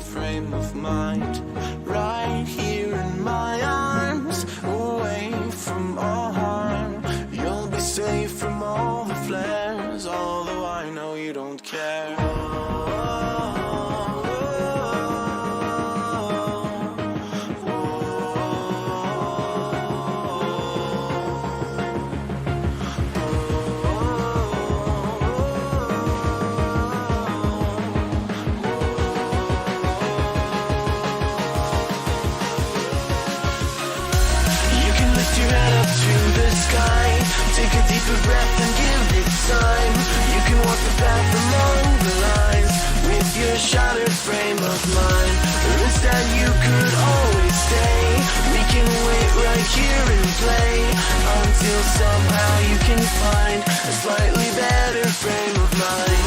frame of mind. Right here in my arms, away from all harm. You'll be safe from all the flares, although I know you don't care. Take a deeper breath and give it time. You can walk the path along the lines with your shattered frame of mind. Or instead you could always stay. We can wait right here and play until somehow you can find a slightly better frame of mind.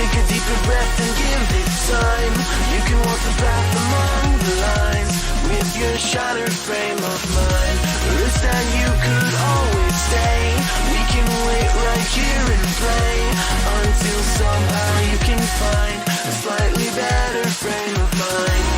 Take a deeper breath and give it time. You can walk the path among the lines with your shattered frame of mind. Or instead you could always stay. We can wait right here and play until somehow you can find a slightly better frame of mind.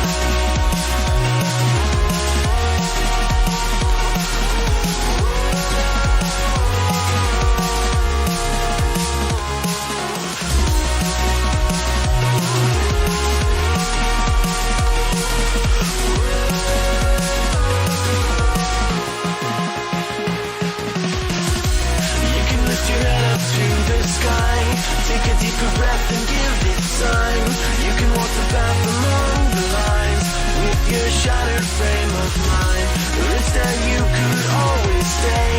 Take a deeper breath and give it time. You can walk the path along the lines with your shattered frame of mind. Or instead you could always stay.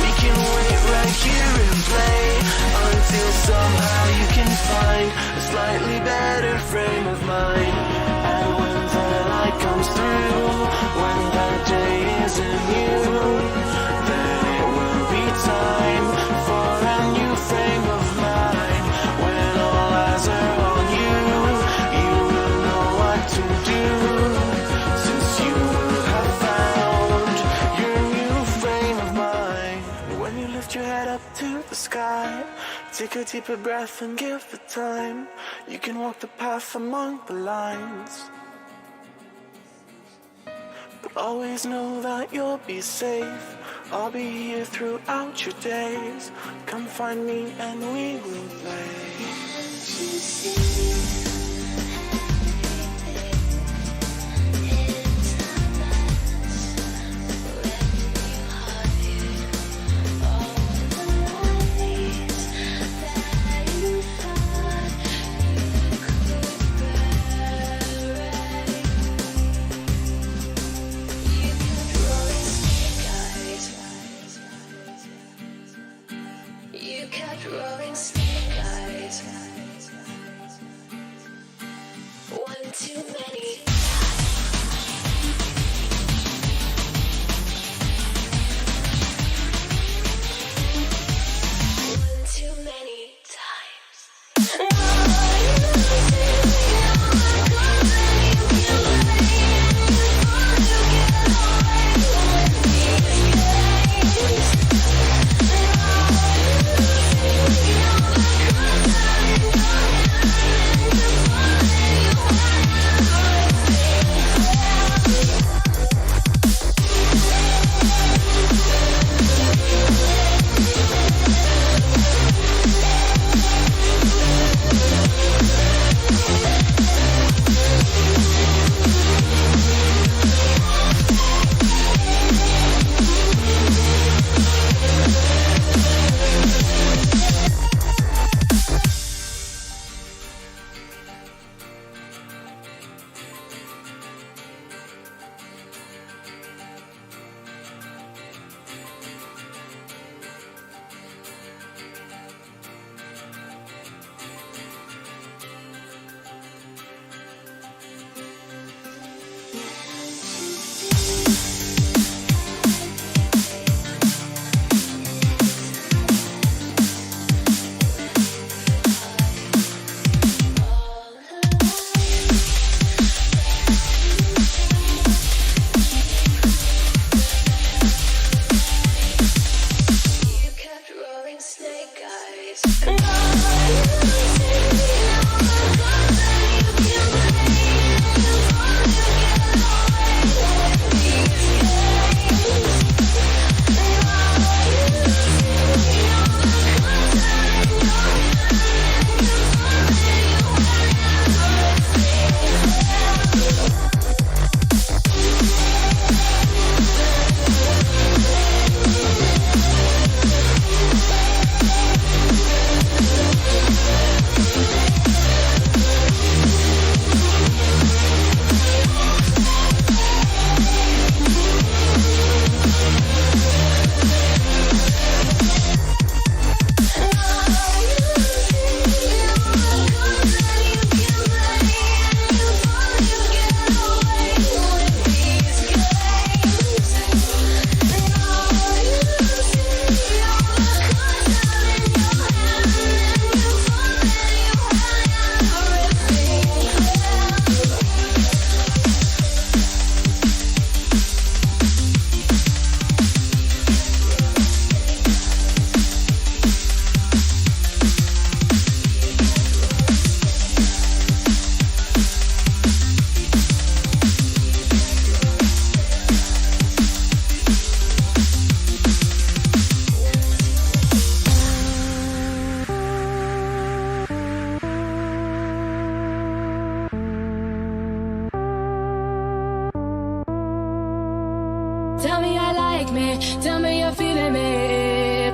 We can wait right here and play until somehow you can find a slightly better frame of mind. And when the light comes through, when the day isn't new, then it will be time for a new frame of mind. When all eyes are on you, you will know what to do, since you will have found your new frame of mind. When you lift your head up to the sky, take a deeper breath and give it time. You can walk the path among the lines, but always know that you'll be safe. I'll be here throughout your days. Come find me and we will play. You kept rolling snake eyes. One too many. One too many times.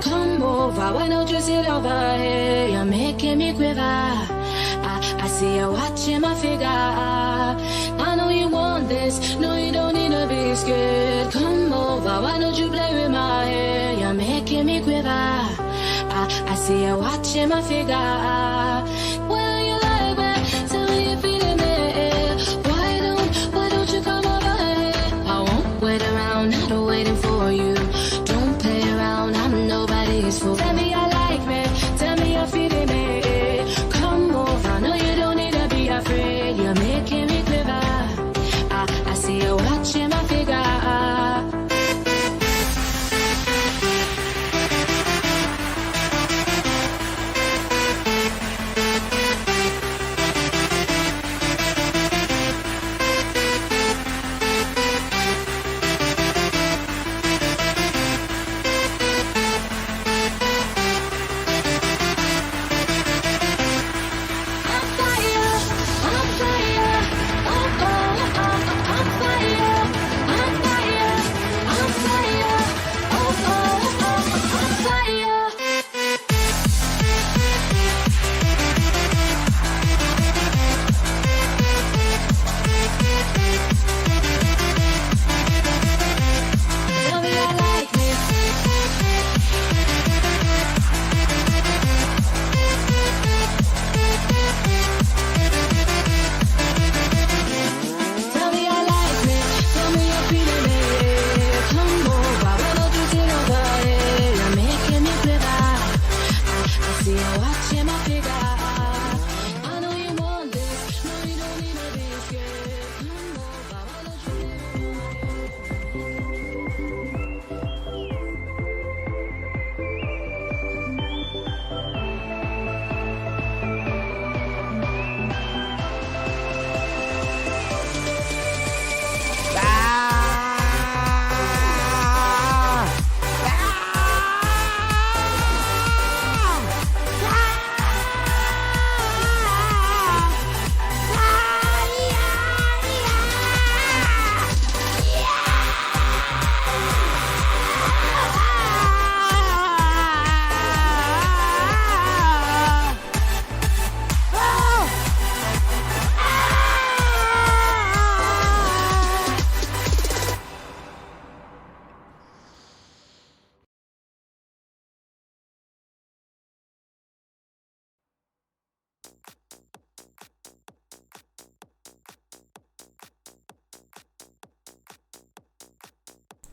Come over, why don't you sit over here? You're making me quiver. I see you watching my figure. I know you want this, no you don't need to be scared. Come over, why don't you play with my hair? You're making me quiver. I see you watching my figure. Well, you like me, tell me you're feeling me. Why don't you come over here? I won't wait around, not waiting for you. Don't play around, I'm nobody's fool. Tell me I like me, tell me you're feeling me. Come over, no you don't need to be afraid. You're making me quiver. I see you watching my figure.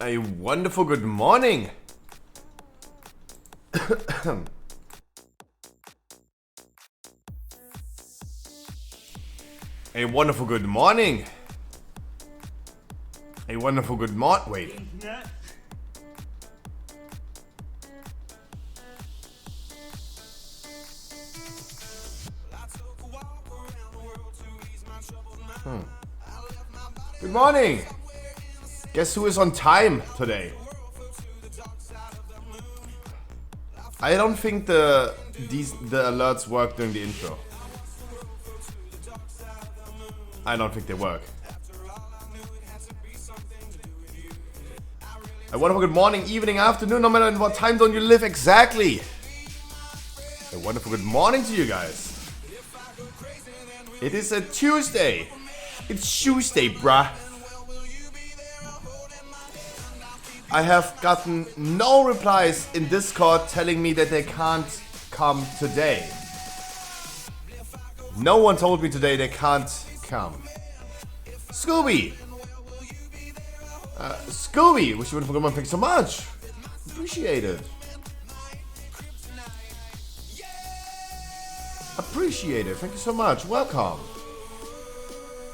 A wonderful good morning. A wonderful good morning. A wonderful good morning. Wait. Good morning. Guess who is on time today? I don't think the alerts work during the intro. I don't think they work. A wonderful good morning, evening, afternoon, no matter in what time zone you live exactly. A wonderful good morning to you guys. It is a Tuesday. It's Tuesday, bruh. I have gotten no replies in Discord telling me that they can't come today. No one told me today they can't come. Scooby! Scooby! Wish you would have forgotten. Thanks so much. Appreciate it. Appreciate it. Thank you so much. Welcome.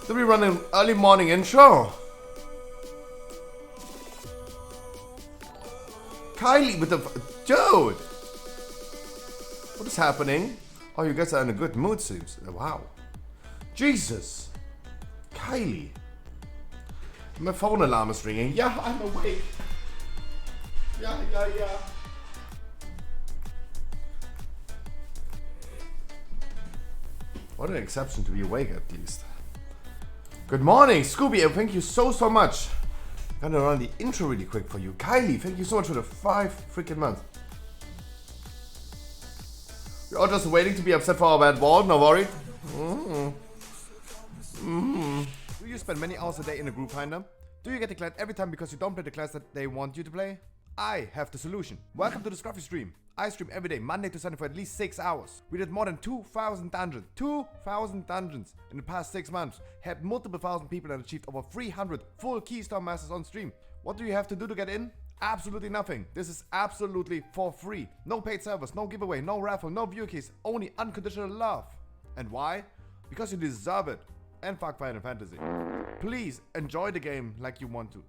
Did we run an early morning intro? Kylie with the... Dude! What is happening? Oh, you guys are in a good mood, seems. Wow. Jesus. Kylie. My phone alarm is ringing. Yeah, I'm awake. Yeah. What an exception to be awake, at least. Good morning, Scooby, and thank you so much. I'm gonna run the intro really quick for you. Kylie, thank you so much for the 5 freaking months. We're all just waiting to be upset for our bad VoD, no worry. Do you spend many hours a day in a group finder? Do you get declared every time because you don't play the class that they want you to play? I have the solution. Welcome to the Scruffy stream. I stream every day, Monday to Sunday for at least 6 hours. We did more than 2,000 dungeons. 2,000 dungeons in the past 6 months. Had multiple thousand people and achieved over 300 full Keystone Masters on stream. What do you have to do to get in? Absolutely nothing. This is absolutely for free. No paid servers, no giveaway, no raffle, no view keys. Only unconditional love. And why? Because you deserve it. And fuck Final Fantasy. Please enjoy the game like you want to.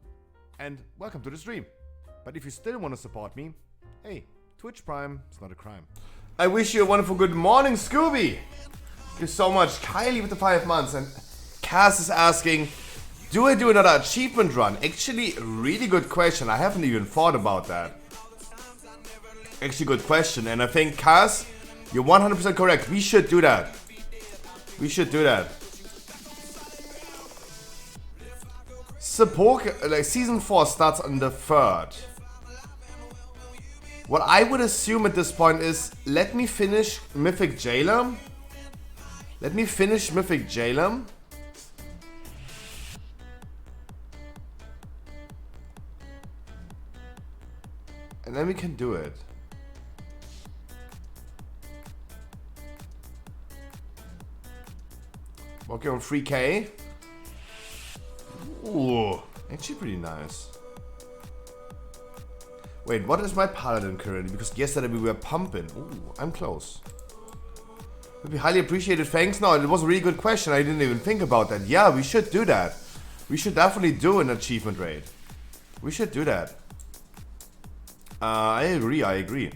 And welcome to the stream. But if you still want to support me, hey, Twitch Prime is not a crime. I wish you a wonderful good morning, Scooby. Thank you so much. Kylie with the 5 months. And Cass is asking, do I do another achievement run? Actually, really good question. I haven't even thought about that. Actually, good question. And I think, Cass, you're 100% correct. We should do that. We should do that. Support, like season 4 starts on the 3rd. What I would assume at this point is, let me finish Mythic Jailer. Let me finish Mythic Jailer. And then we can do it. Working on 3K. Ooh, actually pretty nice. Wait, what is my paladin currently? Because yesterday we were pumping. Ooh, I'm close. Would be highly appreciated. Thanks. No, it was a really good question. I didn't even think about that. Yeah, we should do that. We should definitely do an achievement raid. We should do that. I agree. I agree.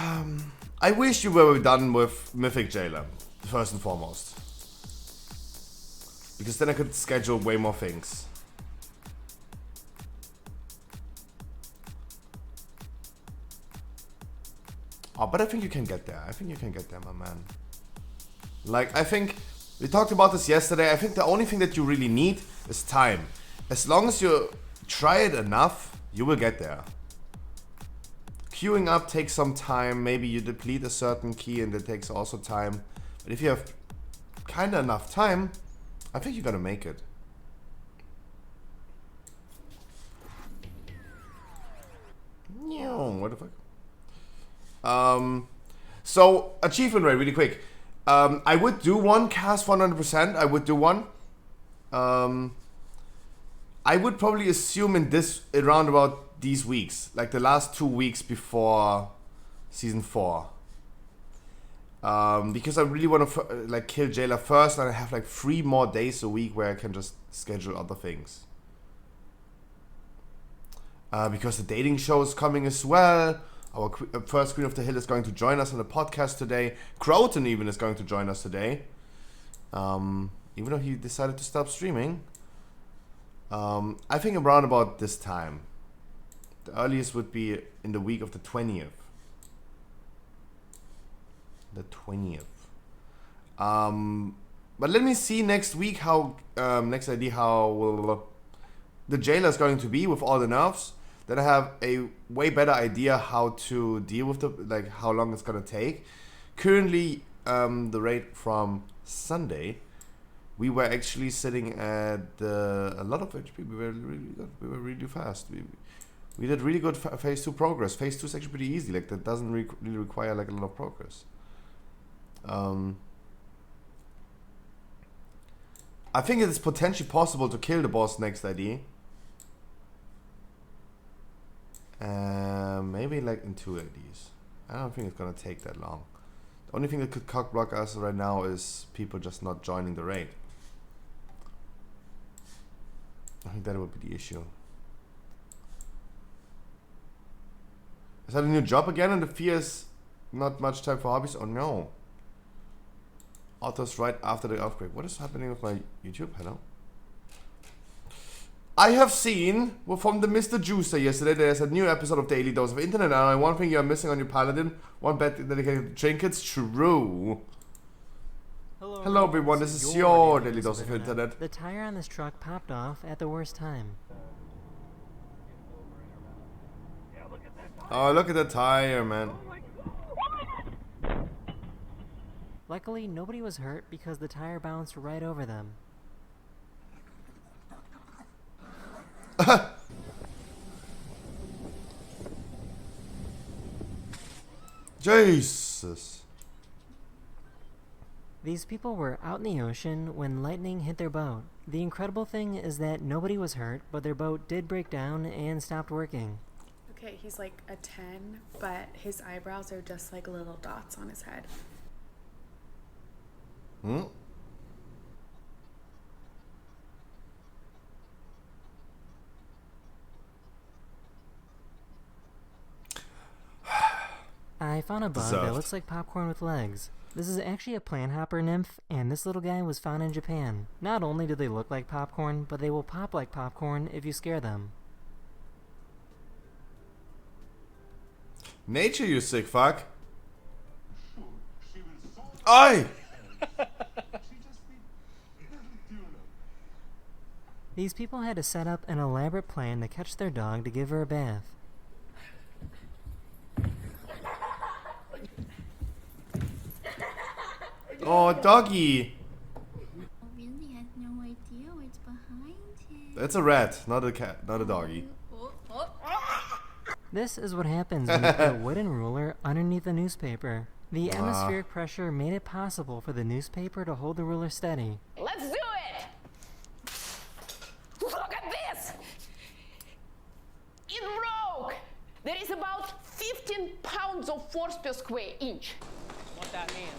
I wish you were done with Mythic Jailer, first and foremost. Because then I could schedule way more things. Oh, but I think you can get there. I think you can get there, my man. Like, I think we talked about this yesterday. I think the only thing that you really need is time. As long as you try it enough, you will get there. Queuing up takes some time. Maybe you deplete a certain key and it takes also time. But if you have kind of enough time, I think you're gonna make it. What the fuck? So achievement rate, really quick. I would do one, cast 100%. I would do one. I would probably assume in this around about these weeks, like the last 2 weeks before season 4. Because I really want to like kill Jailer first, and I have like 3 more days a week where I can just schedule other things. Because the dating show is coming as well. Our first Queen of the Hill is going to join us on the podcast today. Croton even is going to join us today. Even though he decided to stop streaming. I think around about this time. The earliest would be in the week of the 20th. The 20th. But let me see next week how, next idea how the Jailer is going to be with all the nerfs. Then I have a way better idea how to deal with the, like how long it's gonna take. Currently, the rate from Sunday, we were actually sitting at a lot of HP. We were really good. We were really fast. We did really good phase 2 progress. Phase 2 is actually pretty easy. Like that doesn't really require like a lot of progress. I think it is potentially possible to kill the boss next ID. Maybe like in 2 IDs. I don't think it's gonna take that long. The only thing that could cock block us right now is people just not joining the raid. I think that would be the issue. Is that a new job again and the fear is not much time for hobbies? Oh no. Autos right after the upgrade. What is happening with my YouTube? Hello? I have seen from the Mr. Juicer yesterday, there's a new episode of Daily Dose of Internet, and one thing you're missing on your Paladin, one bet dedicated to trinkets. True. Hello everyone, this is your Daily Dose of Internet. The tire on this truck popped off at the worst time. Oh, look at the tire, man. Luckily, nobody was hurt because the tire bounced right over them. Jesus. These people were out in the ocean when lightning hit their boat. The incredible thing is that nobody was hurt, but their boat did break down and stopped working. Okay, he's like a 10, but his eyebrows are just like little dots on his head. Hmm? I found a bug Deserved. that looks like popcorn with legs. This is actually a plant hopper nymph, and this little guy was found in Japan. Not only do they look like popcorn, but they will pop like popcorn if you scare them. Nature, you sick fuck. Oi! These people had to set up an elaborate plan to catch their dog to give her a bath. Oh, doggy. Really has no idea what's behind him. That's a rat, not a cat, not a doggy. This is what happens when you put a wooden ruler underneath a newspaper. The atmospheric pressure made it possible for the newspaper to hold the ruler steady. Let's do it! Look at this! It broke! There is about 15 pounds of force per square inch. What that means?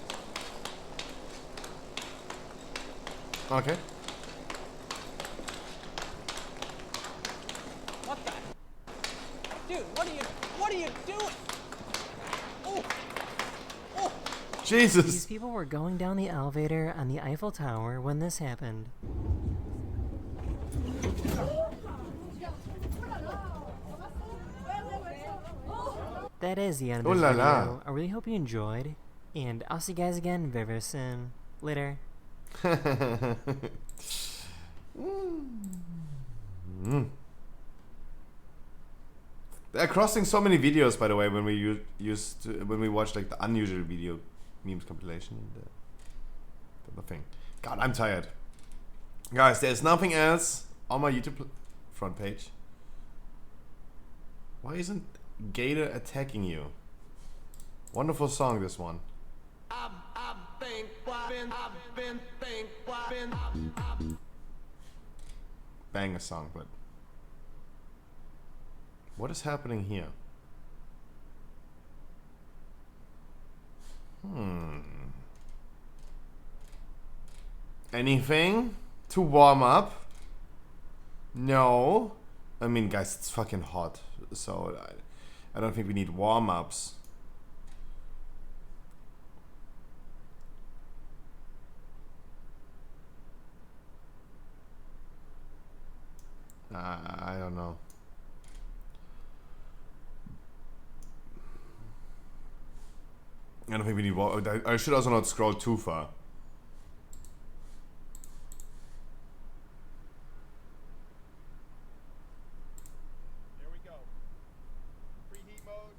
Okay. What the? Dude, what are you doing? Oh! Oh! These Jesus. people were going down the elevator on the Eiffel Tower when this happened. That is the end of Oh this la video. la. I really hope you enjoyed, and I'll see you guys again very, very soon. Later. They're crossing so many videos, by the way, when we when we watched like the unusual video memes compilation. The thing. God, I'm tired. Guys, there's nothing else on my YouTube front page. Why isn't Gator attacking you? Wonderful song, this one. Banger song, but what is happening here? Anything to warm up? No. I mean, guys, it's fucking hot, so I don't think we need warm-ups. I don't know. I don't think we need I should also not scroll too far. There we go. Preheat mode.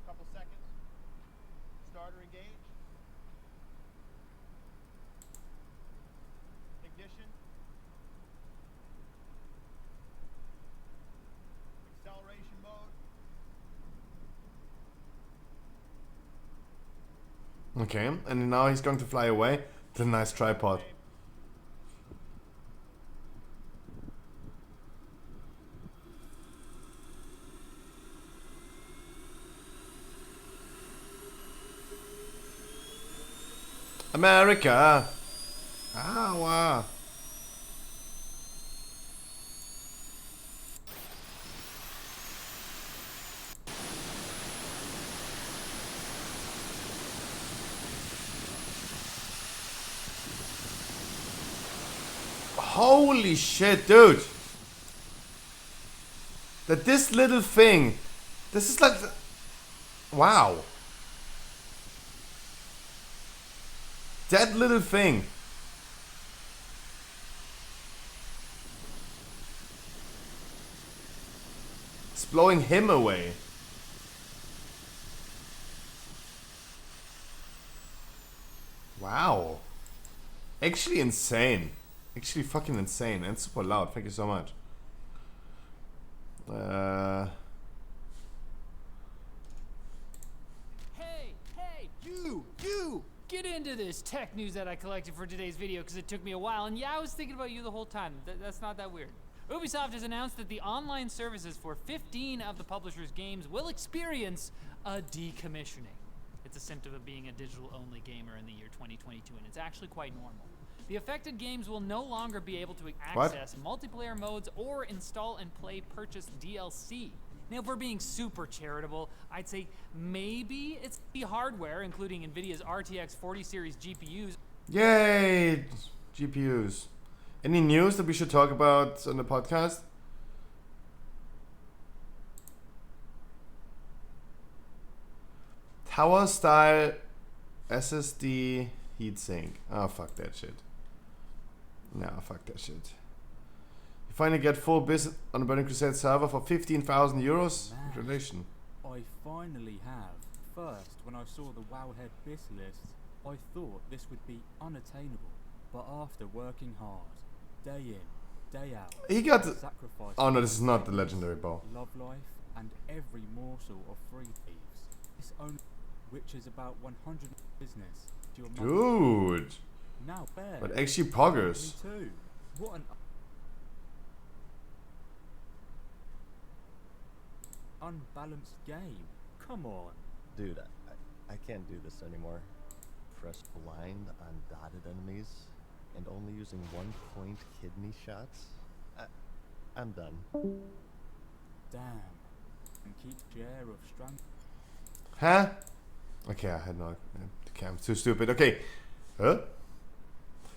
Couple seconds. Starter engaged. Ignition. Acceleration mode. Okay, and now he's going to fly away. The nice tripod. America! Ah, wow. Holy shit, dude! That this little thing, this is like, wow. That little thing. It's blowing him away. Wow. Actually insane. Actually fucking insane and super loud. Thank you so much. Hey, you! Get into this tech news that I collected for today's video because it took me a while, and yeah, I was thinking about you the whole time. That's not that weird. Ubisoft has announced that the online services for 15 of the publisher's games will experience a decommissioning. It's a symptom of being a digital-only gamer in the year 2022, and it's actually quite normal. The affected games will no longer be able to access multiplayer modes or install and play purchased DLC. Now, if we're being super charitable, I'd say maybe it's the hardware, including NVIDIA's RTX 40 series GPUs. Yay! GPUs. Any news that we should talk about on the podcast? Tower style SSD heatsink. Oh, fuck that shit. No, fuck that shit. You finally get full business on the Burning Crusade server for 15,000 euros? Congratulations. I finally have. First, when I saw the Wowhead BIS list, I thought this would be unattainable. But after working hard, day in, day out, He got the... sacrifice. Oh no, this is not the legendary bow. Love life and every morsel of free thieves. This only, which is about 100 business. To your mother. Dude. Now bear. But actually poggers. Me too. What an unbalanced game. Come on. Dude, I can't do this anymore. Press blind on dotted enemies and only using 1 point kidney shots? I'm done. Damn. And keep share of strand. Huh? Okay, I had no... Okay, I'm too stupid. Okay. Huh?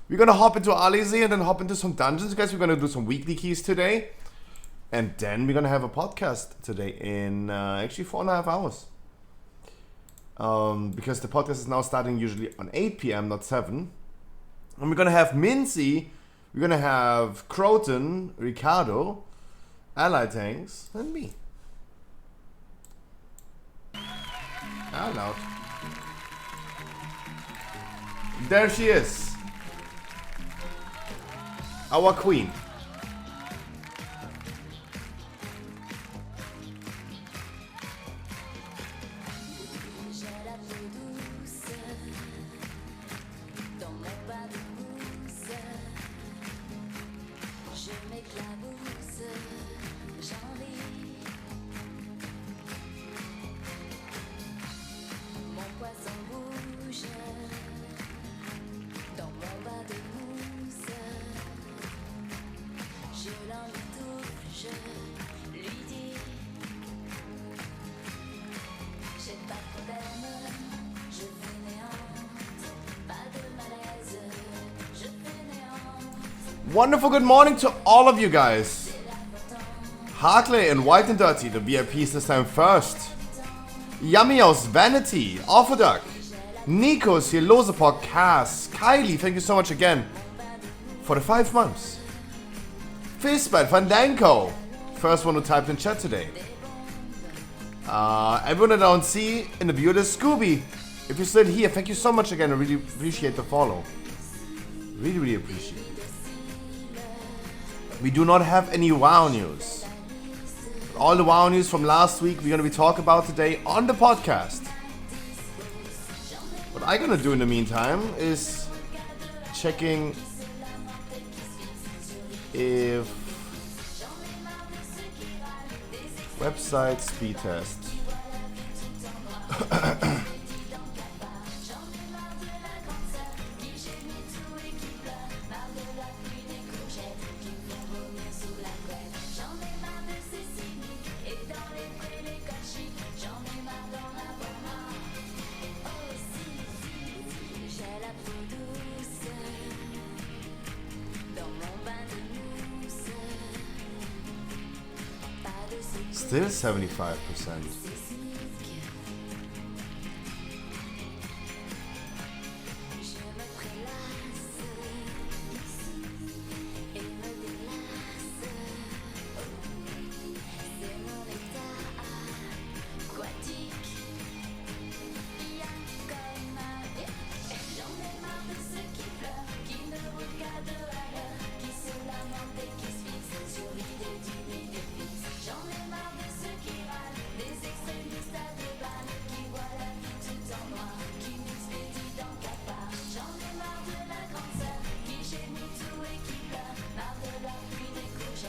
We're gonna hop into Alizé and then hop into some dungeons, guys. We're gonna do some weekly keys today. And then we're gonna have a podcast today in actually 4.5 hours. Because the podcast is now starting usually on 8 p.m., not 7. And we're gonna have Mincy, we're gonna have Croton, Ricardo, Ally Tanks, and me. How loud. There she is. Our queen. Wonderful good morning to all of you guys. Harkley and White and Dirty, the VIPs this time first. Yummy House, Vanity, Orthodox, Nikos, Losepok, Cass, Kylie, thank you so much again for the 5 months. Fistbite, Fandanko, first one who typed in chat today. Everyone that I don't see in the view list, Scooby, if you're still here, thank you so much again. I really appreciate the follow. Really, really appreciate it. We do not have any WoW news. All the WoW news from last week we're going to be talking about today on the podcast. What I'm going to do in the meantime is checking if website speed test. Still 75%.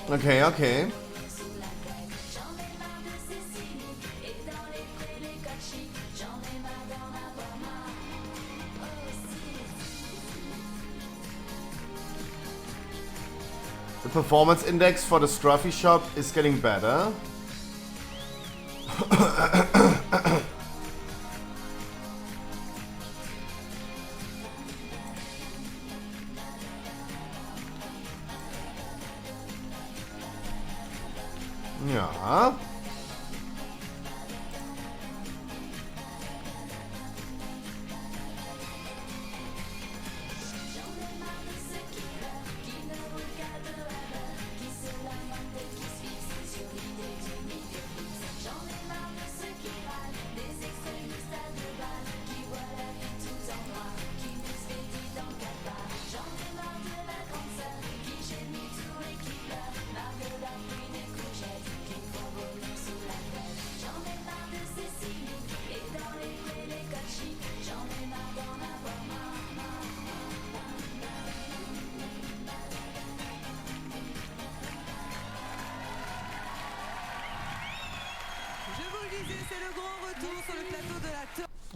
Okay, okay. The performance index for the Scruffy shop is getting better. Ja.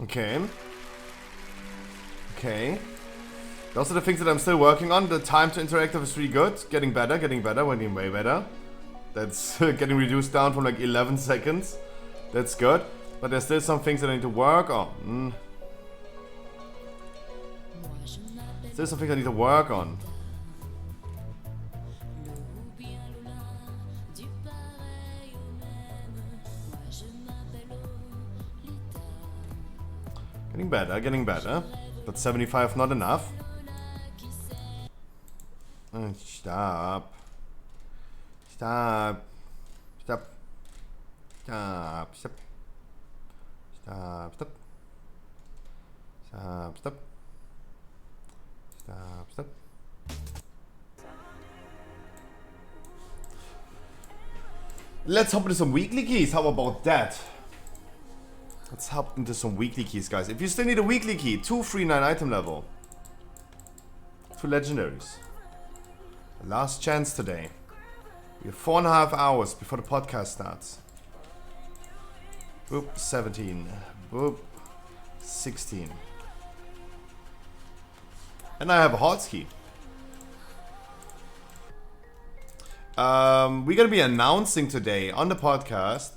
Okay. Okay. Those are the things that I'm still working on. The time to interactive is really good. Getting better, getting way better. That's getting reduced down from like 11 seconds. That's good. But there's still some things that I need to work on. Still some things I need to work on. Getting better. But 75 not enough. Stop. Stop. Stop. Stop. Stop. Stop. Stop. Stop. Stop. Stop. Stop. Let's hop into some weekly keys. How about that? Let's hop into some weekly keys, guys. If you still need a weekly key, 2 free 9 item level. 2 legendaries. Last chance today. We have 4.5 hours before the podcast starts. Boop, 17. Boop, 16. And I have a Halt's key. We're gonna be announcing today on the podcast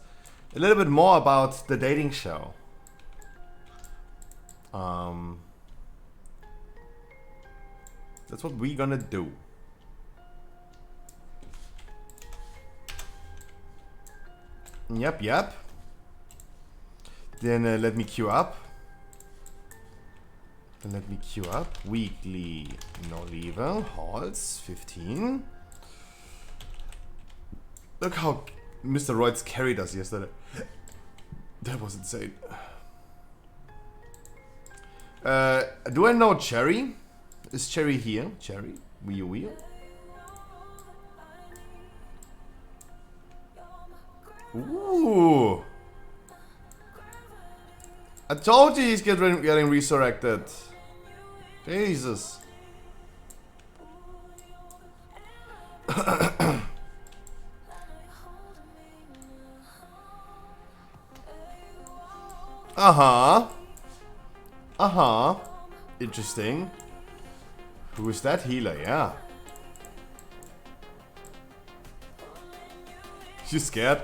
a little bit more about the dating show. That's what we're gonna do. Yep. Then let me queue up. Weekly no lever. Halls 15. Look how Mr. Royds carried us yesterday. That was insane. Do I know Cherry? Is Cherry here? Cherry? Wheel? Ooh. I told you he's getting resurrected. Jesus. Interesting. Who is that healer? Yeah. You scared?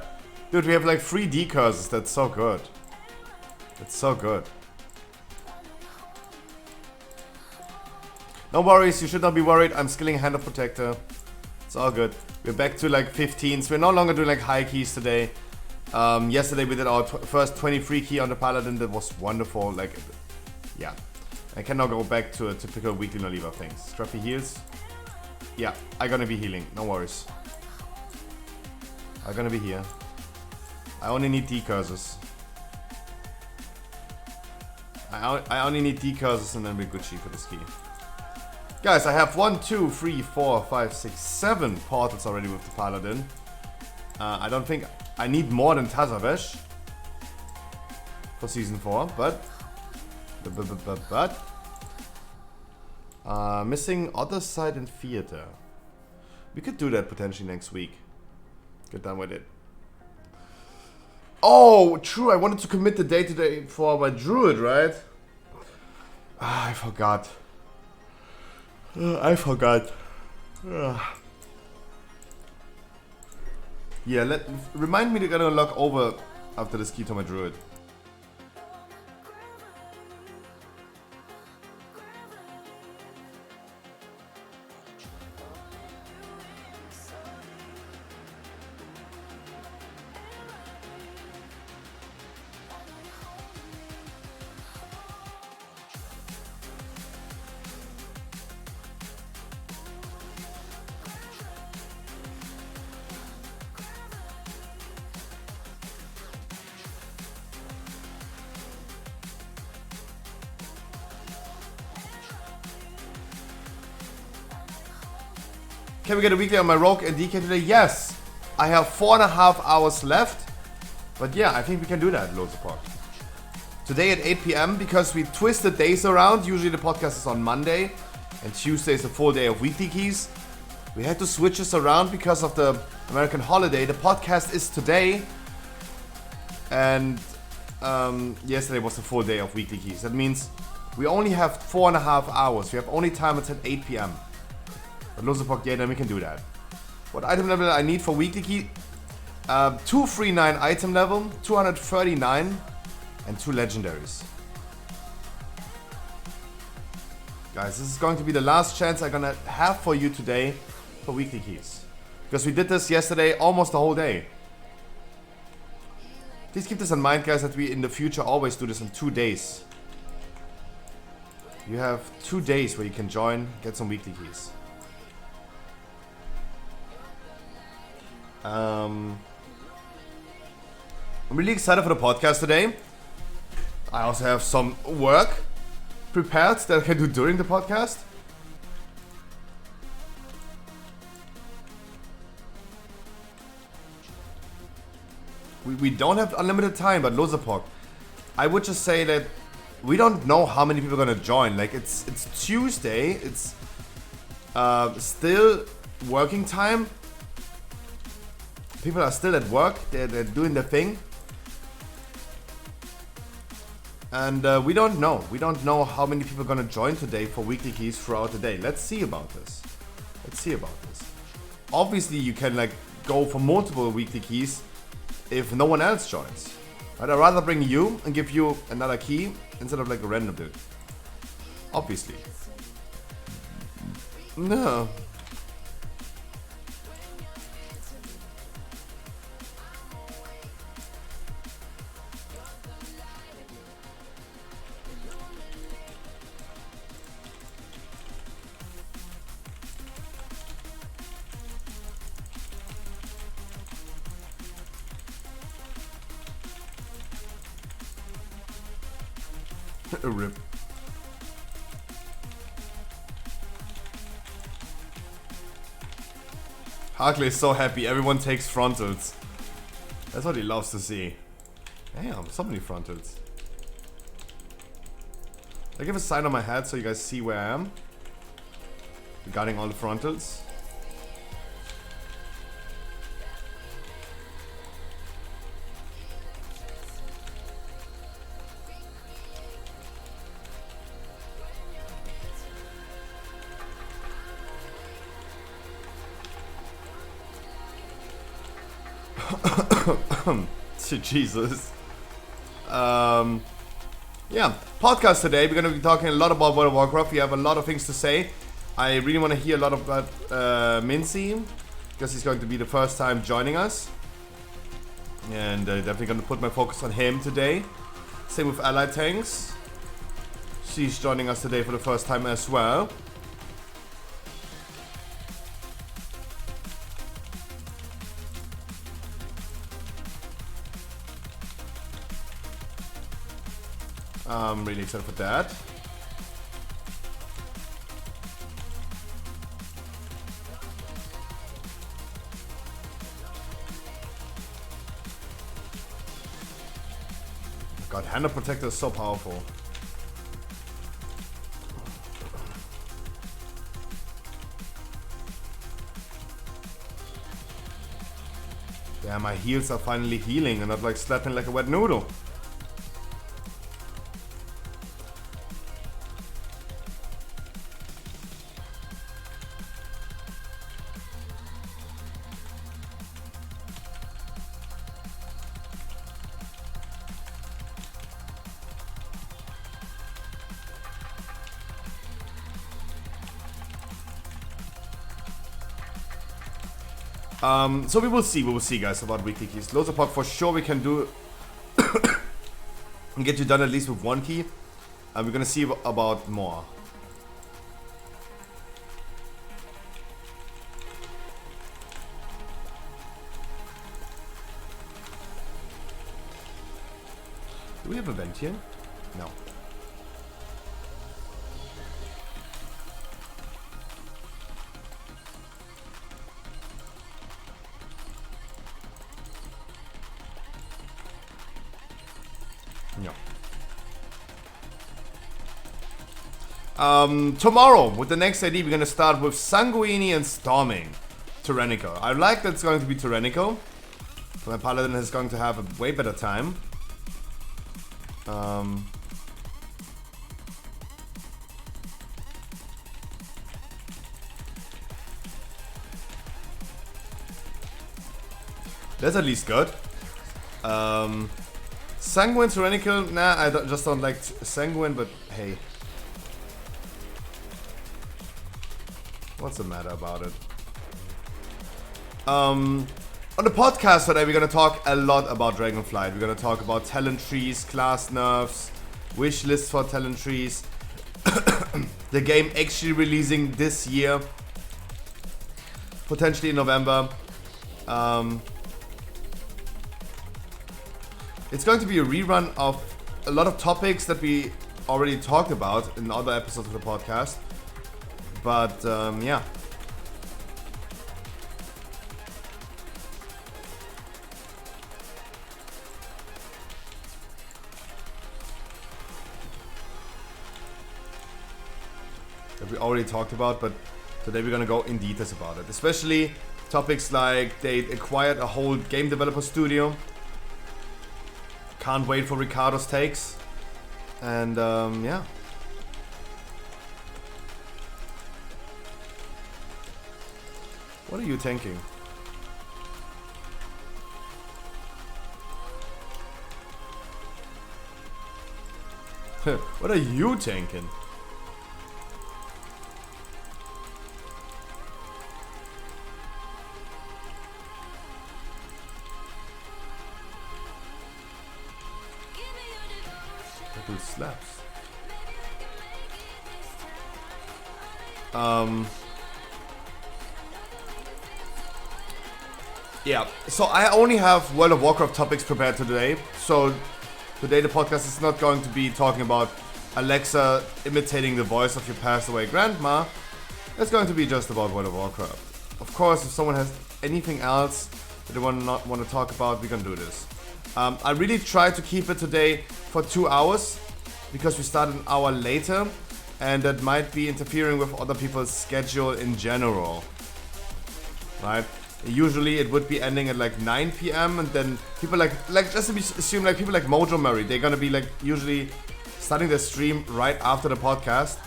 Dude, we have like 3 decurses. That's so good. That's so good. No worries, you should not be worried. I'm skilling Hand of Protector. It's all good. We're back to like 15s. We're no longer doing like high keys today. Yesterday we did our first 23 key on the Paladin. That was wonderful. Like, yeah. I can now go back to a typical weekly no lever things. Scruffy heals. Yeah, I'm gonna be healing. No worries. I'm gonna be here. I only need decurses. I only need decurses and then we're Gucci for this key. Guys, I have 1, 2, 3, 4, 5, 6, 7 portals already with the Paladin. I don't think I need more than Tazavesh for season 4, but missing other side and theater. We could do that potentially next week. Get done with it. Oh, true. I wanted to commit the day today for my druid, right? Ah, I forgot. I forgot. Yeah, remind me to get a log over after this key to my druid. Can we get a weekly on my Rogue and DK today? Yes! I have 4.5 hours left. But yeah, I think we can do that, loads of park. Today at 8 p.m. because we twisted days around. Usually the podcast is on Monday. And Tuesday is a full day of weekly keys. We had to switch this around because of the American holiday. The podcast is today. And yesterday was a full day of weekly keys. That means we only have 4.5 hours. We have only time until 8 p.m. But Losepok, yeah, then we can do that. What item level I need for weekly key? 239 item level, 239, and 2 legendaries. Guys, this is going to be the last chance I'm gonna have for you today for weekly keys. Because we did this yesterday almost the whole day. Please keep this in mind, guys, that we in the future always do this in 2 days. You have 2 days where you can join, get some weekly keys. I'm really excited for the podcast today. I also have some work prepared that I can do during the podcast. We don't have unlimited time, but Losepok, I would just say that we don't know how many people are gonna join. Like it's Tuesday, it's still working time. People are still at work, they're doing their thing. And we don't know. We don't know how many people are gonna join today for weekly keys throughout the day. Let's see about this. Let's see about this. Obviously you can like go for multiple weekly keys if no one else joins. Right? I'd rather bring you and give you another key instead of like a random dude. Obviously. No. A rip. Harkley is so happy, everyone takes frontals. That's what he loves to see. Damn, so many frontals. I give a sign on my head so you guys see where I am regarding all the frontals. Jesus. Yeah, podcast today. We're going to be talking a lot about World of Warcraft. We have a lot of things to say. I really want to hear a lot about Mincy, because he's going to be the first time joining us. And definitely going to put my focus on him today. Same with Allied Tanks. She's joining us today for the first time as well. I'm really excited for that. God, Hand of Protector is so powerful. Yeah, my heels are finally healing and not like slapping like a wet noodle. So we will see guys about weekly keys. Loads of pop for sure we can do and get you done at least with one key. And we're gonna see about more. Do we have a vent here? No. No. Tomorrow, with the next ID, we're gonna start with Sanguini and Storming. Tyrannical. I like that it's going to be Tyrannical. My Paladin is going to have a way better time. That's at least good. Sanguine, Tyrannical, nah, I just don't like Sanguine, but hey. What's the matter about it? On the podcast today, we're gonna talk a lot about Dragonflight. We're gonna talk about talent trees, class nerfs, wish lists for talent trees, the game actually releasing this year, potentially in November. It's going to be a rerun of a lot of topics that we already talked about in other episodes of the podcast. But yeah. That we already talked about, but today we're gonna go in details about it. Especially topics like they acquired a whole game developer studio. Can't wait for Ricardo's takes. And yeah. What are you thinking? What are you thinking? That slaps. Yeah, so I only have World of Warcraft topics prepared today. So today the podcast is not going to be talking about Alexa imitating the voice of your passed away grandma. It's going to be just about World of Warcraft. Of course, if someone has anything else that they want to talk about, we can do this. I really tried to keep it today for 2 hours because we started an hour later, and that might be interfering with other people's schedule in general, right? Usually it would be ending at like 9 p.m. and then people like just assume like people like Mojo Murray, they're gonna be like usually starting their stream right after the podcast.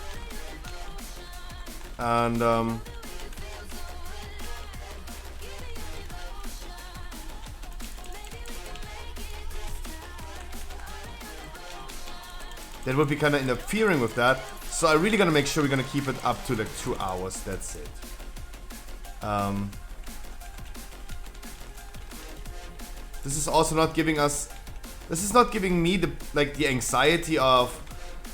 And that would be kind of interfering with that. So I'm really gonna make sure we're gonna keep it up to like 2 hours. That's it. This is also not giving us. This is not giving me the anxiety of,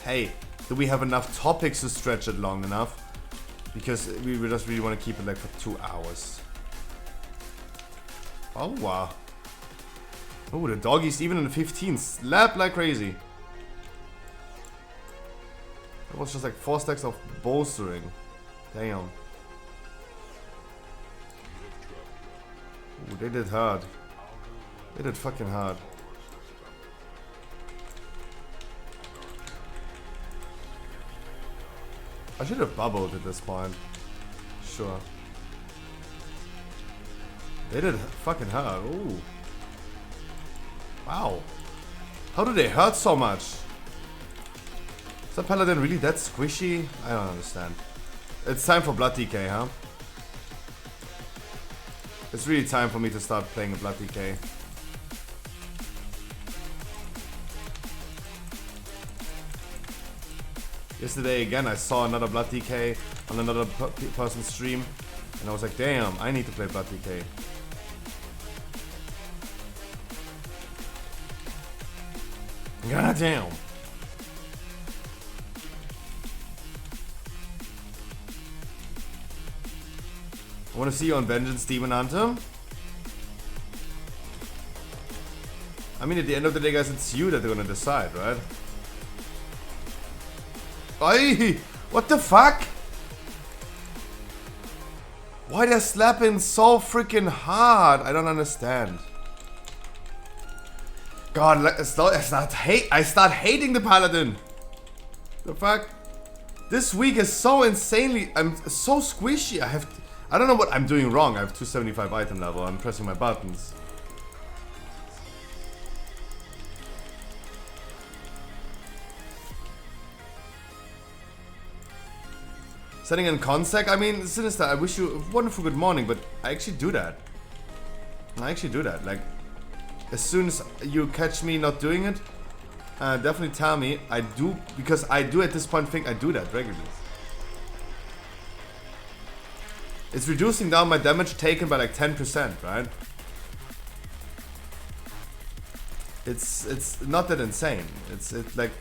hey, do we have enough topics to stretch it long enough? Because we just really want to keep it like for 2 hours. Oh wow. Oh, the doggies even in the 15 slap like crazy. That was just like 4 stacks of bolstering. Damn. Ooh, they did hard. They did fucking hard. I should have bubbled at this point. Sure. They did fucking hurt. Ooh. Wow. How do they hurt so much? Is that paladin really that squishy? I don't understand. It's time for Blood DK, huh? It's really time for me to start playing a Blood DK. Yesterday again I saw another Blood DK on another person's stream and I was like, damn, I need to play Blood DK. God damn. I want to see you on Vengeance Demon Hunter. I mean, at the end of the day, guys, it's you that they're gonna decide, right? Ay, what the fuck? Why they're slapping so freaking hard? I don't understand. God, I start hating the paladin. The fuck? This week is so insanely. I'm so squishy. I don't know what I'm doing wrong. I have 275 item level. I'm pressing my buttons. Setting in consec. I mean, Sinister, I wish you a wonderful good morning, but I actually do that. Like, as soon as you catch me not doing it, definitely tell me. I do, because I do at this point think I do that regularly. It's reducing down my damage taken by like 10%, right? It's not that insane. It's like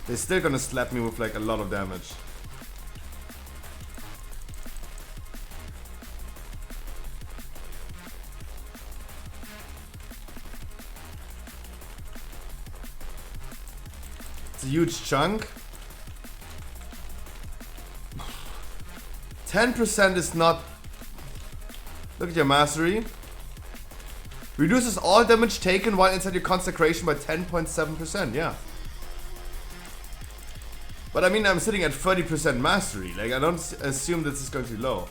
they're still gonna slap me with like a lot of damage. It's a huge chunk. 10% is not. Look at your mastery. Reduces all damage taken while inside your consecration by 10.7%. Yeah. But I mean, I'm sitting at 30% mastery. Like, I don't assume this is going to be low.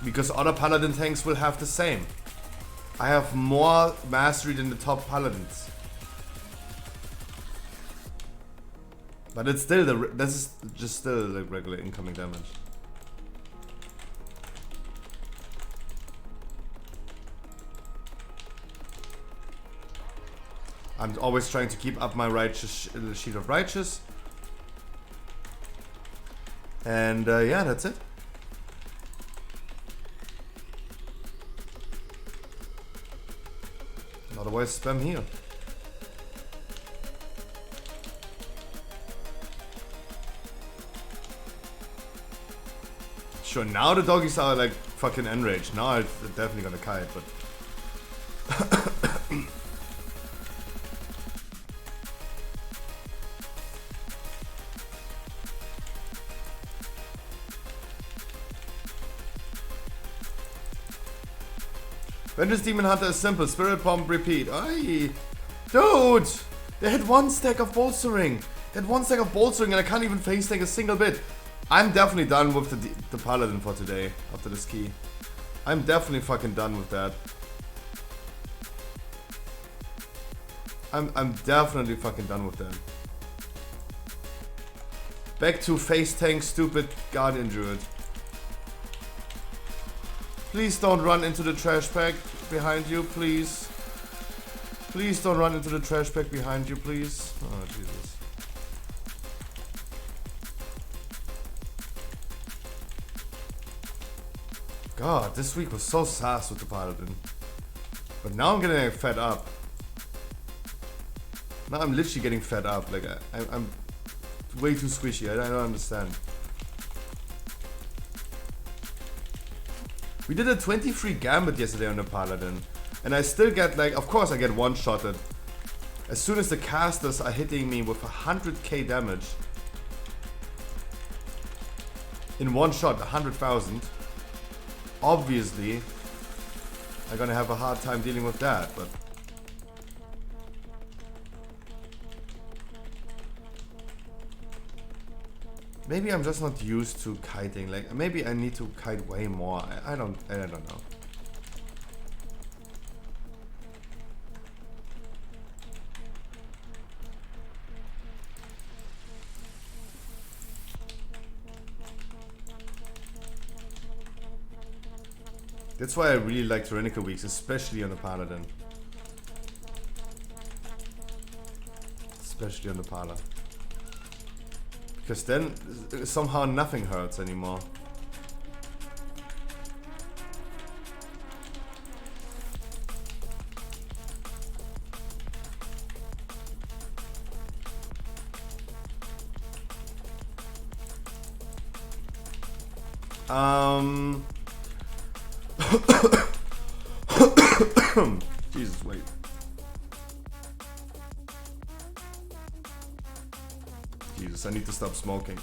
Because other paladin tanks will have the same. I have more mastery than the top paladins. But it's still this is just still like regular incoming damage. I'm always trying to keep up my righteous Shield of Righteous. And yeah, that's it. Otherwise, spam here. Sure, now the doggies are like fucking enraged. Now it's definitely gonna kite, but Vengeance Demon Hunter is simple. Spirit Bomb, repeat. Aye. Dude! They had one stack of bolstering. They had one stack of bolstering and I can't even face tank a single bit. I'm definitely done with the paladin for today after this key. I'm definitely fucking done with that. I'm definitely fucking done with that. Back to face tank, stupid Guardian Druid. Please don't run into the trash bag behind you, please. Please don't run into the trash bag behind you, please. Oh, Jesus. God, this week was so sass with the paladin. But now I'm getting fed up. Now I'm literally getting fed up. Like, I'm way too squishy. I don't understand. We did a 23 gambit yesterday on the paladin. And I still get like, of course I get one-shotted. As soon as the casters are hitting me with 100k damage. In one shot, 100,000. Obviously, I'm gonna have a hard time dealing with that, but maybe I'm just not used to kiting. Like maybe I need to kite way more. I don't know. That's why I really like Tyrannical weeks, especially on the Paladin. Especially on the Paladin. Because then somehow nothing hurts anymore. Jesus, wait. Jesus, I need to stop smoking.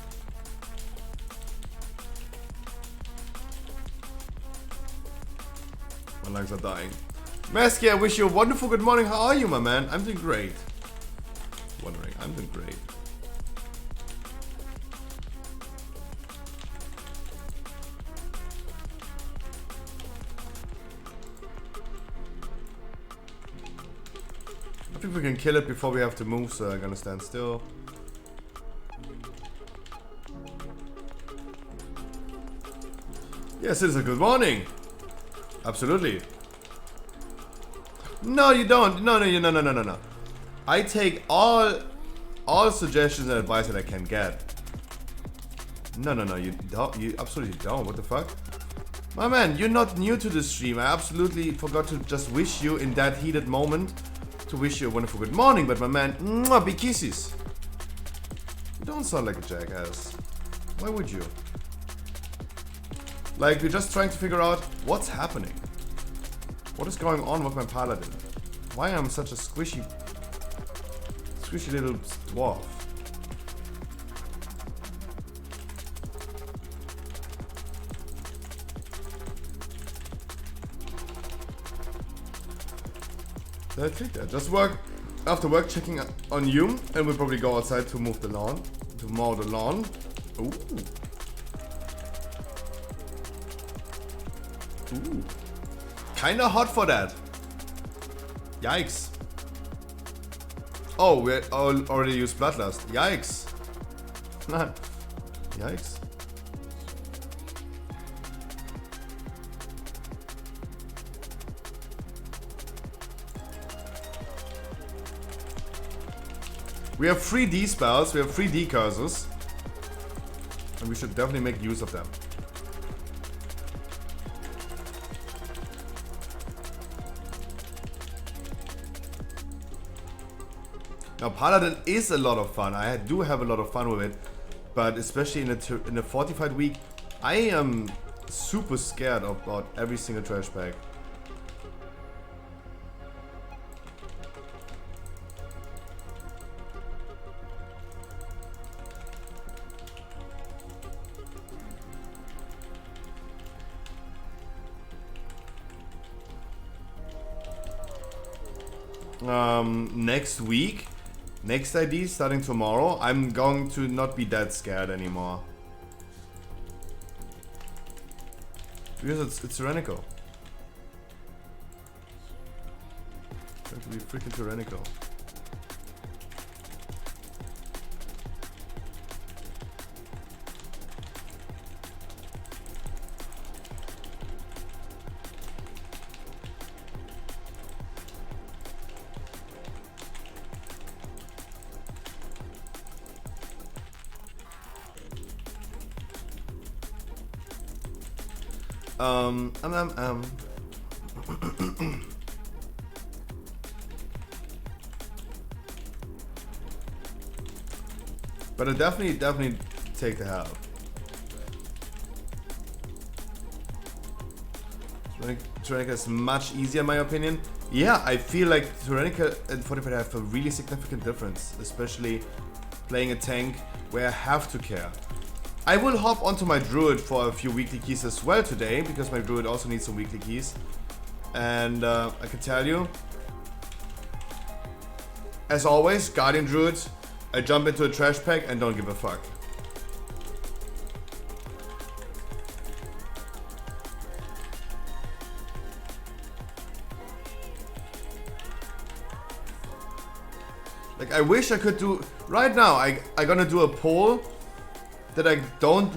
My lungs are dying. Masky, I wish you a wonderful good morning. How are you, my man? I'm doing great. Wondering, I'm doing great. I think we can kill it before we have to move, so I'm gonna stand still. Yes, it's a good morning. Absolutely. No, you don't. No. I take all suggestions and advice that I can get. No, you don't. You absolutely don't. What the fuck? My man, you're not new to the stream. I absolutely forgot to just wish you in that heated moment to wish you a wonderful good morning, but my man, mwah, big kisses. You don't sound like a jackass. Why would you? Like, we're just trying to figure out what's happening. What is going on with my Paladin? Why am I such a squishy little dwarf? Did I click that? Just after work checking on you, and we'll probably go outside to move the lawn. To mow the lawn. Ooh. Ooh. Kinda hot for that. Yikes. Oh, we already used Bloodlust. Yikes. Yikes. We have 3D spells, we have 3D cursors, and we should definitely make use of them. Now, Paladin is a lot of fun. I do have a lot of fun with it, but especially in a fortified week, I am super scared about every single trash bag. Next week, next ID starting tomorrow, I'm going to not be that scared anymore. Because it's tyrannical. It's going to be freaking tyrannical. But I definitely take the help. Tyrannica is much easier in my opinion. Yeah, I feel like Tyrannica and Fortified have a really significant difference, especially playing a tank where I have to care. I will hop onto my druid for a few weekly keys as well today, because my druid also needs some weekly keys. And I can tell you, as always, Guardian Druids, I jump into a trash pack and don't give a fuck. Like, I wish I could do right now. I gonna do a poll that I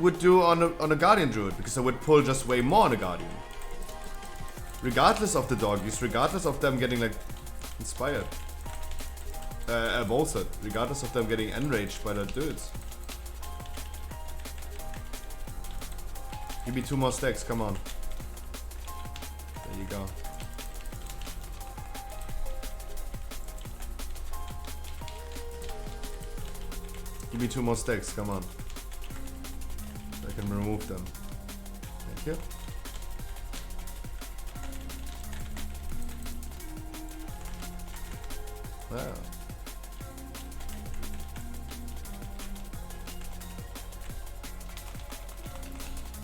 would do on a Guardian Druid, because I would pull just way more on a Guardian, regardless of the doggies, regardless of them getting like inspired, bolstered, regardless of them getting enraged by the dudes. Give me 2 more stacks. Come on. There you go. Give me 2 more stacks, come on. I can remove them. Thank you. Wow.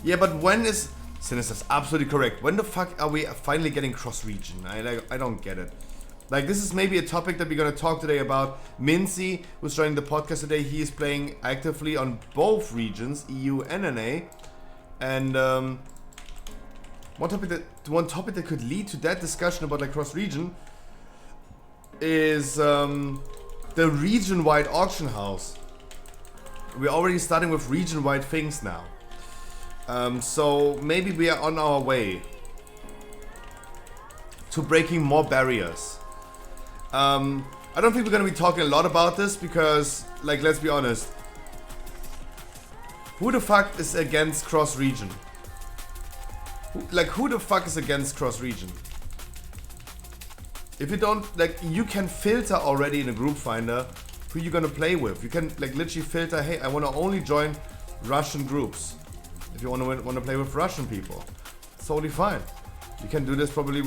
Yeah, but when is... Sinister's absolutely correct. When the fuck are we finally getting cross-region? I don't get it. Like, this is maybe a topic that we're gonna talk today about. Mincy, who's joining the podcast today, he is playing actively on both regions, EU and NA. And one topic that could lead to that discussion about like cross-region is the region-wide auction house. We're already starting with region-wide things now. So maybe we are on our way to breaking more barriers. I don't think we're gonna be talking a lot about this because, like, let's be honest. Who the fuck is against cross-region? Who the fuck is against cross-region? If you don't, like, you can filter already in a group finder who you're gonna play with. You can, like, literally filter, hey, I wanna only join Russian groups. If you wanna play with Russian people, it's totally fine. You can do this probably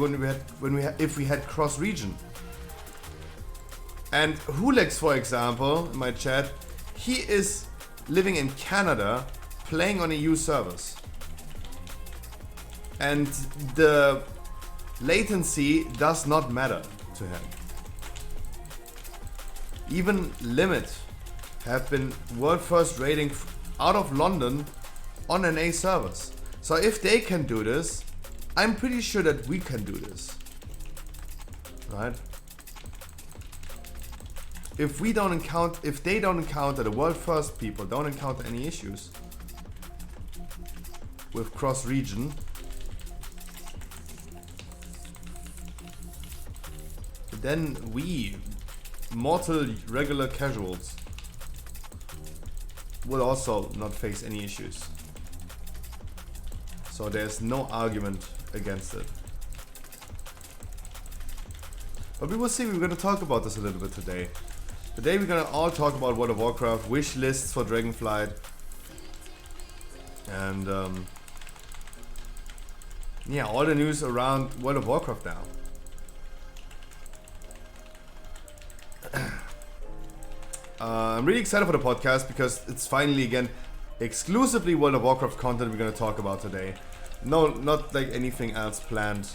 if we had cross-region. And Hulex, for example, in my chat, he is living in Canada, playing on EU servers. And the latency does not matter to him. Even Limit have been world first rating out of London on NA servers. So if they can do this, I'm pretty sure that we can do this. Right? If they don't encounter, the world first people don't encounter any issues with cross-region, then we, mortal regular casuals, will also not face any issues. So there's no argument against it. But we will see. We're going to talk about this a little bit today. Today we're gonna all talk about World of Warcraft, wish lists for Dragonflight, and yeah, all the news around World of Warcraft now. I'm really excited for the podcast because it's finally again exclusively World of Warcraft content we're gonna talk about today. No, not like anything else planned,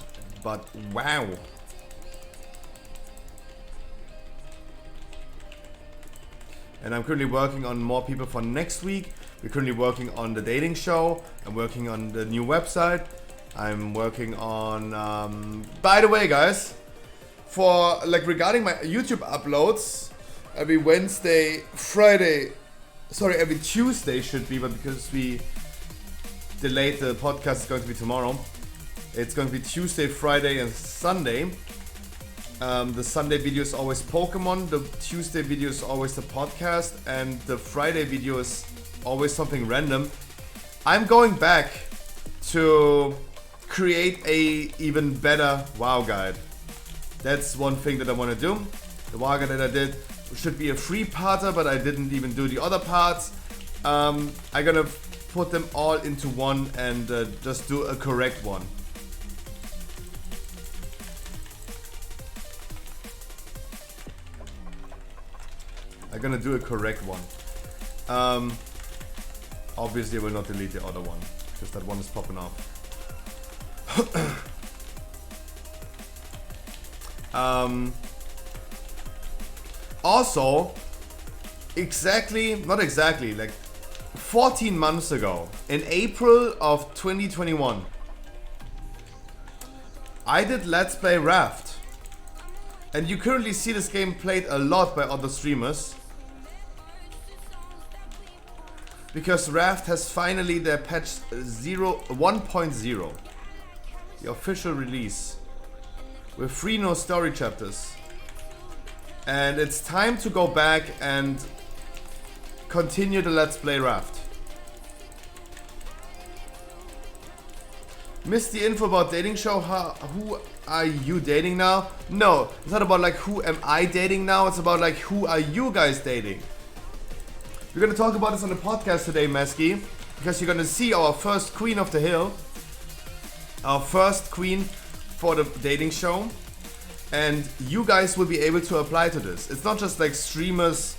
but wow. And I'm currently working on more people for next week. We're currently working on the dating show. I'm working on the new website. I'm working on, by the way, guys, for like regarding my YouTube uploads, every Tuesday should be, but because we delayed the podcast, it's going to be tomorrow. It's going to be Tuesday, Friday, and Sunday. The Sunday video is always Pokemon, the Tuesday video is always the podcast, and the Friday video is always something random. I'm going back to create a even better WoW guide. That's one thing that I want to do. The WoW guide that I did should be a 3-parter, but I didn't even do the other parts. I'm gonna put them all into one and just do a correct one. I'm gonna do a correct one. Obviously I will not delete the other one, because that one is popping off. Also, not exactly, like 14 months ago, in April of 2021, I did Let's Play Raft. And you currently see this game played a lot by other streamers. Because Raft has finally their patch 1.0. The official release. With 3 no story chapters. And it's time to go back and continue the Let's Play Raft. Missed the info about dating show. Who are you dating now? No, it's not about like who am I dating now. It's about like who are you guys dating. We're gonna talk about this on the podcast today, Mesky, because you're gonna see our first queen of the hill, our first queen for the dating show, and you guys will be able to apply to this. It's not just like streamers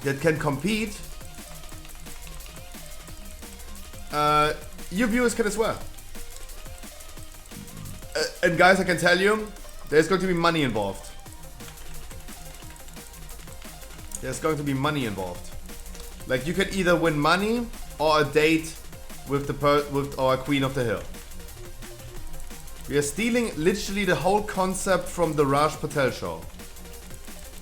that can compete. You viewers can as well. And guys, I can tell you, there's going to be money involved. There's going to be money involved. Like you can either win money or a date with with our Queen of the Hill. We are stealing literally the whole concept from the Raj Patel show.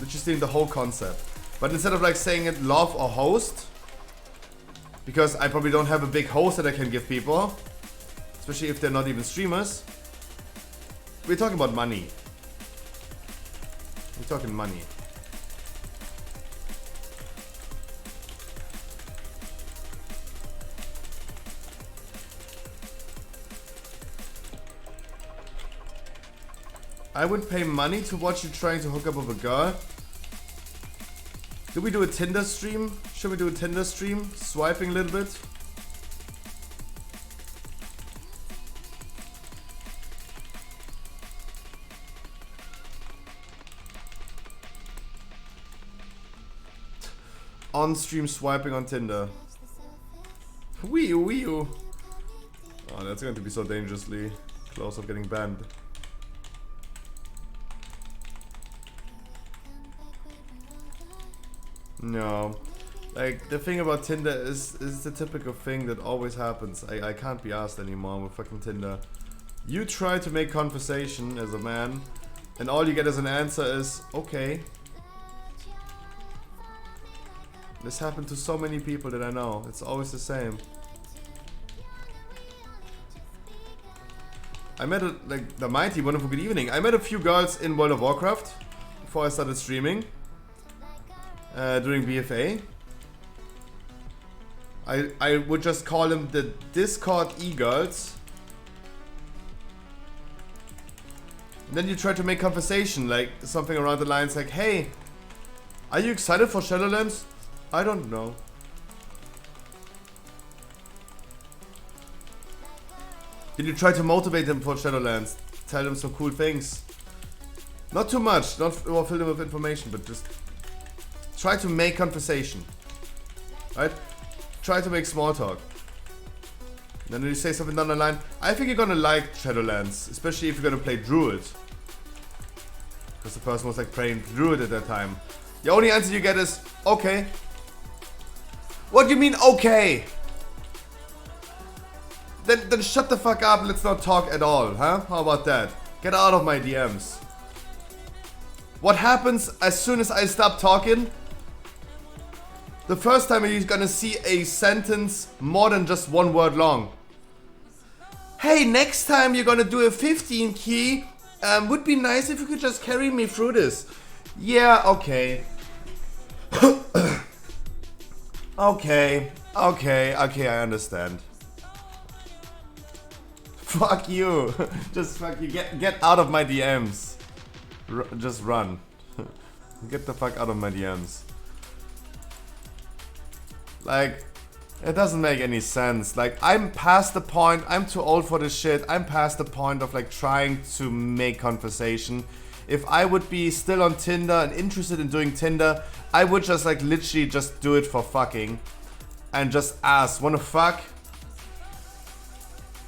Literally stealing the whole concept. But instead of like saying it love or host, because I probably don't have a big host that I can give people, especially if they're not even streamers, we're talking about money. We're talking money. I would pay money to watch you trying to hook up with a girl. Do we do a Tinder stream? Should we do a Tinder stream? Swiping a little bit? On stream swiping on Tinder. Wee oo. Oh, that's going to be so dangerously close of getting banned. No, like the thing about Tinder is the typical thing that always happens. I can't be asked anymore with fucking Tinder. You try to make conversation as a man, and all you get as an answer is okay. This happened to so many people that I know. It's always the same. I met like the mighty wonderful good evening. I met a few girls in World of Warcraft before I started streaming. During BFA. I would just call them the Discord e-girls. Then you try to make conversation, like something around the lines like, hey, are you excited for Shadowlands? I don't know. Then you try to motivate them for Shadowlands. Tell them some cool things. Not too much, not fill them with information, but just try to make conversation, right? Try to make small talk. And then you say something down the line. I think you're gonna like Shadowlands, especially if you're gonna play Druid. Because the person was like playing Druid at that time. The only answer you get is, okay. What do you mean, okay? Then shut the fuck up, let's not talk at all, huh? How about that? Get out of my DMs. What happens as soon as I stop talking? The first time you're gonna see a sentence more than just one word long. Hey, next time you're gonna do a 15 key. Would be nice if you could just carry me through this. Yeah, okay. Okay, I understand. Fuck you. Just fuck you. Get out of my DMs. Just run. Get the fuck out of my DMs. Like, it doesn't make any sense. Like, I'm past the point. I'm too old for this shit. I'm past the point of like trying to make conversation. If I would be still on Tinder and interested in doing Tinder, I would just like literally just do it for fucking. And just ask, wanna fuck?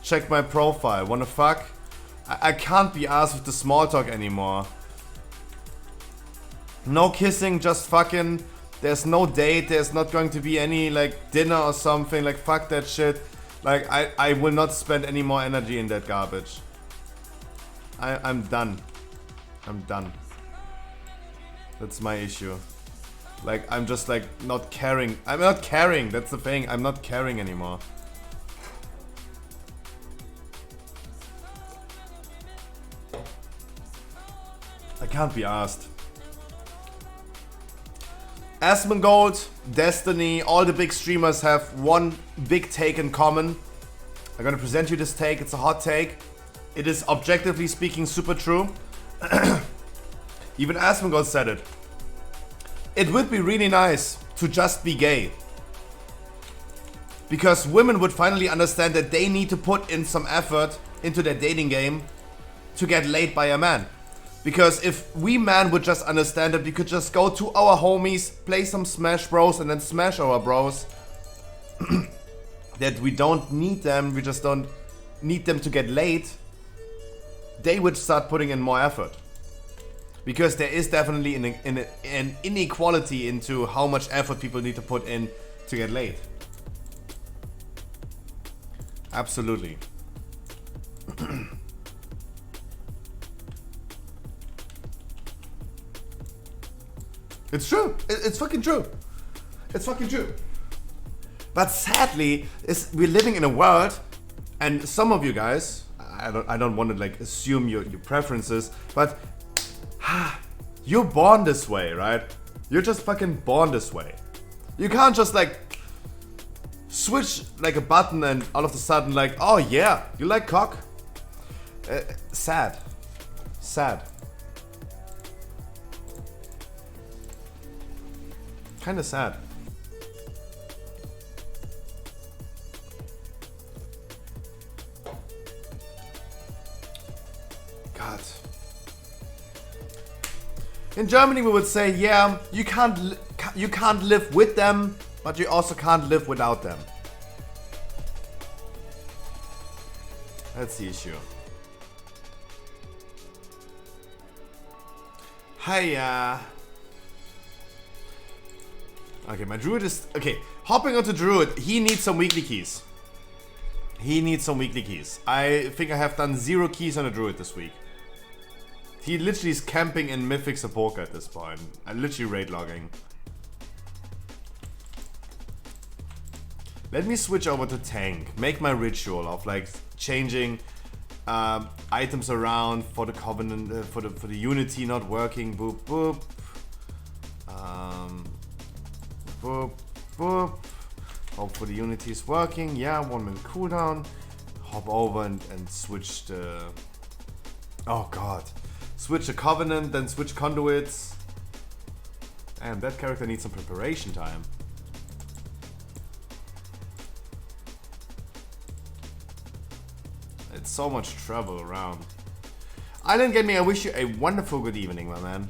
Check my profile. Wanna fuck? I can't be asked with the small talk anymore. No kissing, just fucking. There's no date, there's not going to be any like dinner or something. Like fuck that shit. Like I will not spend any more energy in that garbage. I'm done. I'm done. That's my issue. Like I'm just like not caring. I'm not caring, that's the thing. I'm not caring anymore. I can't be asked. Asmongold, Destiny, all the big streamers have one big take in common. I'm gonna present you this take. It's a hot take. It is objectively speaking super true. Even Asmongold said it. It would be really nice to just be gay. Because women would finally understand that they need to put in some effort into their dating game to get laid by a man. Because if we men would just understand that we could just go to our homies, play some Smash Bros and then smash our bros. That we don't need them, we just don't need them to get laid. They would start putting in more effort. Because there is definitely an inequality into how much effort people need to put in to get laid. Absolutely. It's true. It's fucking true. It's fucking true. But sadly, we're living in a world, and some of you guys, I don't want to like assume your preferences, but you're born this way, right? You're just fucking born this way. You can't just like switch like a button and all of a sudden like, oh yeah, you like cock? Sad. Sad. Kinda sad. God. In Germany we would say, yeah, you can't live with them, but you also can't live without them. That's the issue. Hiya. Okay, my druid is... Okay, hopping onto druid, he needs some weekly keys. He needs some weekly keys. I think I have done 0 keys on a druid this week. He literally is camping in Mythic Sepulchre at this point. I'm literally raid logging. Let me switch over to tank. Make my ritual of like changing items around for the covenant, for the unity not working. Boop boop. Boop boop. Hope for the unity is working. Yeah, 1 minute cooldown. Hop over and switch the. Oh god. Switch the covenant, then switch conduits. Damn, that character needs some preparation time. It's so much trouble around. Island Gaming, I wish you a wonderful good evening, my man.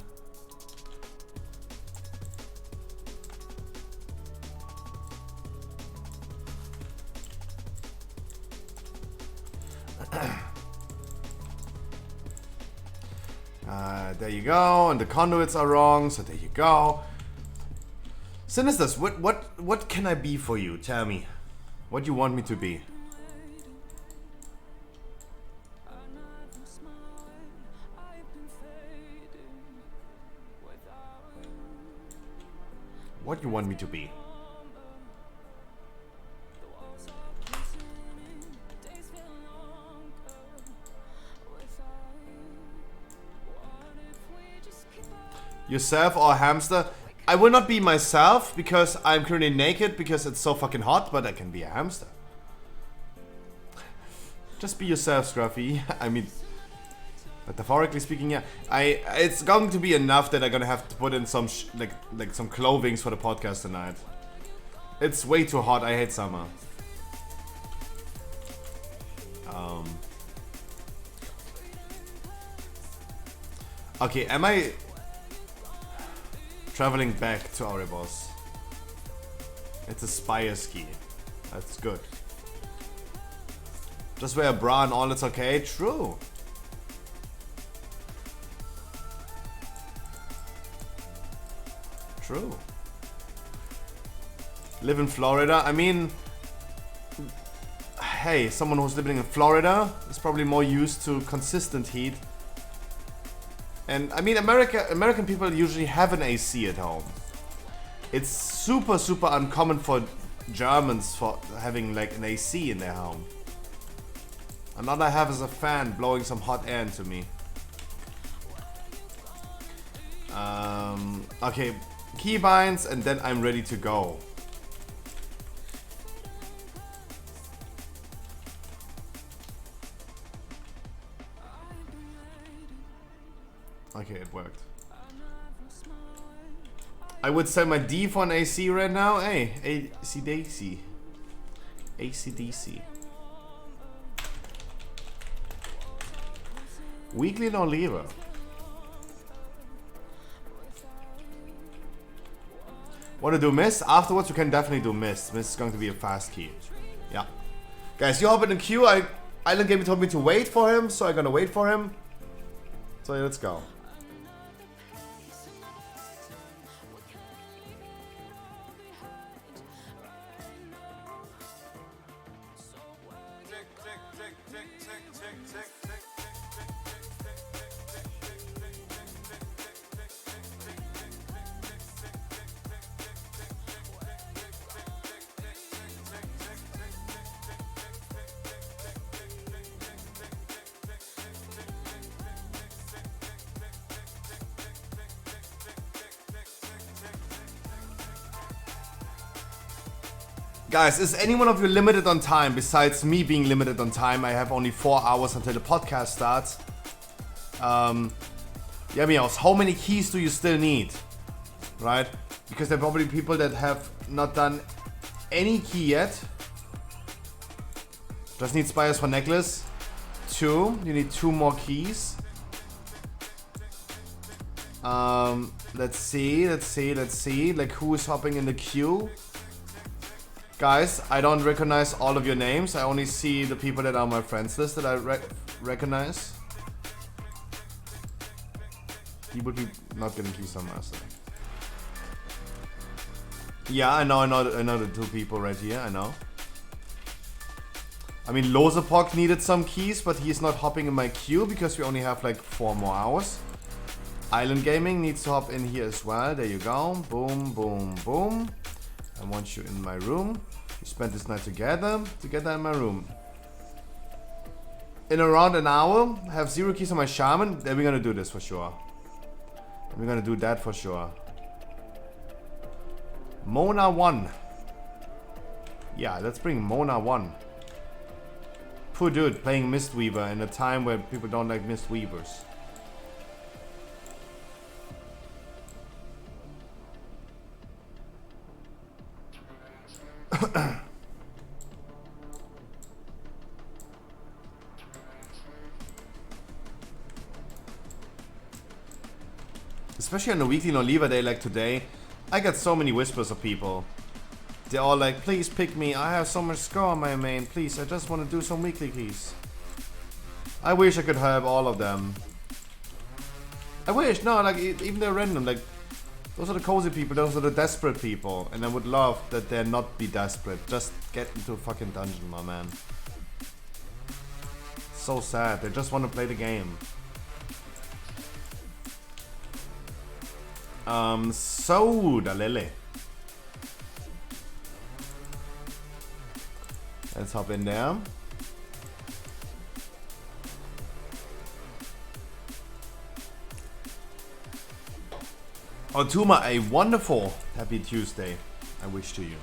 There you go, and the conduits are wrong, so there you go. Sinisters, what can I be for you? Tell me. What do you want me to be? What do you want me to be? Yourself or a hamster? I will not be myself because I'm currently naked because it's so fucking hot, but I can be a hamster. Just be yourself, Scruffy. I mean, metaphorically speaking, yeah. It's going to be enough that I'm gonna have to put in some like some clothings for the podcast tonight. It's way too hot. I hate summer. Okay, am I traveling back to Erebos? It's a spire ski. That's good. Just wear a bra and all, it's okay. True. True. Live in Florida. I mean, hey, someone who's living in Florida is probably more used to consistent heat. And I mean, American people usually have an AC at home. It's super uncommon for Germans for having like an AC in their home. And all I have is a fan blowing some hot air into me. Okay, keybinds, and then I'm ready to go. Okay, it worked. I would sell my D for an AC right now. Hey, AC-DC. AC-DC. Weekly no lever. Want to do Mist? Afterwards, we can definitely do Mist. Mist is going to be a fast key. Yeah. Guys, you hop in the queue. Island Gaming told me to wait for him, so I'm gonna wait for him. So yeah, let's go. Guys, is anyone of you limited on time? Besides me being limited on time, I have only 4 hours until the podcast starts. Yeah, Meows, how many keys do you still need? Right? Because there are probably people that have not done any key yet. Just need spires for necklace. 2. You need 2 more keys. Let's see. Like, who is hopping in the queue? Guys, I don't recognize all of your names. I only see the people that are on my friends list that I recognize. He would be not getting keys on master. Yeah, I know the 2 people right here, I know. I mean, Losepok needed some keys, but he's not hopping in my queue because we only have like 4 more hours. Island Gaming needs to hop in here as well. There you go. Boom, boom, boom. I want you in my room. We spent this night together in my room. In around an hour, have 0 keys on my shaman. Then we're gonna do this for sure. We're gonna do that for sure. Mona 1. Yeah, let's bring Mona 1. Poor dude playing Mistweaver in a time where people don't like Mistweavers. Especially on a weekly no-lever day like today, I got so many whispers of people. They're all like, please pick me, I have so much score on my main, please, I just want to do some weekly keys. I wish I could help all of them. I wish, no, like, even they're random, like, those are the cozy people, those are the desperate people, and I would love that they're not be desperate, just get into a fucking dungeon, my man. So sad, they just want to play the game. Soda Lily. Let's hop in there. Tuma, a wonderful happy Tuesday I wish to you.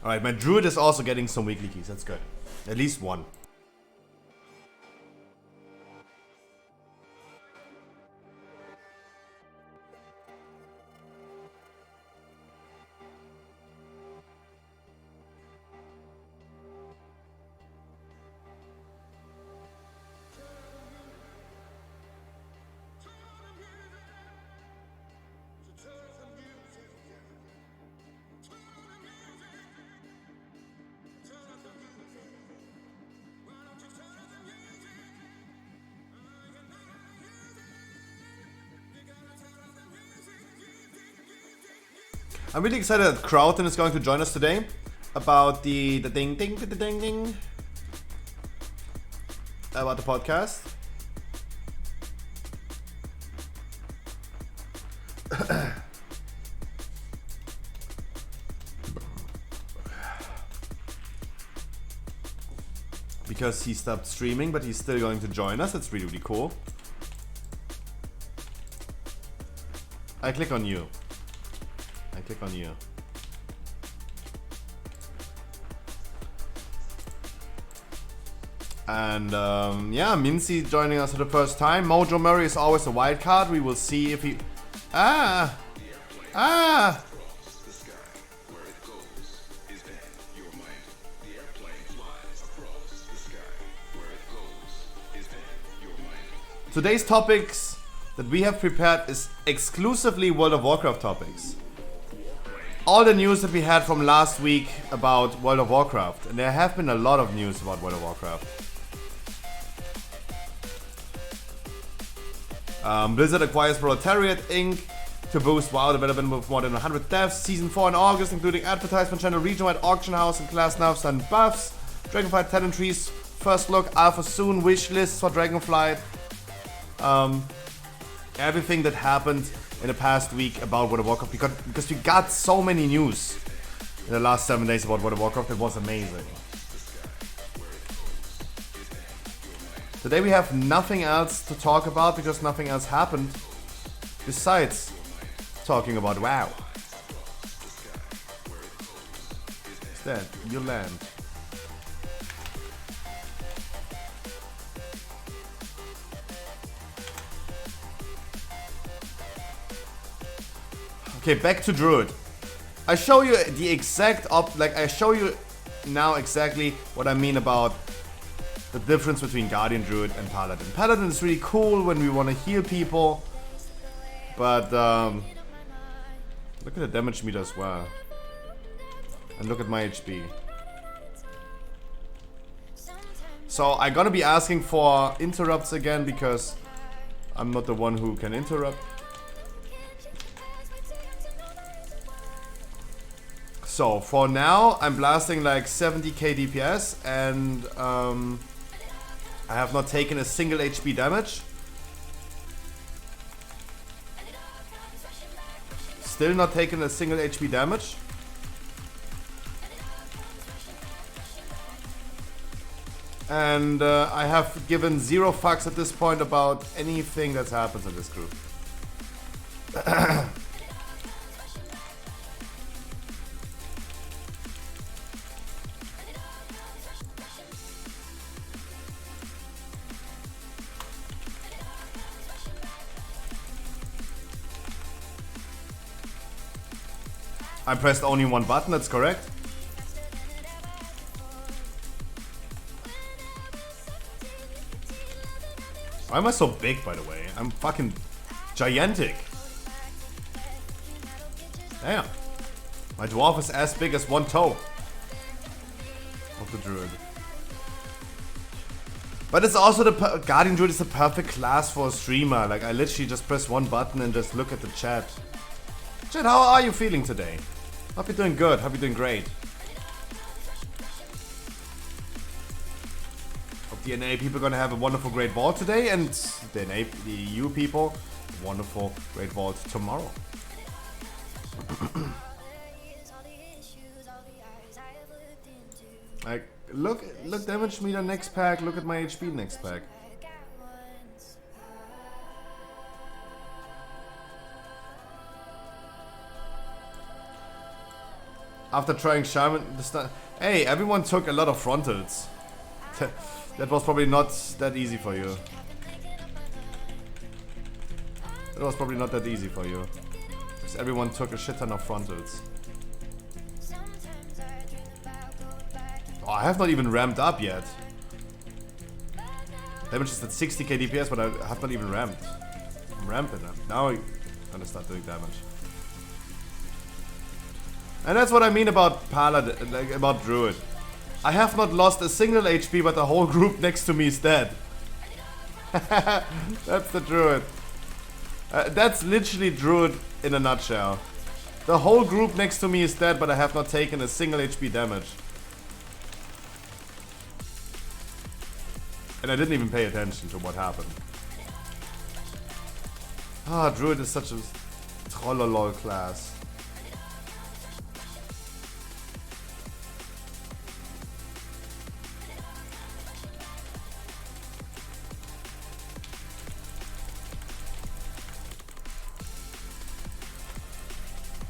Alright, my druid is also getting some weekly keys, that's good. At least one. I'm really excited that Crowton is going to join us today about the ding about the podcast. Because he stopped streaming, but he's still going to join us. That's really, really cool. I click on you. I click on you. And yeah, Mincy joining us for the first time. Mojo Murray is always a wild card. We will see if he... Ah! Today's topics that we have prepared is exclusively World of Warcraft topics. All the news that we had from last week about World of Warcraft, and there have been a lot of news about World of Warcraft. Blizzard acquires Proletariat Inc. to boost WoW development with more than 100 devs. Season 4 in August, including advertisement channel, region-wide auction house, and class nerfs and buffs. Dragonflight Talent Trees, first look, alpha soon, wish lists for Dragonflight. Everything that happened in the past week about World of Warcraft, because we got so many news in the last 7 days about World of Warcraft. It was amazing. Today we have nothing else to talk about because nothing else happened besides talking about WoW. Instead, you land. Okay, back to Druid. I show you the exact I show you now exactly what I mean about the difference between Guardian Druid and Paladin. Paladin is really cool when we want to heal people, but look at the damage meter as well, and look at my HP. So I'm gonna be asking for interrupts again because I'm not the one who can interrupt. So for now, I'm blasting like 70k DPS, and I have not taken a single HP damage. Still not taken a single HP damage. And I have given 0 fucks at this point about anything that happens in this group. I pressed only one button, that's correct. Why am I so big, by the way? I'm fucking gigantic. Damn. My dwarf is as big as one toe of the druid. But it's also the Guardian Druid is the perfect class for a streamer. Like, I literally just press one button and just look at the chat. Chat, how are you feeling today? Hope you're doing good. Hope you're doing great. Hope the NA people are gonna have a wonderful great vault today, and the EU people, wonderful great vault tomorrow. Like, look damage meter next pack. Look at my HP next pack. After trying Shaman, hey, everyone took a lot of frontals. That was probably not that easy for you. That was probably not that easy for you. Because everyone took a shit ton of frontals. Oh, I have not even ramped up yet. Damage is at 60k DPS, but I have not even ramped. I'm ramping up. Now I'm gonna start doing damage. And that's what I mean about Paladin, like about Druid. I have not lost a single HP, but the whole group next to me is dead. That's the Druid. That's literally Druid in a nutshell. The whole group next to me is dead, but I have not taken a single HP damage. And I didn't even pay attention to what happened. Ah, Druid is such a trollolol class.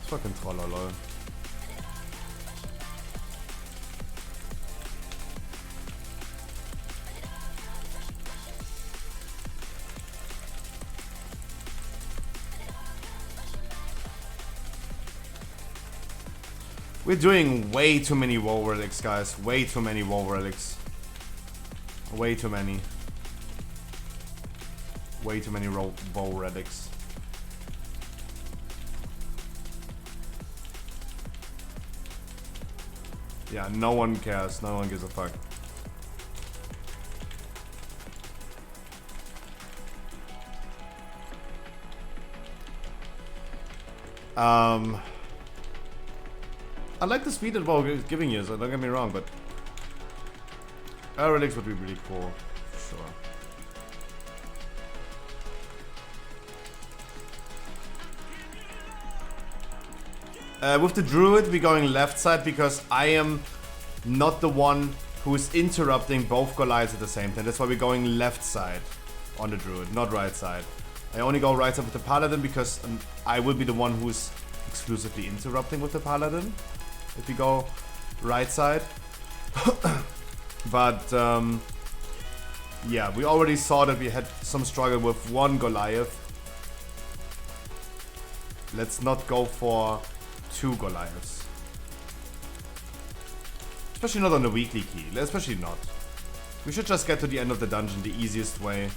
Fucking trollolol. We're doing way too many WoW relics, guys. Way too many WoW relics. Way too many. Way too many WoW relics. Yeah, no one cares. No one gives a fuck. I like the speed that WoW is giving you, so don't get me wrong, but relics would be really cool, for sure. With the Druid, we're going left side because I am not the one who is interrupting both Goliaths at the same time. That's why we're going left side on the Druid, not right side. I only go right side with the Paladin because I will be the one who's exclusively interrupting with the Paladin if we go right side. But yeah, we already saw that we had some struggle with one Goliath. Let's not go for 2 Goliaths. Especially not on the weekly key. Especially not. We should just get to the end of the dungeon the easiest way.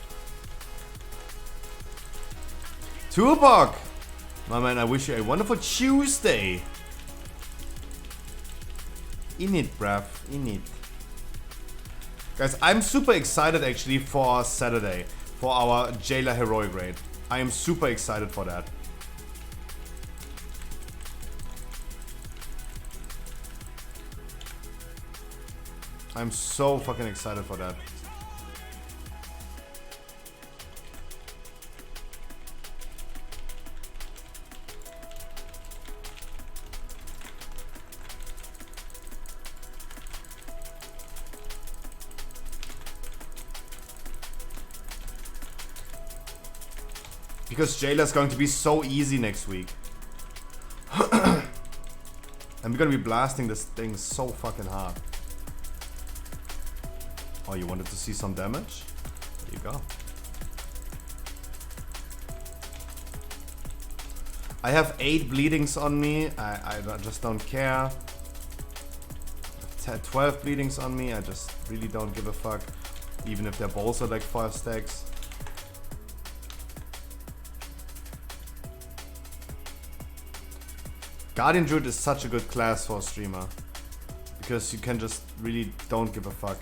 Tubok! My man, I wish you a wonderful Tuesday. In it, bruv. In it. Guys, I'm super excited actually for Saturday. For our Jailer Heroic raid. I am super excited for that. I'm so fucking excited for that. Because Jailer is going to be so easy next week. And we're gonna be blasting this thing so fucking hard. Oh, you wanted to see some damage? There you go. I have 8 bleedings on me. I just don't care. 12 bleedings on me. I just really don't give a fuck. Even if they're both like 5 stacks. Guardian Druid is such a good class for a streamer. Because you can just really don't give a fuck.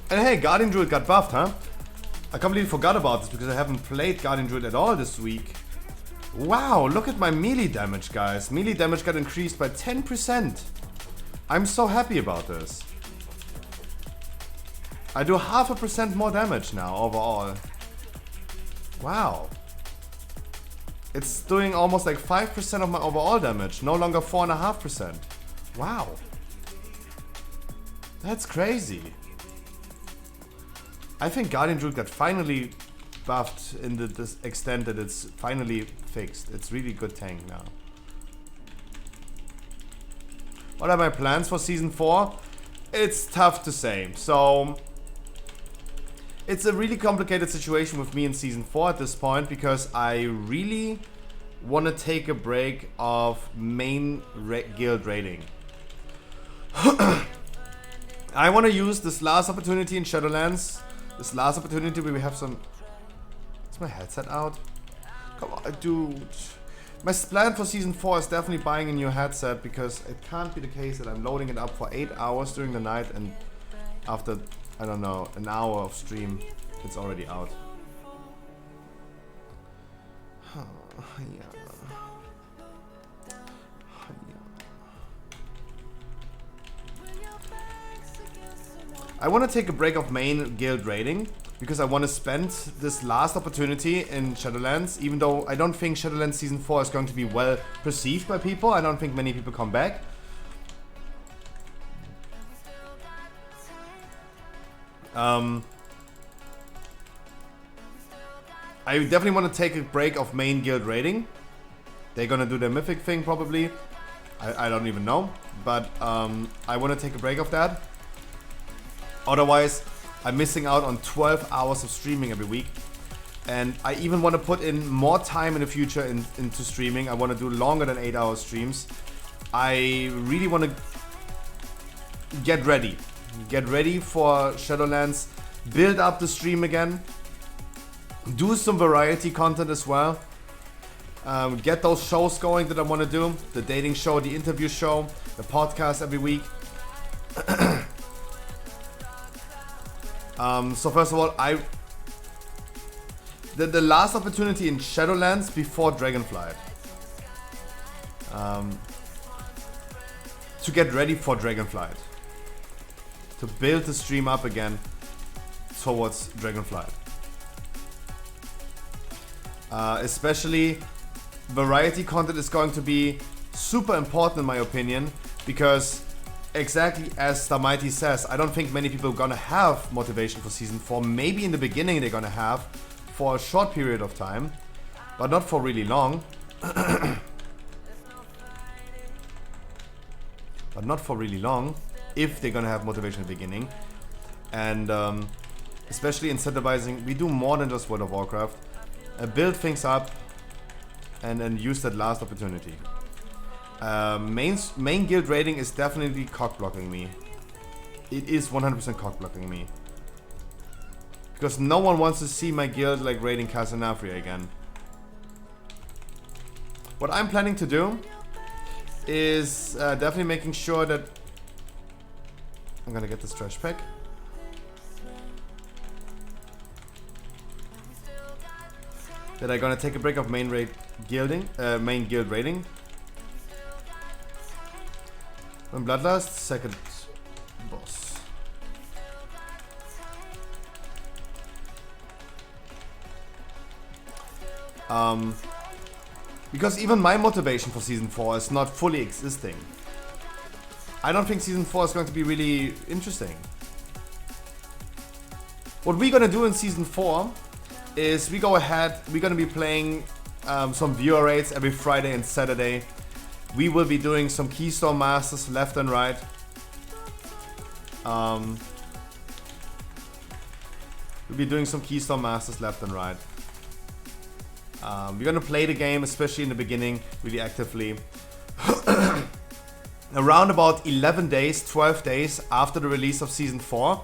And hey, Guardian Druid got buffed, huh? I completely forgot about this because I haven't played Guardian Druid at all this week. Wow, look at my melee damage, guys. Melee damage got increased by 10%. I'm so happy about this. I do 0.5% more damage now overall. Wow. It's doing almost like 5% of my overall damage, no longer 4.5%. Wow. That's crazy. I think Guardian Druid got finally buffed in this extent that it's finally fixed. It's really good tank now. What are my plans for Season 4? It's tough to say. So, it's a really complicated situation with me in Season 4 at this point because I really want to take a break of main guild raiding. I want to use this last opportunity in Shadowlands. This last opportunity where we have some Is my headset out? Come on, dude. My plan for season 4 is definitely buying a new headset because it can't be the case that I'm loading it up for 8 hours during the night and after, I don't know, an hour of stream, it's already out. I want to take a break of main guild raiding because I want to spend this last opportunity in Shadowlands, even though I don't think Shadowlands Season 4 is going to be well perceived by people. I don't think many people come back. I definitely want to take a break of main guild raiding. They're gonna do their mythic thing probably. I don't even know. But I want to take a break of that. Otherwise, I'm missing out on 12 hours of streaming every week. And I even want to put in more time in the future into streaming. I want to do longer than 8-hour streams. I really want to get ready. Get ready for Shadowlands. Build up the stream again. Do some variety content as well. Get those shows going that I want to do. The dating show, the interview show, the podcast every week. So first of all, the last opportunity in Shadowlands before Dragonflight. To get ready for Dragonflight. To build the stream up again towards Dragonflight. Especially variety content is going to be super important in my opinion, because exactly as the Mighty says, I don't think many people are gonna have motivation for season 4. Maybe in the beginning they're gonna have for a short period of time, but not for really long. But not for really long, if they're gonna have motivation in the beginning. And especially incentivizing, we do more than just World of Warcraft. Build things up and then use that last opportunity. Main guild raiding is definitely cock-blocking me. It is 100% cock-blocking me. Because no one wants to see my guild like raiding Casanafria again. What I'm planning to do is definitely making sure that I'm gonna get this trash pack. That I'm gonna take a break of main guild raiding. When Bloodlust, second boss. Because even my motivation for Season 4 is not fully existing. I don't think Season 4 is going to be really interesting. What we're gonna do in Season 4 is we go ahead, we're gonna be playing some viewer raids every Friday and Saturday. We will be doing some Keystone Masters left and right. We'll be doing some Keystone Masters left and right. We're gonna play the game, especially in the beginning, really actively. Around about 11 days, 12 days after the release of Season 4,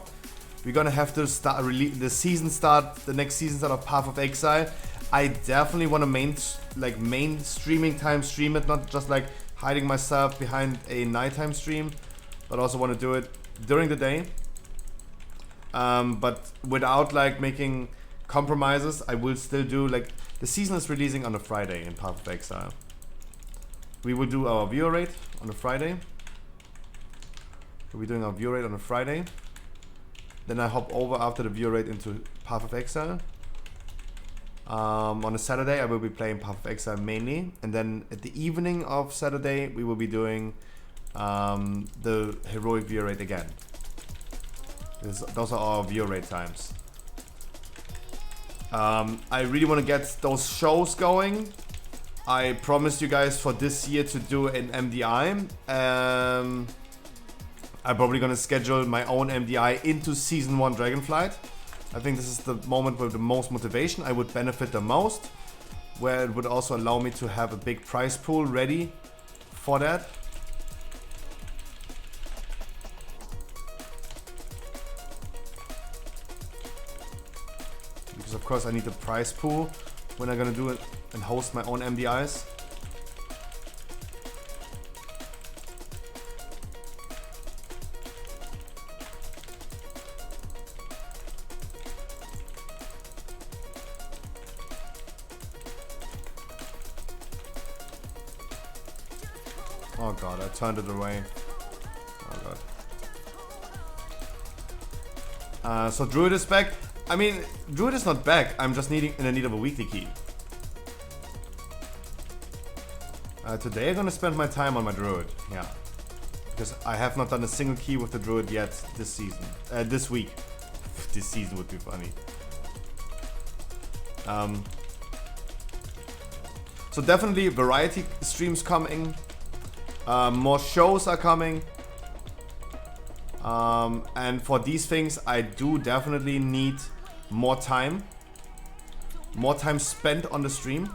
we're gonna have to start the next season start of Path of Exile. I definitely want to main streaming time stream it, not just like hiding myself behind a nighttime stream, but also want to do it during the day. But without like making compromises, I will still do like the season is releasing on a Friday in Path of Exile. We will do our viewer raid on a Friday. We'll be doing our viewer raid on a Friday. Then I hop over after the viewer raid into Path of Exile. On a Saturday I will be playing Path of Exile mainly, and then at the evening of Saturday we will be doing the heroic viewer raid again. Those are our viewer raid times. I really want to get those shows going. I promised you guys for this year to do an MDI. I'm probably gonna schedule my own MDI into Season 1 Dragonflight. I think this is the moment with the most motivation. I would benefit the most, where it would also allow me to have a big prize pool ready for that. Because of course I need the prize pool when I'm gonna do it and host my own MDIs. Oh god, I turned it away. Oh god. So Druid is back. I mean, Druid is not back. I'm just in the need of a weekly key. Today I'm gonna spend my time on my Druid. Yeah. Because I have not done a single key with the Druid yet this season. This week. This season would be funny. So definitely variety streams coming. More shows are coming. And for these things, I do definitely need more time. More time spent on the stream.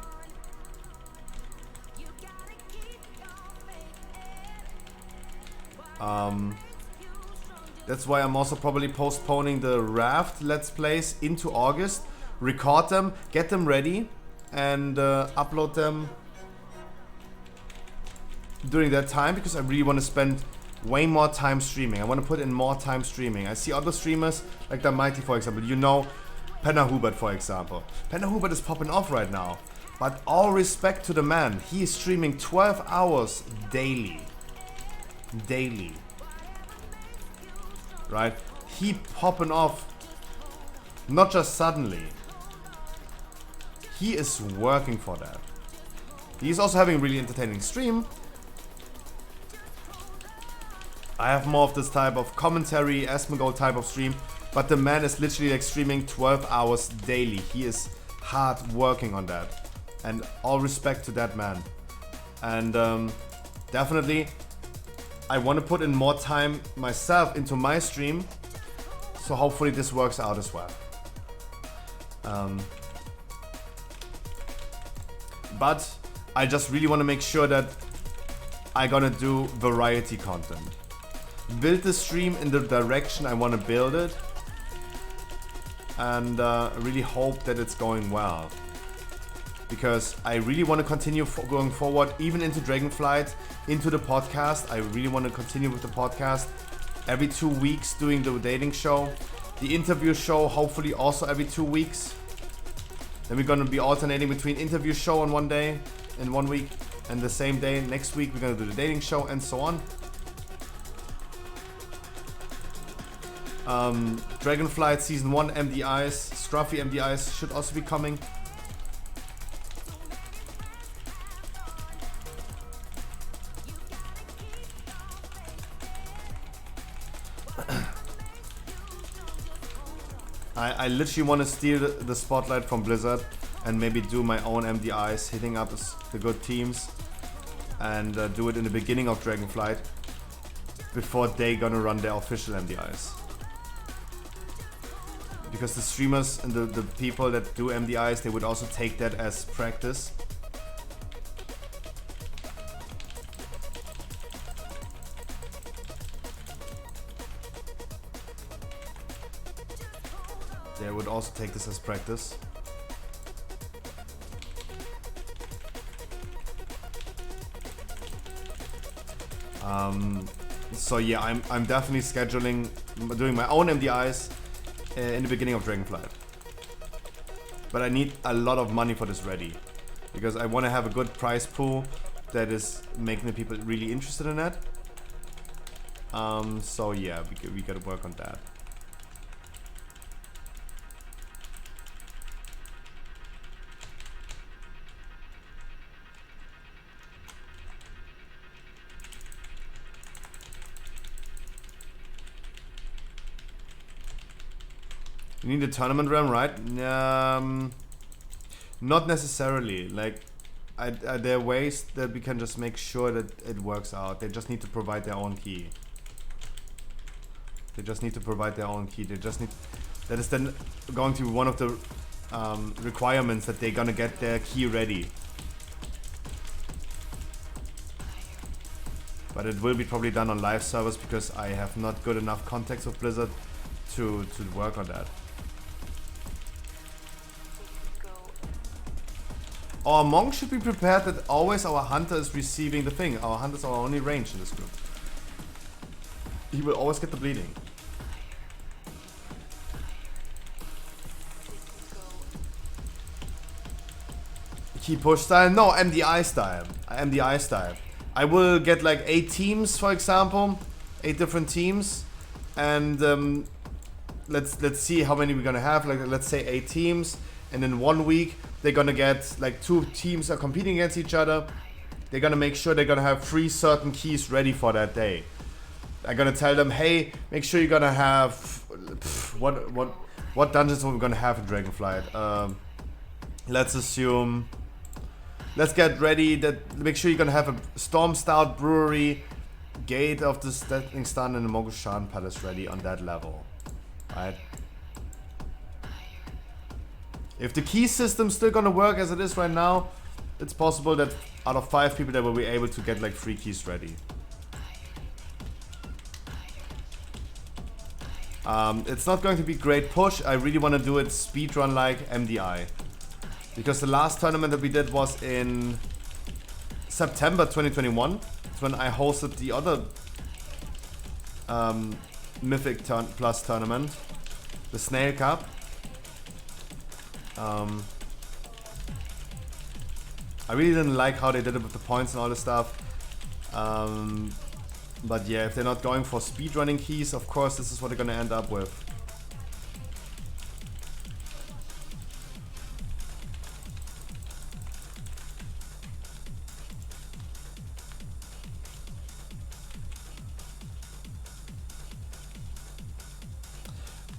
That's why I'm also probably postponing the Raft Let's Plays into August. Record them, get them ready, and upload them during that time, because I really want to spend way more time streaming. I want to put in more time streaming. I see other streamers, like the Mighty for example, you know, Penna Hubert for example. Penna Hubert is popping off right now, but all respect to the man, he is streaming 12 hours daily. Daily. Right? He popping off, not just suddenly. He is working for that. He's also having a really entertaining stream. I have more of this type of commentary, Asmongold type of stream, but the man is literally like streaming 12 hours daily. He is hard working on that, and all respect to that man. And definitely, I want to put in more time myself into my stream, so hopefully this works out as well. But I just really want to make sure that I'm gonna do variety content. Build the stream in the direction I want to build it, and really hope that it's going well, because I really want to continue going forward, even into Dragonflight, into the podcast. I really want to continue with the podcast every 2 weeks, doing the dating show, the interview show, hopefully also every 2 weeks. Then we're gonna be alternating between interview show on one day in 1 week, and the same day next week we're gonna do the dating show, and so on. Dragonflight Season 1 MDIs, Scruffy MDIs should also be coming. I literally want to steal the spotlight from Blizzard and maybe do my own MDIs, hitting up the good teams, and do it in the beginning of Dragonflight before they gonna run their official MDIs. Because the streamers and the people that do MDIs, they would also take that as practice. They would also take this as practice. So yeah, I'm definitely scheduling, doing my own MDIs in the beginning of Dragonflight. But I need a lot of money for this ready, because I want to have a good prize pool that is making the people really interested in that. So yeah, we gotta work on that. You need a tournament RAM, right? Not necessarily. Like, there are ways that we can just make sure that it works out. They just need to provide their own key. They just need to provide their own key. They just need. That is then going to be one of the requirements, that they're gonna get their key ready. But it will be probably done on live servers, because I have not good enough contacts with Blizzard to work on that. Our monk should be prepared that always our hunter is receiving the thing. Our hunters are only range in this group. He will always get the bleeding. Key push style? No, MDI style. MDI style. I will get like 8 teams, for example. 8 different teams. And let's see how many we're gonna have. Like, let's say 8 teams. And in 1 week, they're gonna get like 2 teams are competing against each other. They're gonna make sure they're gonna have 3 certain keys ready for that day. I'm gonna tell them, hey, make sure you're gonna have what dungeons are we gonna have in Dragonflight? Let's assume. Let's get ready. That make sure you're gonna have a Storm Stout Brewery, Gate of the Stepping Stone, and the Mogushan Palace ready on that level, right? If the key system's still gonna work as it is right now, it's possible that out of 5 people, they will be able to get like 3 keys ready. It's not going to be great push. I really want to do it speedrun like MDI. Because the last tournament that we did was in September 2021. It's when I hosted the other Mythic Plus tournament. The Snail Cup. I really didn't like how they did it with the points and all this stuff. But yeah, if they're not going for speedrunning keys, of course this is what they're gonna end up with.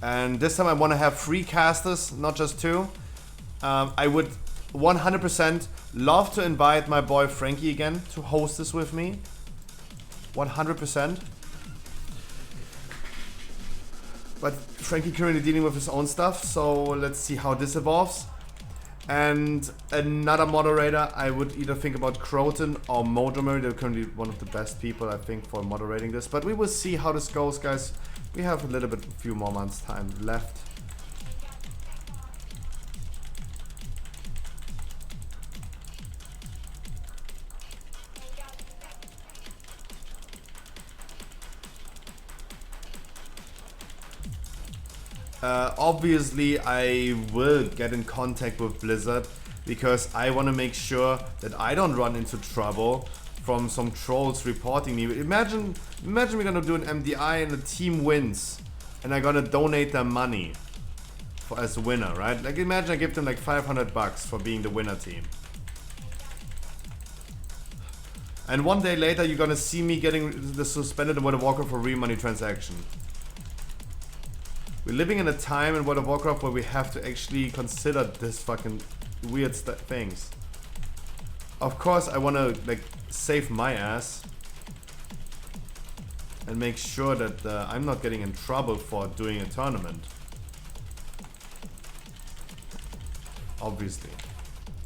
And this time I want to have 3 casters, not just 2. I would 100% love to invite my boy Frankie again to host this with me. 100%. But Frankie currently dealing with his own stuff, so let's see how this evolves. And another moderator, I would either think about Croton or Modomer. They're currently one of the best people, I think, for moderating this. But we will see how this goes, guys. We have a few more months time left. Obviously, I will get in contact with Blizzard because I want to make sure that I don't run into trouble from some trolls reporting me. Imagine we're gonna do an MDI and the team wins, and I'm gonna donate them money as a winner, right? Like, imagine I give them like $500 for being the winner team. And one day later, you're gonna see me getting the suspended in World of Warcraft for real money transaction. We're living in a time in World of Warcraft where we have to actually consider this fucking weird things. Of course, I want to like save my ass and make sure that I'm not getting in trouble for doing a tournament. Obviously.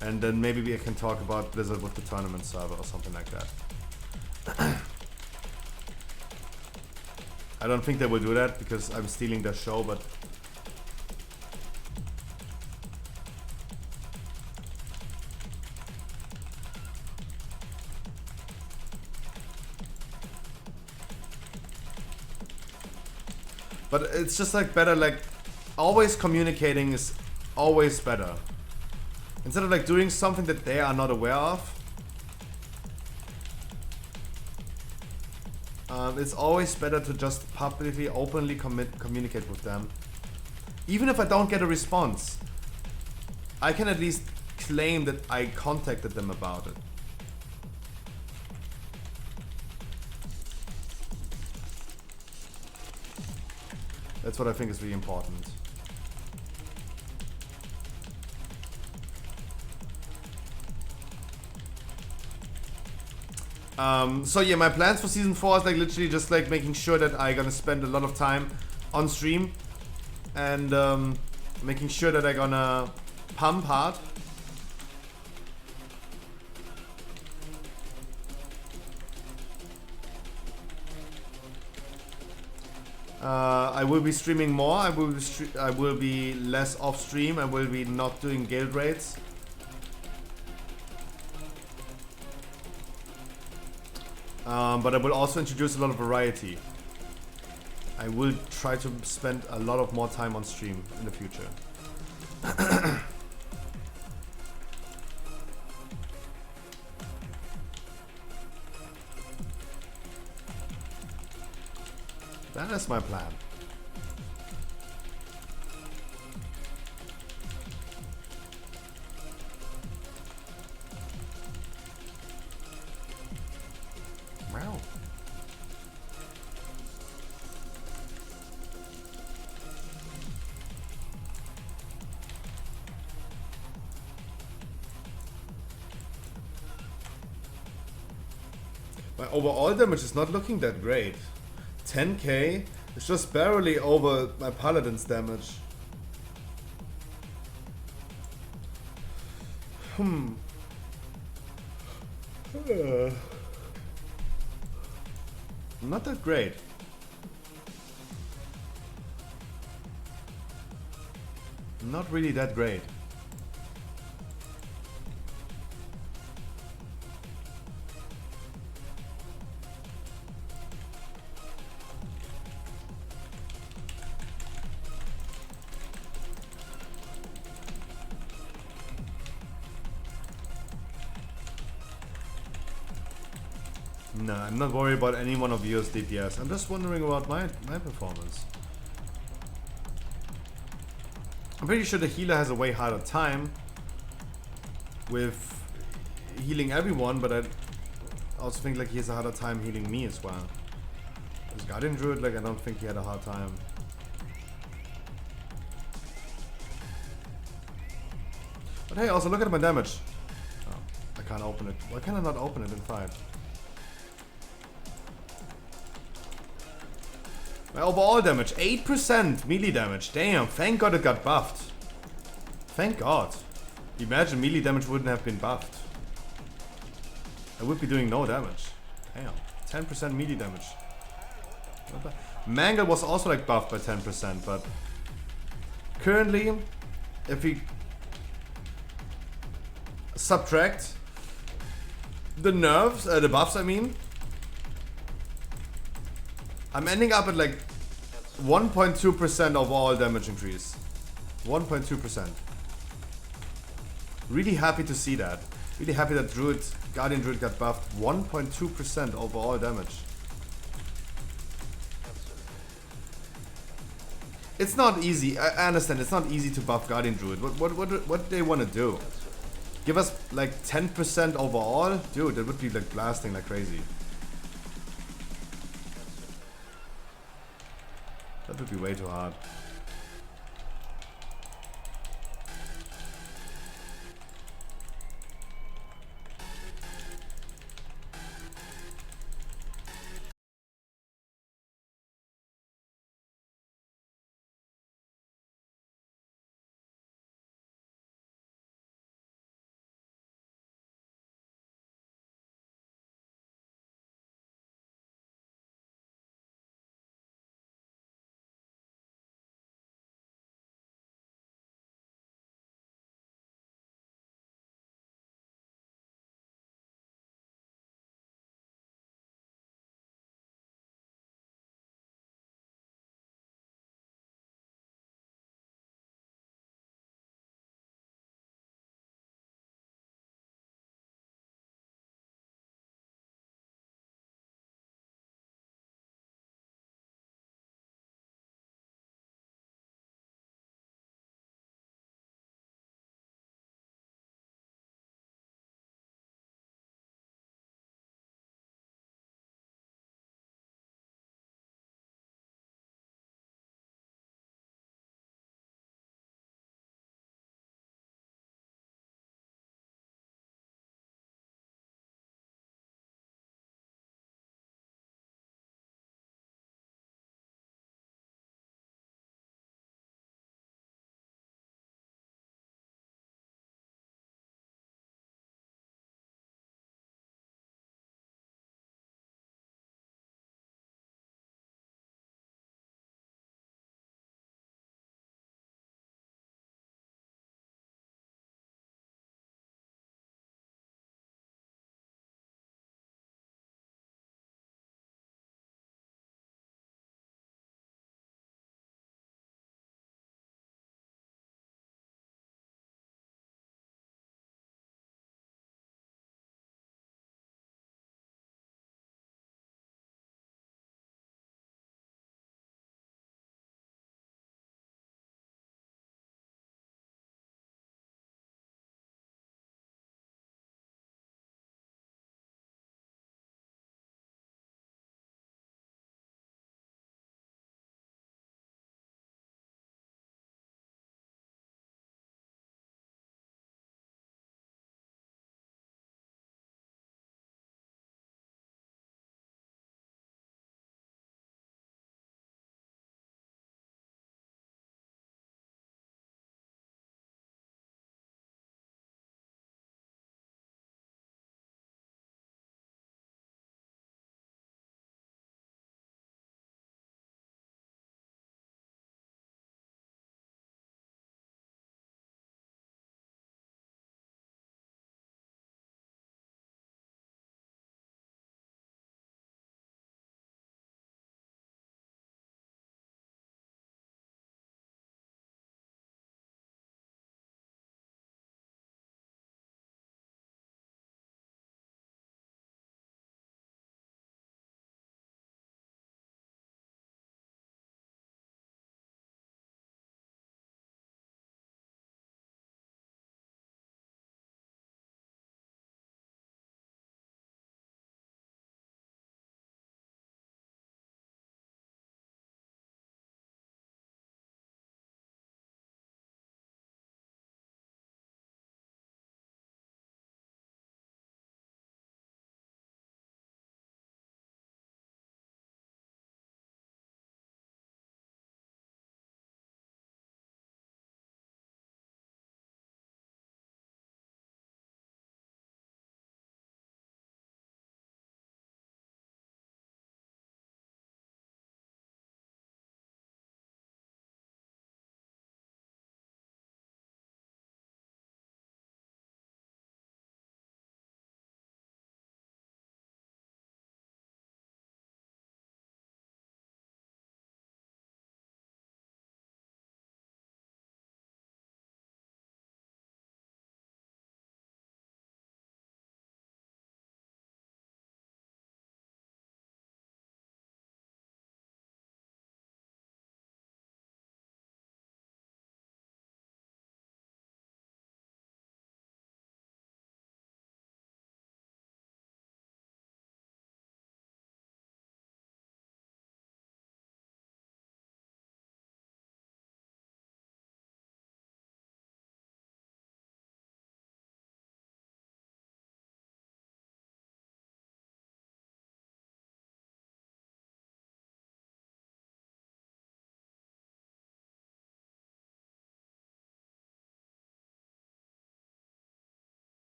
And then maybe we can talk about Blizzard with the tournament server or something like that. I don't think they will do that because I'm stealing their show, but it's just like better, like always communicating is always better. Instead of like doing something that they are not aware of. It's always better to just publicly, openly communicate with them. Even if I don't get a response, I can at least claim that I contacted them about it. That's what I think is really important. So yeah, my plans for season 4 is like literally just like making sure that I'm gonna spend a lot of time on stream and making sure that I'm gonna pump hard. I will be streaming more. I will be less off stream. I will be not doing guild raids. But I will also introduce a lot of variety. I will try to spend a lot of more time on stream in the future. That is my plan. Wow. My overall damage is not looking that great. 10k is just barely over my paladin's damage. Not that great. Not really that great. No, I'm not worried about any one of yours DPS. I'm just wondering about my performance. I'm pretty sure the healer has a way harder time with healing everyone, but I also think like he has a harder time healing me as well. This Guardian Druid, like I don't think he had a hard time. But hey, also look at my damage. Oh, I can't open it. Why can I not open it in 5? My overall damage, 8% melee damage. Damn, thank god it got buffed. Thank god. Imagine melee damage wouldn't have been buffed. I would be doing no damage. Damn, 10% melee damage. Mangle was also like buffed by 10%, but currently, if we subtract the nerfs, the buffs I mean, I'm ending up at like 1.2% overall damage increase. 1.2%. Really happy to see that. Really happy that Guardian Druid got buffed. 1.2% overall damage. It's not easy. I understand. It's not easy to buff Guardian Druid. What do they want to do? Give us like 10% overall? Dude, that would be like blasting like crazy. That would be way too hard.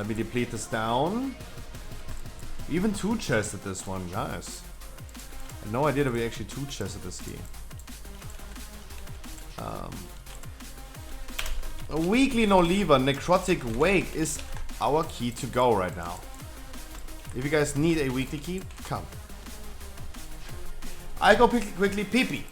Let me deplete this down. Even 2 chests at this one, guys. I had no idea that we actually 2 chests at this key. A weekly no lever, necrotic wake is our key to go right now. If you guys need a weekly key, come. I go quickly pee-pee.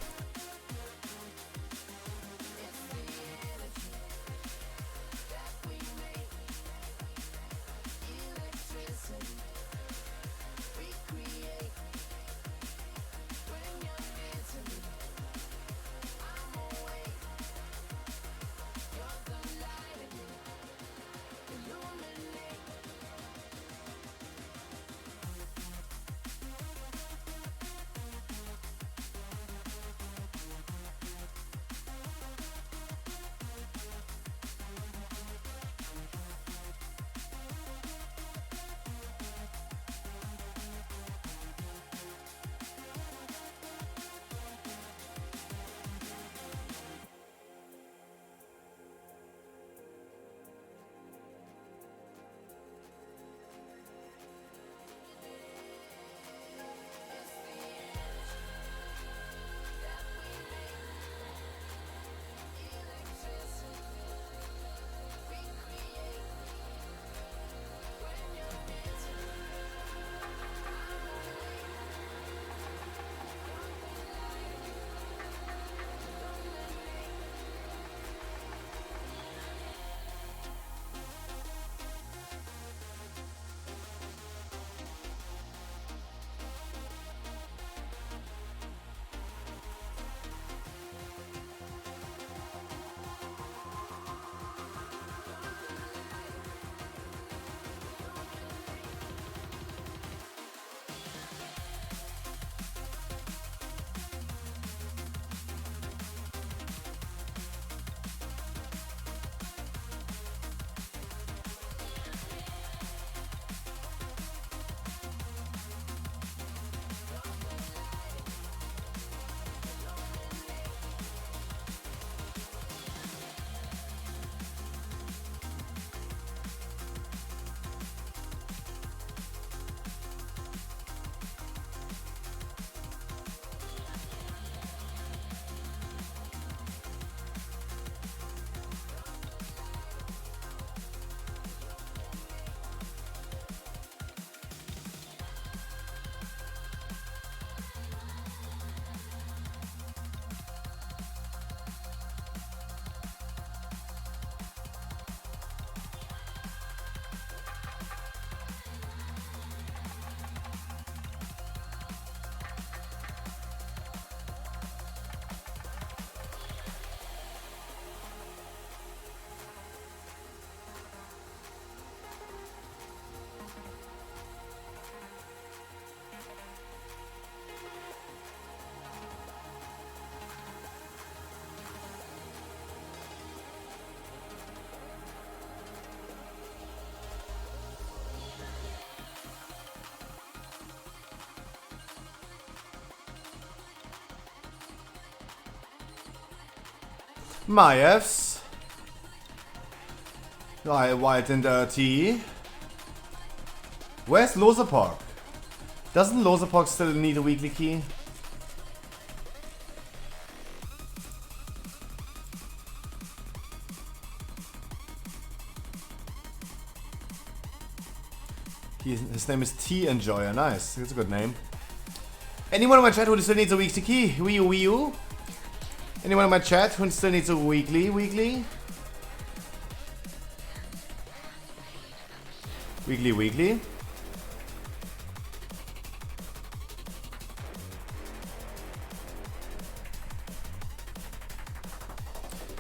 Myefs. White and dirty. Where's Losepark? Doesn't Losepark still need a weekly key? His name is Tea Enjoyer. Nice. That's a good name. Anyone in my chat who still needs a weekly key? Wii U? Anyone in my chat who still needs a weekly? Weekly?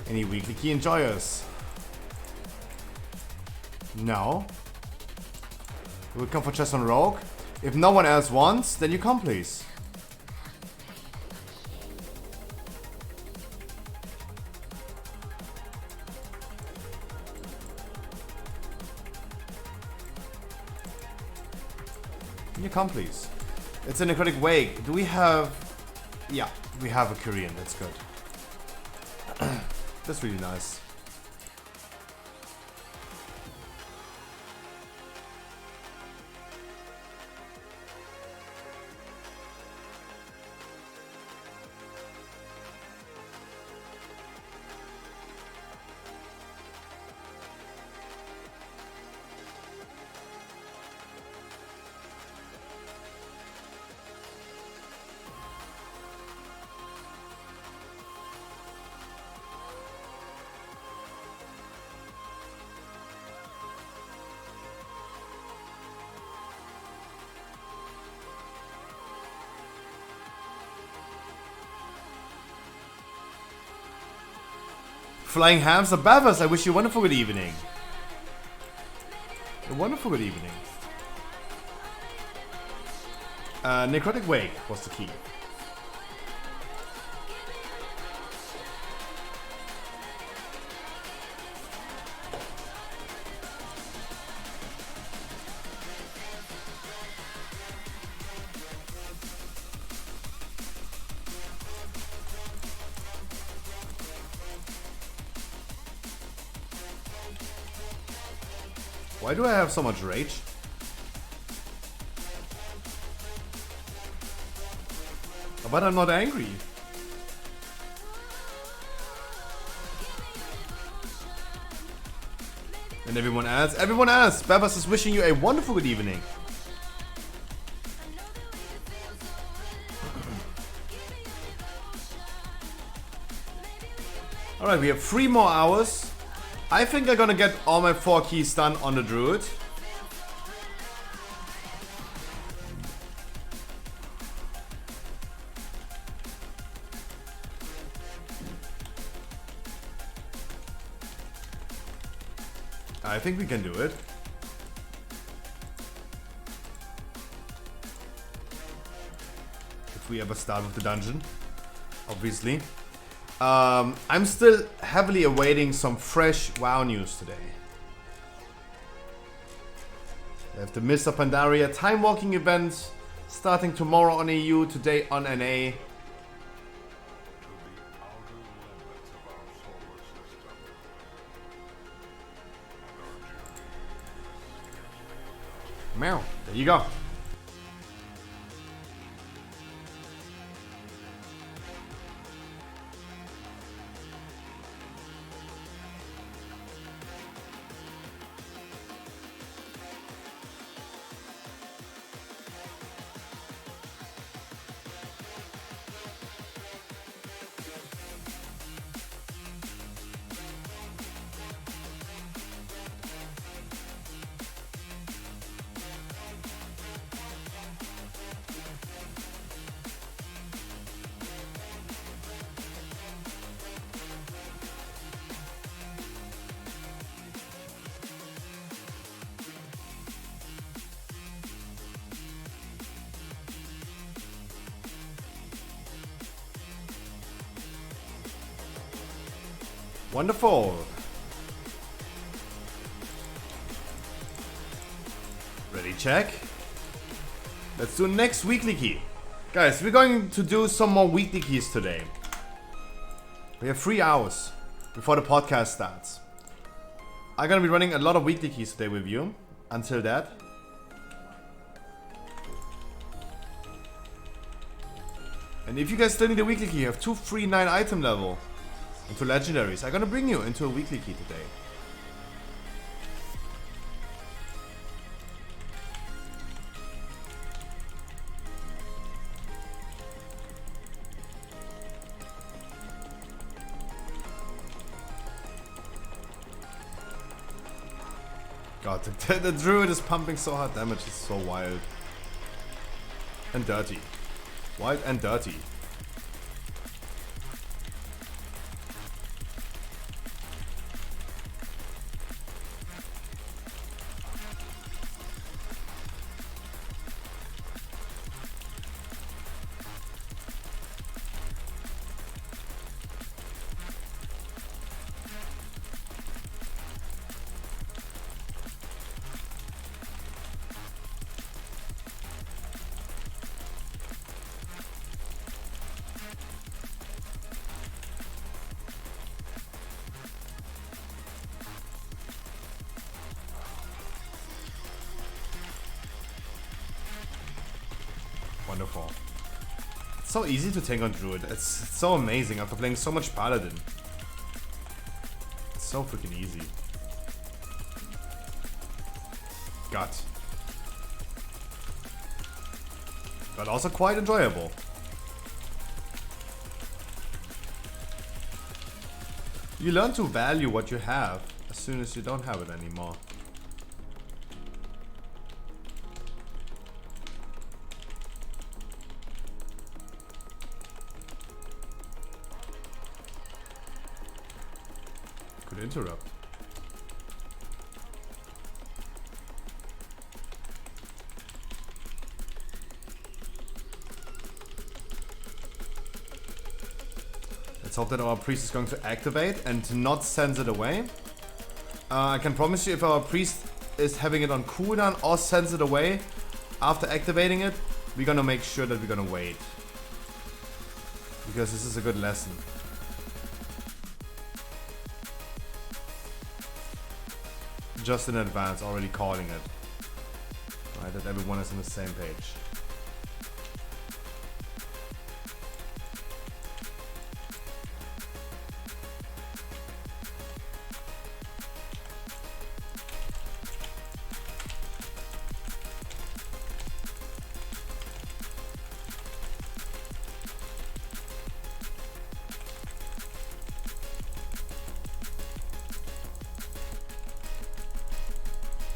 Any weekly key enjoyers? No. We'll come for chest on rogue. If no one else wants, then you come, please. You come, please. It's a necrotic wake. Do we have... Yeah, we have a Korean. That's good. That's really nice. Flying Hamster Bavas, I wish you a wonderful good evening. A wonderful good evening. Necrotic Wake was the key. Why do I have so much rage? But I'm not angry. And everyone else, Babas is wishing you a wonderful good evening. Alright, we have 3 more hours. I think I'm gonna get all my 4 keys done on the Druid. I think we can do it. If we ever start with the dungeon, obviously. I'm still heavily awaiting some fresh WoW news today. We have the Mr. Pandaria time walking event starting tomorrow on EU, today on NA. Meow. There you go. Wonderful. Ready, check. Let's do next weekly key. Guys, we're going to do some more weekly keys today. We have 3 hours before the podcast starts. I'm gonna be running a lot of weekly keys today with you. Until that. And if you guys still need a weekly key, you have 2 free 9 item level into legendaries. I'm gonna bring you into a weekly key today. God, the druid is pumping so hard damage, it's so wild. And dirty. Wild and dirty. Wonderful. It's so easy to tank on Druid. It's so amazing after playing so much Paladin. It's so freaking easy. Gut. But also quite enjoyable. You learn to value what you have as soon as you don't have it anymore. could interrupt. Let's hope that our priest is going to activate and not sends it away. I can promise you, if our priest is having it on cooldown or sends it away after activating it, we're gonna make sure that we're gonna wait. Because this is a good lesson. Just in advance, already calling it. Right, that everyone is on the same page.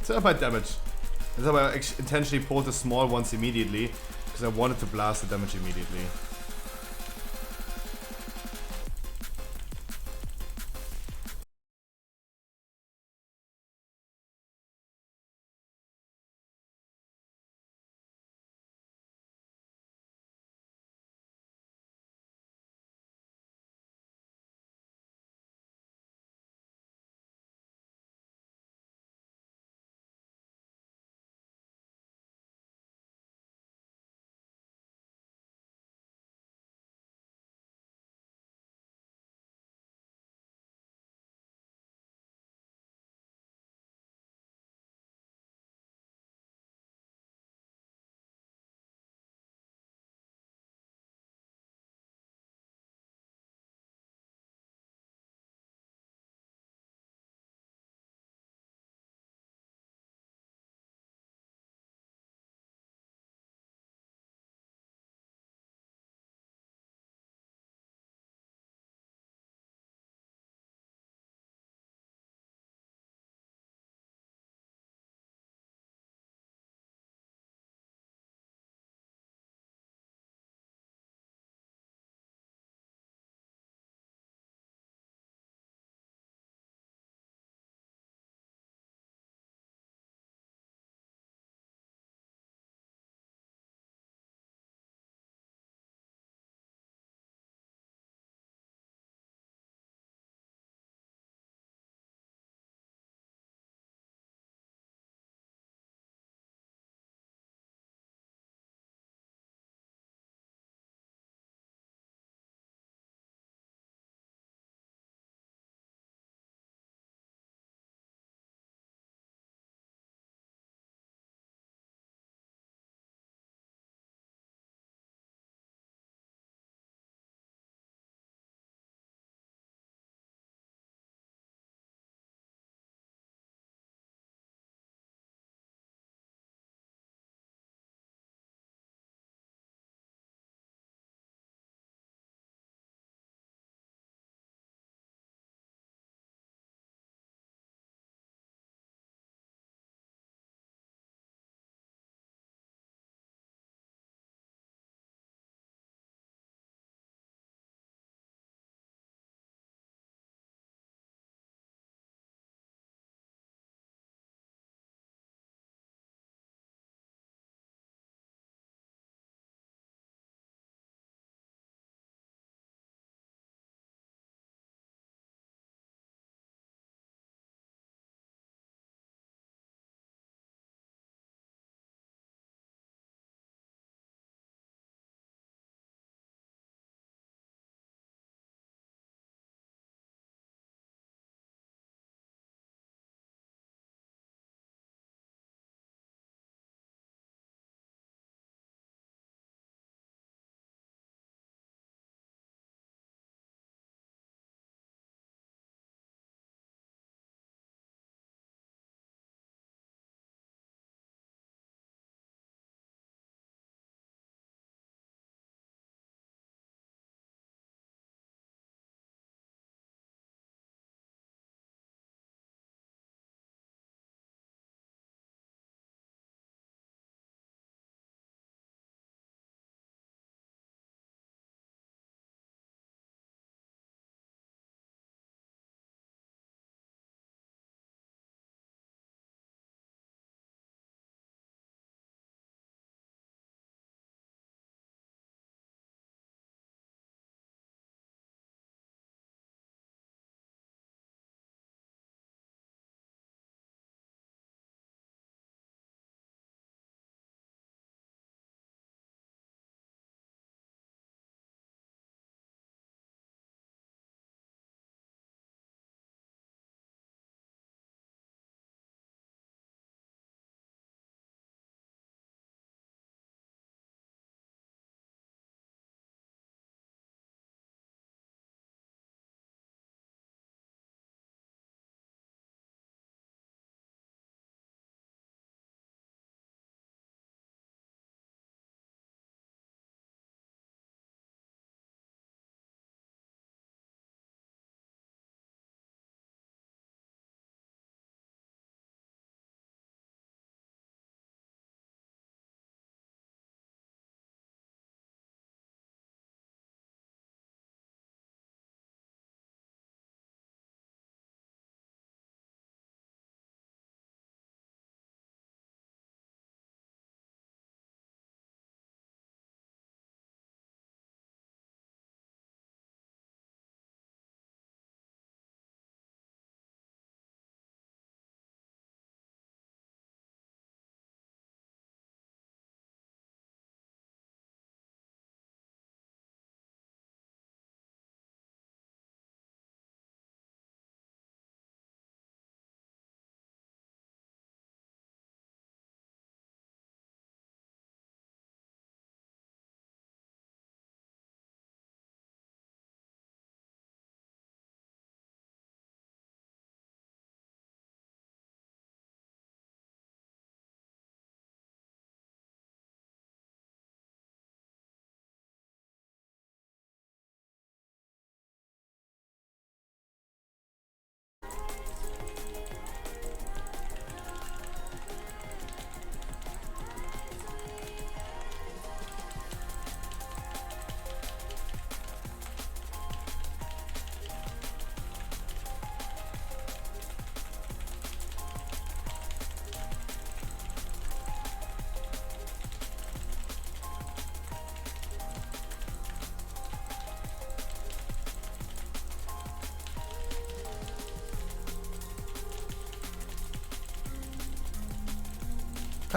It's not my damage. That's why I intentionally pulled the small ones immediately, because I wanted to blast the damage immediately.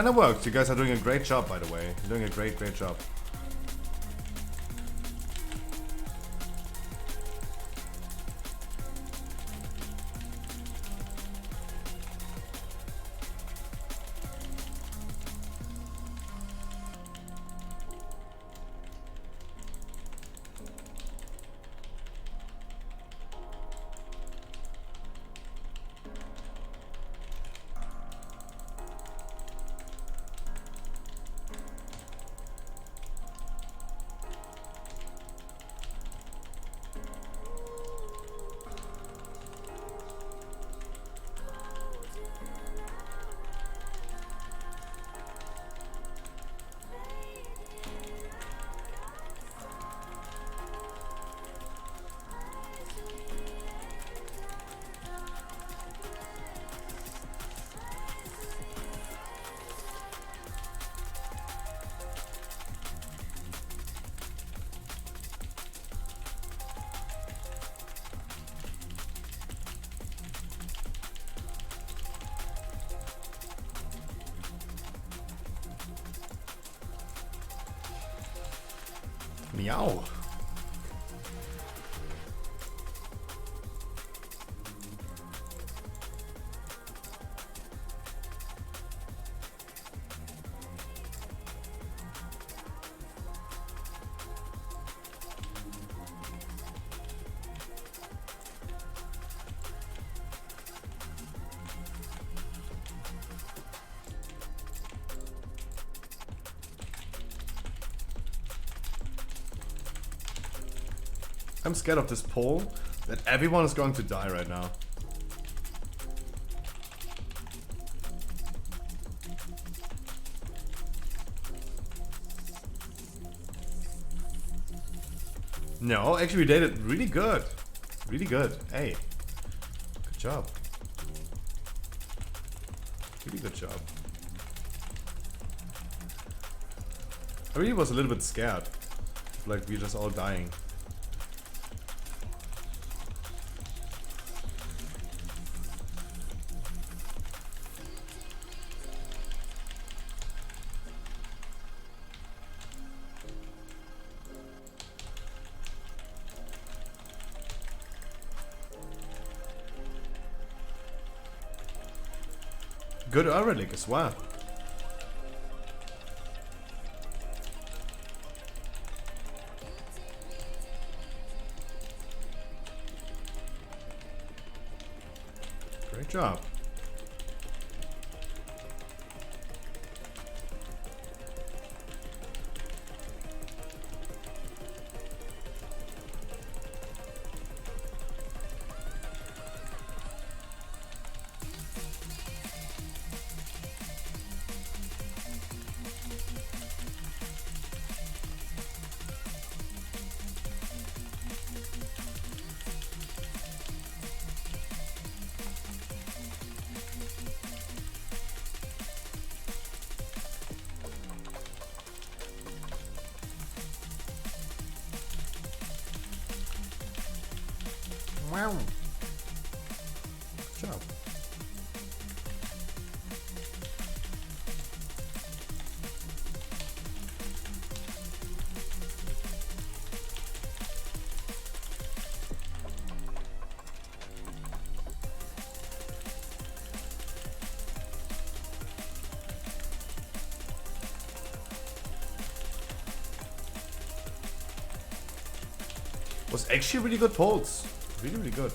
Kinda works. You guys are doing a great job, by the way. You're doing a great job. Meow. I'm scared of this poll that everyone is going to die right now. No, actually we did it really good. Really good. Hey. Good job. Really good job. I really was a little bit scared. Like we're just all dying. Good early as well. Great job. Wow. Good job. Was actually really good polls. Really, really good.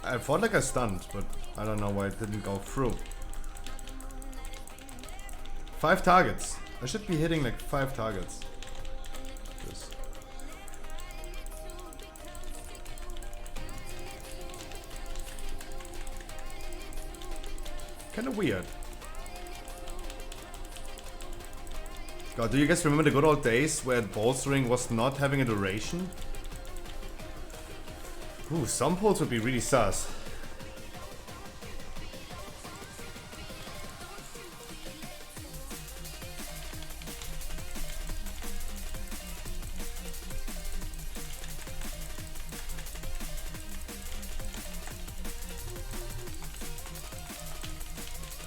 I felt like I stunned, but I don't know why it didn't go through. 5 targets. I should be hitting like 5 targets. This. Kinda weird. God, do you guys remember the good old days where bolstering was not having a duration? Ooh, some polls would be really sus.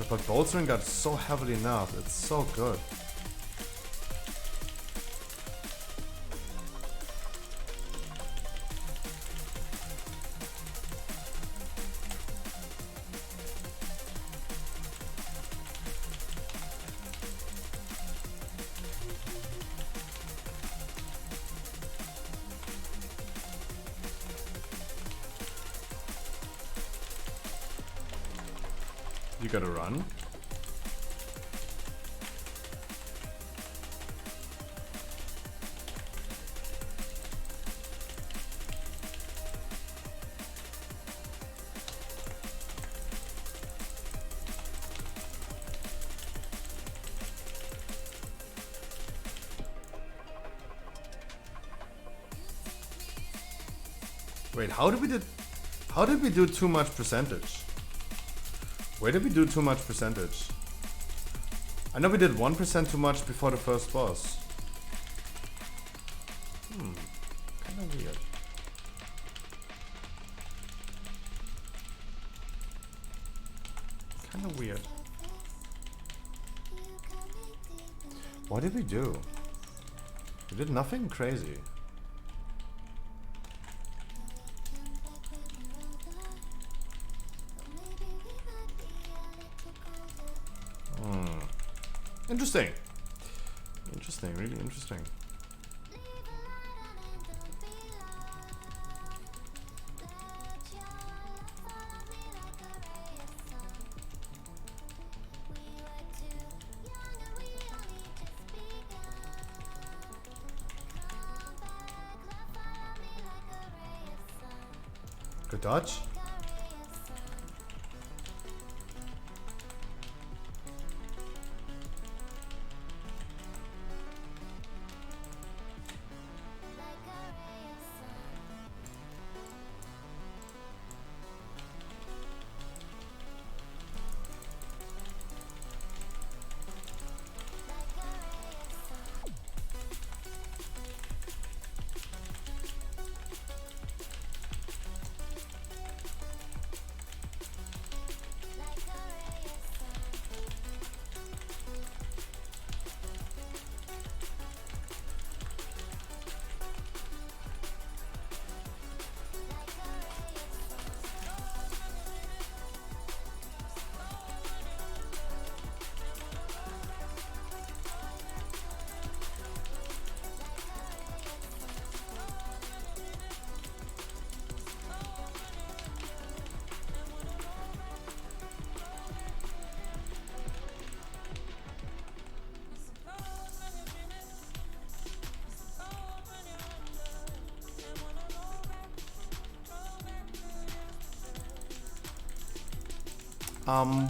But bolstering got so heavily nerfed. It's so good. You gotta run. Wait, how did we do too much percentage? Where did we do too much percentage? I know we did 1% too much before the first boss. Kinda weird. Kinda weird. What did we do? We did nothing crazy. Interesting. Interesting, really interesting. Good dodge.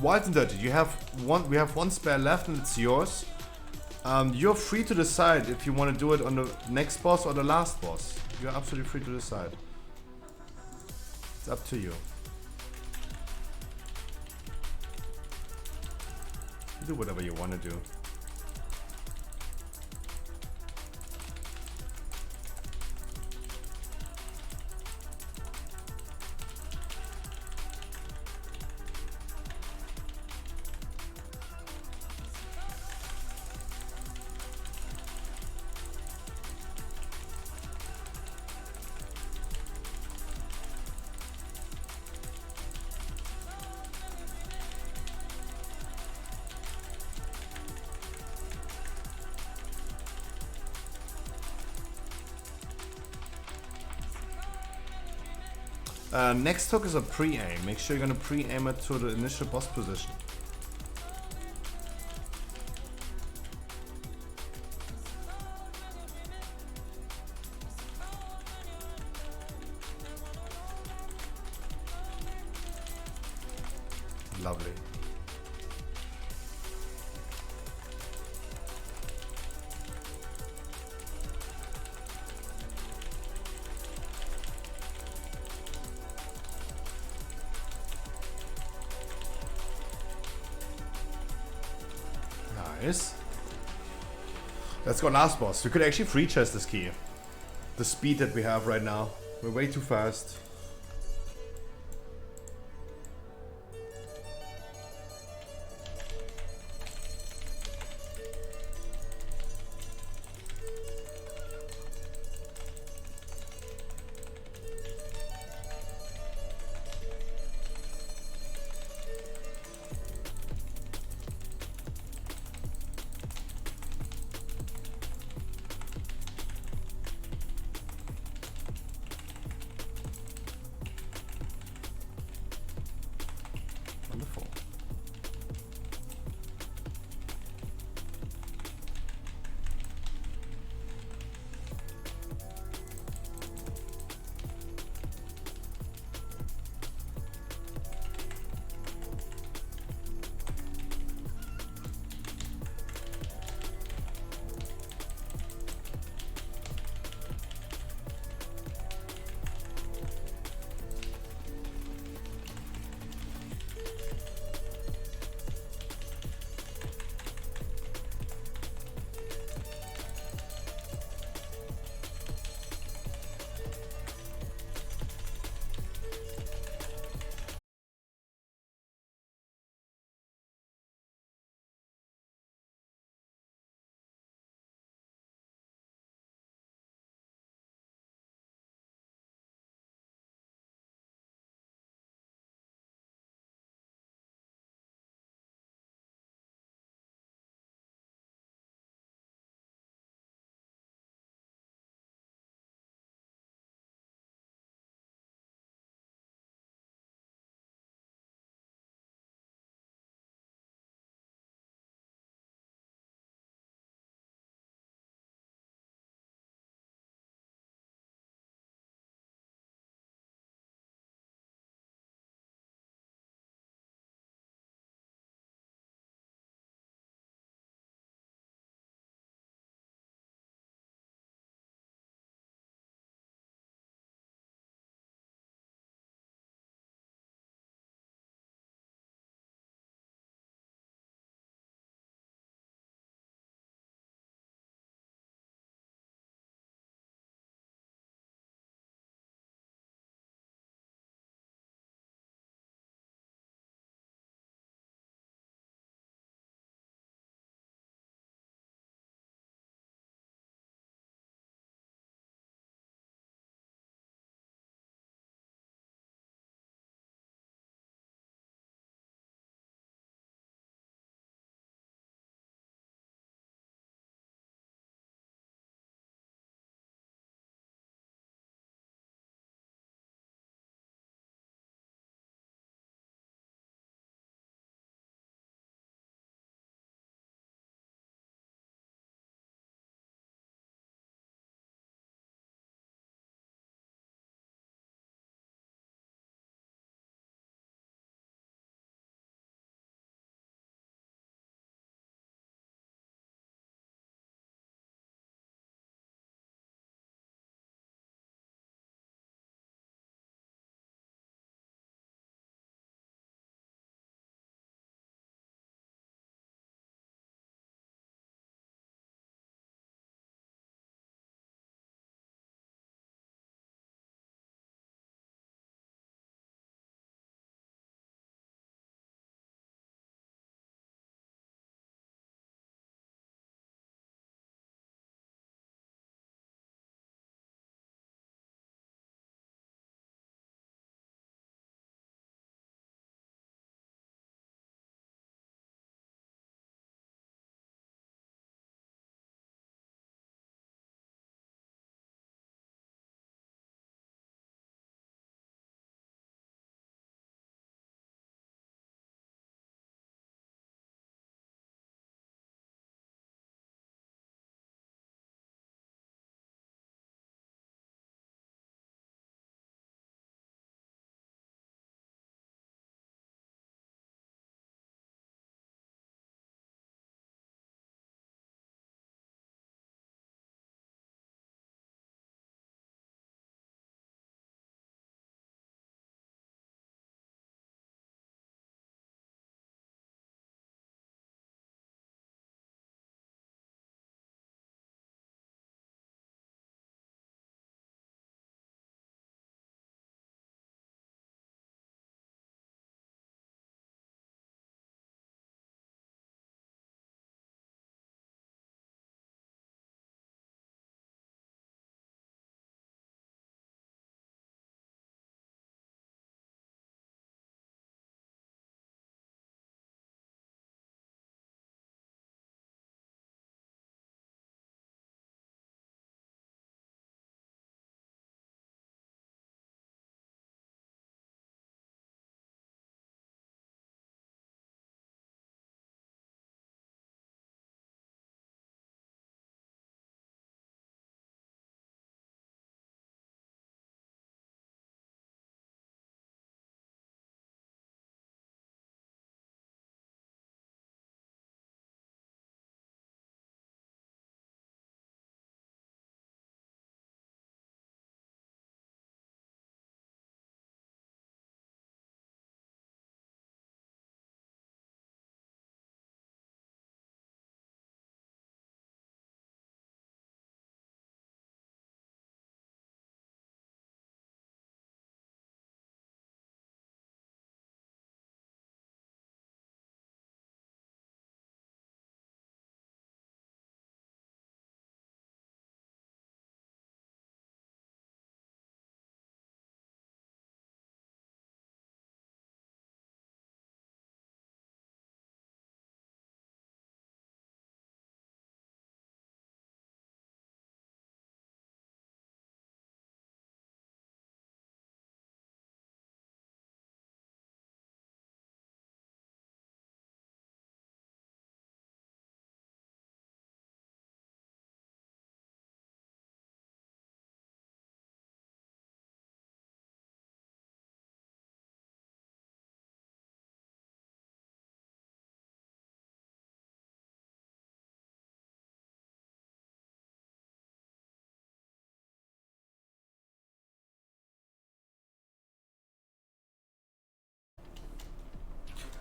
Wild and Dirty, you have one. We have one spare left, and it's yours. You're free to decide if you want to do it on the next boss or the last boss. You're absolutely free to decide. It's up to you. You do whatever you want to do. Next hook is a pre-aim. Make sure you're gonna pre-aim it to the initial boss position. Lovely. Nice. Let's go last boss. We could actually free chest this key. The speed that we have right now. We're way too fast.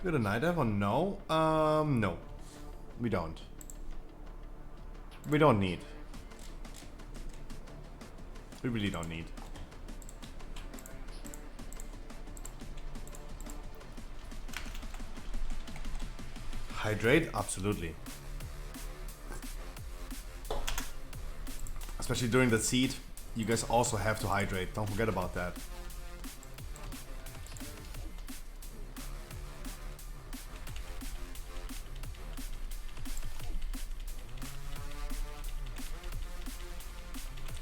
We got a night elf or no? No. We don't. We don't need. We really don't need. Hydrate? Absolutely. Especially during the seed, you guys also have to hydrate. Don't forget about that.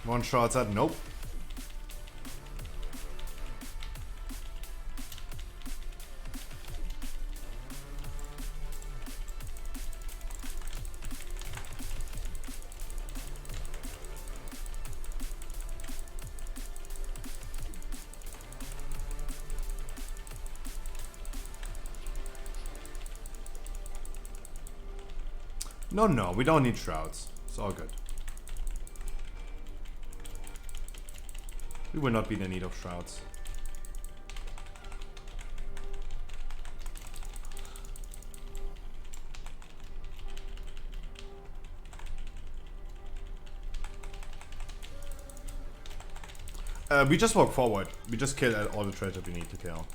One shot at nope. No, we don't need shrouds. It's all good. We will not be in the need of shrouds. We just walk forward. We just kill all the treasure we need to kill.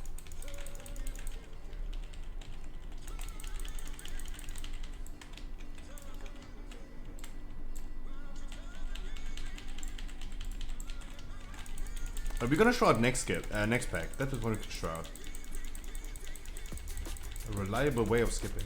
We're gonna shroud next pack. That is what we can shroud. A reliable way of skipping.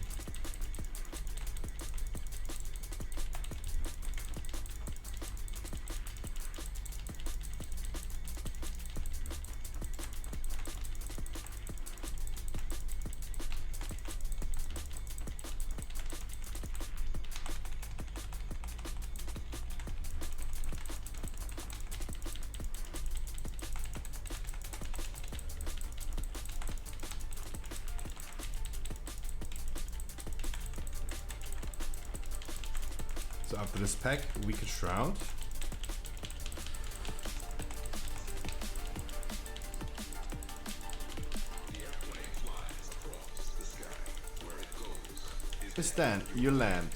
So after this pack, we can shroud. Stand, you land.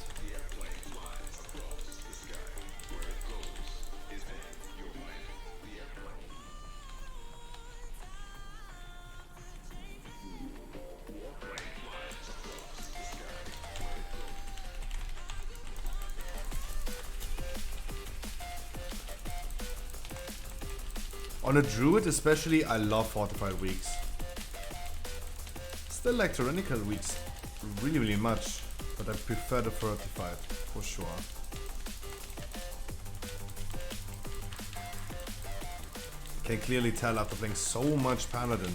On a druid especially, I love fortified weeks. Still like tyrannical weeks really much, but I prefer the fortified for sure. Can clearly tell after playing so much paladin.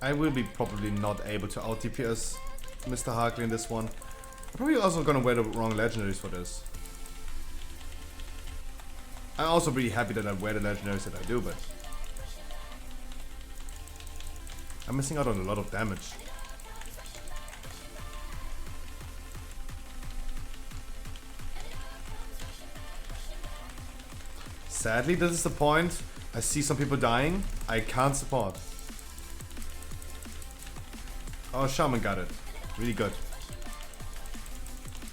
I will be probably not able to out DPS Mr. Harkley in this one. I'm probably also gonna wear the wrong legendaries for this. I'm also really happy that I wear the legendaries that I do, but I'm missing out on a lot of damage. Sadly, this is the point. I see some people dying. I can't support. Oh, Shaman got it. Really good.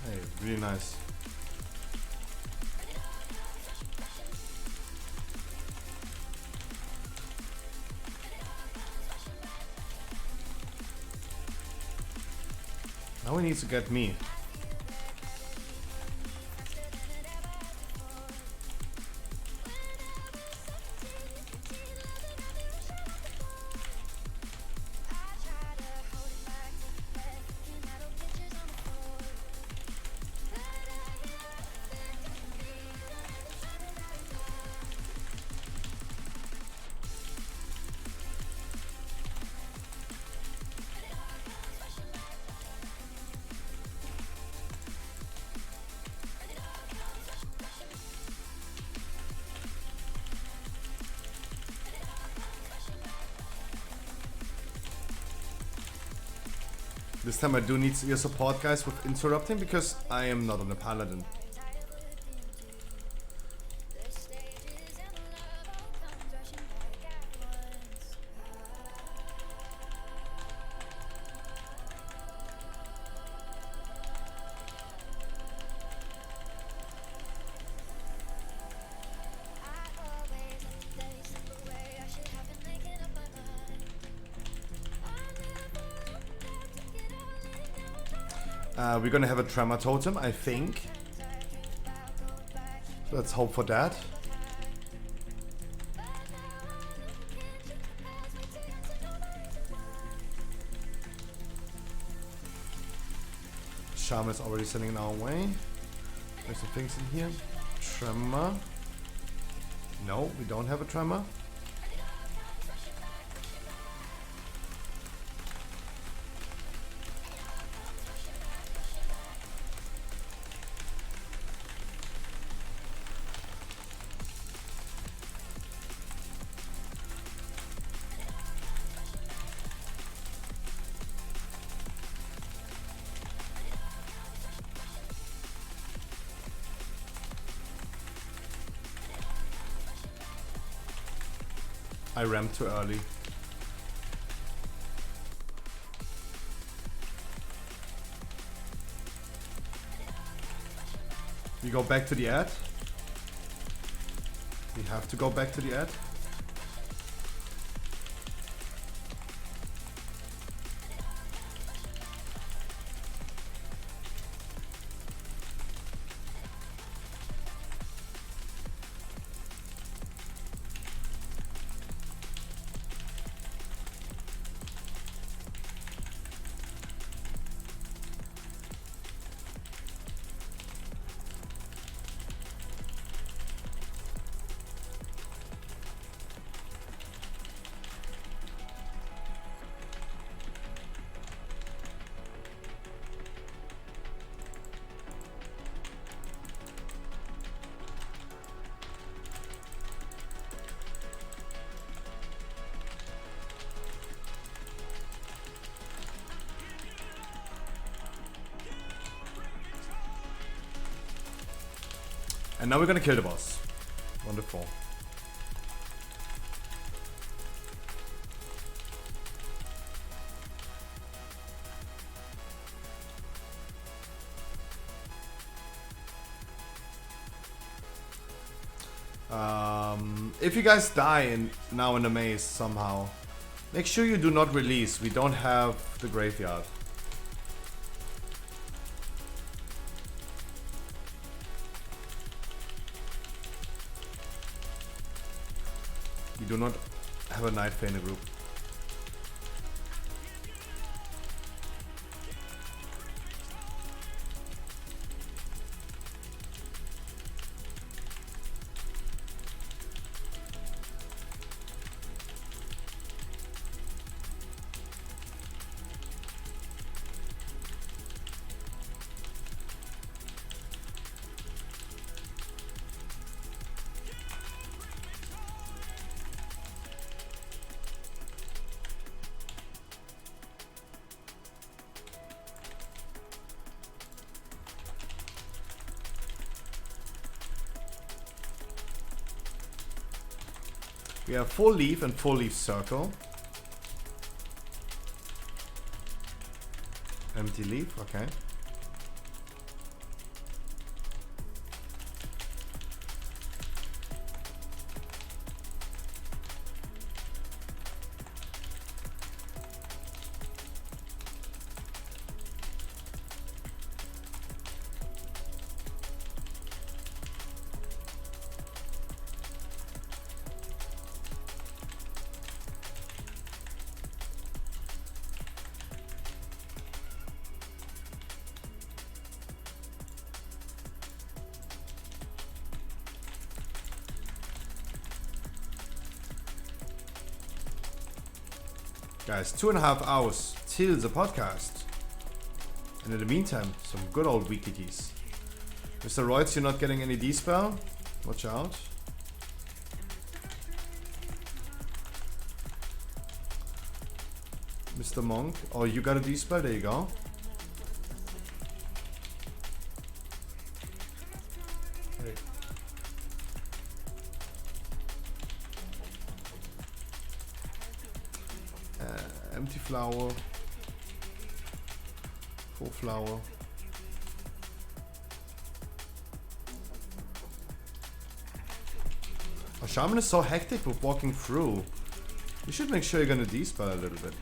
Hey, really nice. Now he needs to get me. This time I do need your support, guys, with interrupting because I am not on a paladin. We're gonna have a tremor totem, I think. So let's hope for that. Shaman is already sending it our way. There's some things in here. Tremor. No, we don't have a tremor. I rammed too early. We go back to the ad. We have to go back to the ad. And now we're gonna kill the boss. Wonderful. If you guys die now in the maze somehow, make sure you do not release. We don't have the graveyard. We do not have a Night Fae in the group. We have full leaf and full leaf circle. Empty leaf, okay. Guys, 2.5 hours till the podcast. And in the meantime, some good old weekly keys. Mr. Reutz, you're not getting any D-spell? Watch out. Mr. Monk. Oh, you got a D-spell? There you go. Hey. Empty flower. Full flower. Oh, Shaman is so hectic with walking through. You should make sure you're gonna D-spell a little bit.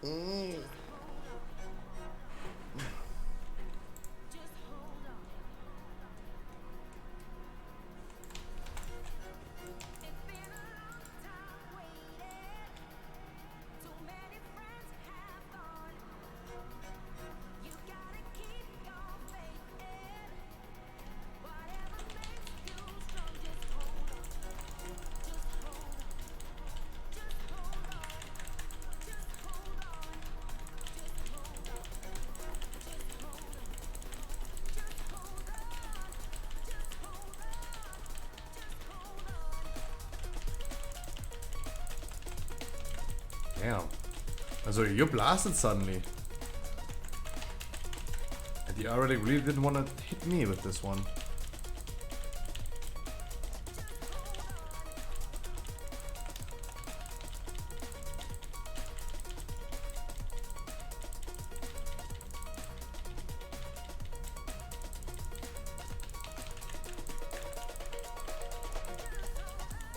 Damn. Also you're blasted suddenly. And you already really didn't want to hit me with this one.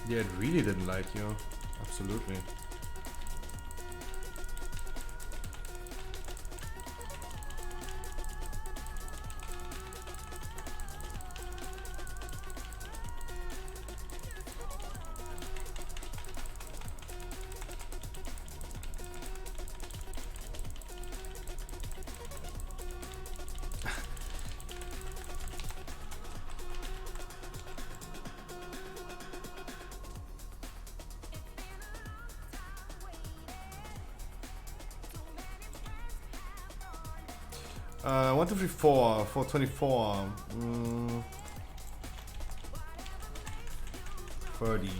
Yeah, it really didn't like you. Absolutely. One, two, three, four, 424. 30.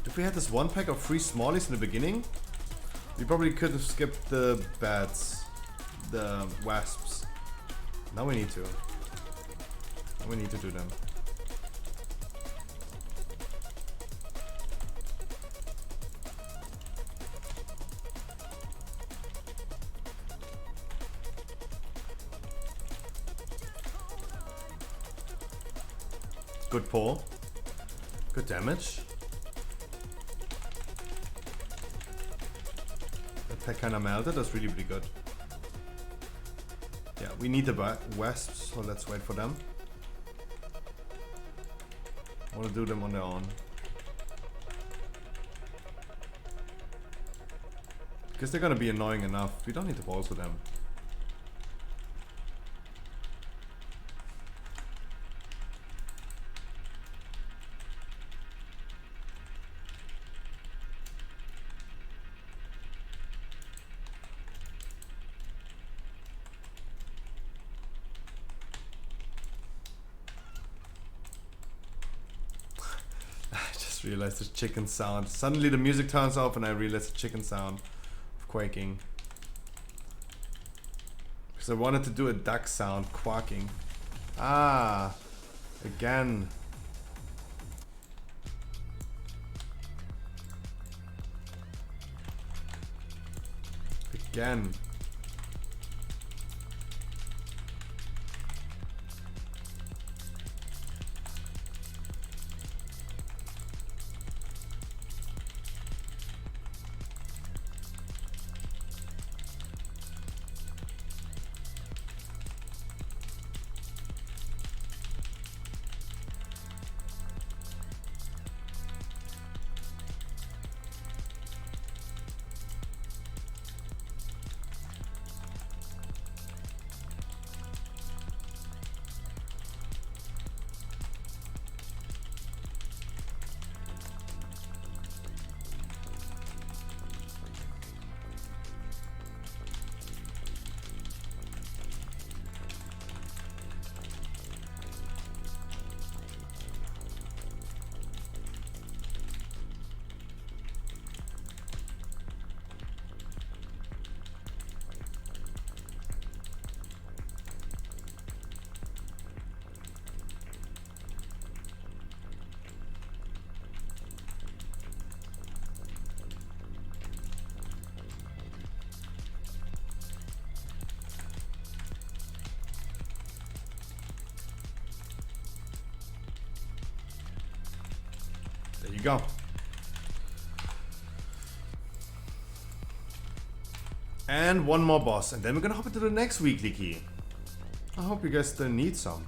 If we had this one pack of free smallies in the beginning, we probably could have skipped the bats, the wasps. Now we need to. Now we need to do them. Good pull. Good damage. That pack kinda melted, that's really, really good. Yeah, we need the wasps, so let's wait for them. I wanna do them on their own. Because they're gonna be annoying enough. We don't need to balls with them. Realized the chicken sound. Suddenly the music turns off and I realized the chicken sound of quaking. Because I wanted to do a duck sound quacking. Ah, again. Again. you go. And one more boss, and then we're gonna hop into the next weekly key. I hope you guys still need some.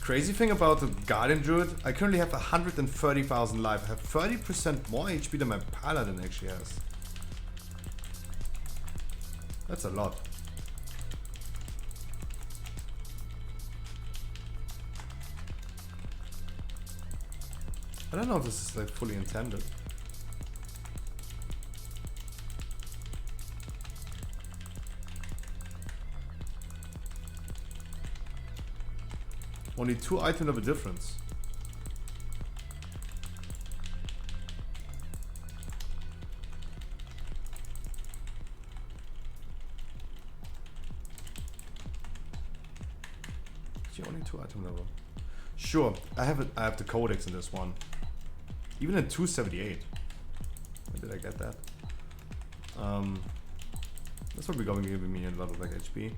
Crazy thing about the Guardian Druid, I currently have 130,000 life. I have 30% more HP than my Paladin actually has. That's a lot. I don't know if this is like fully intended. Only 2 items of a difference. Actually, only 2 item level. Sure, I have the codex in this one. Even at 278. Where did I get that? That's probably going to give me a lot of like HP.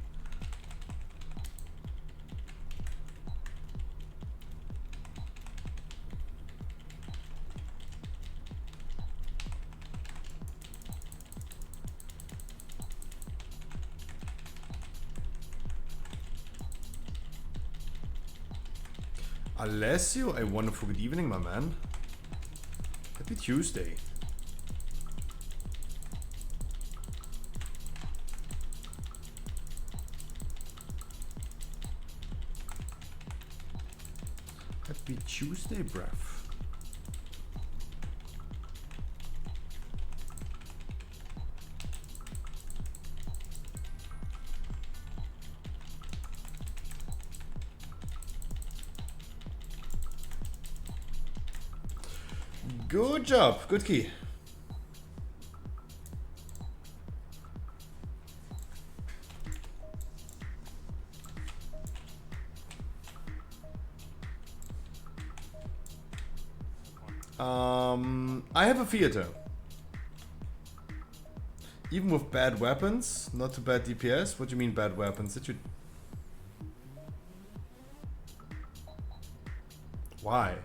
Alessio, a wonderful good evening, my man. Happy Tuesday. Happy Tuesday, breath. Good job, good key. I have a theater. Even with bad weapons, not too bad DPS. What do you mean bad weapons? Did you? Why?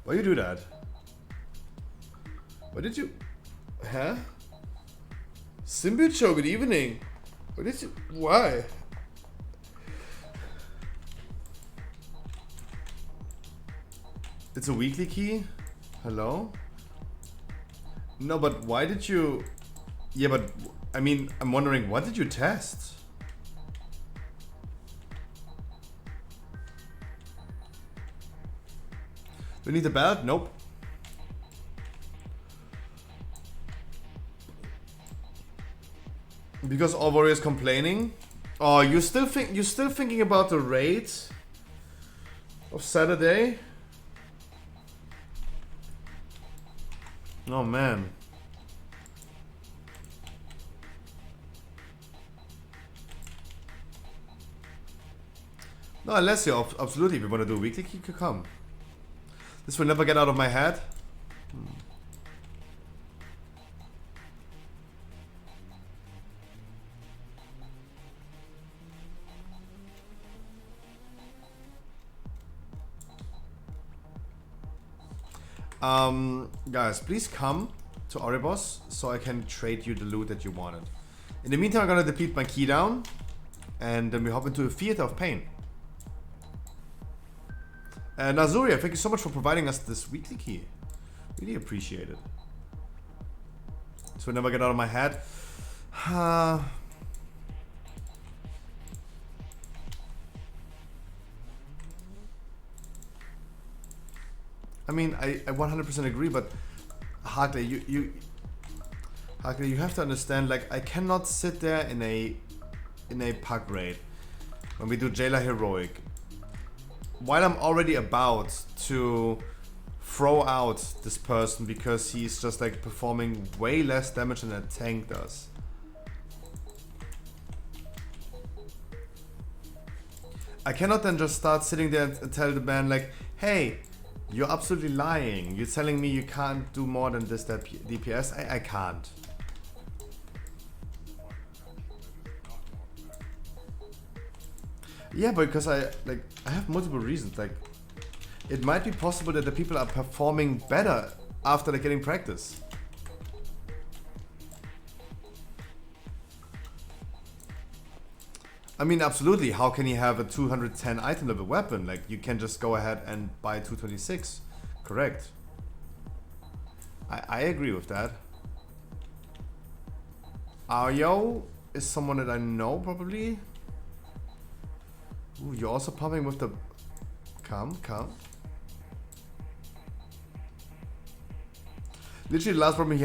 Why you do that? Why did you? Huh? Symbiote Show, good evening. What did you? Why? It's a weekly key? Hello? No, but why did you? Yeah, but I mean, I'm wondering, what did you test? Do we need the belt? Nope. Because all warriors complaining? Oh, you're still thinking about the raid of Saturday? Oh man. No, unless you absolutely, if you want to do a weekly, you could come. This will never get out of my head. Guys, please come to Oribos so I can trade you the loot that you wanted. In the meantime, I'm gonna deplete my key down, and then we hop into a theater of pain. Nazuria, thank you so much for providing us this weekly key. Really appreciate it. This will never get out of my head. I mean, I 100% agree, but Hartley, Hagler, you have to understand, like, I cannot sit there in a pug raid when we do Jailer Heroic while I'm already about to throw out this person because he's just like performing way less damage than a tank does. I cannot then just start sitting there and tell the man like, hey, you're absolutely lying. You're telling me you can't do more than this DPS. I can't. Yeah, because I have multiple reasons. Like, it might be possible that the people are performing better after they're getting practice. I mean, absolutely. How can you have a 210 item level weapon? Like, you can just go ahead and buy 226. Correct. I agree with that. Aryo is someone that I know, probably. Ooh, you're also pumping with the... Come. Literally, the last problem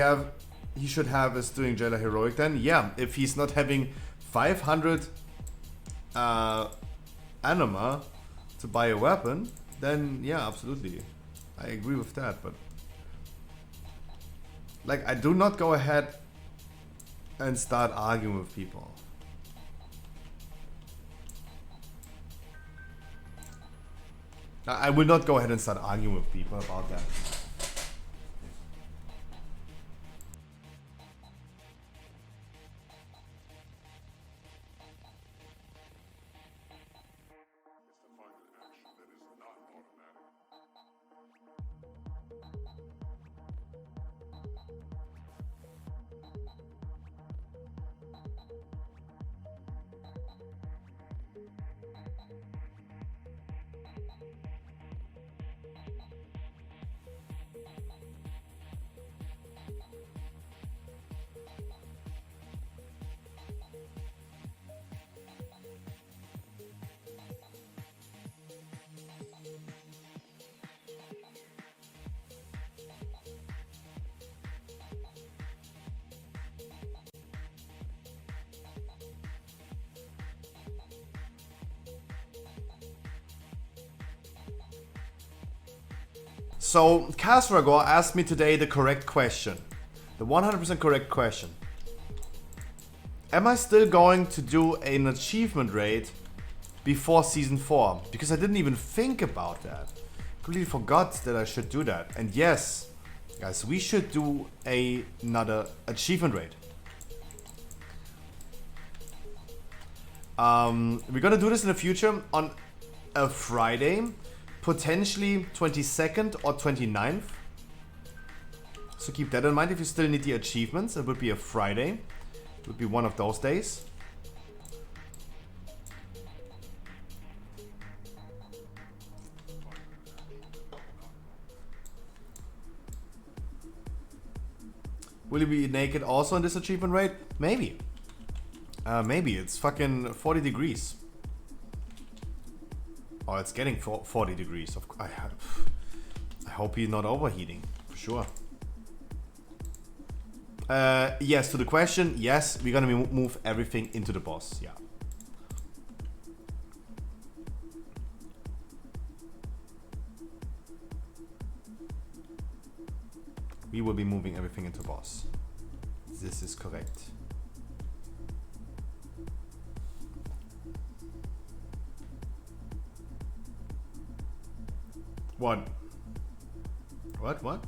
he should have is doing Jailer Heroic then. Yeah, if he's not having 500 anima to buy a weapon, then yeah, absolutely. I agree with that, but... Like, I do not go ahead and start arguing with people. I will not go ahead and start arguing with people about that. So, Kasragor asked me today the correct question. The 100% correct question. Am I still going to do an achievement raid before Season 4? Because I didn't even think about that. Completely forgot that I should do that. And yes, guys, we should do another achievement raid. We're gonna do this in the future on a Friday. Potentially 22nd or 29th. So keep that in mind if you still need the achievements. It would be a Friday. It would be one of those days. Will you be naked also in this achievement raid? Maybe. Maybe. It's fucking 40 degrees. Oh, it's getting 40 degrees. I hope you're not overheating, for sure. Yes, to the question, yes, we're gonna move everything into the boss, yeah. We will be moving everything into boss. This is correct. What? What?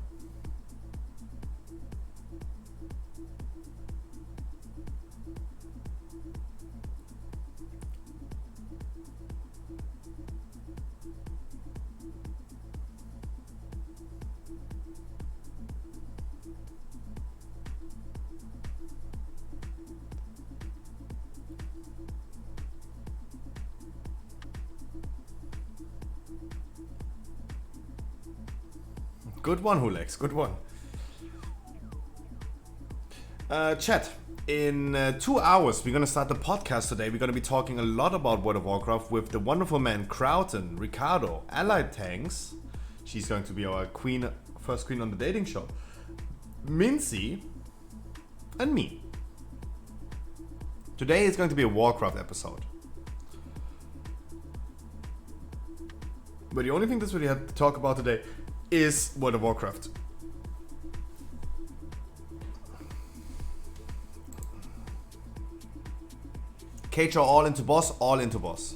Good one, Hulex. Good one. Chat. In 2 hours, we're going to start the podcast today. We're going to be talking a lot about World of Warcraft with the wonderful man Crowton, Ricardo, Allied Tanks. She's going to be our queen, first queen on the dating show. Mincy. and me. Today is going to be a Warcraft episode. But the only thing that's really had to talk about today is World of Warcraft. Cage are all into boss, all into boss.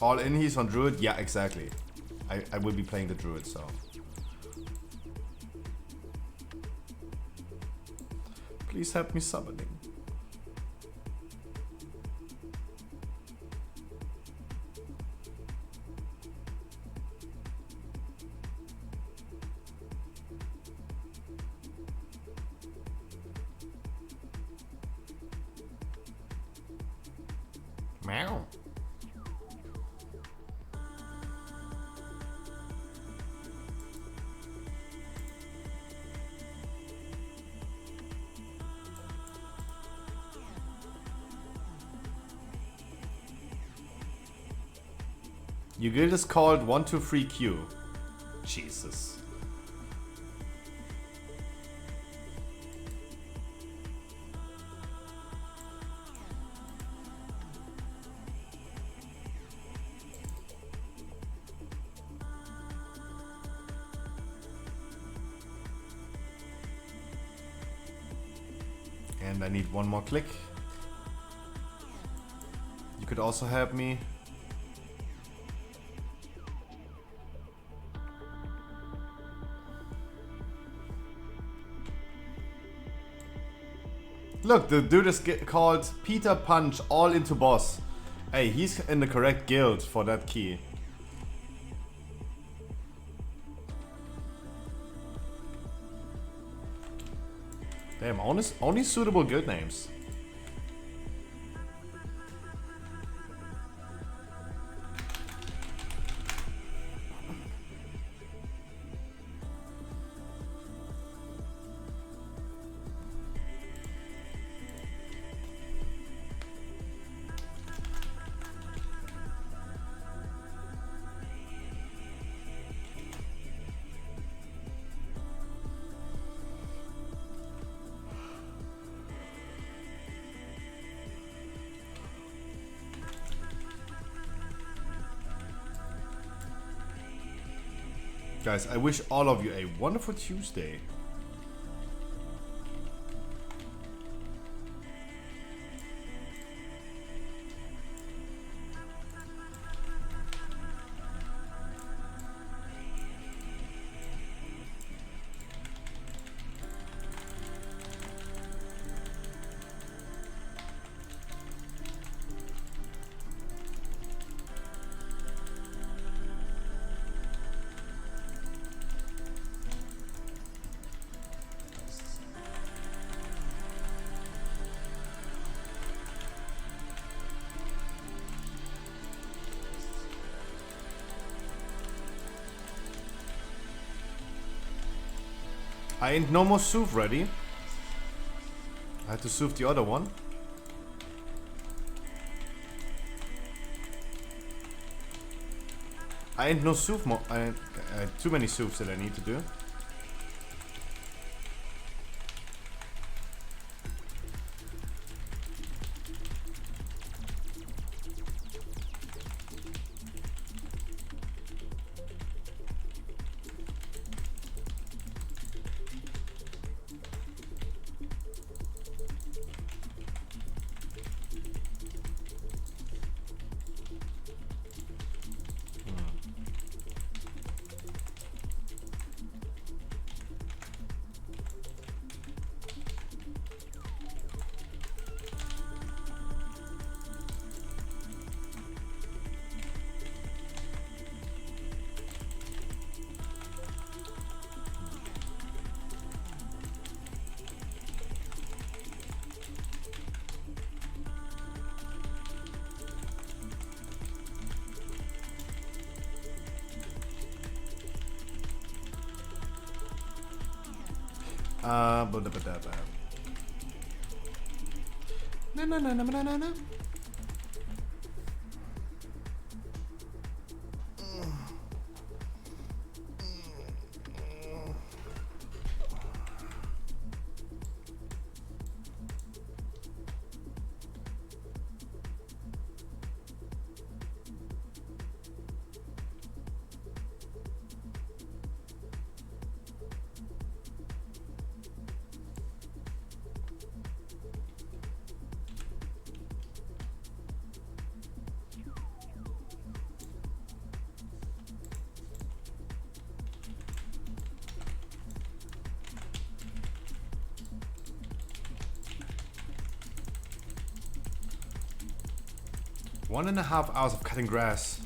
All in, he's on Druid? Yeah, exactly. I will be playing the Druid, so. Please help me summoning. Meow. Your guild is called 123Q. Jesus. And I need one more click. You could also help me. Look, the dude is called Peter Punch, all into boss. Hey, he's in the correct guild for that key. Damn, only suitable guild names. Guys, I wish all of you a wonderful Tuesday. I ain't no more Sooth ready. I had to Sooth the other one. I ain't no Sooth more. I too many Sooths that I need to do. 1.5 hours of cutting grass.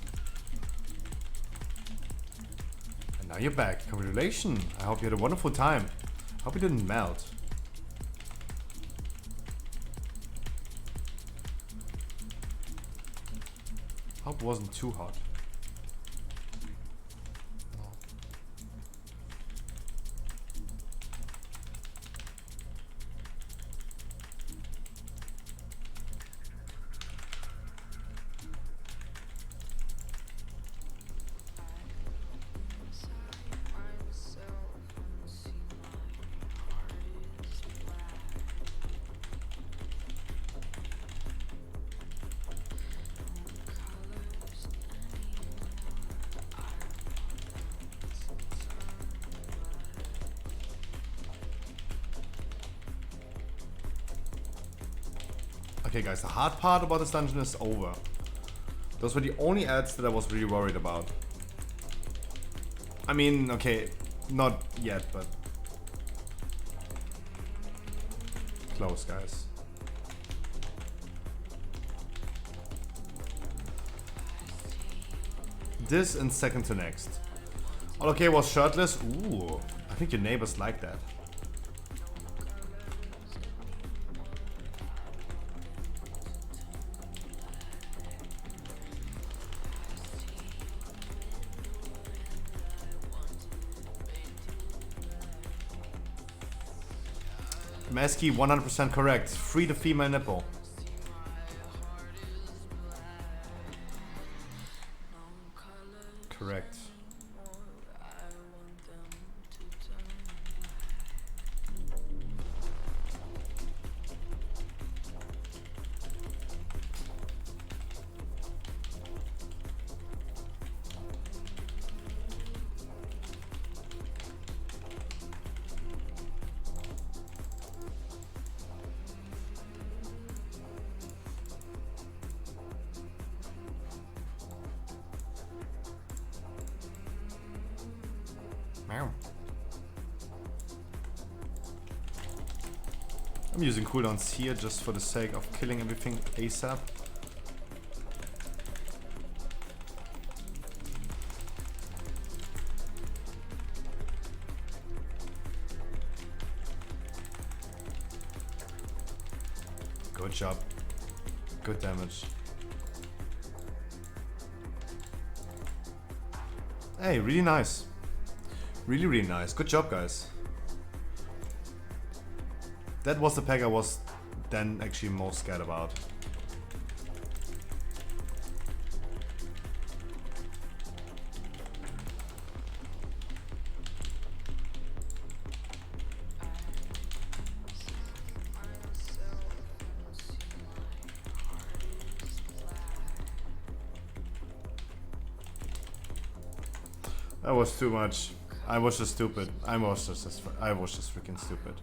And now you're back. Congratulations. I hope you had a wonderful time. I hope it didn't melt. Hope it wasn't too hot. Okay guys, the hard part about this dungeon is over. Those were the only ads that I was really worried about. I mean, okay, not yet, but close, guys. This and second to next. All okay was shirtless. Ooh, I think your neighbors like that. Mesky, 100% correct. Free the female nipple. Correct. I'm using cooldowns here just for the sake of killing everything ASAP. Good job. Good damage. Hey, really nice. Really, really nice. Good job, guys. That was the pack I was then actually most scared about. That was too much. I was just stupid. I was just freaking stupid.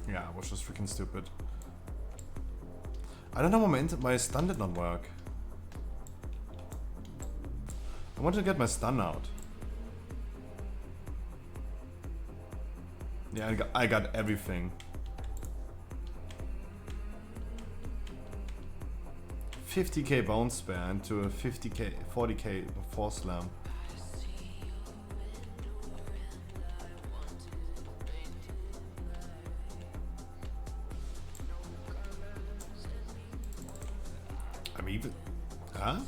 Yeah, I was just freaking stupid. I don't know why my stun did not work. I wanted to get my stun out. Yeah, I got everything. 50k bone spare into a 40k force slam. I'm even, huh?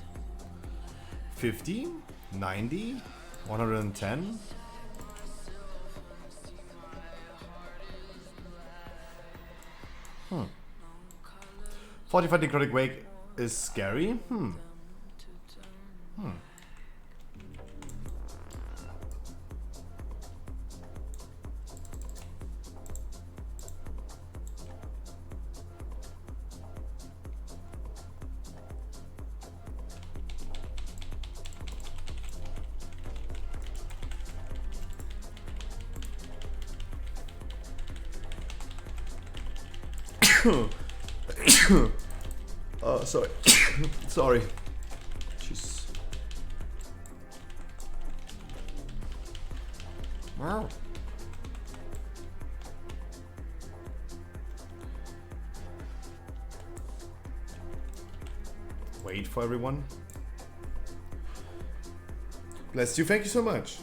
50, 90, 110. Hmm. 45 necrotic wake is scary. Hmm. Sorry. Sorry. Jeez. Wow. wait for everyone. Bless you, thank you so much.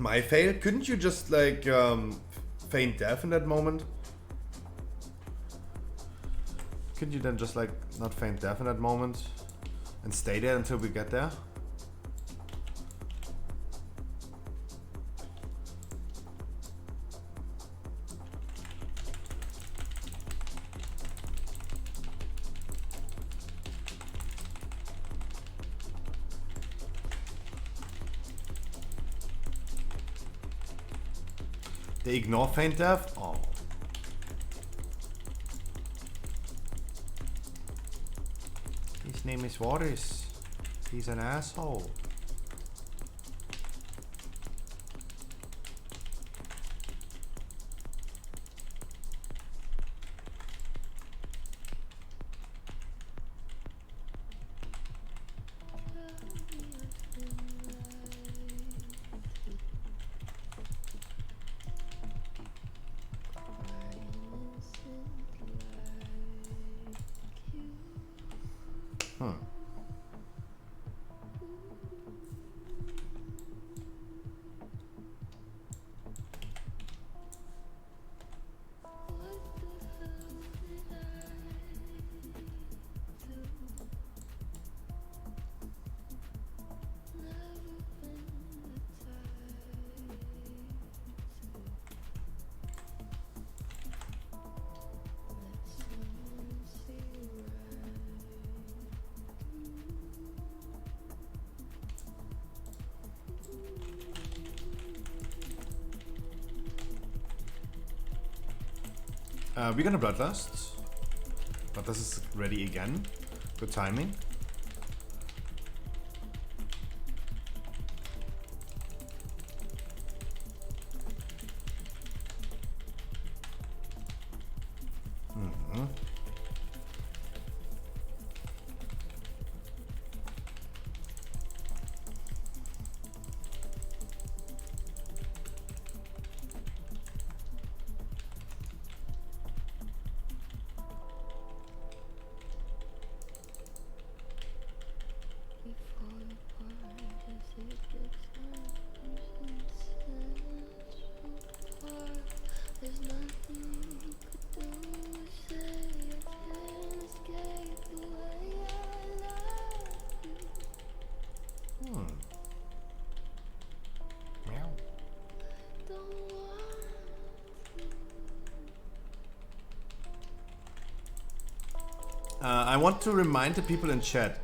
My fail? Couldn't you just like feign death in that moment? Couldn't you then just like not feign death in that moment and stay there until we get there? They ignore feint death? Oh. His name is Varys. He's an asshole. We're gonna Bloodlust. Bloodlust is ready again. Good timing. I want to remind the people in chat,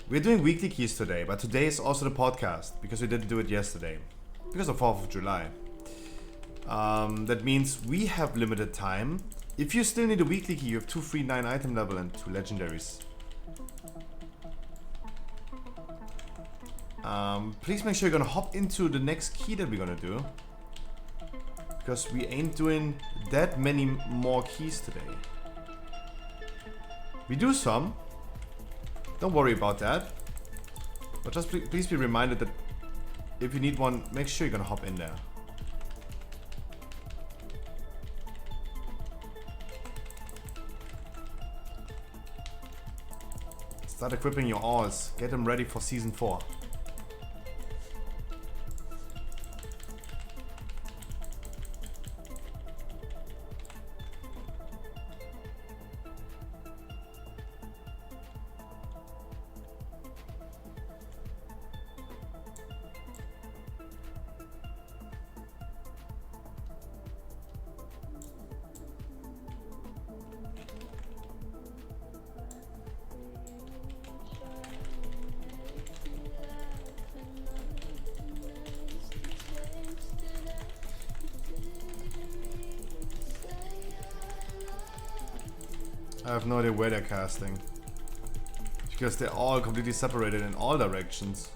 we're doing weekly keys today, but today is also the podcast, because we didn't do it yesterday, because of 4th of July. That means we have limited time. If you still need a weekly key, you have 2 free 9 item level and 2 legendaries. Please make sure you're gonna hop into the next key that we're gonna do, because we ain't doing that many more keys today. We do some, don't worry about that, but just please be reminded that if you need one, make sure you're gonna hop in there. Start equipping your ores, get them ready for season 4. I have no idea where they're casting, because they're all completely separated in all directions.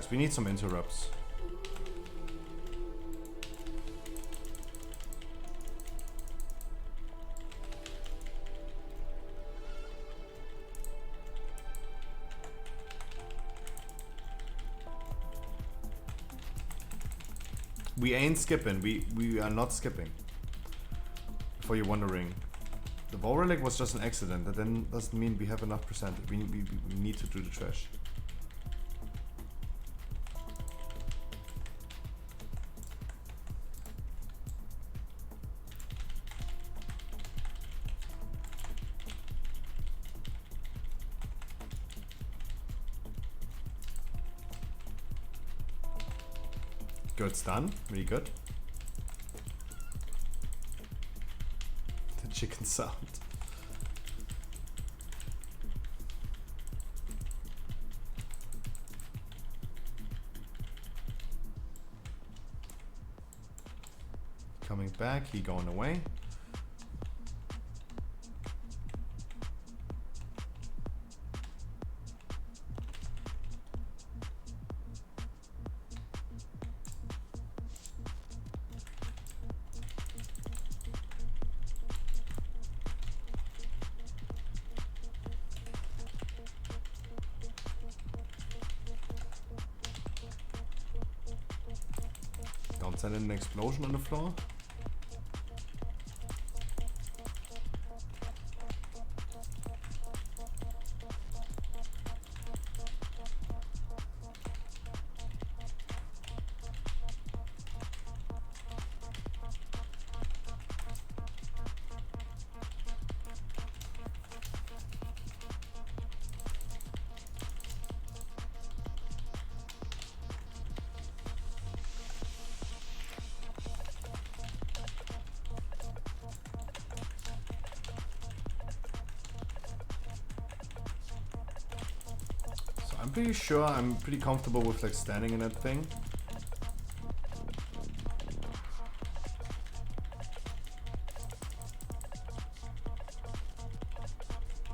guys. We need some interrupts. We ain't skipping. We are not skipping. For you wondering. The ball relic was just an accident. That then doesn't mean we have enough percent. We need to do the trash. Good, it's done. Really good. The chicken sound. Coming back, he going away. Don't send in an explosion on the floor. I'm pretty sure I'm pretty comfortable with like standing in that thing.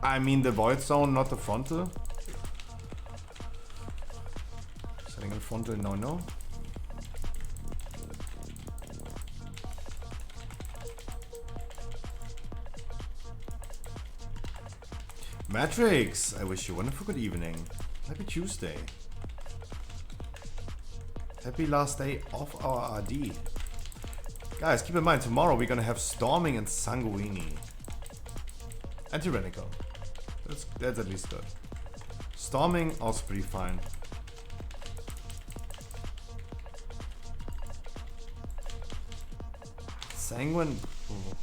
I mean the void zone, not the frontal. Setting in frontal, no. Matrix, I wish you a wonderful good evening. Happy Tuesday. Happy last day of our RD. Guys, keep in mind, tomorrow we're gonna have Storming and Sanguini. And Tyrannical. That's at least good. Storming, also pretty fine. Sanguine. Oh.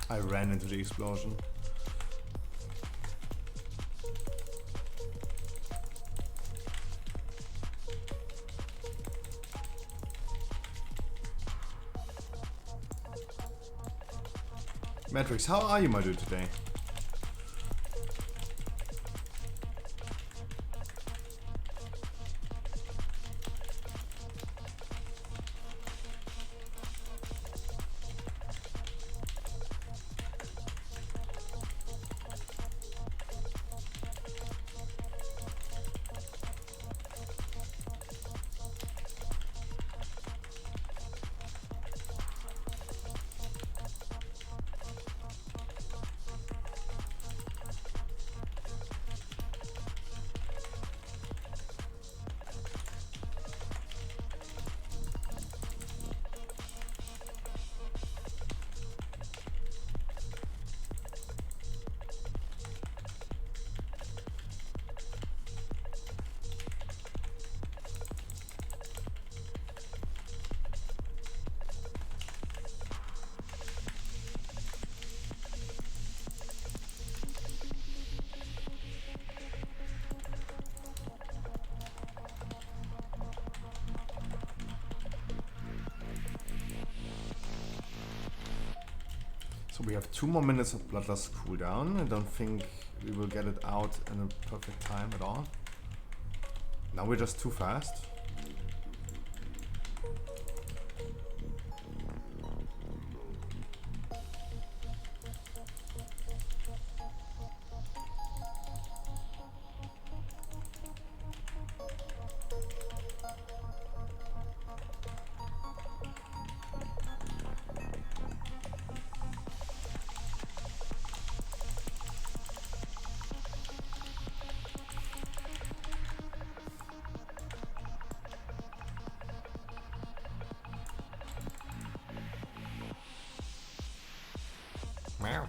I ran into the explosion. Matrix, how are you, my dude, today? So we have 2 more minutes of Bloodlust cooldown. I don't think we will get it out in a perfect time at all. Now we're just too fast. Meow.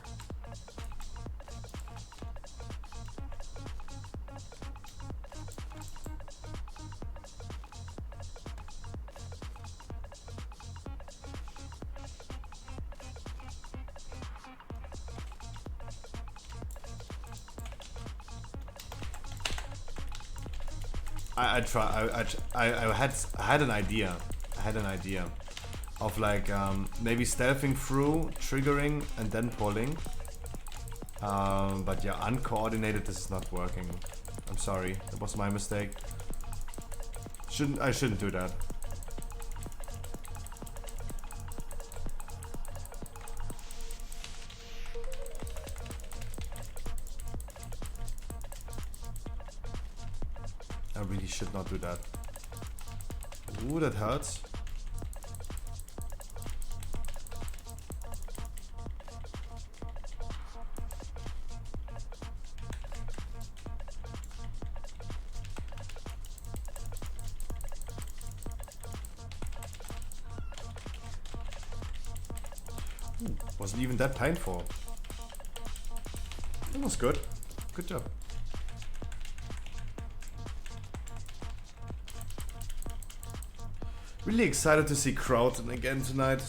I had an idea. I had an idea of like maybe stealthing through, triggering, and then pulling. But yeah, uncoordinated, this is not working. I'm sorry, that was my mistake. I shouldn't do that. I really should not do that. Ooh, that hurts. Ooh, wasn't even that painful. It was good. Good job. Really excited to see Crowton again tonight.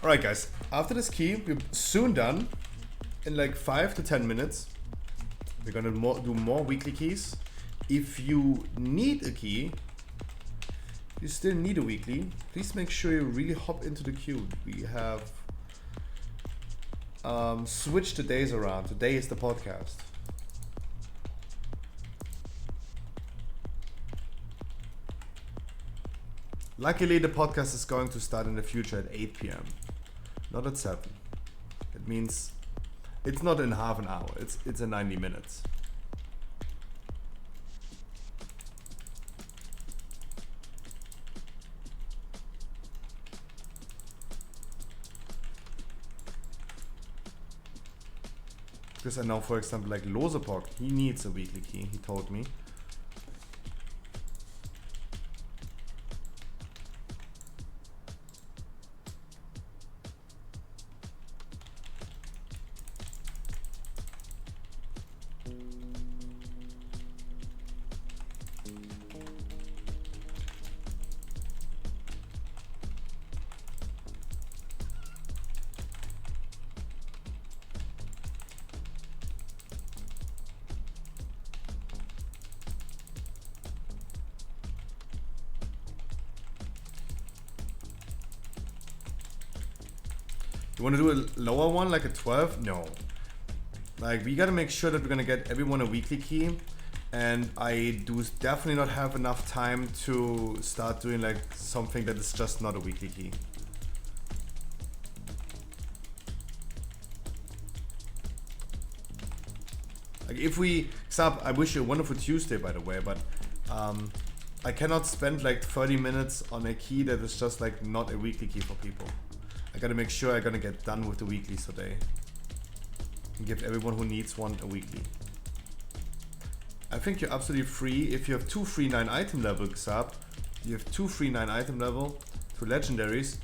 Alright guys, after this key, we're soon done. In like 5 to 10 minutes. We're gonna do more weekly keys. If you need a key, you still need a weekly, please make sure you really hop into the queue. We have switched the days around. Today is the podcast. Luckily, the podcast is going to start in the future at 8 p.m. Not at 7. It means it's not in half an hour. It's in 90 minutes. Because I know, for example, like Losepok, he needs a weekly key. He told me. You want to do a lower one, like a 12? No. Like, we gotta make sure that we're gonna get everyone a weekly key. And I do definitely not have enough time to start doing like something that is just not a weekly key. Like if we, Xab, I wish you a wonderful Tuesday by the way, but I cannot spend like 30 minutes on a key that is just like not a weekly key for people. I gotta make sure I'm gonna get done with the weeklies today. And give everyone who needs one a weekly. I think you're absolutely free. If you have 2 free 9 item level, Xab, you have 2 free 9 item level, 2 legendaries,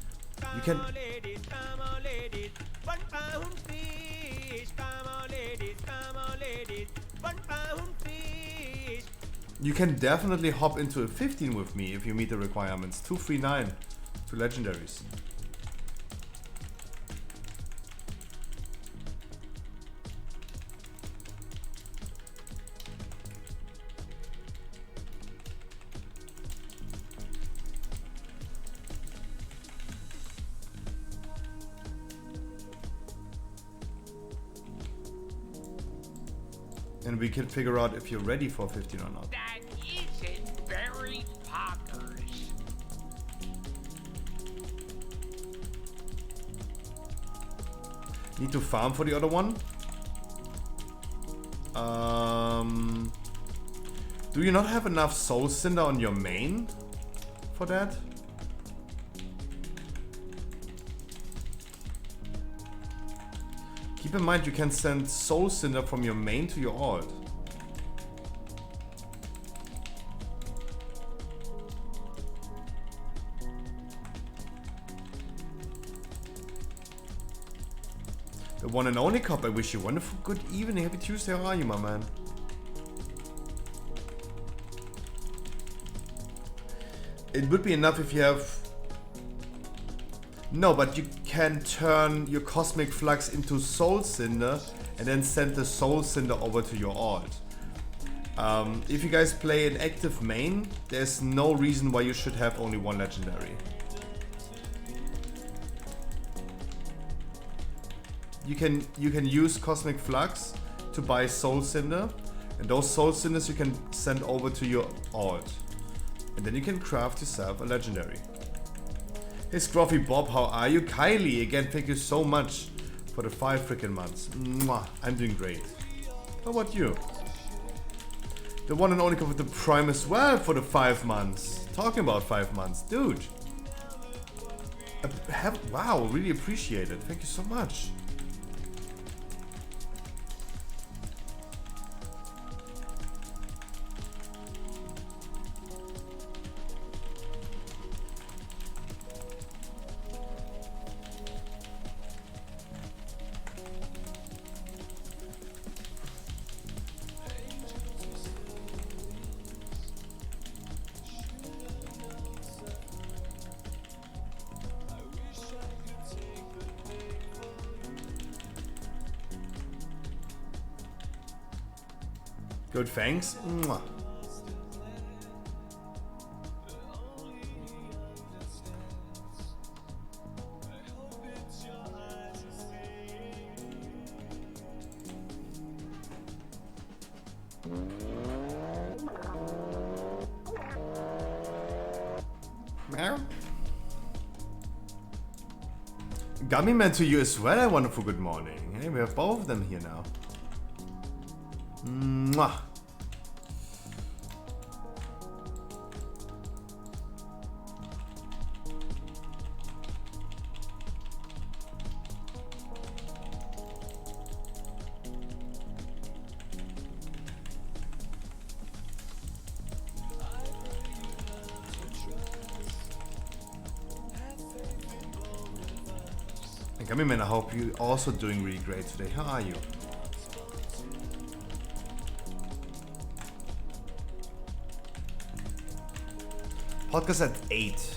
you can... You can definitely hop into a 15 with me if you meet the requirements. 239, 2 legendaries. And we can figure out if you're ready for 15 or not. That isn't very poggers. Need to farm for the other one. Do you not have enough Soul Cinder on your main for that? Keep in mind you can send Soul Cinder from your main to your alt. The one and only cop, I wish you a wonderful good evening. Happy Tuesday, how are you, my man? It would be enough if you have... No, but you can turn your Cosmic Flux into Soul Cinder and then send the Soul Cinder over to your alt. If you guys play an active main, there's no reason why you should have only one legendary. You can use Cosmic Flux to buy Soul Cinder, and those Soul Cinders you can send over to your alt. And then you can craft yourself a legendary. Hey Scruffy Bob, how are you? Kylie, again, thank you so much for the 5 freaking months. Mwah, I'm doing great. How about you? The one and only with the Prime as well for the 5 months. Talking about 5 months, dude. Wow, really appreciate it. Thank you so much. Good, thanks. Mwah. Gummy Man to you as well, a wonderful good morning. Hey, we have both of them here now. Mwah. Gummy Man, I hope you're also doing really great today. How are you? Podcast at 8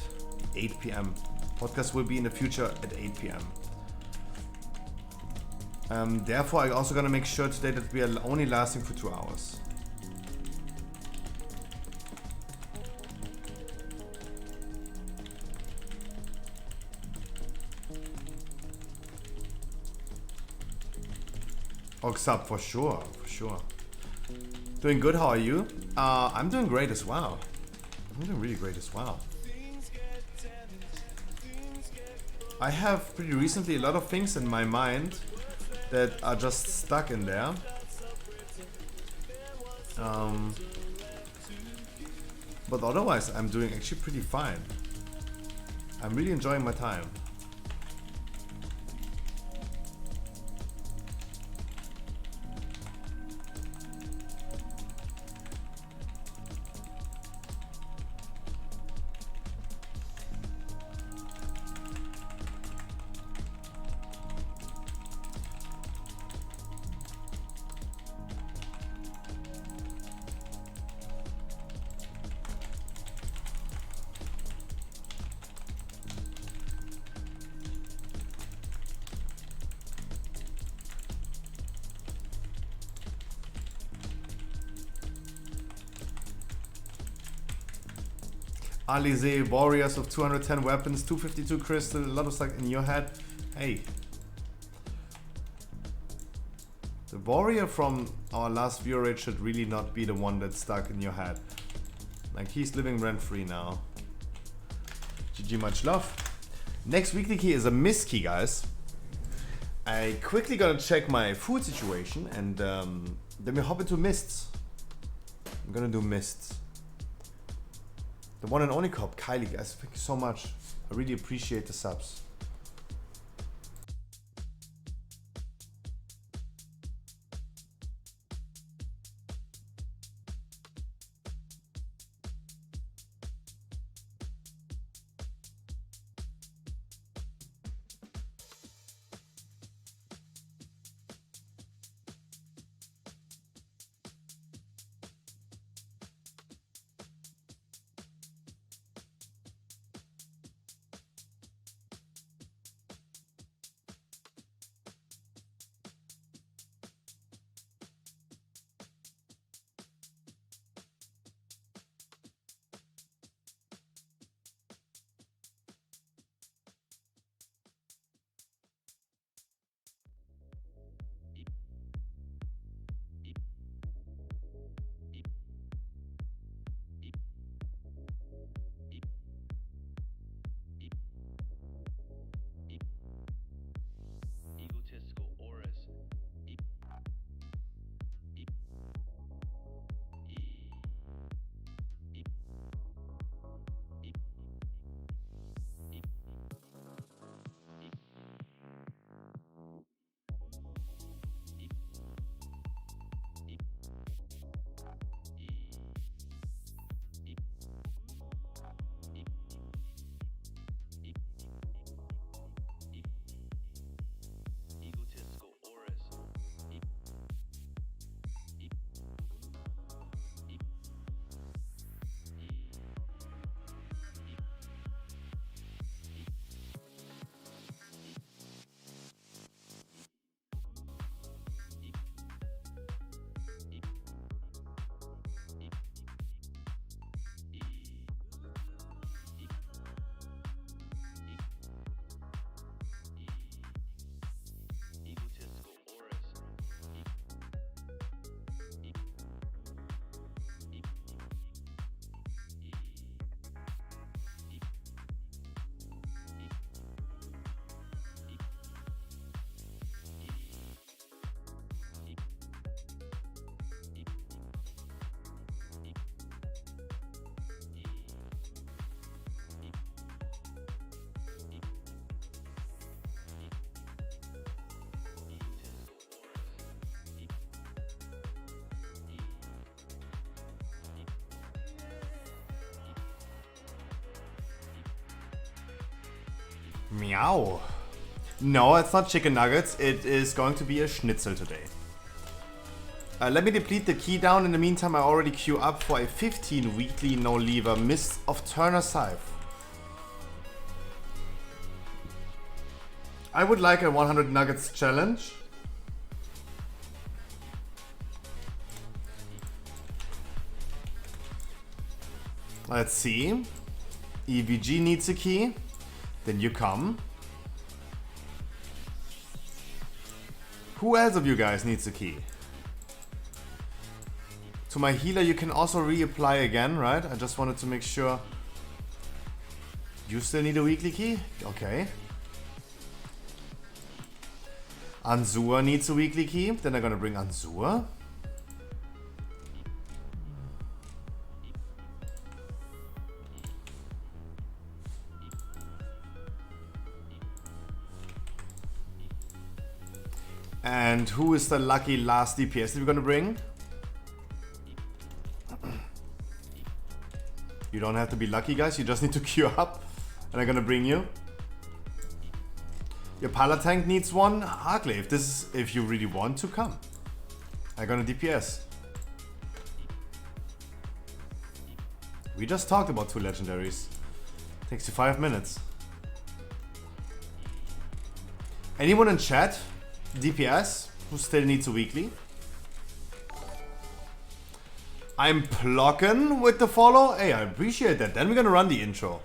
p.m. Podcast will be in the future at 8 p.m. Therefore, I'm also gonna make sure today that we are only lasting for 2 hours. Oxup, for sure, for sure. Doing good, how are you? I'm doing great as well. I'm doing really great as well. I have pretty recently a lot of things in my mind that are just stuck in there. But otherwise, I'm doing actually pretty fine. I'm really enjoying my time. Alize, warriors of 210 weapons, 252 crystal, a lot of stuff in your head. Hey. The warrior from our last viewer raid should really not be the one that's stuck in your head. Like, he's living rent-free now. GG, much love. Next weekly key is a mist key, guys. I quickly gotta check my food situation and then we hop into mists. I'm gonna do mists. The one and only cop, Kylie, guys, thank you so much. I really appreciate the subs. Meow. No, it's not chicken nuggets. It is going to be a schnitzel today. Let me deplete the key down. In the meantime, I already queue up for a 15 weekly no lever Mist of Turner Scythe. I would like a 100 nuggets challenge. Let's see. EVG needs a key. Then you come. Who else of you guys needs a key? To my healer you can also reapply again, right? I just wanted to make sure. You still need a weekly key? Okay. Anzur needs a weekly key. Then I'm gonna bring Anzur. And who is the lucky last DPS that we're gonna bring? You don't have to be lucky, guys. You just need to queue up. And I'm gonna bring you. Your Pala tank needs one. Harkley, if this is, if you really want to come. I'm gonna DPS. We just talked about 2 legendaries. Takes you 5 minutes. Anyone in chat? DPS who still needs a weekly? I'm plugging with the follow. Hey, I appreciate that. Then we're gonna run the intro.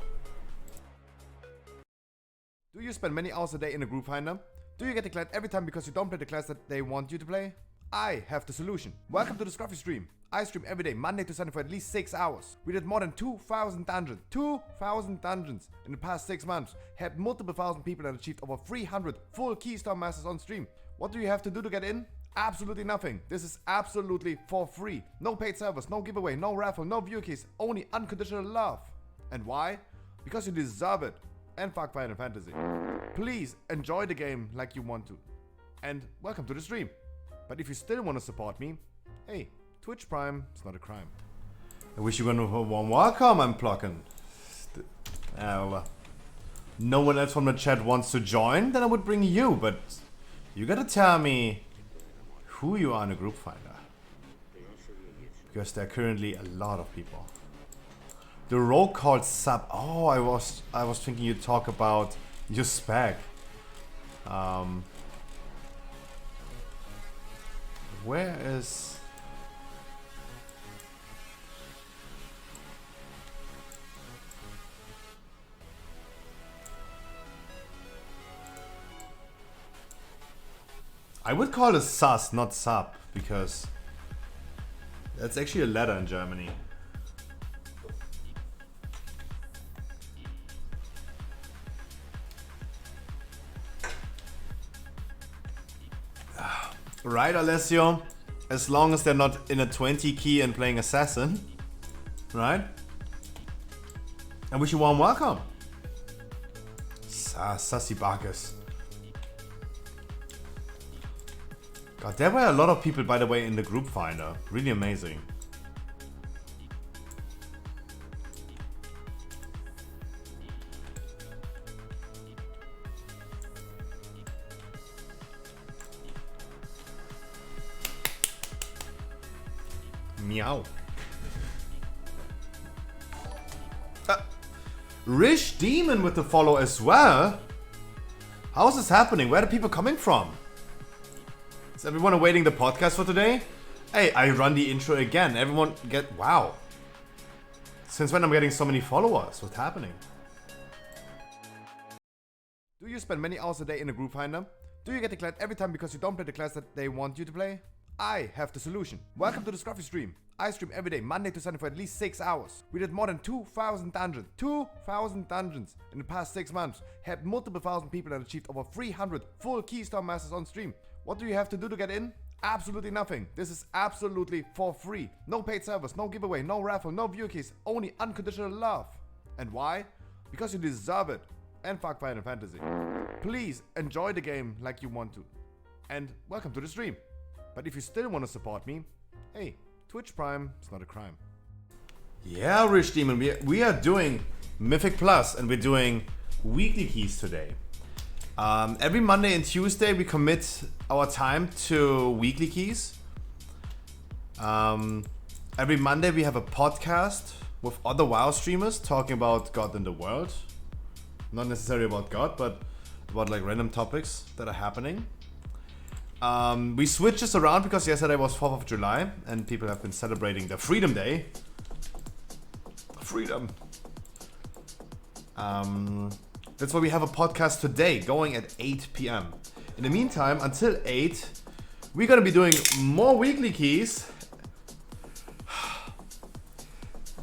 Do you spend many hours a day in a group finder? Do you get declared every time because you don't play the class that they want you to play? I have the solution. Welcome to the Scruffy stream. I stream every day, Monday to Sunday for at least 6 hours. We did more than 2,000 dungeons. 2,000 dungeons in the past 6 months. Had multiple thousand people and achieved over 300 full Keystone Masters on stream. What do you have to do to get in? Absolutely nothing. This is absolutely for free. No paid servers, no giveaway, no raffle, no view keys, only unconditional love. And why? Because you deserve it. And fuck Final Fantasy. Please enjoy the game like you want to. And welcome to the stream. But if you still want to support me, hey, Twitch Prime is not a crime. I wish you were a warm welcome, I'm plugging. No one else from the chat wants to join, then I would bring you, but you gotta tell me who you are in a group finder. Because there are currently a lot of people. The roll called sub. Oh, I was thinking you'd talk about your spec. Where is... I would call it sus, not sub, because that's actually a letter in Germany. Right, Alessio? As long as they're not in a 20 key and playing assassin. Right? I wish you warm welcome. Sassy Barkus. God, there were a lot of people, by the way, in the group finder. Really amazing. Meow. Rish Demon with the follow as well. How is this happening? Where are the people coming from? Is everyone awaiting the podcast for today? Hey, I run the intro again. Everyone get... Wow. Since when I'm getting so many followers? What's happening? Do you spend many hours a day in a group finder? Do you get declared every time because you don't play the class that they want you to play? I have the solution. Welcome to the Scruffy stream. I stream every day, Monday to Sunday for at least 6 hours. We did more than 2,000 dungeons. 2,000 dungeons in the past 6 months. Had multiple thousand people and achieved over 300 full Keystone Masters on stream. What do you have to do to get in? Absolutely nothing. This is absolutely for free. No paid servers, no giveaway, no raffle, no view keys, only unconditional love. And why? Because you deserve it. And fuck Final Fantasy. Please enjoy the game like you want to. And welcome to the stream. But if you still want to support me, hey, Twitch Prime is not a crime. Yeah, Rich Demon, we are doing Mythic Plus and we're doing weekly keys today. Every Monday and Tuesday we commit our time to weekly keys. Every Monday we have a podcast with other WoW streamers talking about God in the world. Not necessarily about God, but about like random topics that are happening. We switched this around because yesterday was 4th of July and people have been celebrating the Freedom Day. Freedom. That's why we have a podcast today going at 8 p.m. In the meantime, until 8, we're gonna be doing more weekly keys.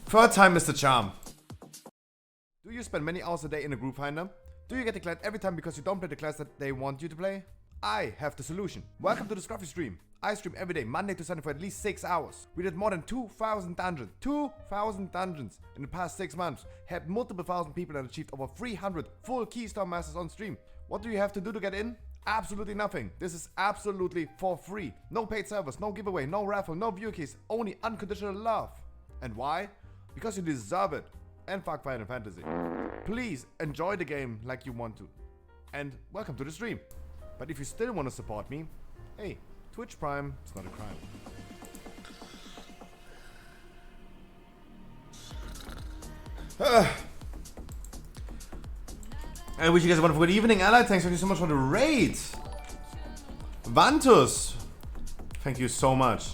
Third time is the charm. Do you spend many hours a day in a group finder? Do you get declared every time because you don't play the class that they want you to play? I have the solution. Welcome to the Scruffy stream. I stream every day, Monday to Sunday for at least 6 hours. We did more than 2,000 dungeons. 2,000 dungeons in the past 6 months. Had multiple thousand people and achieved over 300 full Keystone Masters on stream. What do you have to do to get in? Absolutely nothing. This is absolutely for free. No paid servers, no giveaway, no raffle, no view keys, only unconditional love. And why? Because you deserve it. And fuck Final Fantasy. Please enjoy the game like you want to. And welcome to the stream. But if you still want to support me, hey, Twitch Prime is not a crime. I wish you guys a wonderful good evening, Allied. Thanks so much for the raid. Vantus, thank you so much.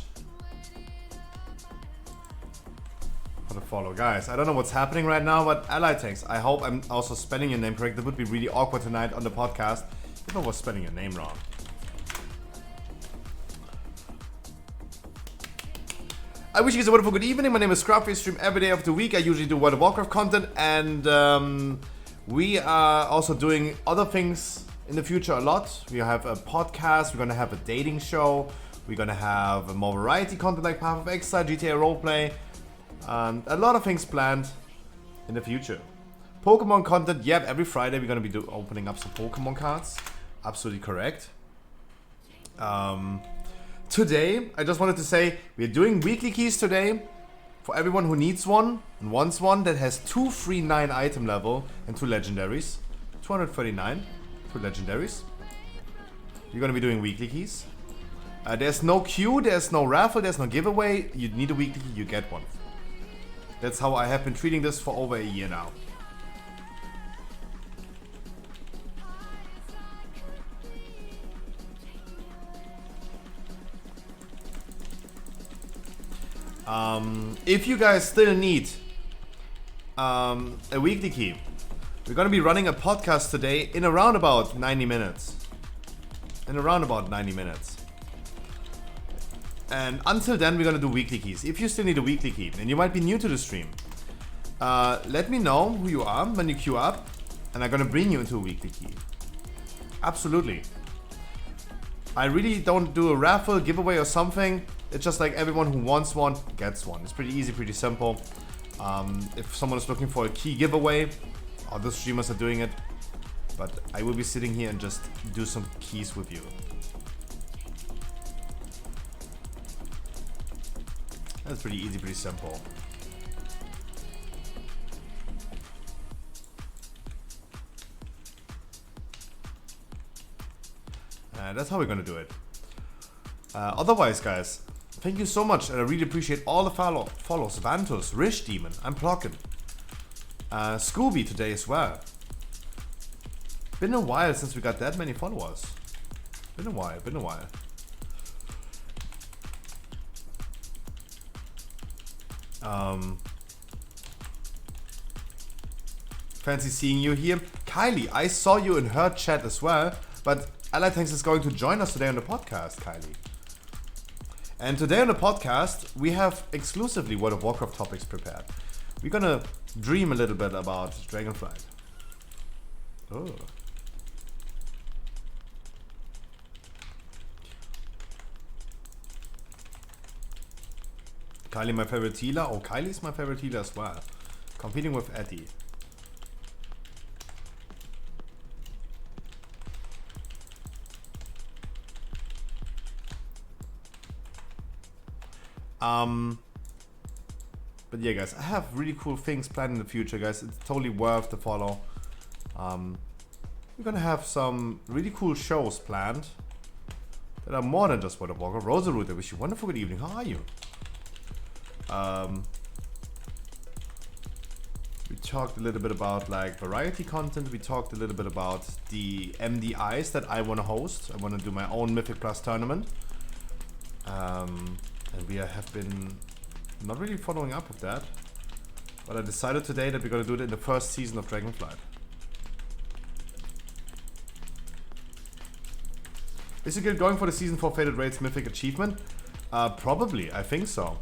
for the follow. Guys, I don't know what's happening right now, but Allied Tanks, I hope I'm also spelling your name correct. That would be really awkward tonight on the podcast if I was spelling your name wrong. I wish you guys a wonderful good evening. My name is Scruffy. I stream every day of the week. I usually do World of Warcraft content, and we are also doing other things in the future a lot. We have a podcast, we're gonna have a dating show, we're gonna have more variety content like Path of Exile, GTA Roleplay, a lot of things planned in the future. Pokemon content, yep, every Friday we're gonna be opening up some Pokemon cards. Absolutely correct. Today, I just wanted to say, we're doing weekly keys today for everyone who needs one and wants one that has 2 free 9 item level and 2 legendaries. 239, 2 legendaries. You're gonna be doing weekly keys. There's no queue, there's no raffle, there's no giveaway. You need a weekly key, you get one. That's how I have been treating this for over a year now. If you guys still need a weekly key, we're gonna be running a podcast today in around about 90 minutes. And until then, we're gonna do weekly keys. If you still need a weekly key and you might be new to the stream, let me know who you are when you queue up, and I'm gonna bring you into a weekly key. Absolutely. I really don't do a raffle, giveaway or something. It's just like everyone who wants one gets one. It's pretty easy, pretty simple. If someone is looking for a key giveaway, other streamers are doing it. But I will be sitting here and just do some keys with you. That's pretty easy, pretty simple. That's how we're gonna do it. Otherwise, guys, thank you so much, and I really appreciate all the follows. Vantus, Rish Demon, I'm Plockin'. Scooby today as well. Been a while since we got that many followers. Been a while. Fancy seeing you here. Kylie, I saw you in her chat as well, but Allied Tanks is going to join us today on the podcast, Kylie. And today on the podcast, we have exclusively World of Warcraft topics prepared. We're gonna dream a little bit about Dragonflight. Oh. Kylie, my favorite healer. Oh, Kylie's my favorite healer as well. Competing with Eddie. But yeah, guys, I have really cool things planned in the future, guys. It's totally worth the follow. We're gonna have some really cool shows planned that are more than just World of Warcraft. Rosaroot, I wish you a wonderful good evening. How are you? We talked a little bit about like variety content. We talked a little bit about the MDIs that I want to host. I want to do my own Mythic Plus tournament. And we have been not really following up with that. But I decided today that we're going to do it in the first season of Dragonflight. Is it good going for the season 4 Faded Raids Mythic achievement? Probably, I think so.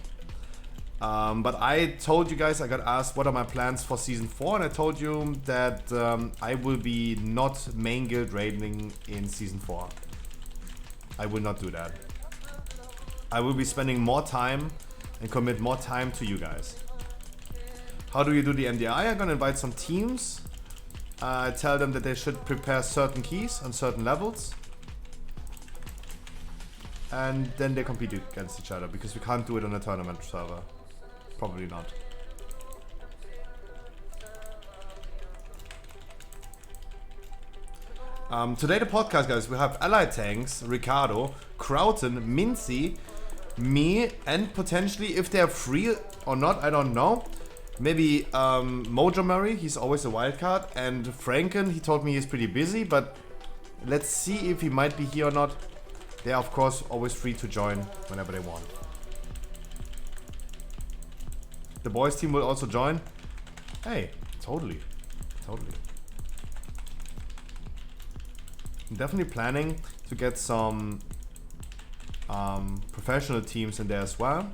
But I told you guys, I got asked what are my plans for season 4, and I told you that I will be not main guild raiding in season 4. I will not do that. I will be spending more time and commit more time to you guys. How do you do the MDI? I'm gonna invite some teams. Tell them that they should prepare certain keys on certain levels. And then they compete against each other, because we can't do it on a tournament server. Probably not. Today the podcast, guys, we have Allied Tanks, Ricardo, Crowton, Mincy, me, and potentially, if they're free or not, I don't know, maybe Mojo Murray, he's always a wild card, and Franken, he told me he's pretty busy, but let's see if he might be here or not. They're of course always free to join whenever they want. the boys team will also join. Hey, totally. Totally. I'm definitely planning to get some professional teams in there as well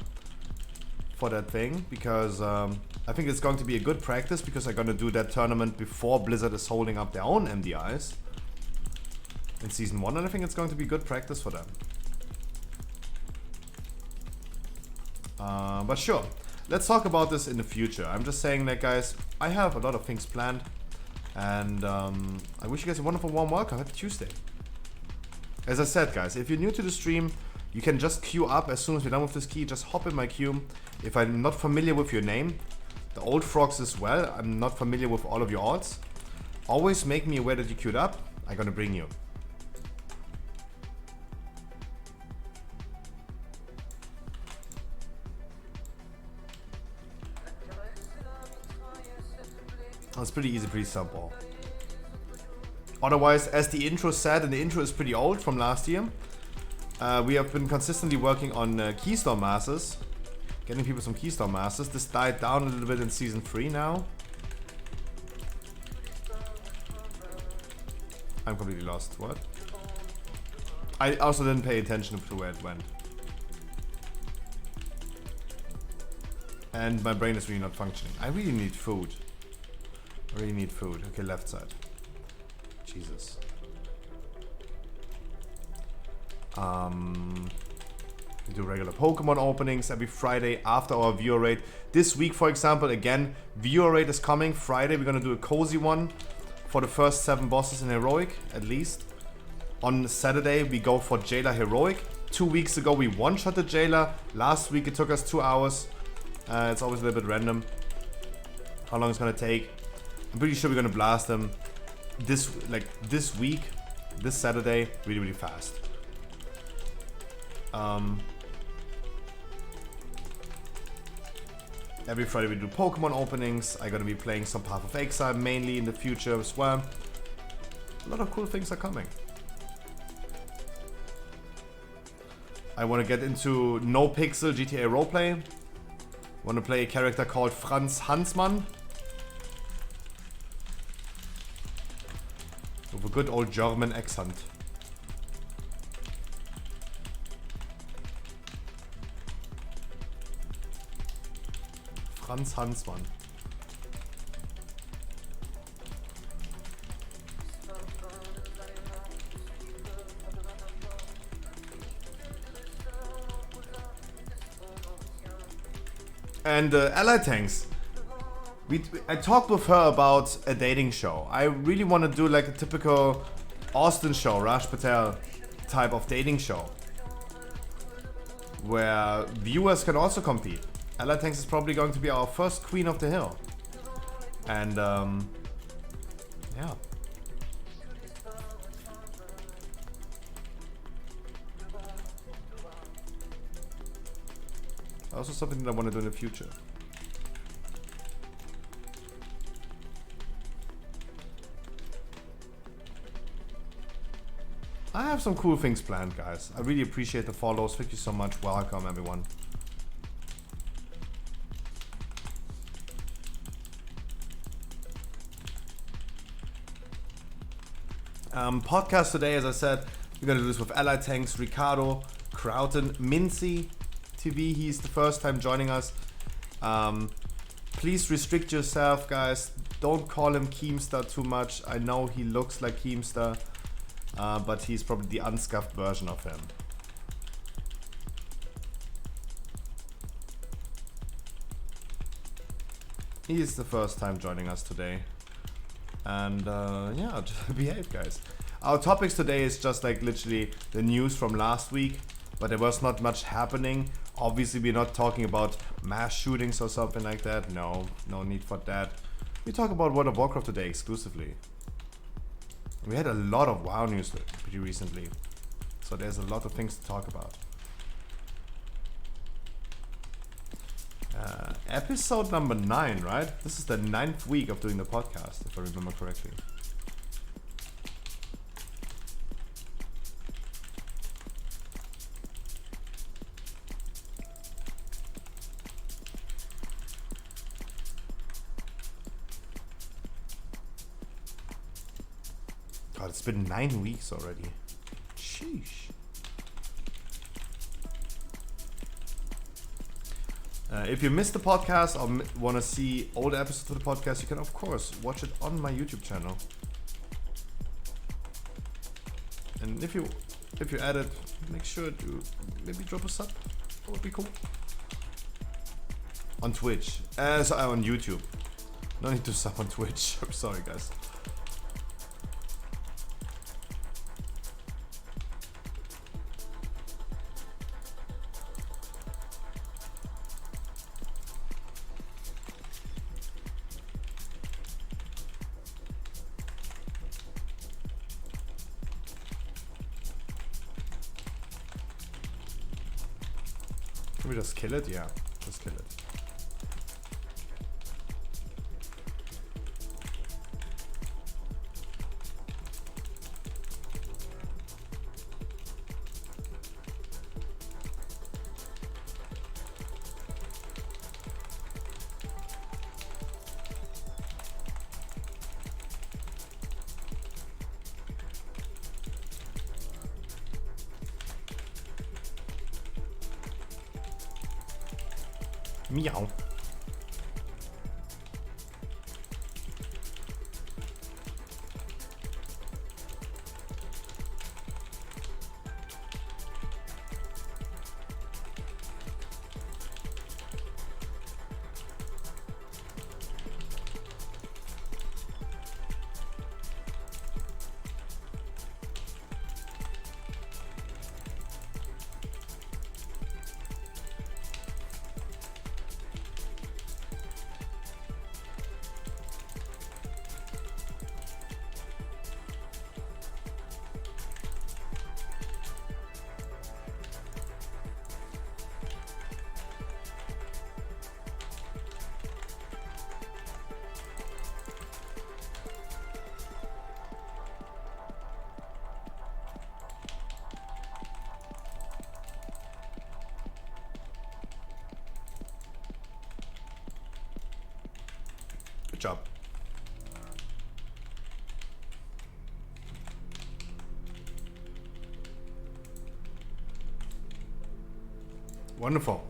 for that thing, because I think it's going to be a good practice, because I'm going to do that tournament before Blizzard is holding up their own MDIs in Season 1, and I think it's going to be good practice for them. But sure, let's talk about this in the future. I'm just saying that, guys, I have a lot of things planned, and I wish you guys a wonderful warm welcome. Happy Tuesday. As I said, guys, if you're new to the stream, you can just queue up as soon as we're done with this key. Just hop in my queue. If I'm not familiar with your name, the old frogs as well, I'm not familiar with all of your odds, always make me aware that you queued up. I'm gonna bring you. It's pretty easy, pretty simple. Otherwise, as the intro said, and the intro is pretty old from last year, we have been consistently working on Keystone Masters, getting people some Keystone Masters. This died down a little bit in Season 3 now. I'm completely lost. What? I also didn't pay attention to where it went. And my brain is really not functioning. I really need food. I really need food. Okay, left side. Jesus. We do regular Pokemon openings every Friday after our viewer raid. This week, for example, again, viewer raid is coming. Friday, we're gonna do a cozy one for the first 7 bosses in Heroic, at least. On Saturday, we go for Jailer Heroic. 2 weeks ago, we one-shot the Jailer. Last week, it took us 2 hours. It's always a little bit random how long it's gonna take. I'm pretty sure we're gonna blast them this week, this Saturday, really, really fast. Every Friday we do Pokemon openings. I'm gonna be playing some Path of Exile mainly in the future as well. A lot of cool things are coming. I want to get into no pixel GTA roleplay. Want to play a character called Franz Hansmann. With a good old German accent. Franz Hansmann. And Ally Tanks. I talked with her about a dating show. I really want to do like a typical Austin show, Raj Patel type of dating show, where viewers can also compete. Ella Tanks is probably going to be our first Queen of the Hill. And yeah. Also something that I want to do in the future. I have some cool things planned, guys. I really appreciate the follows. Thank you so much. Welcome, everyone. Podcast today, as I said, we're gonna do this with Ally Tanks, Ricardo, Crowton, Mincy TV. He's the first time joining us. Please restrict yourself, guys. Don't call him Keemstar too much. I know he looks like Keemstar, but he's probably the unscuffed version of him. He is the first time joining us today. And yeah, just behave, guys. Our topics today is just like literally the news from last week, but there was not much happening. Obviously, we're not talking about mass shootings or something like that. No need for that. We talk about World of Warcraft today exclusively. We had a lot of WoW news pretty recently, so there's a lot of things to talk about. Episode number 9, right? This is the 9th week of doing the podcast, if I remember correctly. God, it's been 9 weeks already. Sheesh. If you missed the podcast or want to see older episodes of the podcast, you can of course watch it on my YouTube channel. And if you add it, make sure to maybe drop a sub. That would be cool. On Twitch, on YouTube. No need to sub on Twitch. I'm sorry, guys. Can we just kill it? Yeah, just kill it. Meow. Good job. Wonderful.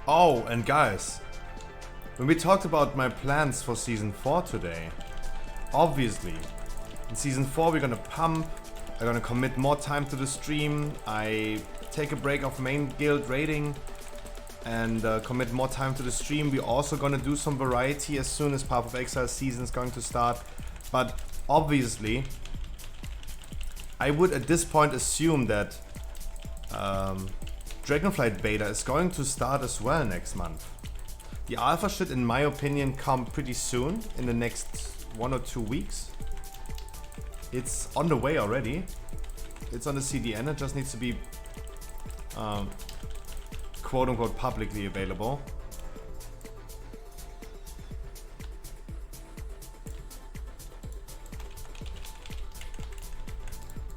Oh, and guys, when we talked about my plans for Season 4 today, obviously, in Season 4 we're gonna pump, I'm gonna commit more time to the stream, I take a break of main guild raiding, and commit more time to the stream. We're also gonna do some variety as soon as Path of Exile season is going to start, but obviously, I would at this point assume that Dragonflight beta is going to start as well next month. The alpha should, in my opinion, come pretty soon, in the next 1 or 2 weeks. It's on the way already. It's on the CDN, it just needs to be quote-unquote publicly available.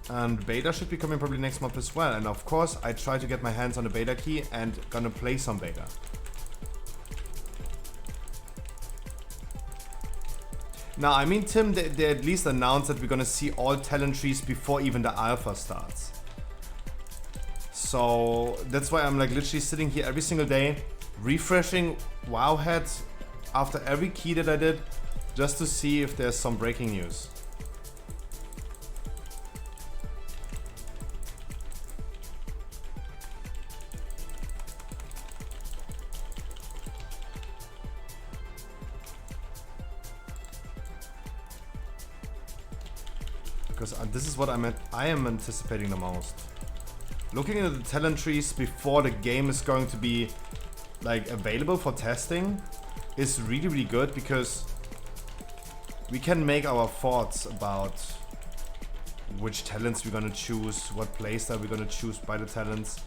And beta should be coming probably next month as well. And of course, I try to get my hands on the beta key and gonna play some beta. Now, I mean, Tim, they at least announced that we're gonna see all talent trees before even the alpha starts. So that's why I'm like literally sitting here every single day, refreshing Wowhead after every key that I did, just to see if there's some breaking news. Because this is what I am anticipating the most. Looking at the talent trees before the game is going to be like available for testing is really, really good, because we can make our thoughts about which talents we're gonna choose, what playstyle we're gonna choose by the talents.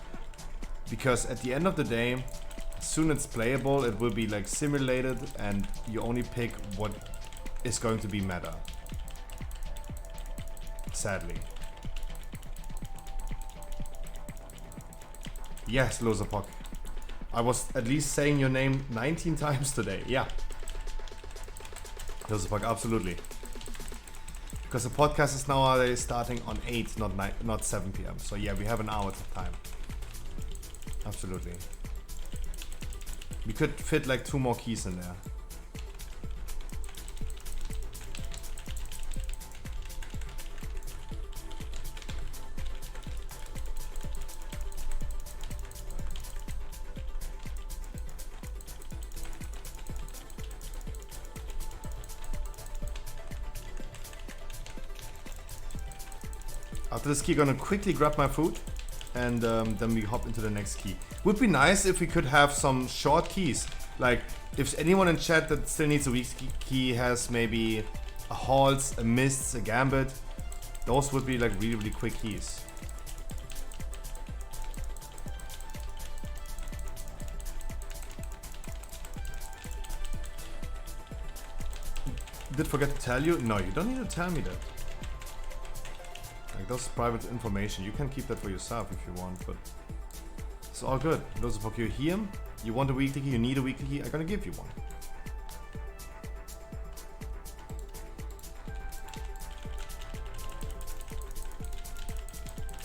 Because at the end of the day, soon it's playable, it will be like simulated and you only pick what is going to be meta. Sadly. Yes, Losapok. I was at least saying your name 19 times today. Yeah. Losapok, absolutely. Because the podcast is nowadays starting on 8, not 7 p.m. So yeah, we have an hour of time. Absolutely. We could fit like 2 more keys in there. After this key, gonna quickly grab my food, and then we hop into the next key. Would be nice if we could have some short keys. Like, if anyone in chat that still needs a weak key has maybe a halts, a mists, a gambit, those would be like really, really quick keys. Did forget to tell you? No, you don't need to tell me that. Like, that's private information. You can keep that for yourself if you want, but it's all good. Those of you here, you want a weekly key, you need a weekly key, I'm gonna give you one.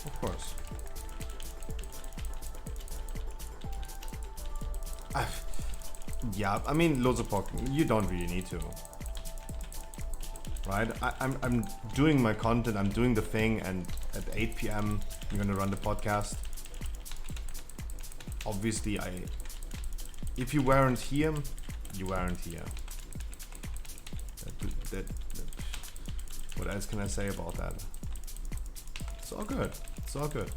Of course. Yeah, I mean, Lozopok, you don't really need to. Right, I'm doing my content, I'm doing the thing, and at 8 p.m. I'm gonna run the podcast. Obviously, if you weren't here, you weren't here. What else can I say about that? It's all good. It's all good.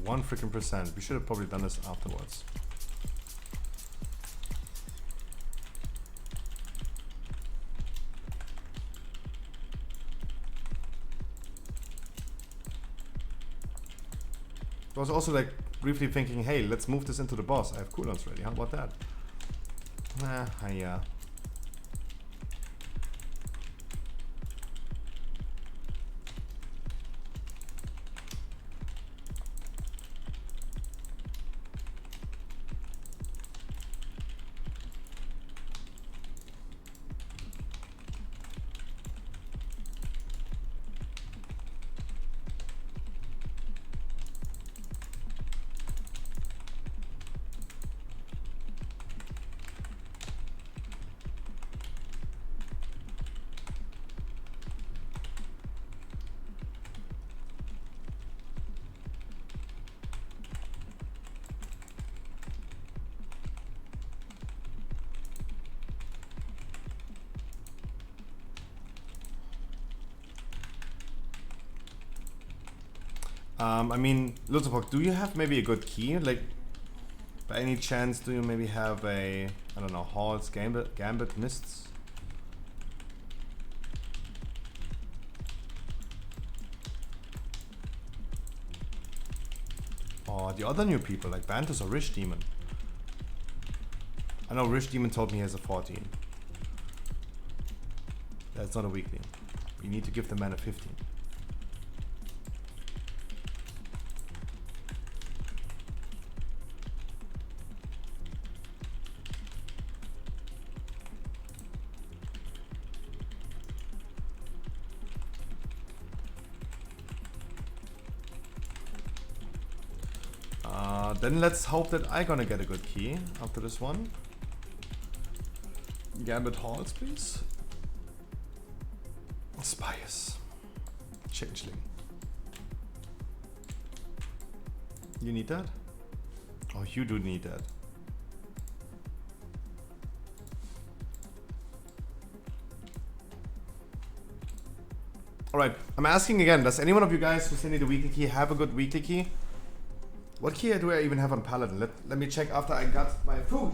One freaking %. We should have probably done this afterwards. I was also like briefly thinking, hey, let's move this into the boss. I have cooldowns ready. How about that? Nah, yeah. I mean, Lutherpok, do you have maybe a good key? Like, by any chance, do you maybe have a, I don't know, Halls, Gambit, Mists? Or the other new people, like Bantus or Rish Demon? I know Rish Demon told me he has a 14. That's not a weakling. We need to give the man a 15. Then let's hope that I'm gonna get a good key after this one. Gambit Halls, please. Spies. Changeling. You need that? Oh, you do need that. Alright, I'm asking again, does any one of you guys who still need a weekly key have a good weekly key? What key do I even have on Paladin? Let me check after I got my food.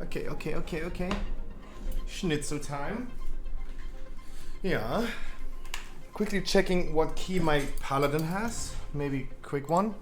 Okay. Schnitzel time. Yeah. Quickly checking what key my paladin has. Maybe quick one.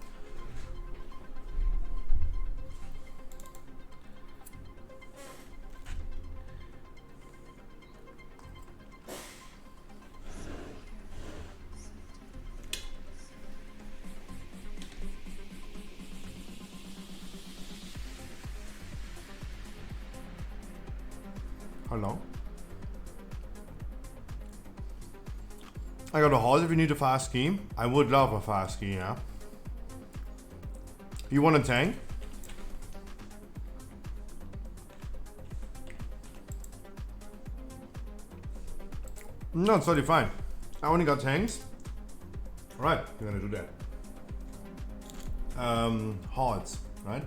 Hello. I got a horse if you need a fast key. I would love a fast key, yeah. You want a tank? No, it's totally fine. I only got tanks. Alright, we're gonna do that. Hordes, right?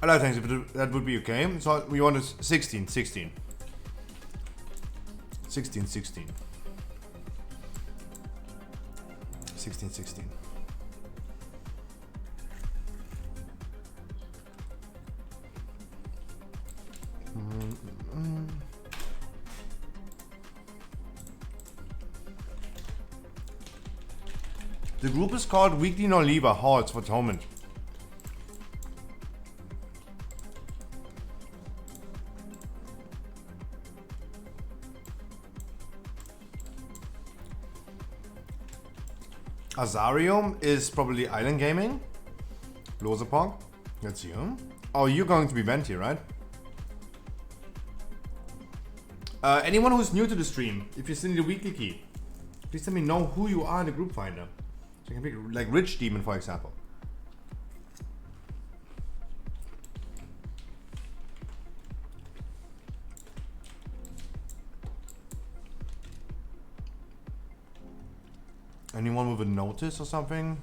I like things, if that would be okay. So we want 16. 16. The group is called Weekly No Lever Hordes for the moment. Azarium is probably Island Gaming. Losepong, that's you. Oh, you're going to be Venti, right? Anyone who's new to the stream, if you still need a weekly key, please let me know who you are in the group finder. So I can pick like Rich Demon, for example. Anyone with a notice or something?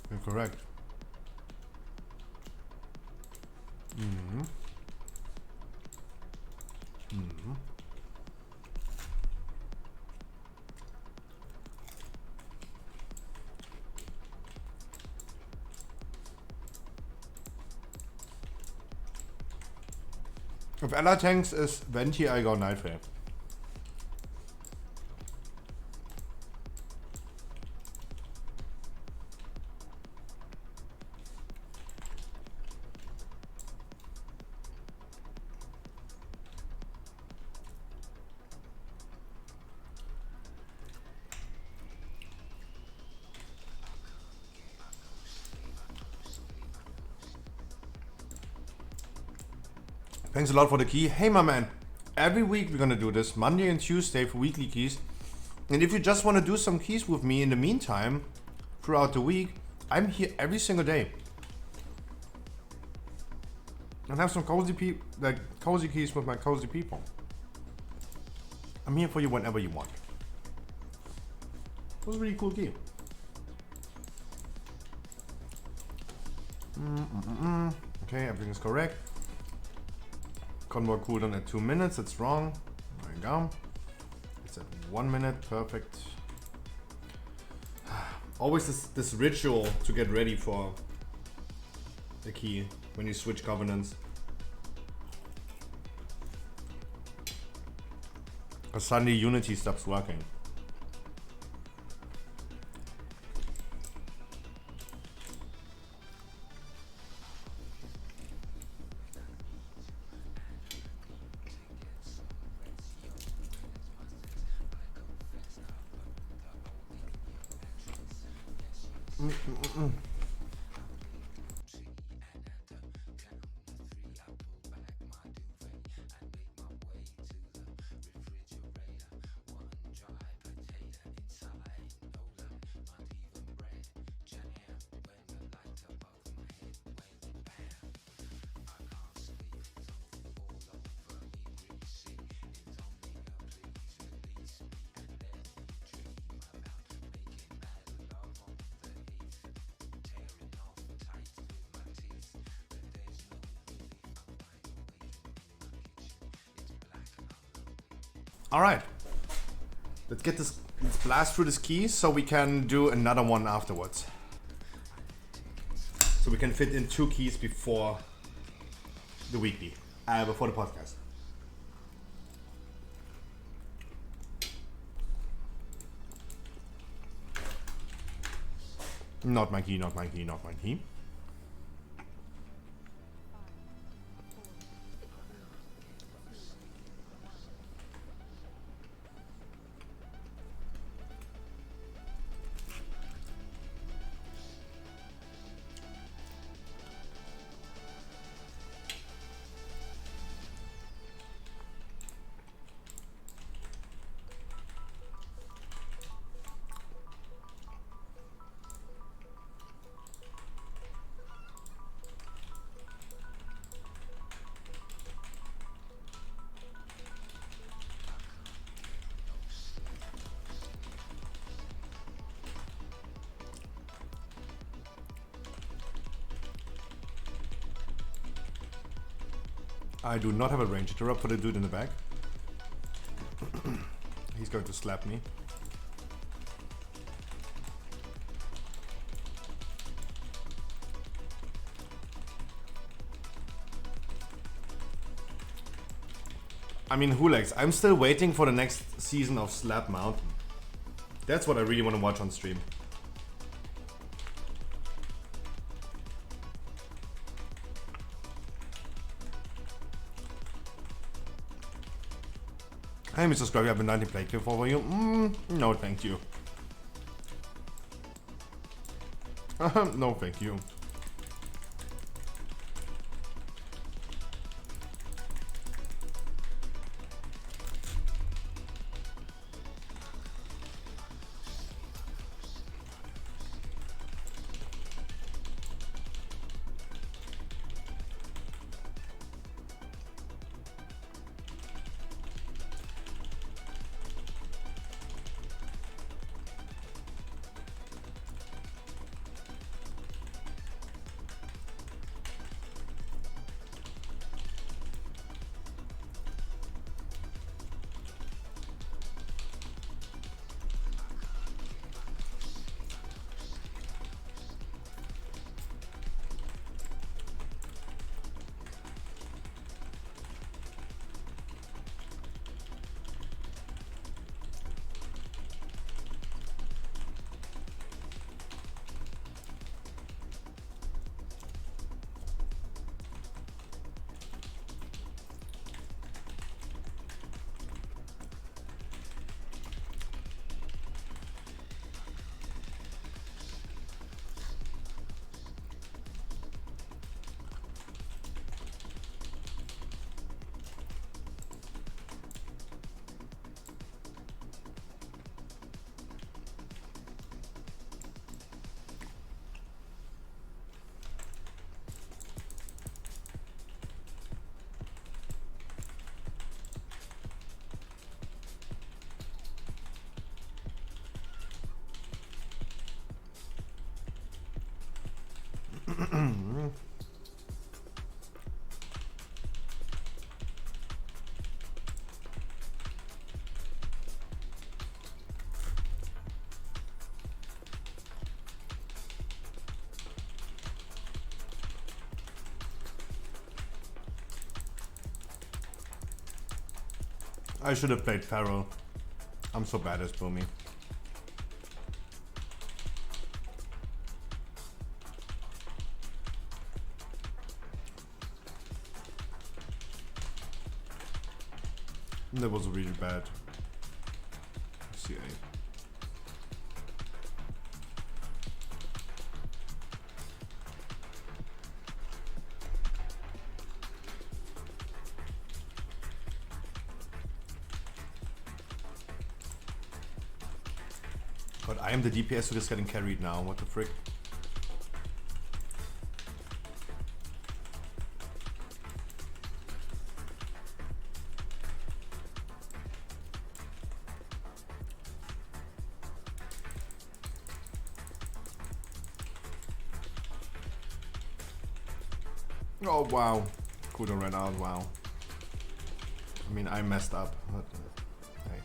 You're correct. If Ella tanks is Venti, I go Nightfare. Thanks a lot for the key. Hey, my man. Every week we're gonna do this, Monday and Tuesday for weekly keys. And if you just want to do some keys with me in the meantime, throughout the week, I'm here every single day. And have some cozy keys with my cozy people. I'm here for you whenever you want. It was a really cool key. Okay, everything is correct. Convoy cooldown at 2 minutes, it's wrong. There you go. It's at 1 minute, perfect. Always this ritual to get ready for the key when you switch covenants. Because suddenly Unity stops working. Alright. Let's get this, let's blast through this key so we can do another one afterwards. So we can fit in 2 keys before the weekly, before the podcast. Not my key, not my key, not my key. I do not have a range interrupt for the dude in the back. He's going to slap me. I mean, Hulex, I'm still waiting for the next season of Slap Mountain. That's what I really want to watch on stream. Hey, Mr. Scrubby, I have a 90 play clip for you. No, thank you. No, thank you. I should have played Pharaoh. I'm so bad as Boomy. That was really bad. CA. God, I am the DPS who is getting carried now. What the frick? Oh wow, cooldown ran out, wow. I mean, I messed up. Hey.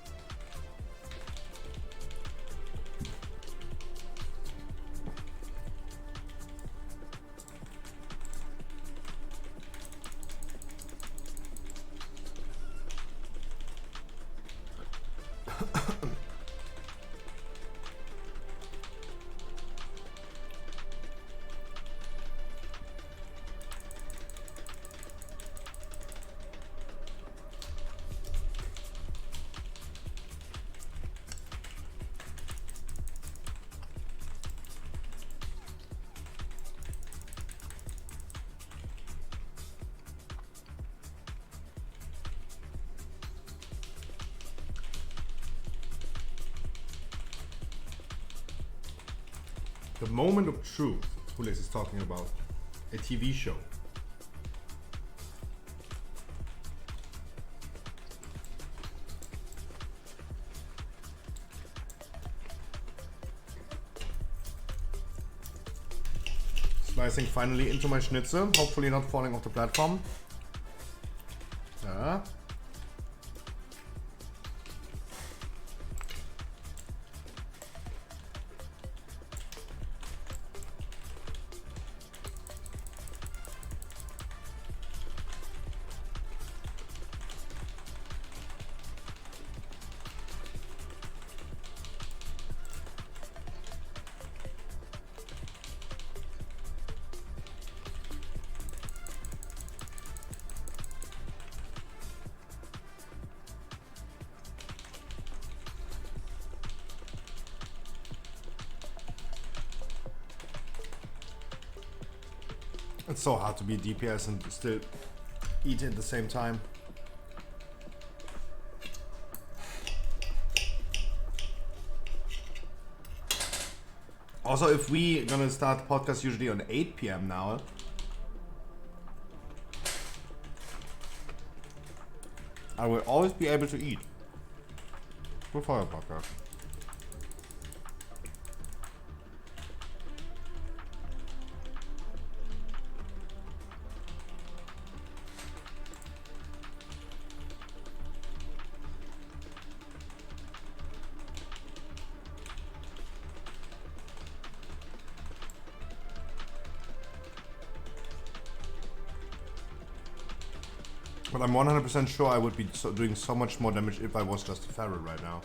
The moment of truth, Hulex is talking about a TV show. Slicing finally into my schnitzel, hopefully not falling off the platform. Yeah. It's so hard to be DPS and still eat at the same time. Also, if we gonna start the podcast usually on 8 PM now, I will always be able to eat before a podcast. But I'm 100% sure I would be doing so much more damage if I was just a feral right now.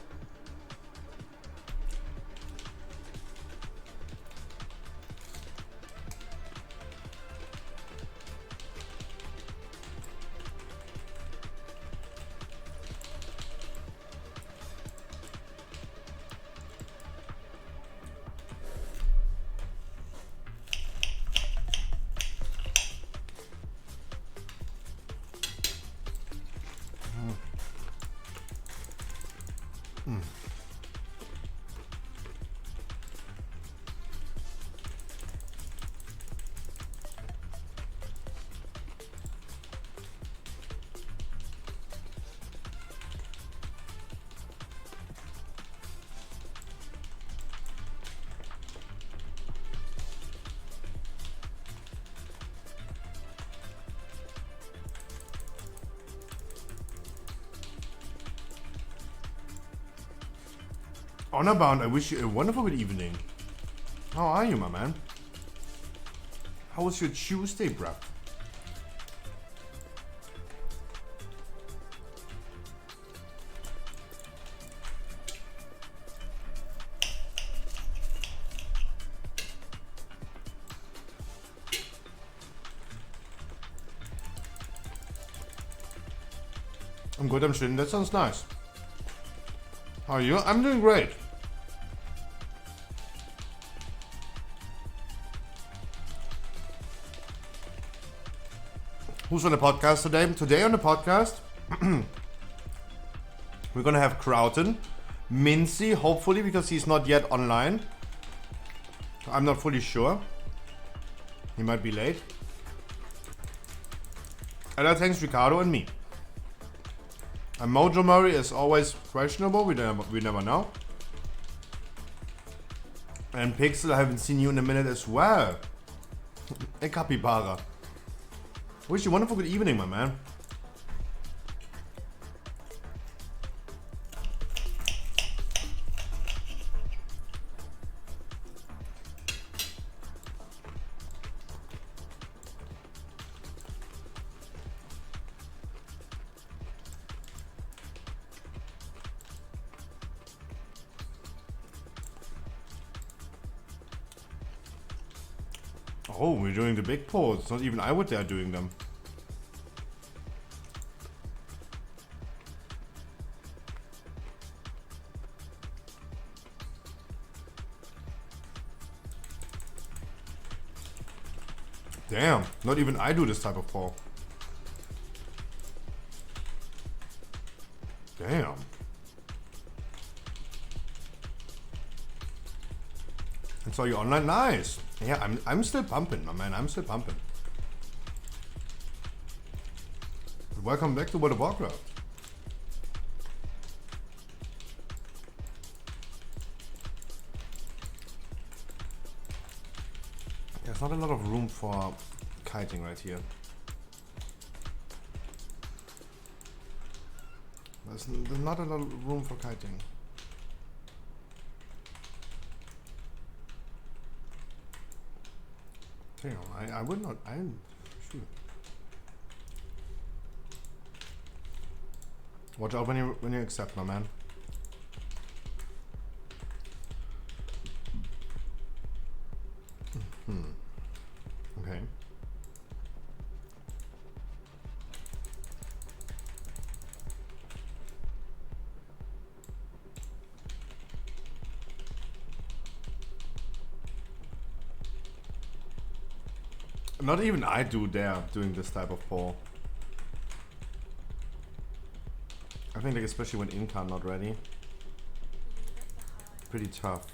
Honorbound, I wish you a wonderful good evening. How are you, my man? How was your Tuesday, bruh? I'm good, I'm chilling. That sounds nice. How are you? I'm doing great. Who's on the podcast today? Today on the podcast, we're gonna have Crowton, Mincy, hopefully, because he's not yet online. I'm not fully sure. He might be late. And that thanks Ricardo and me. And Mojo Murray is always questionable, we never know. And Pixel, I haven't seen you in a minute as well. And Capybara. Wish you a wonderful good evening, my man. Oh, we're doing the big poles. Not even I would dare doing them. Damn, not even I do this type of pole. Damn. And so you're online? Nice. Yeah, I'm still pumping, my man. I'm still pumping. Welcome back to World of Warcraft. There's not a lot of room for kiting right here. There's not a lot of room for kiting. Damn, I would not. I'm sure. Watch out when you accept, my man. Okay. Not even I do dare doing this type of pole. I think like especially when Incan not ready. Pretty tough.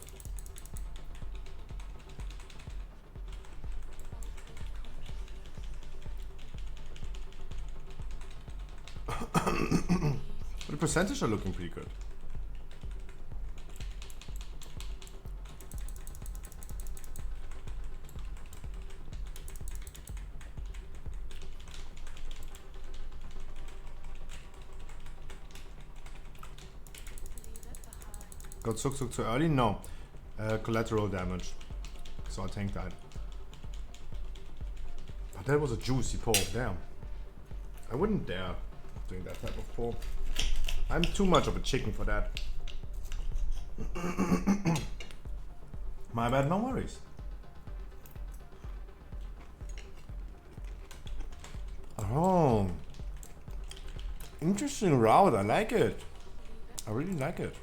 The percentage are looking pretty good. Got Suk too early? No. Collateral damage. So I tanked that. But that was a juicy pull. Damn. I wouldn't dare doing that type of pull. I'm too much of a chicken for that. My bad, no worries. Oh. Interesting route. I like it. I really like it.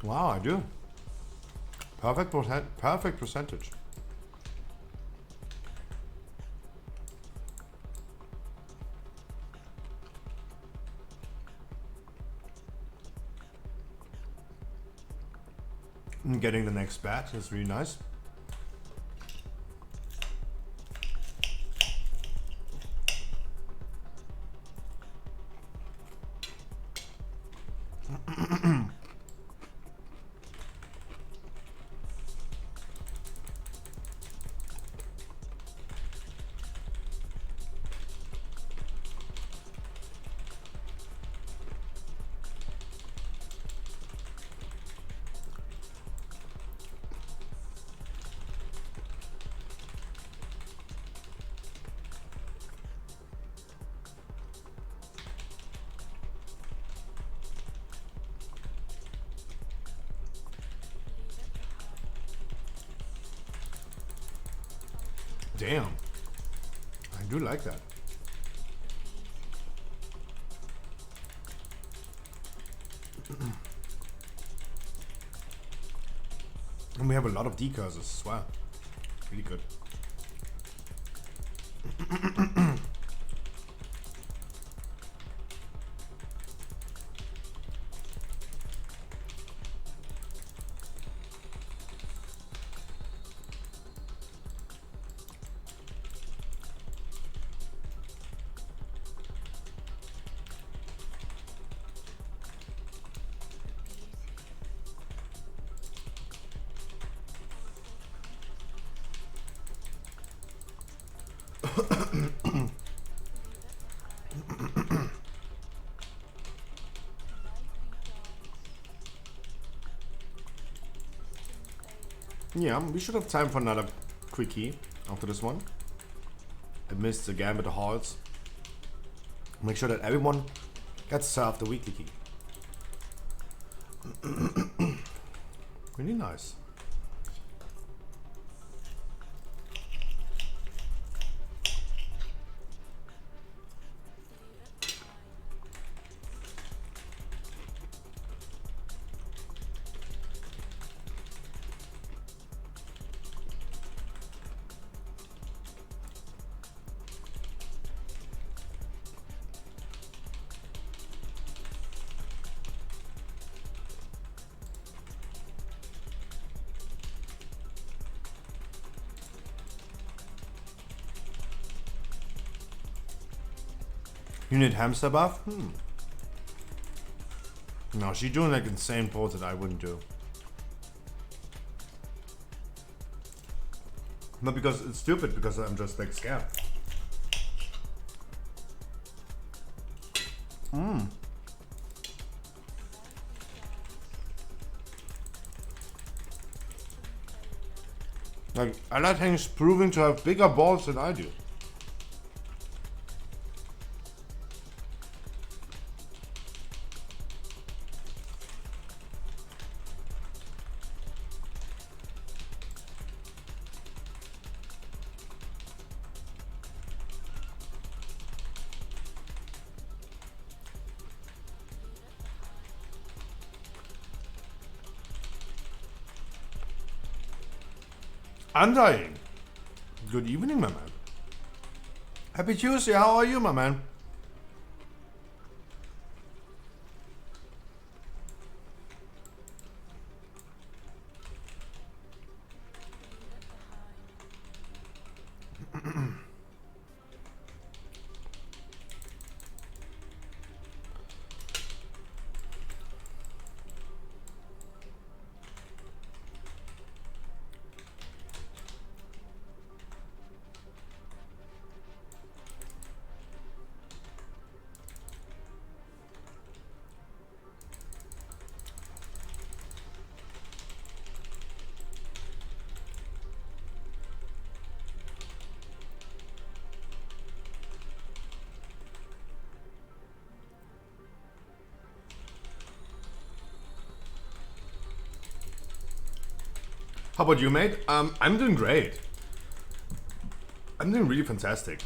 Wow, I do. Perfect percentage. And getting the next bat is really nice. Damn. I do like that. And we have a lot of decurses as well. Really good. Yeah, we should have time for another quickie after this one. I missed the Gambit Halls. Make sure that everyone gets served the weekly key. Really nice. You need hamster buff? No, she's doing like insane pose that I wouldn't do. Not because it's stupid, because I'm just like scared. Like, I like things proving to have bigger balls than I do. Undying. Good evening, my man. Happy Tuesday, how are you, my man? How about you, mate? I'm doing great. I'm doing really fantastic.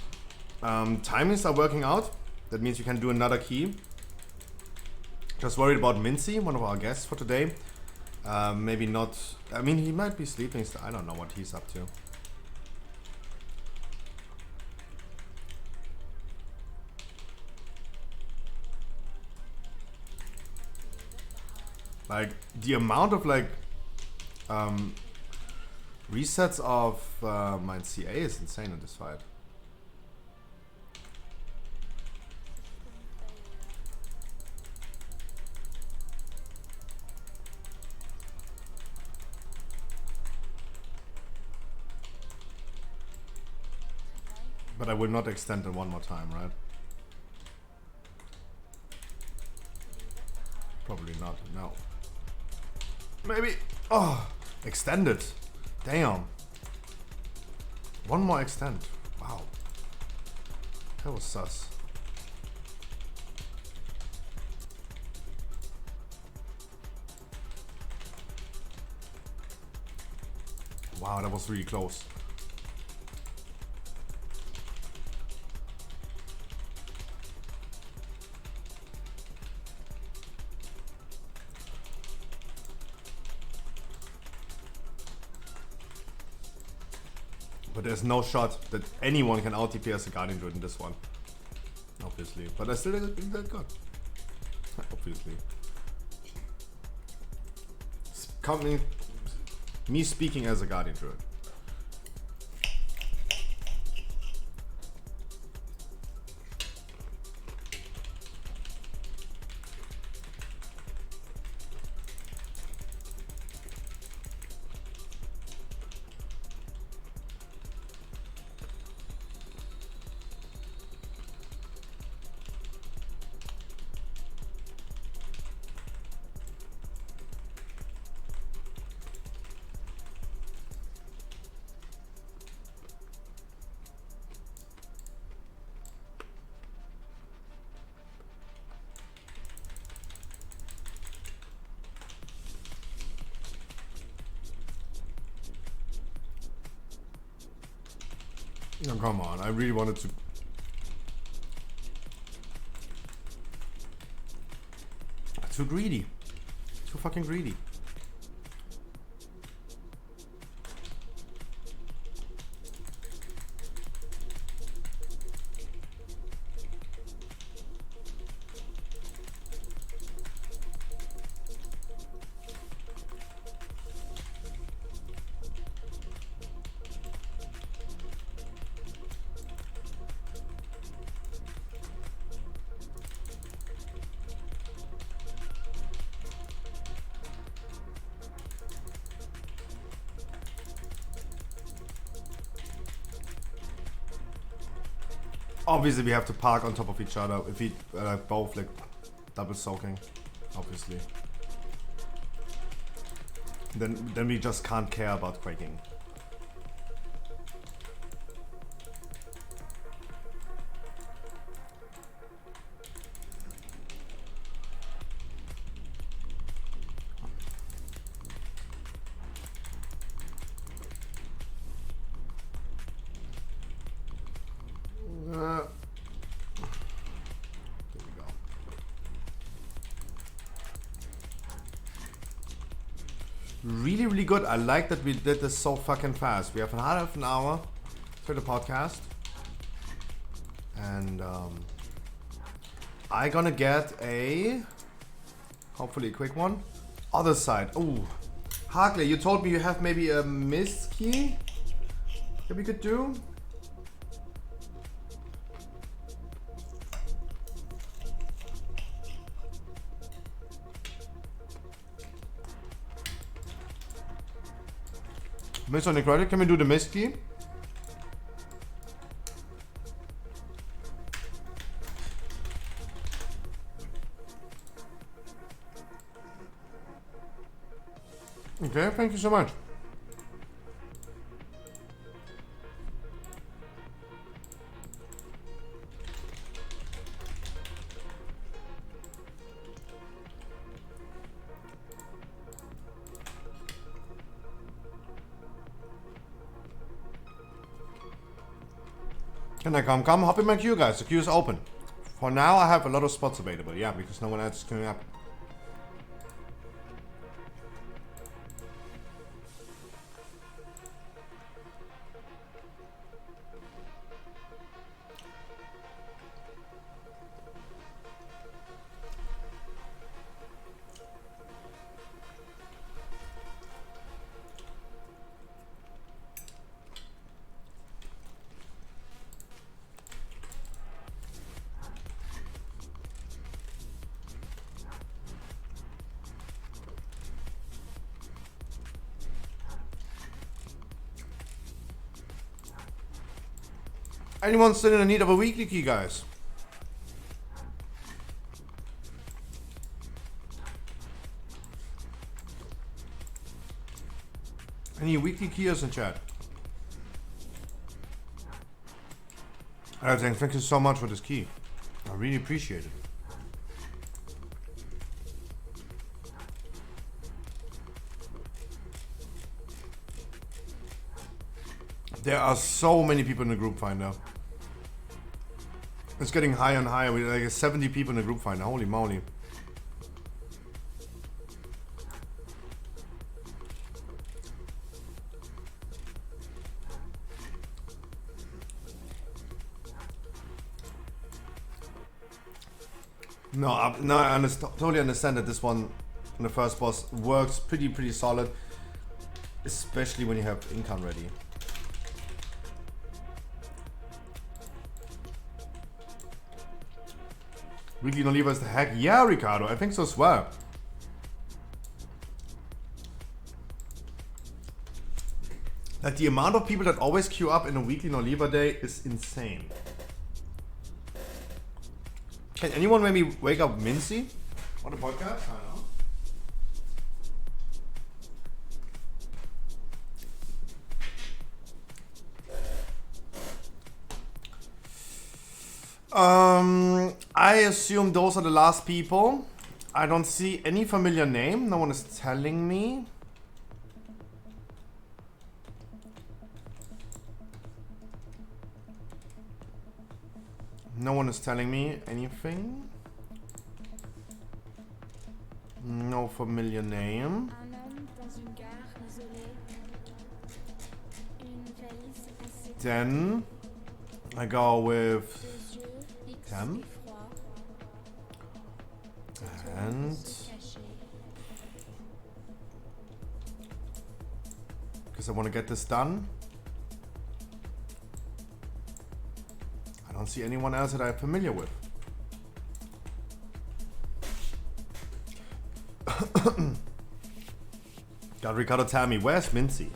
Timings are working out. That means you can do another key. Just worried about Mincy, one of our guests for today. Maybe not. I mean, he might be sleeping. So I don't know what he's up to. Like the amount of like resets of my CA is insane in this fight. But I will not extend it one more time, right? Probably not, no. Maybe. Oh, extended. Damn. One more extend. Wow. That was sus. Wow, that was really close. But there's no shot that anyone can out-TP as a Guardian Druid in this one. Obviously. But I still think that good. Obviously. Coming, me speaking as a Guardian Druid. No, come on. I really wanted to. Too greedy. Too fucking greedy. Obviously, we have to park on top of each other if we both like double soaking. Obviously, then we just can't care about quaking. Really good. I like that we did this so fucking fast. We have half an hour for the podcast, and I gonna get a hopefully a quick one. Other side. Ooh, Harkley, you told me you have maybe a mist key that we could do. Mr. Necrotic, can we do the mist key? Okay, thank you so much. Can I come? Come, hop in my queue, guys. The queue is open. For now, I have a lot of spots available. Yeah, because no one else is queuing up. Anyone still in need of a weekly key, guys? Any weekly keyers in chat? Alright, thank you so much for this key. I really appreciate it. There are so many people in the group finder. It's getting higher and higher. We're like 70 people in the group finder. Holy moly. No, I totally understand that this one in the first boss works pretty solid, especially when you have income ready. Weekly non-lever is the hack? Yeah, Ricardo, I think so as well. Like the amount of people that always queue up in a weekly non-lever day is insane. Can anyone maybe wake up Mincy on the podcast? I don't know. I assume those are the last people. I don't see any familiar name. No one is telling me. No one is telling me anything. No familiar name. Then I go with Cam. And because I want to get this done. I don't see anyone else that I'm familiar with. God, Ricardo, tell me, where's Mincy?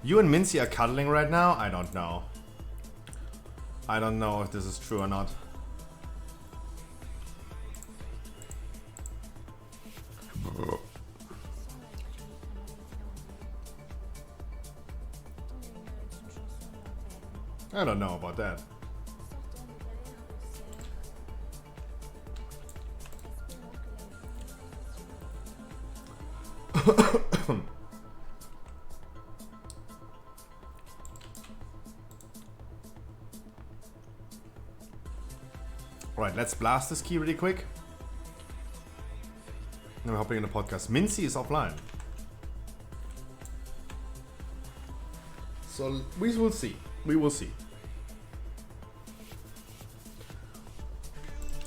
You and Mincy are cuddling right now? I don't know. I don't know if this is true or not. I don't know about that. Alright, let's blast this key really quick. Then we're hopping in the podcast. Mincy is offline. So we will see. We will see.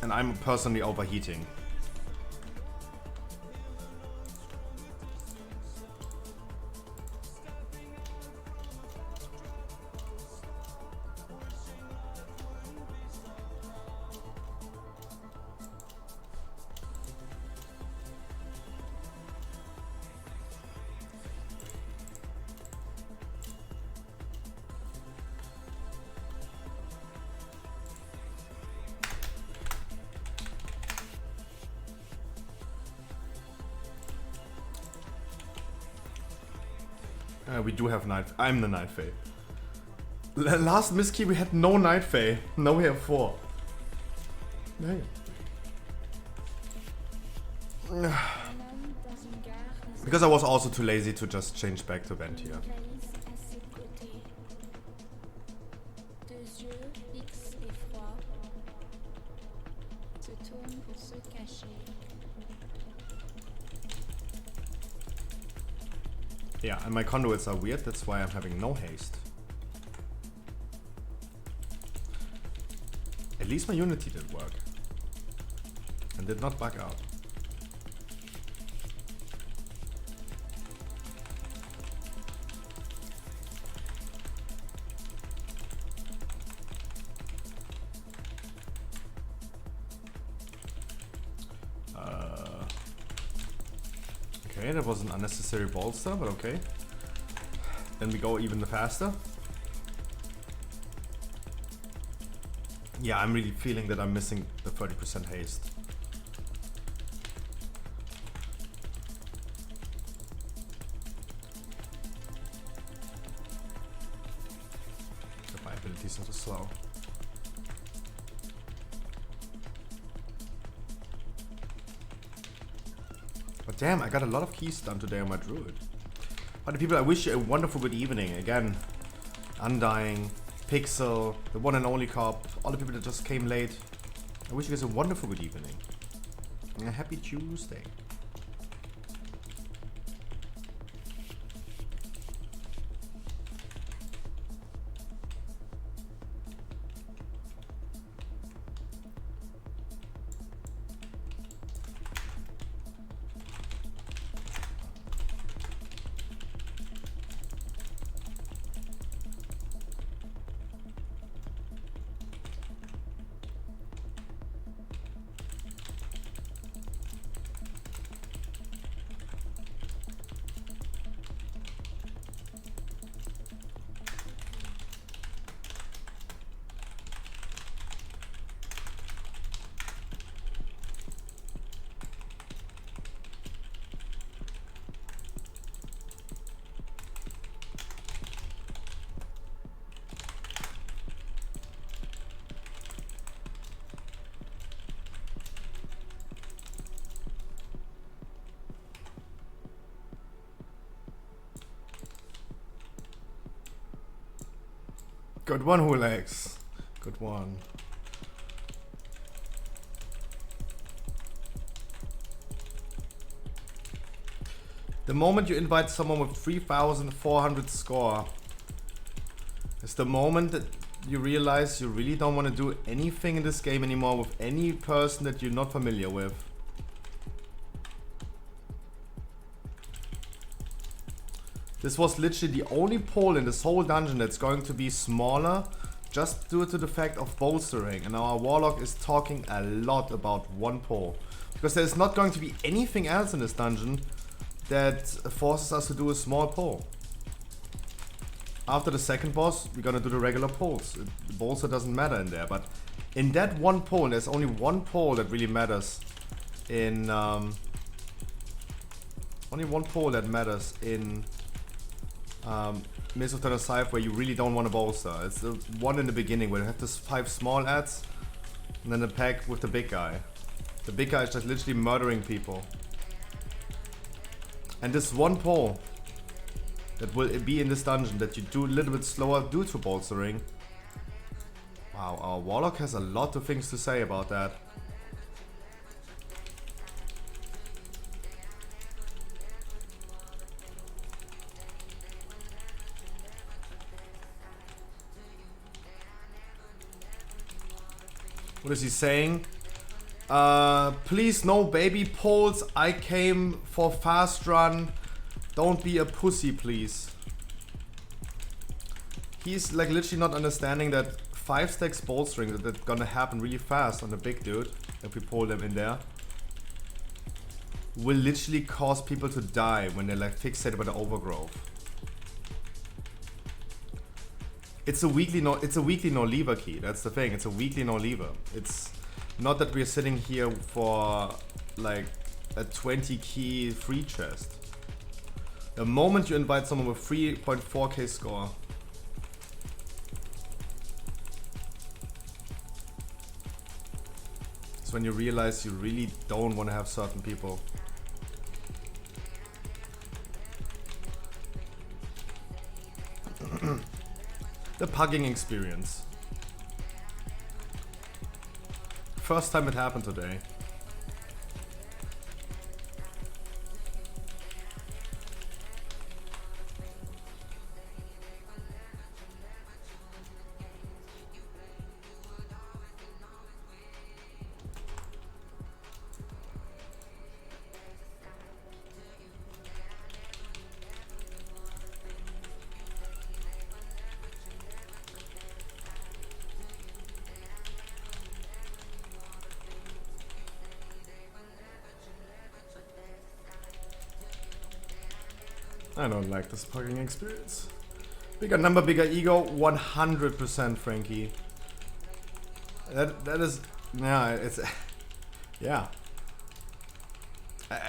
And I'm personally overheating. We do have night. I'm the night fae. Last miskey we had no night fae. Now we have 4. Hey. Because I was also too lazy to just change back to vent here. Yeah, and my conduits are weird, that's why I'm having no haste. At least my Unity did work. And did not bug out. Okay, that was an unnecessary bolster, but okay. Then we go even faster. Yeah, I'm really feeling that I'm missing the 30% haste. My abilities are too slow. But damn, I got a lot of keys done today on my druid. But people, I wish you a wonderful good evening. Again, Undying, Pixel, the one and only cop, all the people that just came late. I wish you guys a wonderful good evening. And a happy Tuesday. Good one, Hulex. Good one. The moment you invite someone with 3,400 score is the moment that you realize you really don't want to do anything in this game anymore with any person that you're not familiar with. This was literally the only pole in this whole dungeon that's going to be smaller just due to the fact of bolstering, and our warlock is talking a lot about one pole. Because there's not going to be anything else in this dungeon that forces us to do a small pole. After the second boss, we're gonna do the regular poles. The bolster doesn't matter in there, but in that one pole, there's only one pole that really matters in... only one pole that matters in Maze of Eternal Scythe where you really don't want to bolster. It's the one in the beginning where you have this 5 small ads and then the pack with the big guy. The big guy is just literally murdering people. And this one pole that will be in this dungeon that you do a little bit slower due to bolstering. Wow, our warlock has a lot of things to say about that. What is he saying? Please no baby poles. I came for fast run. Don't be a pussy, please. He's like literally not understanding that 5 stacks bolstering that's gonna happen really fast on the big dude if we pull them in there will literally cause people to die when they're like fixated by the overgrowth. It's a weekly no lever key. That's the thing. It's a weekly no lever. It's not that we're sitting here for like a 20 key free chest. The moment you invite someone with 3.4k score, it's when you realize you really don't want to have certain people. The pugging experience. First time it happened today. I don't like this pugging experience. Bigger number, bigger ego, 100% Frankie. That is, yeah, it's, yeah.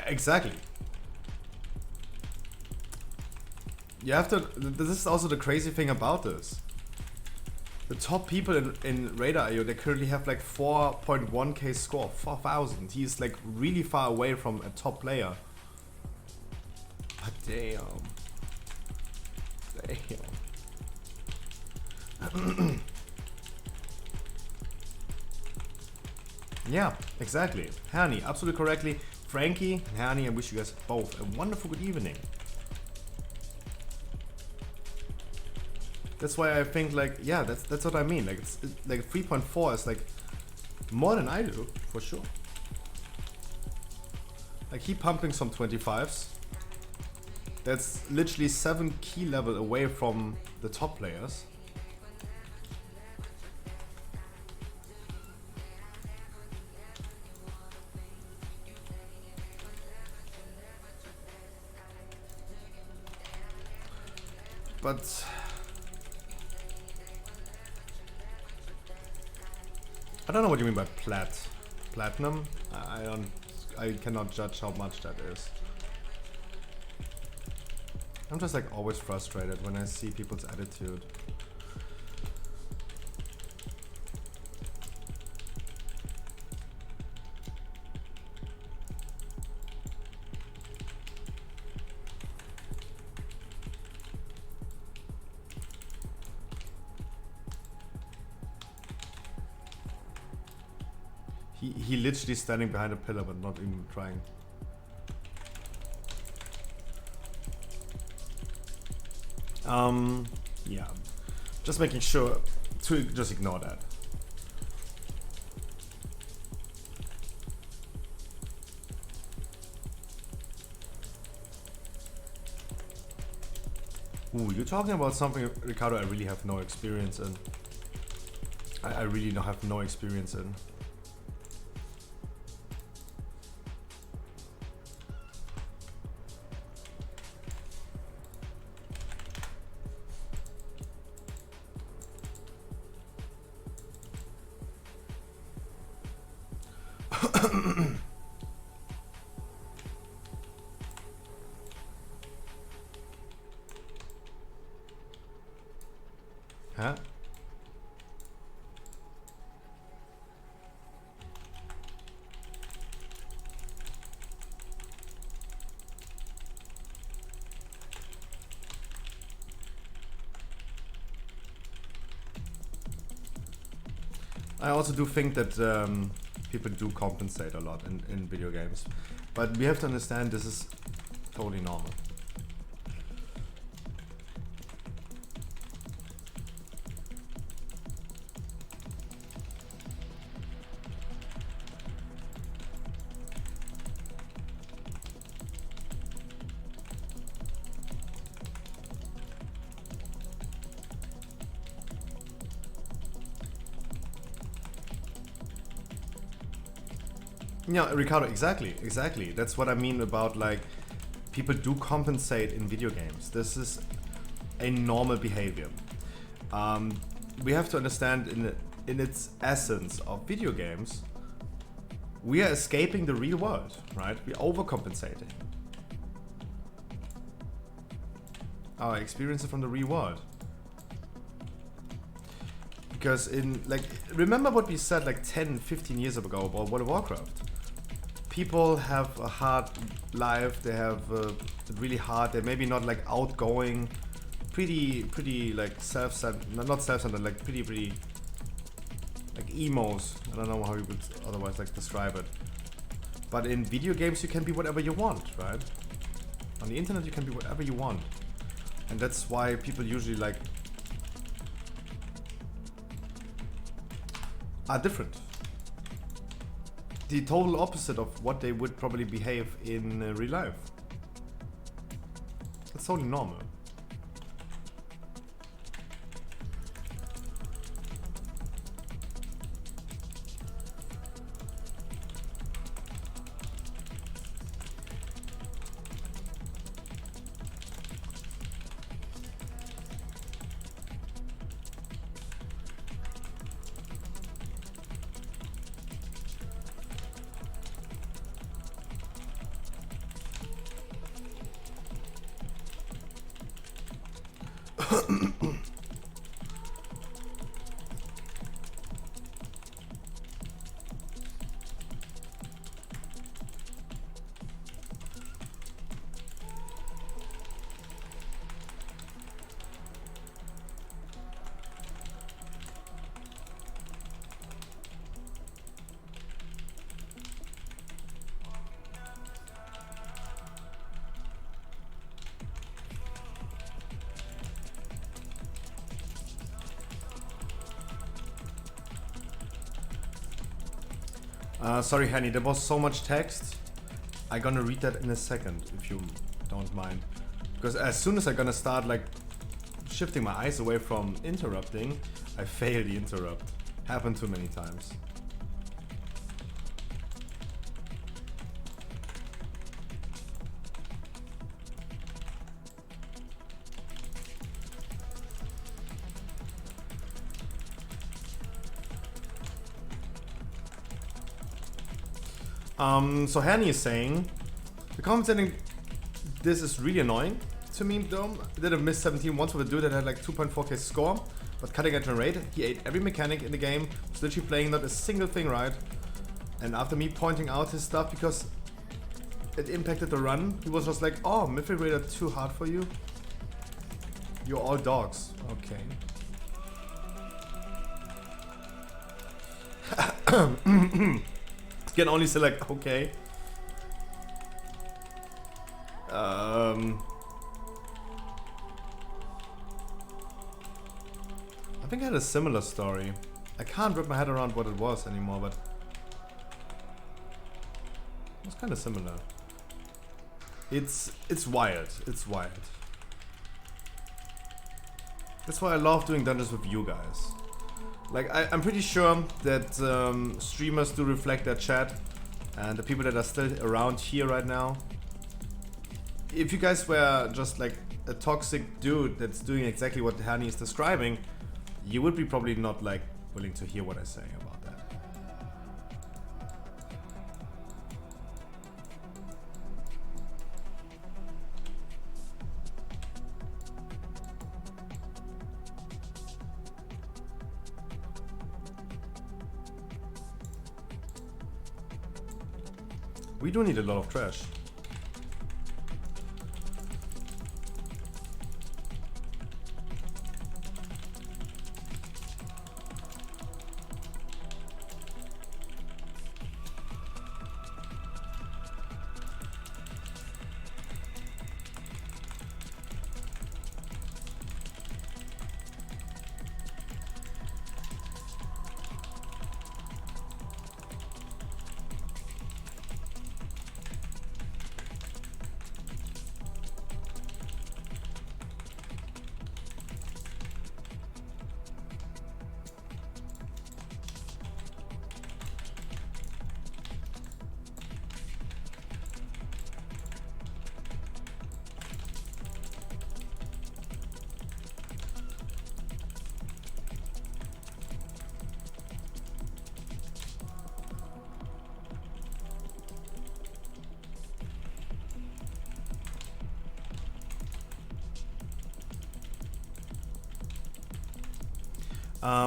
Exactly. You have to, this is also the crazy thing about this. The top people in Radar.io, they currently have like 4.1k score, 4,000. He's like really far away from a top player. Damn. Damn. Yeah, exactly. Hani, absolutely correctly. Frankie and Hani, I wish you guys both a wonderful good evening. That's why I think like, yeah, that's what I mean. Like it's like 3.4 is like more than I do, for sure. Like keep pumping some 25s. That's literally 7 key level away from the top players. But I don't know what you mean by platinum. I cannot judge how much that is. I'm just like always frustrated when I see people's attitude. He literally standing behind a pillar but not even trying. Yeah. Just making sure to just ignore that. Ooh, you're talking about something, Ricardo, I really have no experience in. I really don't have no experience in. Huh? I also do think that people do compensate a lot in video games, but we have to understand this is totally normal. Yeah, Ricardo, exactly. That's what I mean about, like, people do compensate in video games. This is a normal behavior. We have to understand in its essence of video games, we are escaping the real world, right? We're overcompensating. Our experiences from the real world. Because remember what we said like 10, 15 years ago about World of Warcraft? People have a hard life, they have really hard, they're maybe not like outgoing, pretty like self-centered, not self-centered, like pretty like emos. I don't know how you would otherwise like describe it. But in video games you can be whatever you want, right? On the internet you can be whatever you want. And that's why people usually like are different. The total opposite of what they would probably behave in real life. That's totally normal. Sorry, Henny, there was so much text. I'm gonna read that in a second, if you don't mind. Because as soon as I'm gonna start like shifting my eyes away from interrupting, I fail the interrupt. Happened too many times. So Hanny is saying, the commentating, this is really annoying to me though. I did have missed 17 once with a dude that had like 2.4k score, but cutting edge and rate. He ate every mechanic in the game, was literally playing not a single thing right. And after me pointing out his stuff because it impacted the run, he was just like, oh, Mythic Raider too hard for you? You're all dogs. Okay. can only select okay. I think I had a similar story. I can't wrap my head around what it was anymore, but it's kind of similar. It's wild. It's wild. That's why I love doing dungeons with you guys. Like, I'm pretty sure that streamers do reflect their chat, and the people that are still around here right now. If you guys were just like a toxic dude that's doing exactly what Hani is describing, you would be probably not like willing to hear what I say about that. We do need a lot of trash.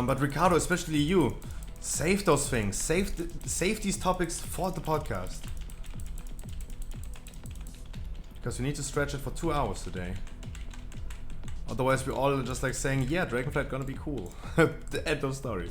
But Ricardo, especially you, save those things. Save these topics for the podcast. Because we need to stretch it for 2 hours today. Otherwise we're all just like saying, yeah, Dragonflight gonna be cool. The end of story.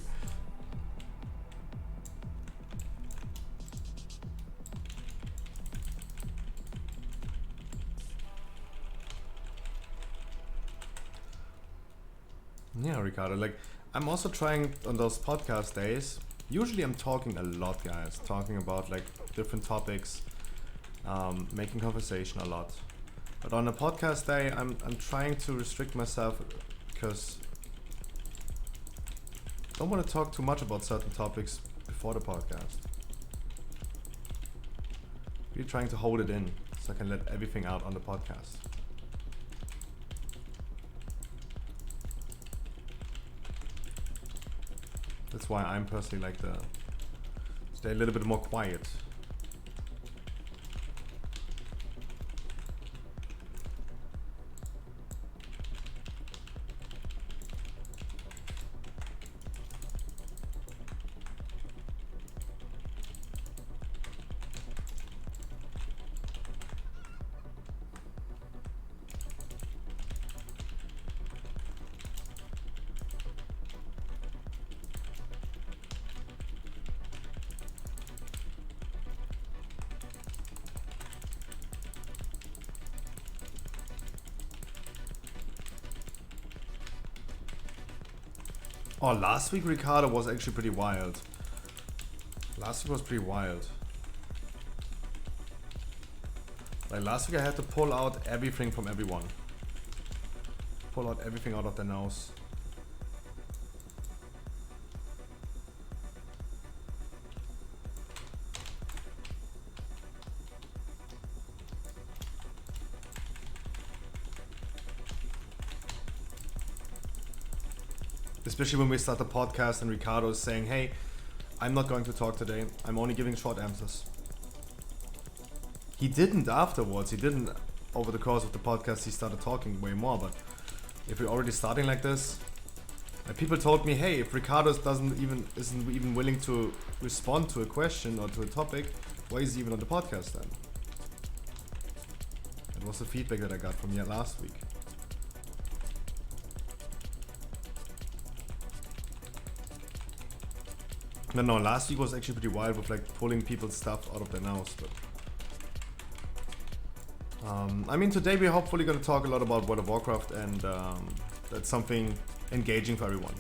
Yeah, Ricardo, like, I'm also trying on those podcast days. Usually I'm talking a lot, guys. Talking about like different topics, making conversation a lot. But on a podcast day, I'm trying to restrict myself because I don't want to talk too much about certain topics before the podcast. We're trying to hold it in so I can let everything out on the podcast. That's why I'm personally like to stay a little bit more quiet. Oh, last week Ricardo was actually pretty wild. Last week was pretty wild. Like last week I had to pull out everything from everyone. Pull out everything out of their nose. Especially when we start the podcast and Ricardo is saying, hey, I'm not going to talk today. I'm only giving short answers. He didn't afterwards. He didn't over the course of the podcast. He started talking way more. But if we're already starting like this, and people told me, hey, if Ricardo isn't even willing to respond to a question or to a topic, why is he even on the podcast then? That was the feedback that I got from you last week. No, last week was actually pretty wild with like pulling people's stuff out of their nose. But I mean, today we're hopefully going to talk a lot about World of Warcraft, and that's something engaging for everyone.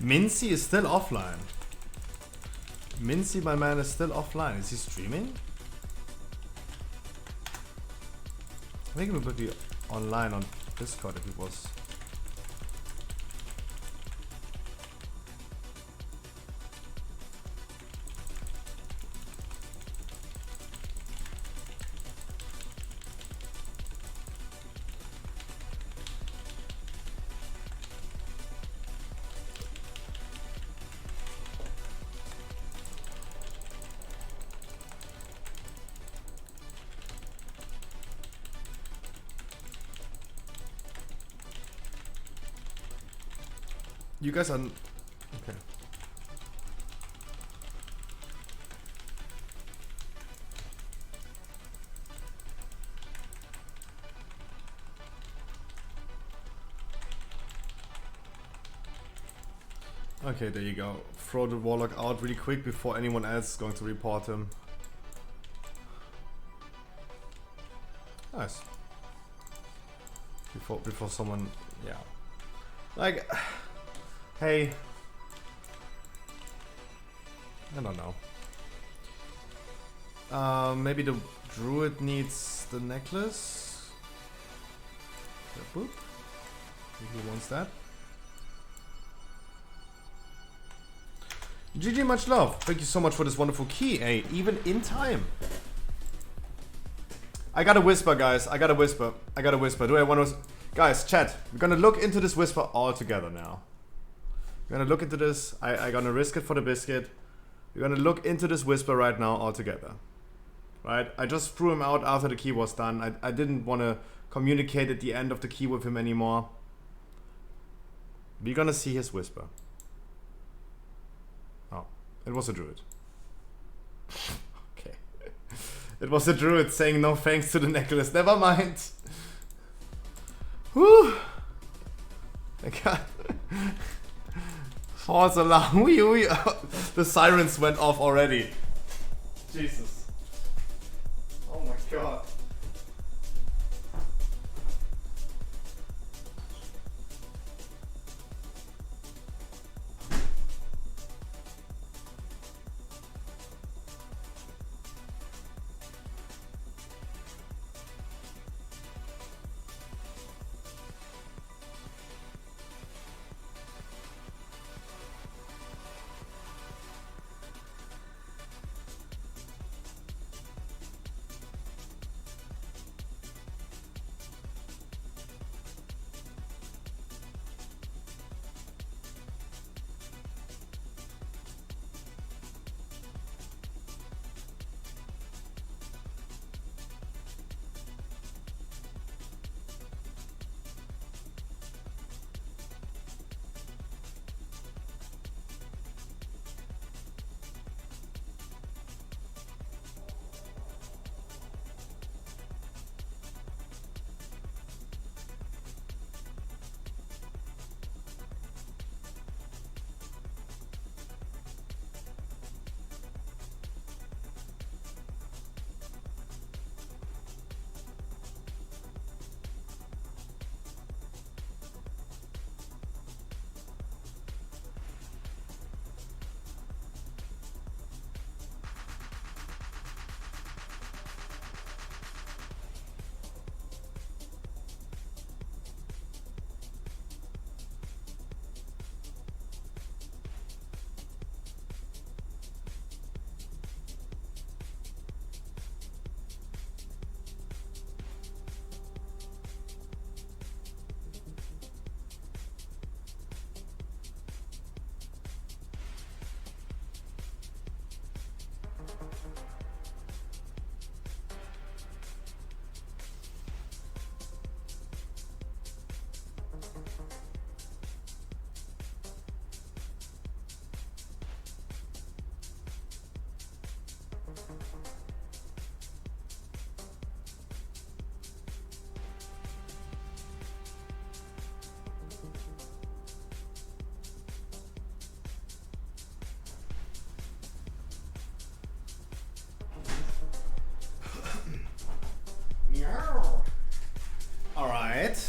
Mincy is still offline. Mincy, my man, is still offline. Is he streaming? I think he would be online on Discord if he was. You guys are okay. Okay, there you go. Throw the warlock out really quick before anyone else is going to report him. Nice. Before someone, yeah. Like, hey. I don't know. Maybe the druid needs the necklace. Yeah, boop. He wants that. GG, much love. Thank you so much for this wonderful key. Hey, even in time. I gotta whisper, guys. I gotta whisper. I gotta whisper. Do I want to... Guys, chat. We're gonna look into this whisper all together now. We're gonna look into this. I'm gonna risk it for the biscuit. We're gonna look into this whisper right now all together. Right? I just threw him out after the key was done. I didn't want to communicate at the end of the key with him anymore. We're gonna see his whisper. Oh, it was a druid. Okay. It was a druid saying no thanks to the necklace. Never mind. Whew. I got... False alarm. The sirens went off already. Jesus. Oh my god.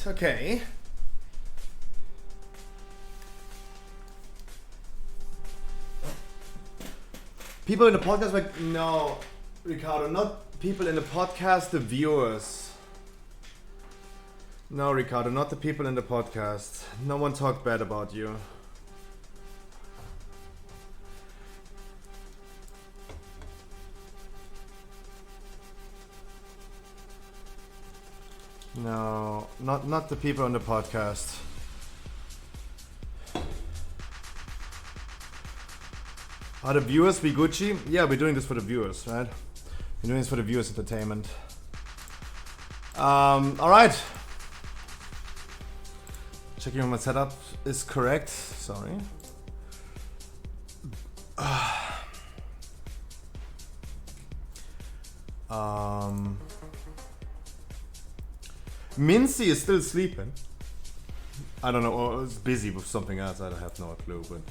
Okay. People in the podcast, like, no, Ricardo, not people in the podcast, the viewers. No, Ricardo, not the people in the podcast. No one talked bad about you. No, not the people on the podcast. Are the viewers be Gucci? Yeah, we're doing this for the viewers, right? We're doing this for the viewers' entertainment. Alright. Checking if my setup is correct. Sorry. Mincy is still sleeping. I don't know, or is busy with something else. I have no clue, but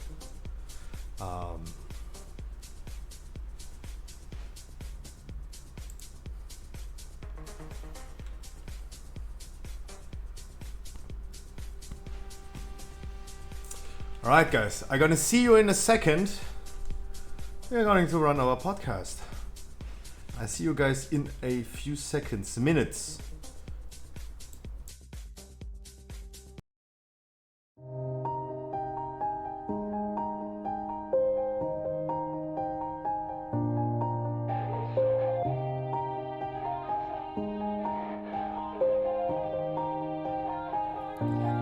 alright guys, I'm gonna see you in a second. We're going to run our podcast. I see you guys in a few seconds, minutes.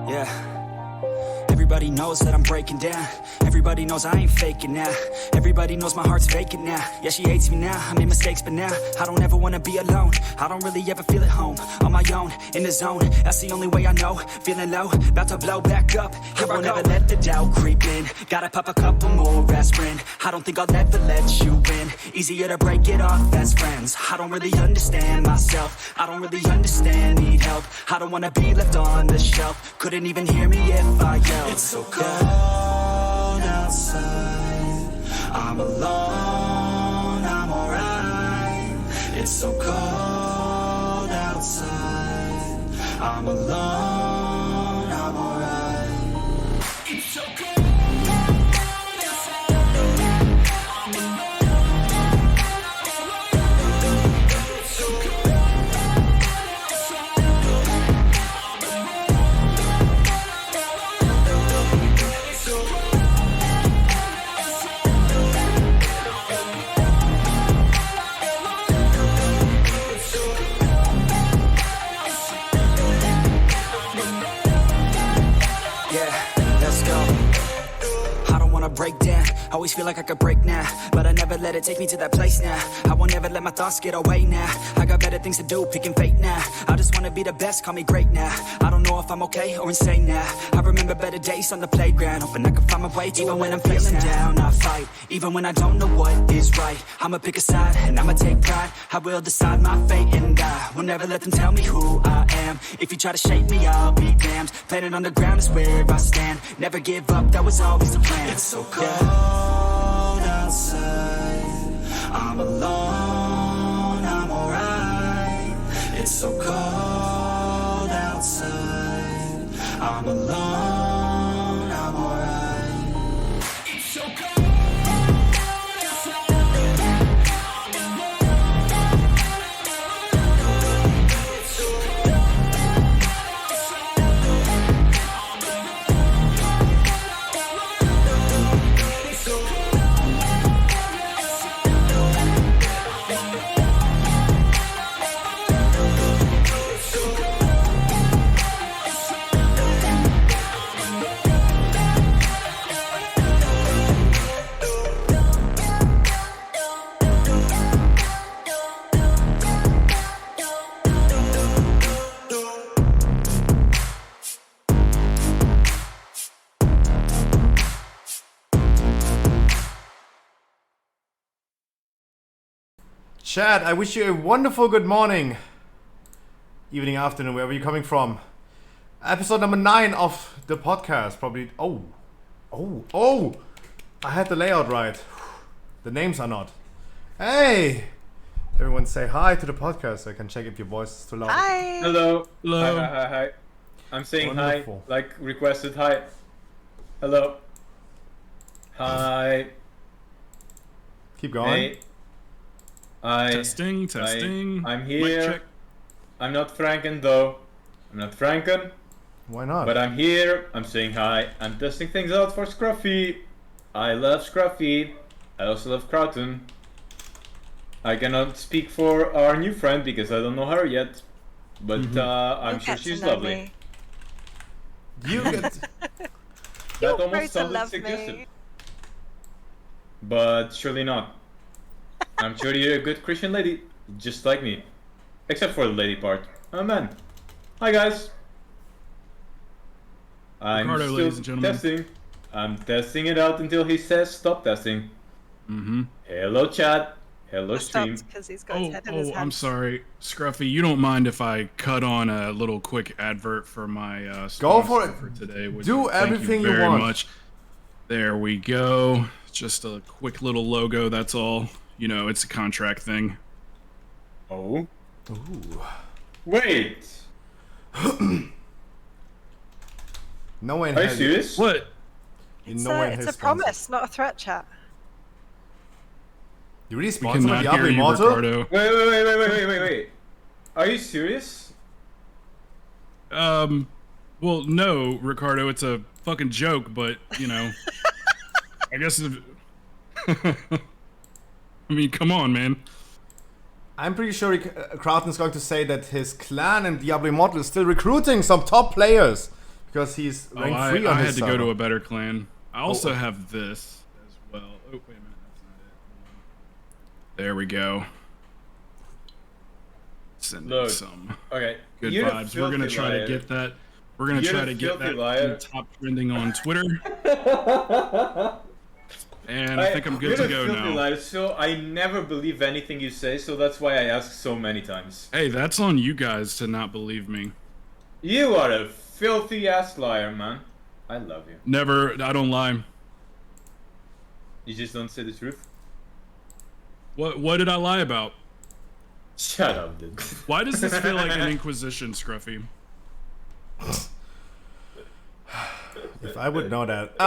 Yeah. Everybody knows that I'm breaking down. Everybody knows I ain't faking now. Everybody knows my heart's vacant now. Yeah, she hates me now. I made mistakes, but now I don't ever wanna be alone. I don't really ever feel at home. On my own, in the zone. That's the only way I know. Feeling low, about to blow back up. Here I won't ever let the doubt creep in. Gotta pop a couple more aspirin. I don't think I'll ever let you in. Easier to break it off as friends. I don't really understand myself. I don't really understand, need help. I don't wanna be left on the shelf. Couldn't even hear me if I yelled. It's so cold outside. I'm alone, I'm alright. It's so cold outside. I'm alone, I'm alright. It's so cold. Break down, always feel like I could break now, but I never let it take me to that place now. I won't ever let my thoughts get away now. I got better things to do, picking fate now. I just wanna be the best, call me great now. I don't know if I'm okay or insane now. I remember better days on the playground, hoping I can find my way to even when I'm feeling down. I fight, even when I don't know what is right. I'ma pick a side and I'ma take pride. I will decide my fate and I will never let them tell me who I am. If you try to shake me, I'll be damned. Planet on the ground is where I stand. Never give up, that was always the plan. It's so cold outside. I'm alone, I'm alright. It's so cold outside. I'm alone, I'm alright. It's so cold. Chad, I wish you a wonderful good morning, evening, afternoon, wherever you're coming from. Episode number 9 of the podcast, probably. Oh, I had the layout right. The names are not. Hey, everyone say hi to the podcast so I can check if your voice is too loud. Hi. Hello. Hello. Hi. I'm saying Wonderful. hi, like requested hi. Hello. Hi. Keep going. Hey. Testing. I'm Mic here. check. I'm not Franken though. I'm not Franken. Why not? But I'm here. I'm saying hi. I'm testing things out for Scruffy. I love Scruffy. I also love Crowton. I cannot speak for our new friend because I don't know her yet. But I'm sure she's lovely. You get. That almost sounded suggestive. But surely not. I'm sure you're a good Christian lady, just like me. Except for the lady part. Oh man. Hi guys. I'm Ricardo, still ladies and gentlemen. testing. I'm testing it out until he says stop testing. Mm-hmm. Hello chat. Hello stream. Because he's got his head in his hands. I'm sorry, Scruffy. You don't mind if I cut on a little quick advert for my Go for it. for today? would Do you? Thank everything you you very want. much. There we go. Just a quick little logo. That's all. You know, it's a contract thing. Oh. Ooh. Wait. No one. Are you serious? What? It's a promise, not a threat, chat. You really We sponsored cannot hear Diablo you, Immortal? Ricardo. Wait. Are you serious? Well, no, Ricardo. It's a fucking joke, but you know, I guess. I mean, come on, man. I'm pretty sure Crowton's going to say that his clan and Diablo Immortal is still recruiting some top players because he's ranked 3 on I his had to go server. to a better clan. I also have this as well. Oh, wait a minute. That's not it. There we go. Sending Look, some okay. good You're a vibes. We're gonna filthy try liar. to get that. We're gonna You're try a to get filthy that liar. top trending on Twitter. And I think I'm good to go You're a filthy now. liar, so I never believe anything you say, so that's why I ask so many times. Hey, that's on you guys to not believe me. You are a filthy ass liar, man. I love you. Never. I don't lie. You just don't say the truth? What did I lie about? Shut up, dude. Why does this feel like an inquisition, Scruffy? If I would know that.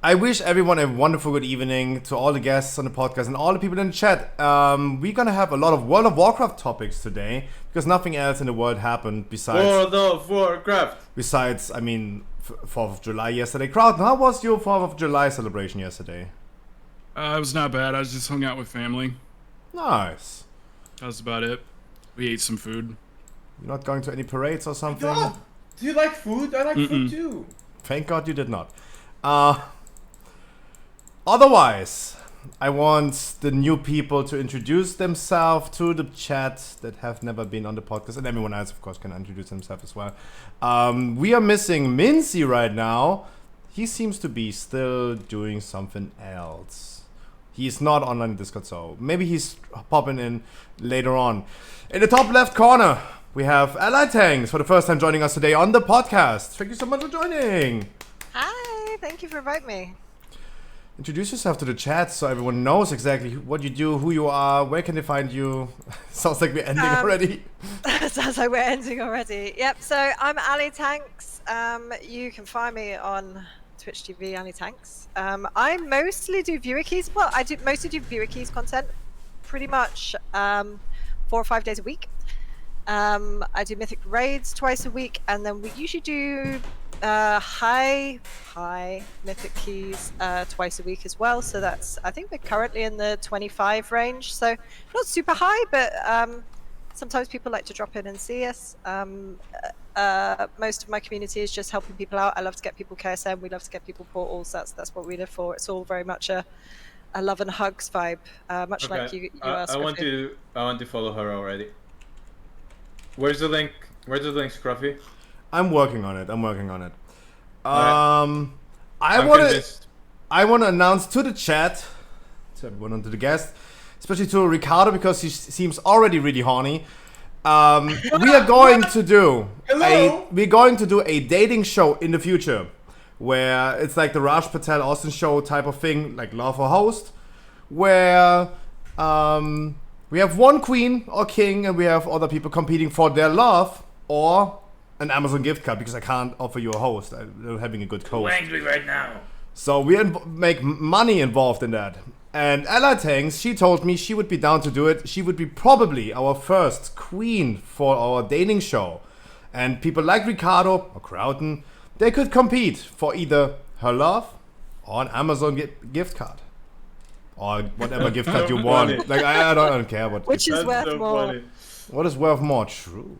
I wish everyone a wonderful good evening to all the guests on the podcast and all the people in the chat. We're gonna have a lot of World of Warcraft topics today because nothing else in the world happened besides. World of Warcraft. Besides, I mean, 4th of July yesterday. Crowd, how was your 4th of July celebration yesterday? It was not bad. I was just hung out with family. Nice. That was about it. We ate some food. You're not going to any parades or something? No. Do you like food? I like food too. Thank God you did not. Otherwise, I want the new people to introduce themselves to the chat that have never been on the podcast, and everyone else, of course, can introduce themselves as well. We are missing Mincy right now. He seems to be still doing something else. He's not online in Discord, so maybe he's popping in later on. In the top left corner, we have Ally Tanks for the first time joining us today on the podcast. Thank you so much for joining. Hi, thank you for inviting me. Introduce yourself to the chat so everyone knows exactly what you do, who you are, where can they find you. Sounds like we're ending already. Sounds like we're ending already. Yep, so I'm Ali Tanks. You can find me on Twitch TV, Ali Tanks. I mostly do viewer keys. Well, I do mostly do viewer keys content pretty much 4 or 5 days a week. I do mythic raids twice a week, and then we usually do high mythic keys twice a week as well. So that's, I think we're currently in the 25 range, so not super high, but sometimes people like to drop in and see us. Most of my community is just helping people out. I love to get people KSM, we love to get people portals. That's what we live for. It's all very much a love and hugs vibe, much Okay. like you I want to follow her already. Where's the link? Where's the link, Scruffy? I'm working on it. I'm I want to announce to the chat, to everyone and to the guest, especially to Ricardo because he seems already really horny. We are going to do a dating show in the future, where it's like the Raj Patel Austin show type of thing, like Love or Host, where we have one queen or king and we have other people competing for their love or an Amazon gift card because I can't offer you a host. I'm having a good I'm host. angry right now. So we make money involved in that. And Ella Tanks, she told me she would be down to do it. She would be probably our first queen for our dating show. And people like Ricardo or Crowton, they could compete for either her love or an Amazon gift card. Or whatever gift card you want. Like I don't care what. Which is worth more. What is worth more? True.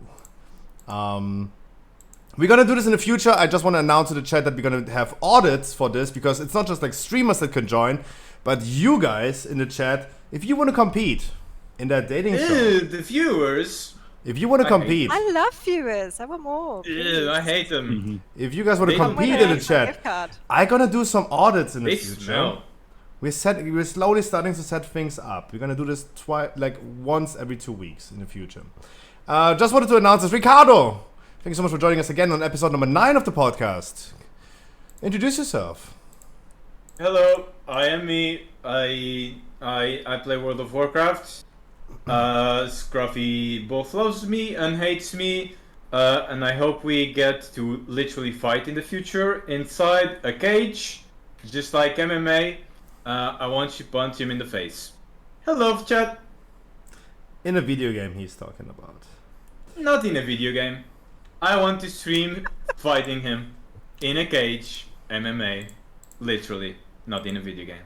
We're gonna do this in the future. I just want to announce to the chat that we're gonna have audits for this because it's not just like streamers that can join, but you guys in the chat, if you want to compete in that dating show, The viewers. if you want to compete, I love viewers. I want more. Ew, I hate them. if you guys want to They compete don't in the gift chat, card. I'm gonna do some audits in the They future. smell. We're slowly starting to set things up. We're gonna do this once every 2 weeks in the future. Just wanted to announce this, Ricardo. Thank you so much for joining us again on episode number 9 of the podcast. Introduce yourself. Hello, I am me. I play World of Warcraft. Scruffy both loves me and hates me. And I hope we get to literally fight in the future inside a cage, just like MMA. I want you to punch him in the face. Hello, chat. In a video game he's talking about. Not in a video game. I want to stream fighting him in a cage, MMA, literally, not in a video game.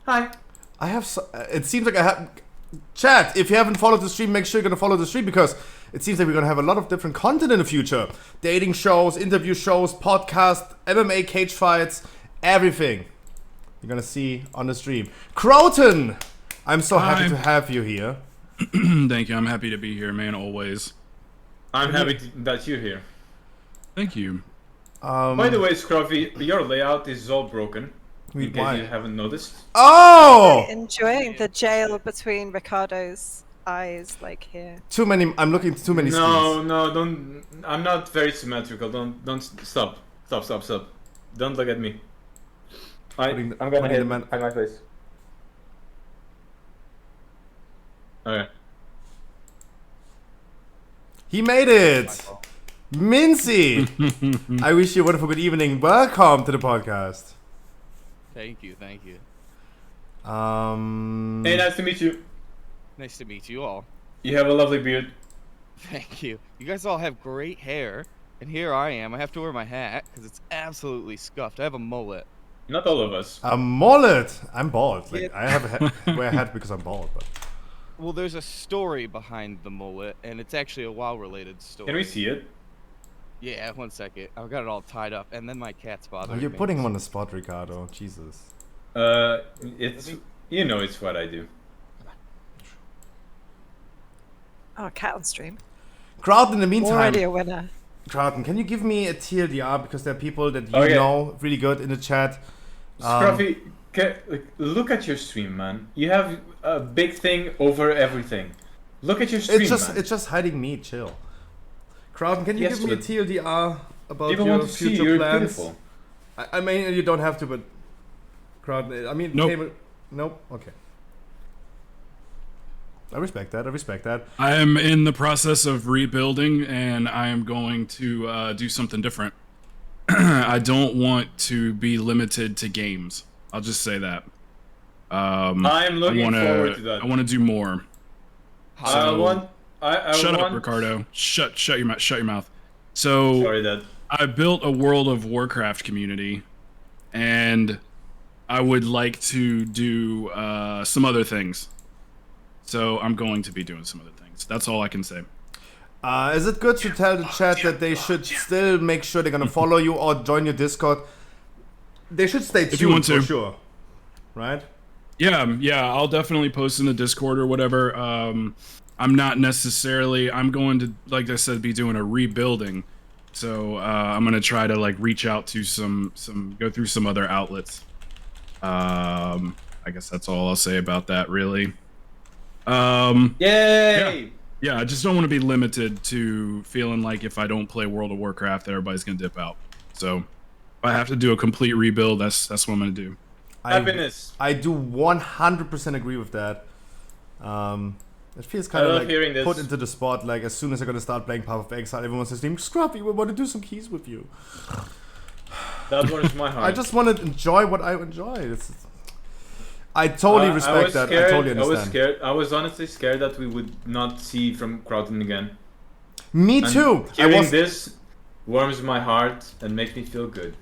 Hi. I have. It seems like I have. Chat. If you haven't followed the stream, make sure you're gonna follow the stream because it seems like we're gonna have a lot of different content in the future. Dating shows, interview shows, podcast, MMA cage fights, everything. You're gonna see on the stream. Crowton, I'm so happy to have you here. Thank you. I'm happy to be here, man. Always. I'm happy that you're here. Thank you. By the way, Scruffy, your layout is all broken. In case why? you haven't noticed. Oh! Enjoying the jail between Ricardo's eyes, like here. Too many. I'm looking at too many screens. No, don't. I'm not very symmetrical. Don't stop. Don't look at me. I'm gonna hit my face. Okay. He made it! Mincy! I wish you a wonderful good evening. Welcome to the podcast. Thank you. Hey, nice to meet you. Nice to meet you all. You have a lovely beard. Thank you. You guys all have great hair, and here I am. I have to wear my hat because it's absolutely scuffed. I have a mullet. Not all of us. A mullet! I'm bald. Like, Yeah. I have a wear a hat because I'm bald. But Well, there's a story behind the mullet, and it's actually a WoW-related story. Can we see it? Yeah, 1 second. I've got it all tied up, and then my cat's bothering me. you're putting him on the spot, Ricardo. Jesus. It's it's what I do. Oh, cat on stream. Crowd, in the meantime. Already a winner. Crowd, can you give me a TLDR because there are people that you Okay. know really good in the chat. Scruffy, look at your stream, man. You have a big thing over everything. Look at your stream, man. It's just hiding me. Chill. Crowd, can you Yes, give me a but TLDR about people your want to see future you're plans? beautiful. I mean, you don't have to, but Crowd, I mean, Nope. Nope. Okay. I respect that. I am in the process of rebuilding, and I am going to do something different. I don't want to be limited to games. I'll just say that. I'm looking forward to that. I want to do more. Shut up, Ricardo. Shut your mouth. Shut your mouth. So Sorry, Dad. I built a World of Warcraft community, and I would like to do some other things. So I'm going to be doing some other things. That's all I can say. Is it good to tell the chat that they should still make sure they're gonna follow you or join your Discord? They should stay tuned If you want for to. sure, right? Yeah, I'll definitely post in the Discord or whatever. I'm not necessarily. I'm going to, like I said, be doing a rebuilding. So I'm gonna try to like reach out to go through some other outlets. I guess that's all I'll say about that, really. Yay! Yeah, I just don't want to be limited to feeling like if I don't play World of Warcraft, everybody's gonna dip out. So if I have to do a complete rebuild, that's what I'm gonna do. Happiness. I do 100% agree with that. It feels I kind of love like hearing this. put into the spot. Like as soon as I'm gonna start playing Path of Exile, everyone's just saying, "Scruffy, we want to do some keys with you." That warms my heart. I just want to enjoy what I enjoy. I totally respect that. I totally understand. I was scared. I was honestly scared that we would not see from Crowton again. Me And too. Hearing this warms my heart and makes me feel good.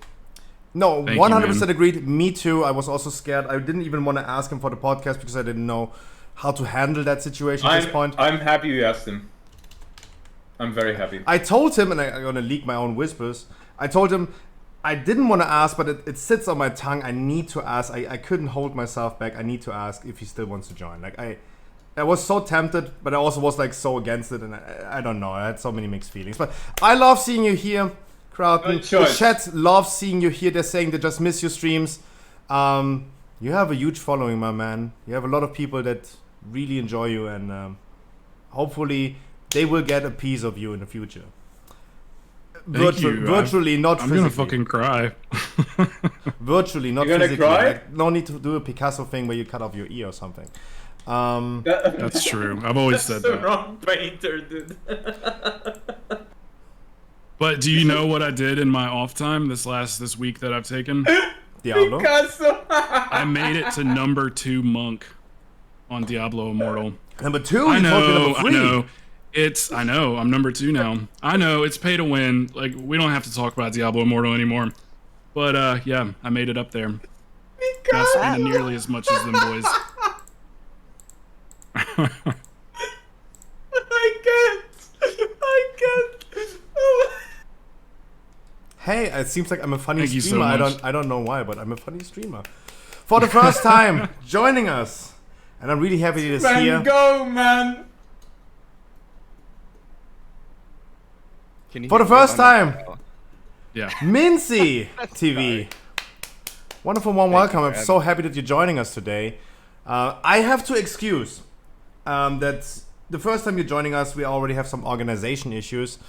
No, Thank you, 100% man. agreed. Me too. I was also scared. I didn't even want to ask him for the podcast because I didn't know how to handle that situation at this point. I'm happy you asked him. I'm very happy. I told him, and I'm gonna leak my own whispers. I told him I didn't want to ask, but it sits on my tongue. I need to ask. I couldn't hold myself back. I need to ask if he still wants to join. Like I was so tempted, but I also was like so against it, and I don't know. I had so many mixed feelings. But I love seeing you here, Crowton. The chat loves seeing you here. They're saying they just miss your streams. You have a huge following, my man. You have a lot of people that really enjoy you, and hopefully they will get a piece of you in the future. Thank you. Virtually, not I'm physically. gonna fucking cry. Virtually, not You're gonna physically. cry? Like, no need to do a Picasso thing where you cut off your ear or something. That's true. I've always said That's that. the wrong painter, dude. But do you know what I did in my off time this week that I've taken? Diablo. Picasso. I made it to number 2 monk on Diablo Immortal. Number 2? I You told me know. number 3. I know. I know. I'm number 2 now. I know. It's pay to win. Like we don't have to talk about Diablo Immortal anymore. But yeah, I made it up there. Not spending nearly as much as them boys. I can't. Oh. Hey, it seems like I'm a funny Thank you so streamer. much. I don't know why, but I'm a funny streamer. For the first time joining us, and I'm really happy to see you. Go, man. Can you For the hear me? first time, yeah, Mincy TV. Wonderful, warm welcome. I'm for so happy that you're joining us today. I have to excuse that the first time you're joining us, we already have some organization issues.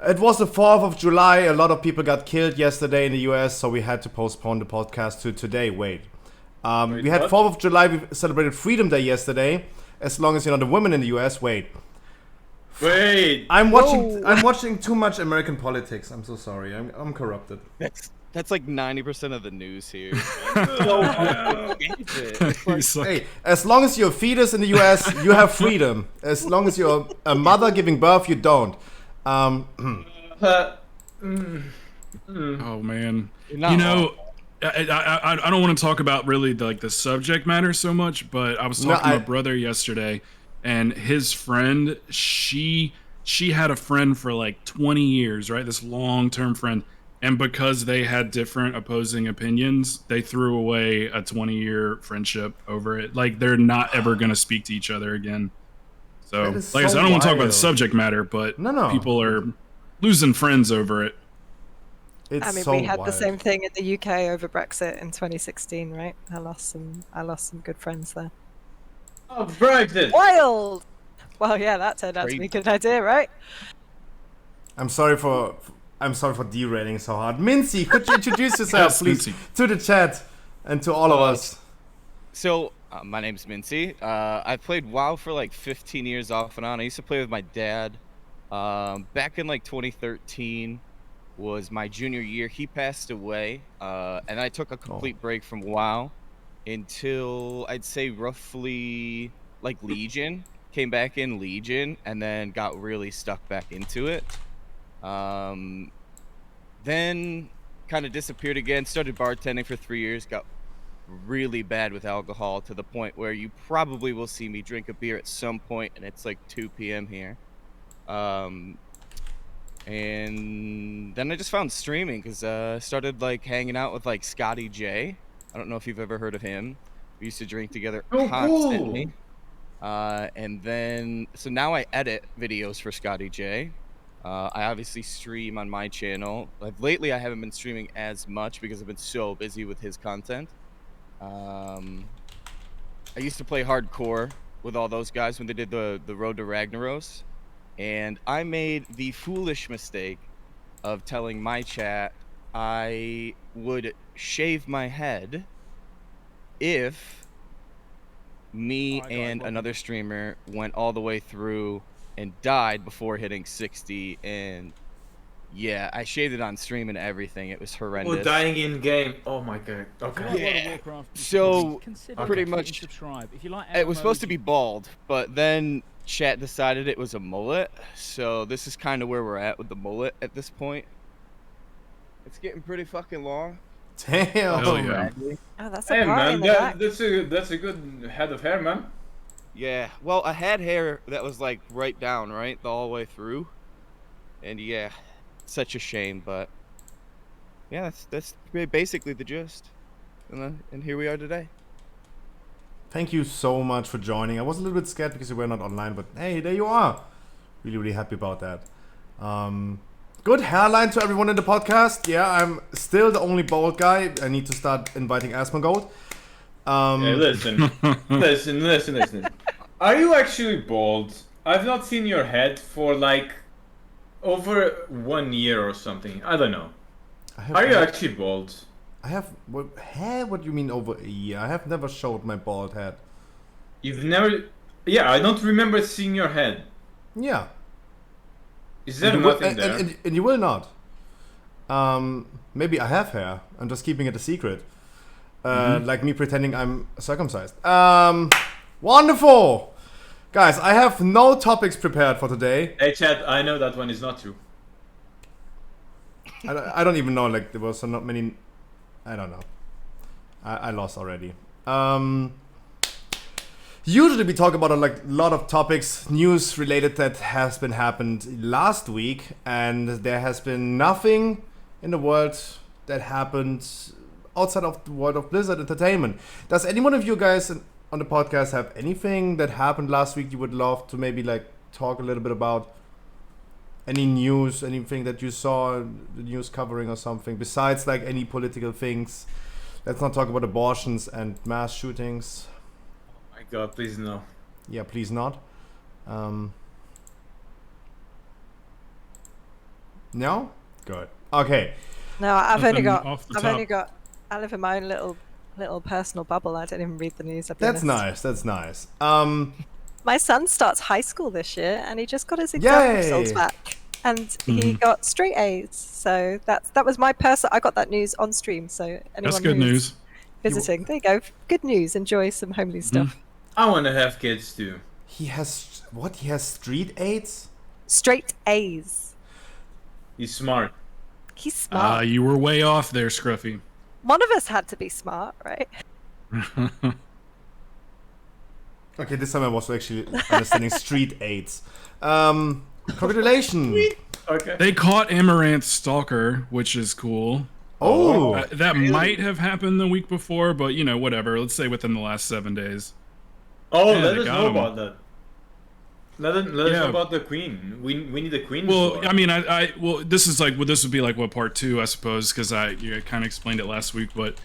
It was the 4th of July. A lot of people got killed yesterday in the US, so we had to postpone the podcast to today. We had what? 4th of July. We celebrated Freedom Day yesterday. As long as you're not a woman in the US, wait. I'm watching too much American politics. I'm so sorry. I'm corrupted. That's like 90% of the news here. Hey, as long as you're a fetus in the US, you have freedom. As long as you're a mother giving birth, you don't. Oh man, you know, I don't want to talk about really the subject matter so much, but I was talking to my brother yesterday, and his friend, she had a friend for like 20 years, right? This long-term friend, and because they had different opposing opinions, they threw away a 20-year friendship over it. Like they're not ever gonna speak to each other again. So, like I said, I don't want to talk about the subject matter, but people are losing friends over it. I mean, we had the same thing in the UK over Brexit in 2016, right? I lost some good friends there. Oh, Brexit! Wild. Well, yeah, that turned out to be a good idea, right? I'm sorry for derailing so hard. Mincy, could you introduce yourself, Yes, please, Mincy. to the chat and to all of us? So, my name's Mincy. I played WoW for like 15 years off and on. I used to play with my dad. Back in like 2013 was my junior year. He passed away, and I took a complete break from WoW until I'd say roughly like Legion. Came back in Legion and then got really stuck back into it. Then kind of disappeared again. Started bartending for 3 years. Got really bad with alcohol to the point where you probably will see me drink a beer at some point, and it's like 2 p.m. here. And then I just found streaming because I started like hanging out with like Scotty J. I don't know if you've ever heard of him. We used to drink together constantly. And then, so now I edit videos for Scotty J. I obviously stream on my channel. Lately, I haven't been streaming as much because I've been so busy with his content. I used to play hardcore with all those guys when they did the Road to Ragnaros. And I made the foolish mistake of telling my chat I would shave my head if me and another streamer went all the way through and died before hitting 60, and yeah, I shaded on stream and everything. It was horrendous. Oh, dying in game. Oh my god. Okay. Yeah. So pretty much, subscribe. If you like it was supposed to be bald, but then chat decided it was a mullet. So this is kind of where we're at with the mullet at this point. It's getting pretty fucking long. Damn. Hell yeah. Oh, that's Hey man, that's a good head of hair, man. Yeah. Well, I had hair that was like right down, right, the all way through, and yeah, such a shame, but yeah, that's basically the gist, and here we are today. Thank you so much for joining. I was a little bit scared because you were not online, but hey, there you are. Really happy about that. Good hairline to everyone in the podcast. Yeah, I'm still the only bald guy. I need to start inviting Asmongold. Hey, listen. listen. Are you actually bald? I've not seen your head for like over 1 year or something. I don't know. Are you actually bald? I have hair. What do you mean over a year? I have never showed my bald head. You've never? Yeah, I don't remember seeing your head. Yeah. Is there nothing there? And you will not. Maybe I have hair. I'm just keeping it a secret. Like me pretending I'm circumcised. Wonderful! Guys, I have no topics prepared for today. Hey chat, I know that one is not true. I don't even know, like there was not many... I don't know. I lost already. Usually we talk about a lot of topics, news related that has been happened last week, and there has been nothing in the world that happened outside of the world of Blizzard Entertainment. Does any one of you guys on the podcast have anything that happened last week you would love to maybe like talk a little bit about? Any news, anything that you saw the news covering or something, besides like any political things? Let's not talk about abortions and mass shootings. My god, please no. Yeah, please not. No? Good. Okay. No, I live in my own little personal bubble. I don't even read the news. That's nice. That's nice. My son starts high school this year, and he just got his exam results back, and he got straight A's. So that was my person. I got that news on stream. So anyone that's good who's news. Visiting, there you go. Good news. Enjoy some homely stuff. I want to have kids too. He has what? He has street A's? Straight A's. He's smart. He's smart. You were way off there, Scruffy. One of us had to be smart, right? Okay, this time I was actually understanding street A's. Congratulations. Okay. They caught Amaranth's stalker, which is cool. Oh. That might have happened the week before, but you know, whatever. Let's say within the last 7 days. Oh, Yeah, let they us got know him. about that. Let us know about the queen. We need a queen. Well, I mean, this is like, this would be like part 2, I suppose, because you kind of explained it last week. But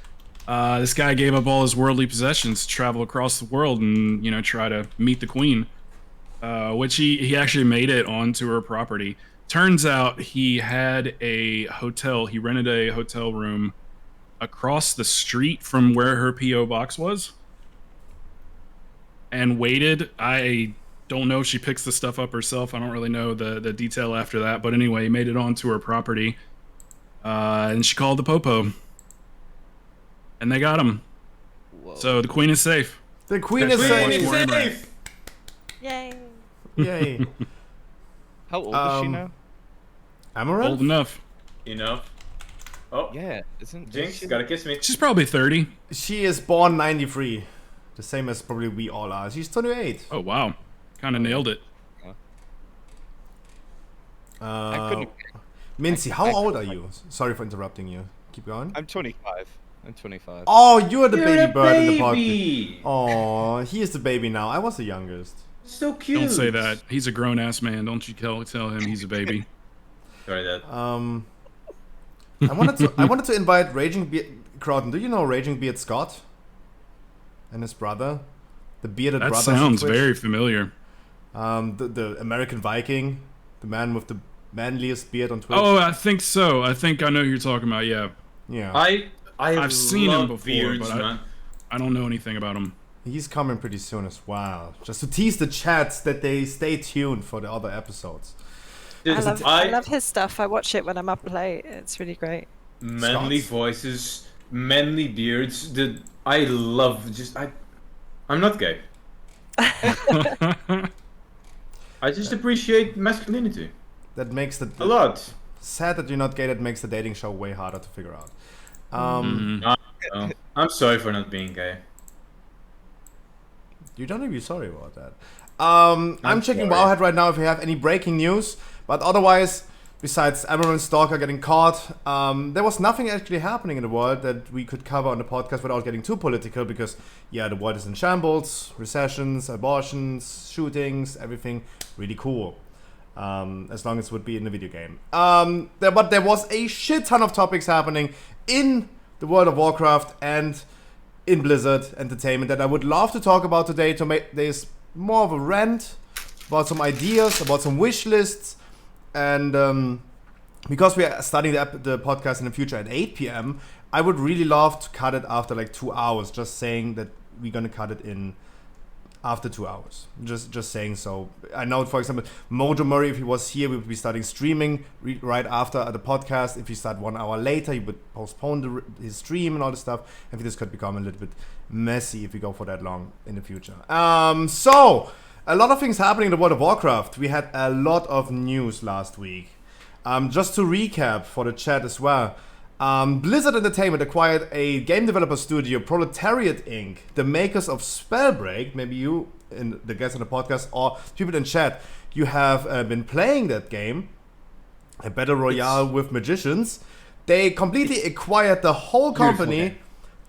this guy gave up all his worldly possessions to travel across the world and try to meet the queen, which he actually made it onto her property. Turns out he had a hotel. He rented a hotel room across the street from where her PO box was, and waited. I don't know if she picks the stuff up herself. I don't really know the detail after that. But anyway, he made it onto her property. And she called the Popo. And they got him. Whoa. So the queen is safe. The queen is safe! Yay. Yay. How old is she now? Amaranth? Old enough. Enough. Oh. Yeah. Isn't Jinx, gotta kiss me. She's probably 30. She is born 93. The same as probably we all are. She's 28. Oh, wow. Kind of nailed it. Mincy, how old are you? Sorry for interrupting you. Keep going. I'm 25. I'm 25. Oh, you're the baby a bird in the baby. podcast. Oh, he is the baby now. I was the youngest. So cute. Don't say that. He's a grown-ass man. Don't you tell him he's a baby. Sorry, Dad. I wanted to invite Raging Beard Crowden. Do you know Raging Beard Scott and his brother, the bearded brother? That sounds very familiar. The American Viking, the man with the manliest beard on Twitch. Oh, I think so. I think I know who you're talking about. Yeah. Yeah. I've seen him before, beards, but man. I don't know anything about him. He's coming pretty soon as well. Just to tease the chats that they stay tuned for the other episodes. I love his stuff. I watch it when I'm up late. It's really great. Manly voices, manly beards. I love I'm not gay. I just appreciate masculinity. That makes a lot. Sad that you're not gay. That makes the dating show way harder to figure out. I'm sorry for not being gay. You don't need to be sorry about that. I'm checking sorry. Wowhead right now if we have any breaking news, but otherwise, besides Emerald Stalker getting caught, there was nothing actually happening in the world that we could cover on the podcast without getting too political, because, yeah, the world is in shambles, recessions, abortions, shootings, everything really cool. As long as it would be in the video game. But there was a shit ton of topics happening in the World of Warcraft and in Blizzard Entertainment that I would love to talk about today, to make this more of a rant about some ideas, about some wish lists, and because we are starting the podcast in the future at 8 p.m, I would really love to cut it after like 2 hours, just saying that we're gonna cut it in after 2 hours. Just saying so. I know, for example, Mojo Murray, if he was here, we would be starting streaming right after the podcast. If he start 1 hour later, he would postpone his stream and all this stuff. I think this could become a little bit messy if we go for that long in the future. So, a lot of things happening in the World of Warcraft. We had a lot of news last week. Just to recap for the chat as well. Blizzard Entertainment acquired a game developer studio, Proletariat Inc., the makers of Spellbreak. Maybe you, in the guests on the podcast, or people in chat, you have been playing that game, a battle royale with magicians. They completely acquired the whole company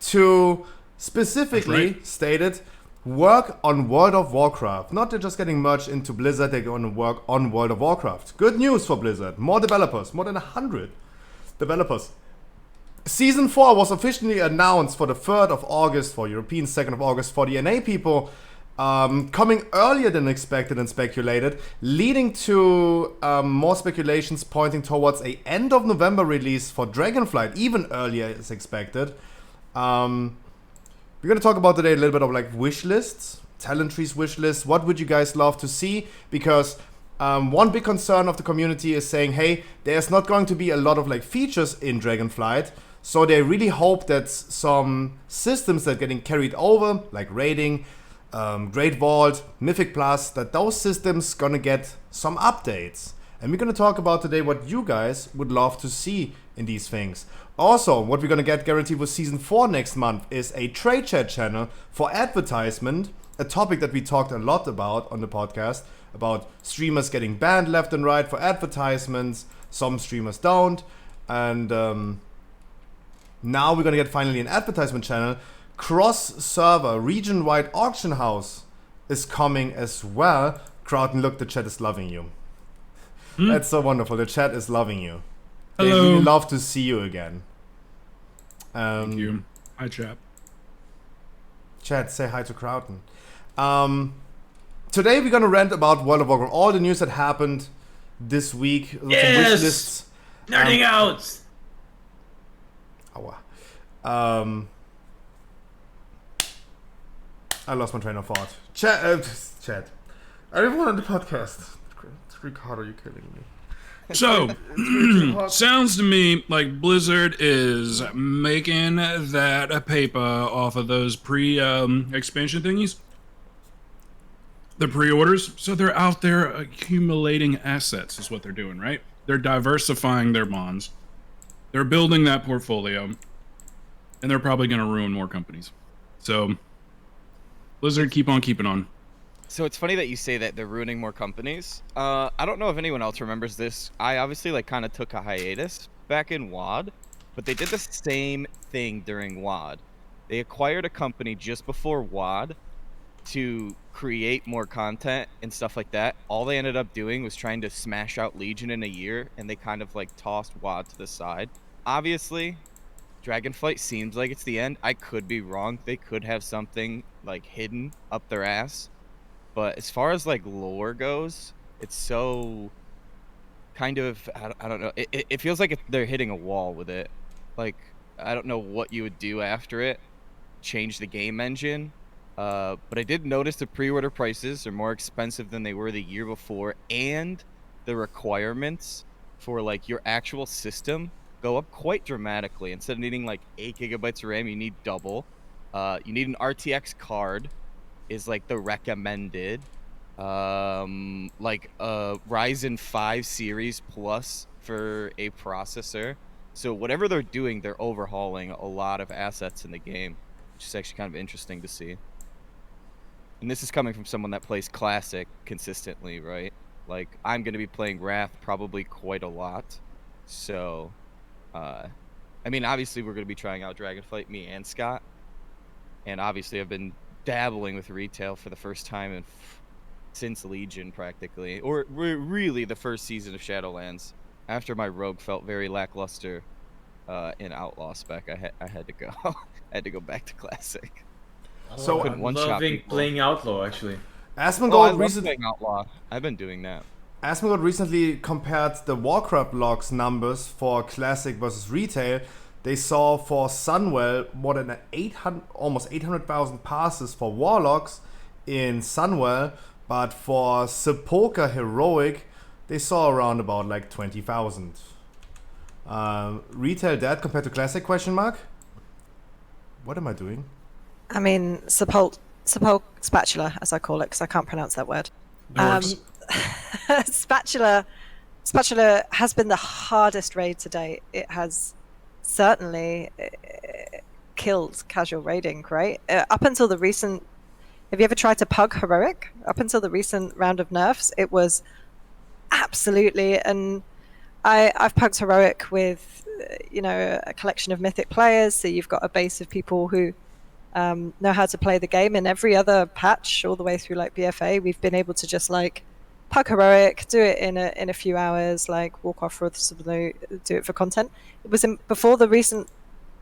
to specifically stated work on World of Warcraft. Not they're just getting merged into Blizzard, they're going to work on World of Warcraft. Good news for Blizzard. More developers, more than 100 developers. Season 4 was officially announced for the 3rd of August, for European 2nd of August for the NA people, coming earlier than expected and speculated, leading to more speculations pointing towards a end of November release for Dragonflight, even earlier as expected. We're going to talk about today a little bit of like wish lists, talent trees wish lists. What would you guys love to see? Because one big concern of the community is saying, hey, there's not going to be a lot of like features in Dragonflight. So they really hope that some systems that are getting carried over, like raiding, Great Vault, Mythic Plus, that those systems gonna get some updates. And we're gonna talk about today what you guys would love to see in these things. Also, what we're gonna get guaranteed with Season 4 next month is a trade chat channel for advertisement, a topic that we talked a lot about on the podcast, about streamers getting banned left and right for advertisements, some streamers don't, and now we're gonna get finally an advertisement channel. Cross-server, region-wide auction house is coming as well. Crowden, look, the chat is loving you. That's so wonderful. The chat is loving you. They Hello. really love to see you again. Thank you. Hi, chat. Chat, say hi to Crowden. Today we're gonna rant about World of Warcraft, all the news that happened this week. Some wish lists. Nerding out. Aua. I lost my train of thought. Chat. Everyone on the podcast. Ricardo, you're killing me. So, sounds to me like Blizzard is making that paper off of those expansion thingies. The pre-orders. So they're out there accumulating assets is what they're doing, right? They're diversifying their bonds. They're building that portfolio. And they're probably going to ruin more companies. So, Blizzard, keep on keeping on. So it's funny that you say that they're ruining more companies. I don't know if anyone else remembers this. I obviously like kind of took a hiatus back in WoD, but they did the same thing during WoD. They acquired a company just before WoD to create more content and stuff like that. All they ended up doing was trying to smash out Legion in a year, and they kind of like tossed WoD to the side. Obviously, Dragonflight seems like it's the end. I could be wrong. They could have something like hidden up their ass. But as far as like lore goes, it's so kind of, I don't know. It feels like they're hitting a wall with it. Like, I don't know what you would do after it. Change the game engine. But I did notice the pre-order prices are more expensive than they were the year before, and the requirements for like your actual system go up quite dramatically. Instead of needing like 8 gigabytes of RAM, you need double. You need an RTX card, is like the recommended. Like a Ryzen 5 series plus for a processor. So whatever they're doing, they're overhauling a lot of assets in the game, which is actually kind of interesting to see. And this is coming from someone that plays Classic consistently, right? Like, I'm going to be playing Wrath probably quite a lot. So, I mean, obviously we're going to be trying out Dragonflight, me and Scott. And obviously I've been dabbling with retail for the first time since Legion, practically. Or really the first season of Shadowlands. After my Rogue felt very lackluster in Outlaw spec, I had to go. I had to go back to Classic. So couldn't I'm one-shot loving people. playing Outlaw actually. Asmongold I love recently playing Outlaw. I've been doing that. Asmongold recently compared the Warcraft logs numbers for Classic versus Retail. They saw for Sunwell more than almost 800,000 passes for Warlocks in Sunwell, but for Sepulchre Heroic, they saw around about like 20,000. Retail dead compared to Classic, question mark? What am I doing? I mean, spatula, as I call it, because I can't pronounce that word. Spatula has been the hardest raid to date. It has certainly killed casual raiding, right? Up until the recent... Have you ever tried to pug Heroic? Up until the recent round of nerfs, it was absolutely... And I've pugged Heroic with, a collection of Mythic players, so you've got a base of people who know how to play the game. In every other patch, all the way through like BFA, we've been able to just like pug Heroic, do it in a few hours, like walk off with some loot, do it for content. It was before the recent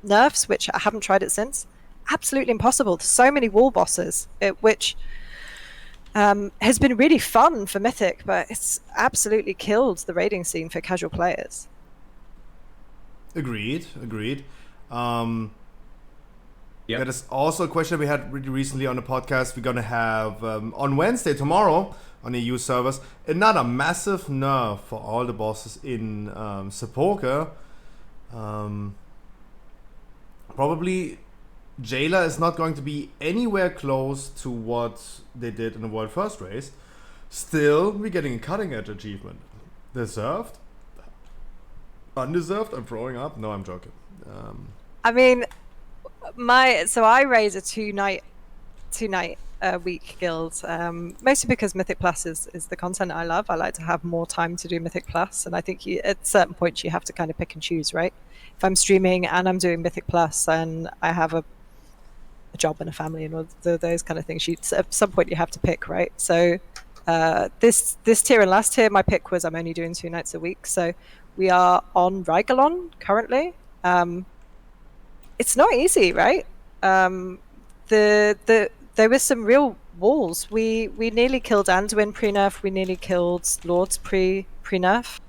nerfs, which I haven't tried it since. Absolutely impossible. There's so many wall bosses, which has been really fun for Mythic, but it's absolutely killed the raiding scene for casual players. Agreed. That is also a question we had really recently on the podcast. We're going to have on Wednesday, tomorrow, on EU servers, another massive nerf for all the bosses in Sepulchre. Probably Jailer is not going to be anywhere close to what they did in the World First Race. Still, we're getting a cutting edge achievement. Deserved? Undeserved? I'm throwing up? No, I'm joking. I mean... I raise a two night week guild, mostly because Mythic Plus is the content I love. I like to have more time to do Mythic Plus, and I think at certain points you have to kind of pick and choose, right? If I'm streaming and I'm doing Mythic Plus and I have a job and a family and all those kind of things, at some point you have to pick, right? So this tier and last tier, my pick was I'm only doing 2 nights a week. So we are on Rygalon currently. It's not easy, right? There were some real walls. We nearly killed Anduin pre-nerf. We nearly killed Lords pre-nerf.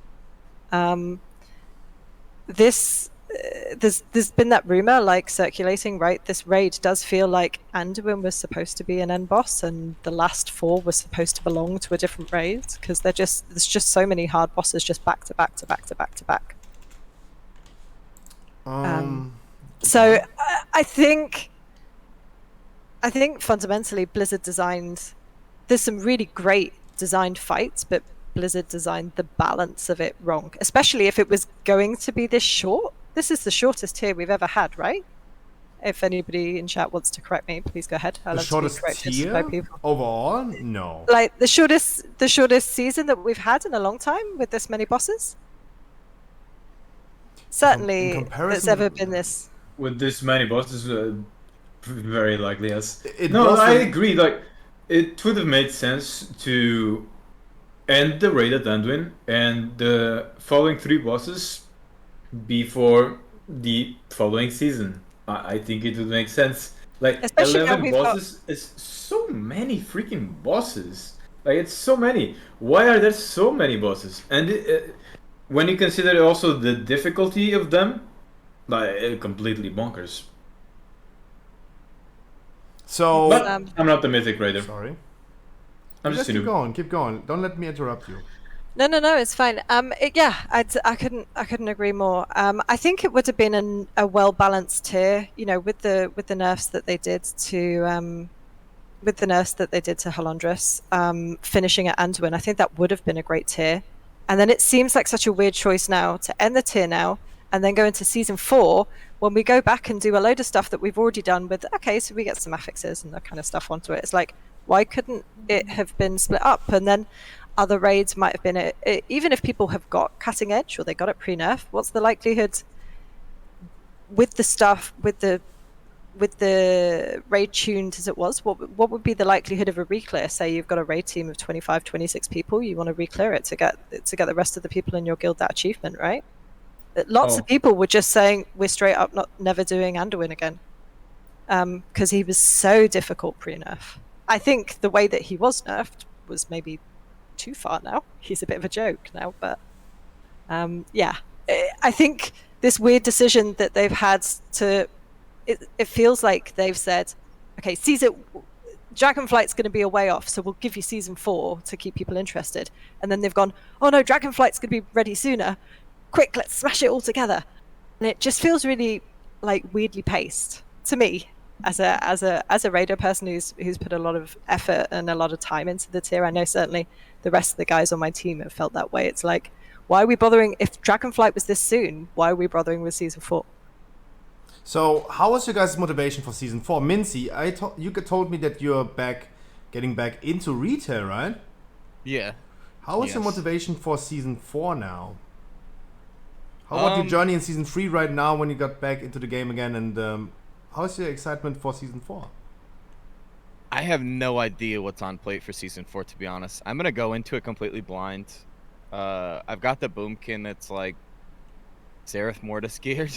There's been that rumor like circulating, right? This raid does feel like Anduin was supposed to be an end boss, and the last 4 were supposed to belong to a different raid because there's just so many hard bosses just back to back to back to back to back. So I think fundamentally Blizzard designed... There's some really great designed fights, but Blizzard designed the balance of it wrong, especially if it was going to be this short. This is the shortest tier we've ever had, right? If anybody in chat wants to correct me, please go ahead. I love to be corrected by people. Overall? No. Like the shortest season that we've had in a long time with this many bosses? Certainly there's ever been this. With this many bosses, very likely, yes. No, I agree. Like, it would have made sense to end the raid at Anduin and the following 3 bosses before the following season. I think it would make sense. Like, especially 11 bosses is so many freaking bosses. Like, it's so many. Why are there so many bosses? And when you consider also the difficulty of them, like, completely bonkers. So, But I'm not the mythic raider. Sorry. I'm You just guys a keep noob. going, keep going. Don't let me interrupt you. No, it's fine. Yeah, I couldn't agree more. I think it would have been a well balanced tier, you know, with the nerfs that they did to Halondrus, finishing at Anduin. I think that would have been a great tier. And then it seems like such a weird choice now to end the tier now and then go into season 4 when we go back and do a load of stuff that we've already done with. Okay, so we get some affixes and that kind of stuff onto it. It's like, why couldn't it have been split up? And then other raids might have been even if people have got cutting edge or they got it pre-nerf, what's the likelihood with the stuff with the raid tuned as it was, what would be the likelihood of a reclear? Say you've got a raid team of 25, 26 people, you want to reclear it to get the rest of the people in your guild that achievement, right? Lots of people were just saying we're straight up never doing Anduin again, because he was so difficult pre-nerf. I think the way that he was nerfed was maybe too far now. He's a bit of a joke now, but yeah, I think this weird decision that they've had to. It feels like they've said, okay, Dragonflight's going to be a way off, so we'll give you season 4 to keep people interested. And then they've gone, oh no, Dragonflight's going to be ready sooner. Quick, let's smash it all together. And it just feels really like weirdly paced to me as a raider person who's put a lot of effort and a lot of time into the tier. I know certainly the rest of the guys on my team have felt that way. It's like, why are we bothering? If Dragonflight was this soon, why are we bothering with season 4? So, how was your guys' motivation for season 4? Mincy, you told me that you're getting back into retail, right? Yeah. How is your motivation for season 4 now? How about your journey in season 3 right now when you got back into the game again? And how's your excitement for season 4? I have no idea what's on plate for season 4, to be honest. I'm gonna go into it completely blind. I've got the boomkin that's like Seraph Mortis geared.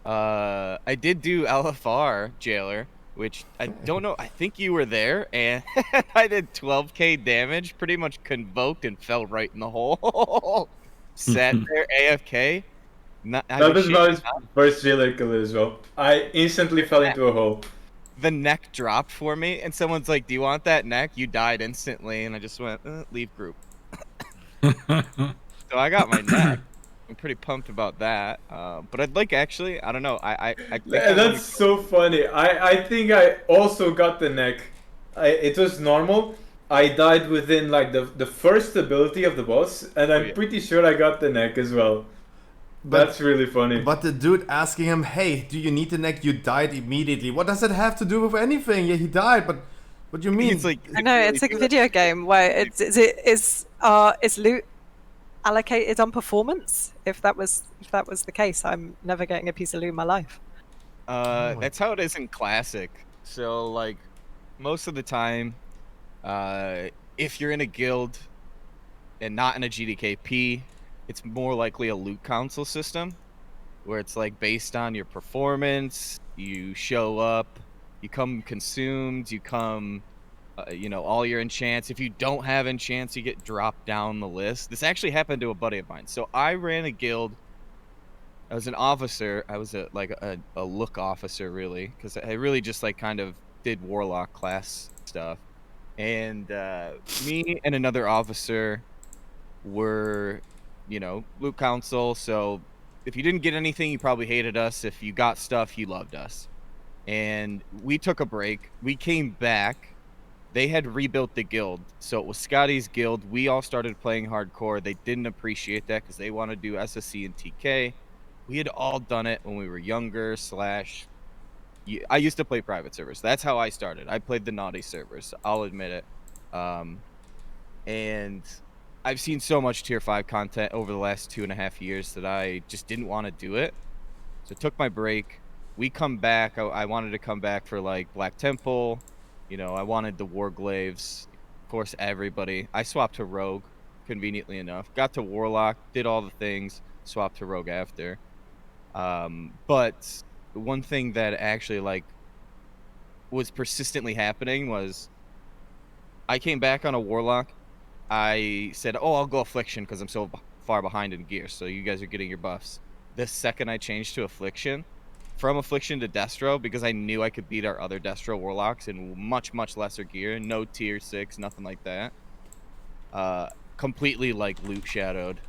I did do LFR Jailer, which I don't know. I think you were there, and I did 12k damage, pretty much convoked and fell right in the hole. Sat there AFK. That was my first Jailer kill as well. I instantly fell into a hole. The neck dropped for me, and someone's like, "Do you want that neck?" You died instantly, and I just went, "Leave group." So I got my neck. I'm pretty pumped about that. But I'd like actually, I don't know. I think that's so funny. I think I also got the neck. It was normal. I died within like the first ability of the boss, and I'm pretty sure I got the neck as well. That's really funny. But the dude asking him, hey, do you need the neck? You died immediately. What does it have to do with anything? Yeah, he died, but what do you mean? It's like, I know, it's like a video game where is loot allocated on performance? If that was the case, I'm never getting a piece of loot in my life. That's how it is in Classic. So like most of the time, if you're in a guild and not in a GDKP, it's more likely a loot council system where it's like based on your performance. You show up, you come consumed, you come all your enchants. If you don't have enchants, you get dropped down the list. This actually happened to a buddy of mine. So I ran a guild. I was an officer. I was a look officer, really, because I really just like kind of did warlock class stuff. And me and another officer were, loot council. So if you didn't get anything, you probably hated us. If you got stuff, you loved us. And we took a break. We came back. They had rebuilt the guild. So it was Scotty's guild. We all started playing hardcore. They didn't appreciate that because they want to do SSC and TK. We had all done it when we were younger / I used to play private servers. That's how I started. I played the naughty servers. I'll admit it. And I've seen so much tier 5 content over the last 2.5 years that I just didn't want to do it. So I took my break. We come back. I wanted to come back for like Black Temple. I wanted the Warglaves. Of course, everybody. I swapped to Rogue, conveniently enough. Got to Warlock, did all the things, swapped to Rogue after. But one thing that actually was persistently happening was I came back on a Warlock. I said, I'll go Affliction because I'm so far behind in gear, so you guys are getting your buffs. The second I changed to Affliction, from Affliction to Destro because I knew I could beat our other Destro Warlocks in much, much lesser gear. No tier 6, nothing like that. Completely like loot shadowed.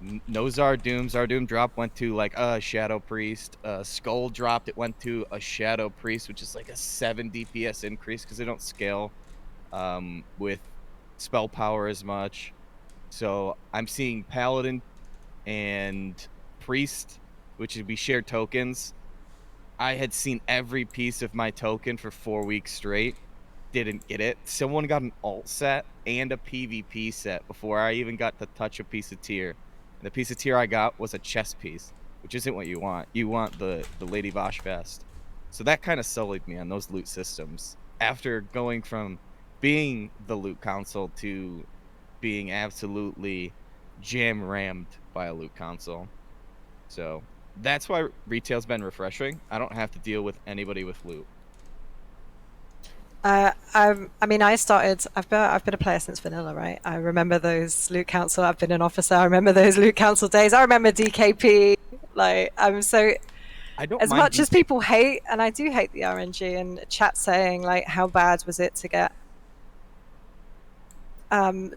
No Zardoom. Zardoom drop went to like a Shadow Priest. Skull dropped, it went to a Shadow Priest, which is like a 7 DPS increase because they don't scale with spell power as much. So I'm seeing Paladin and Priest, which would be shared tokens. I had seen every piece of my token for 4 weeks straight. Didn't get it. Someone got an alt set and a PvP set before I even got to touch a piece of tier. And the piece of tier I got was a chest piece, which isn't what you want. You want the Lady Vosh vest. So that kind of sullied me on those loot systems. After going from being the loot council to being absolutely jam-rammed by a loot council. So that's why retail's been refreshing. I don't have to deal with anybody with loot. I mean, I've been a player since vanilla, right? I remember those loot council. I've been an officer. I remember those loot council days. I remember DKP. Like, I'm so. I don't as mind much as DKP. people hate, and I do hate the RNG, and chat saying like, how bad was it to get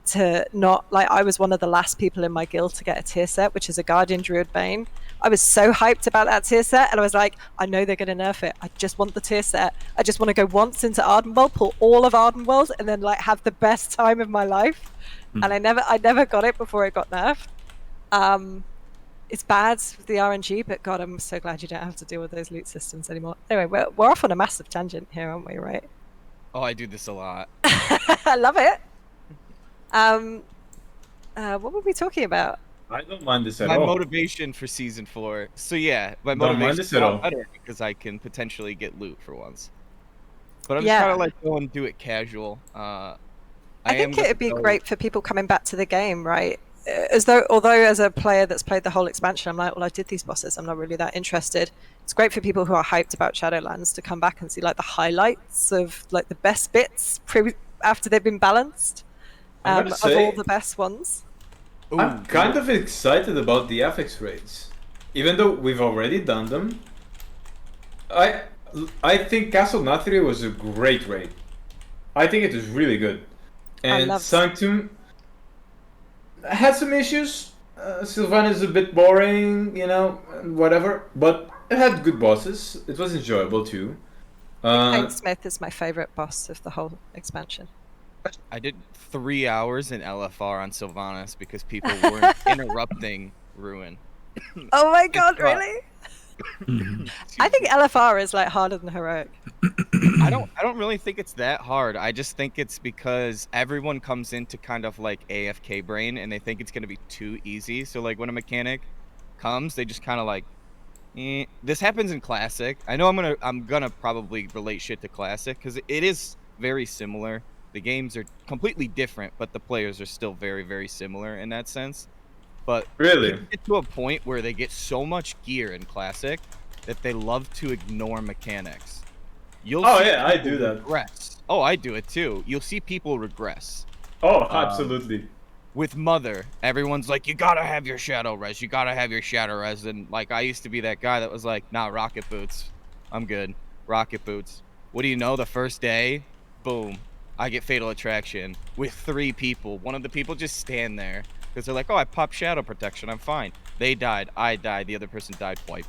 to not like I was one of the last people in my guild to get a tier set, which is a Guardian Druid Bane. I was so hyped about that tier set, and I was like, I know they're going to nerf it. I just want the tier set. I just want to go once into Ardenworld, pull all of Ardenworld, and then like have the best time of my life. And I never got it before it got nerfed. It's bad with the RNG, but God, I'm so glad you don't have to deal with those loot systems anymore. Anyway, we're off on a massive tangent here, aren't we? Right? Oh, I do this a lot. I love it. What were we talking about? I don't mind this at My all. motivation for season 4. So yeah, my Don't mind motivation this is at a all. lot better because I can potentially get loot for once. But I'm Yeah. just trying to like go and do it casual. I think am it'd be gonna go- great for people coming back to the game, right? Although as a player that's played the whole expansion, I'm like, well, I did these bosses. I'm not really that interested. It's great for people who are hyped about Shadowlands to come back and see like the highlights of like the best bits after they've been balanced I'm gonna of say- all the best ones. I'm kind of excited about the FX raids, even though we've already done them. I think Castle Nathri was a great raid. I think it was really good, and Sanctum had some issues. Sylvan is a bit boring, you know, and whatever, but it had good bosses. It was enjoyable too. Kate Smith is my favorite boss of the whole expansion. I did 3 hours in LFR on Sylvanas because people weren't interrupting Ruin. Oh my God, really? I think LFR is like harder than heroic. I don't really think it's that hard. I just think it's because everyone comes into kind of like AFK brain and they think it's gonna be too easy. So like when a mechanic comes, they just kind of like, This happens in Classic. I know I'm gonna probably relate shit to Classic because it is very similar. The games are completely different, but the players are still very, very similar in that sense. But really, people get to a point where they get so much gear in Classic that they love to ignore mechanics. You'll Oh see yeah, I people do that. regress. Oh, I do it too. You'll see people regress. Oh, absolutely. With Mother, everyone's like, you gotta have your Shadow Res. You gotta have your Shadow Res. And like, I used to be that guy that was like, nah, Rocket Boots. I'm good. Rocket Boots. What do you know? The first day, boom, I get Fatal Attraction with 3 people. One of the people just stand there because they're like, oh, I popped Shadow Protection. I'm fine. They died. I died. The other person died wipe.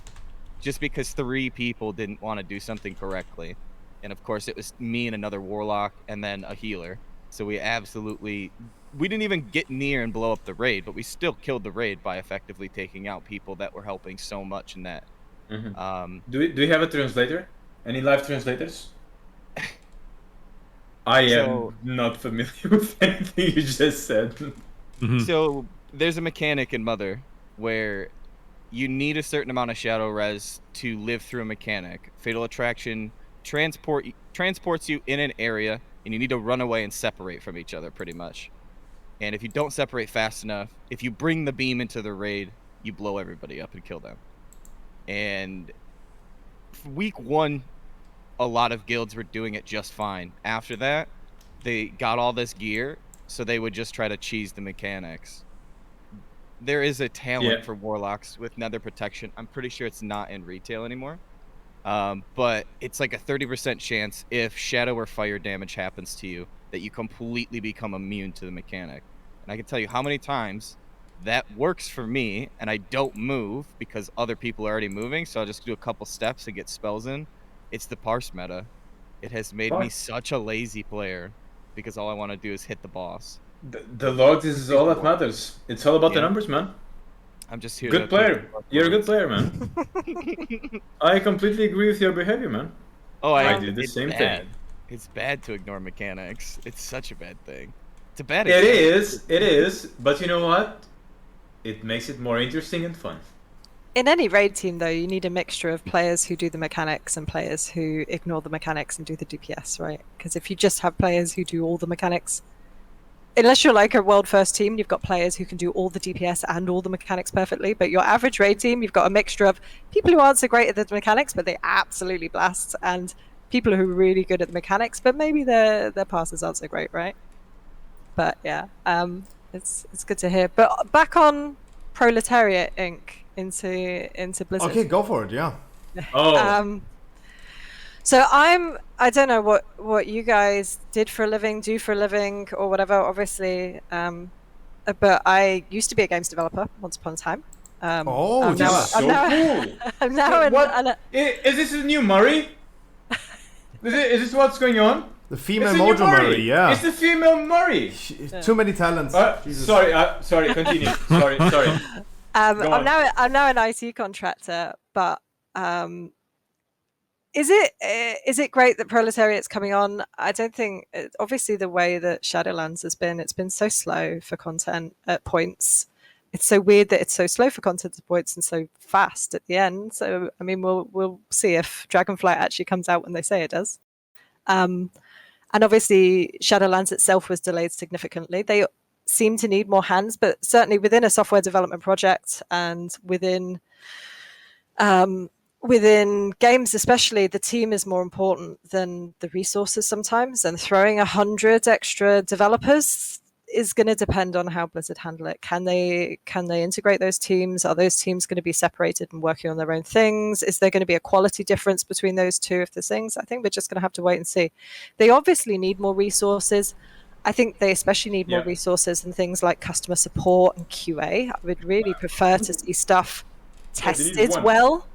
Just because 3 people didn't want to do something correctly. And of course, it was me and another Warlock and then a healer. So we didn't even get near and blow up the raid, but we still killed the raid by effectively taking out people that were helping so much in that. Do we have a translator? Any live translators? I am not familiar with anything you just said. So there's a mechanic in Mother where you need a certain amount of Shadow Res to live through a mechanic. Fatal Attraction transports you in an area, and you need to run away and separate from each other pretty much. And if you don't separate fast enough, if you bring the beam into the raid, you blow everybody up and kill them. And week 1, a lot of guilds were doing it just fine. After that, they got all this gear, so they would just try to cheese the mechanics. There is a talent for Warlocks with Nether Protection. I'm pretty sure it's not in retail anymore. But it's like a 30% chance if shadow or fire damage happens to you that you completely become immune to the mechanic. And I can tell you how many times that works for me, and I don't move because other people are already moving, so I'll just do a couple steps and get spells in. It's the parse meta. It has made me Parse? such a lazy player because all I want to do is hit the boss. The logs is all that matters. It's all about the Yeah. numbers, man. I'm just here Good to player. You're a good player, man. I completely agree with your behavior, man. Oh, I do the it's same bad. thing. It's bad to ignore mechanics. It's such a bad thing. It's a bad It example. is, but you know what? It makes it more interesting and fun. In any raid team, though, you need a mixture of players who do the mechanics and players who ignore the mechanics and do the DPS, right? Because if you just have players who do all the mechanics, unless you're like a world first team, you've got players who can do all the DPS and all the mechanics perfectly. But your average raid team, you've got a mixture of people who aren't so great at the mechanics, but they absolutely blast, and people who are really good at the mechanics, but maybe their passes aren't so great, right? But yeah, it's good to hear. But back on Proletariat Inc. into Blizzard. Okay, go for it. Yeah. Oh. So I don't know what you guys did for a living, do for a living, or whatever. Obviously, but I used to be a games developer once upon a time. Oh, this is so cool. I'm now Is this the new Murray? Is this what's going on? The female It's the new Mojo Murray, yeah. It's the female Murray. Too many talents. Sorry, continue. sorry. I'm now an IT contractor, but is it great that Proletariat's coming on? I don't think. Obviously, the way that Shadowlands has been, it's been so slow for content at points. It's so weird that it's so slow for content at points and so fast at the end. So I mean, we'll see if Dragonflight actually comes out when they say it does. And obviously, Shadowlands itself was delayed significantly. They seem to need more hands, but certainly within a software development project and within games especially, the team is more important than the resources sometimes. And throwing 100 extra developers is going to depend on how Blizzard handle it. Can they integrate those teams? Are those teams going to be separated and working on their own things? Is there going to be a quality difference between those two if there's things? I think we're just going to have to wait and see. They obviously need more resources. I think they especially need more resources in things like customer support and QA. I would really prefer to see stuff tested well.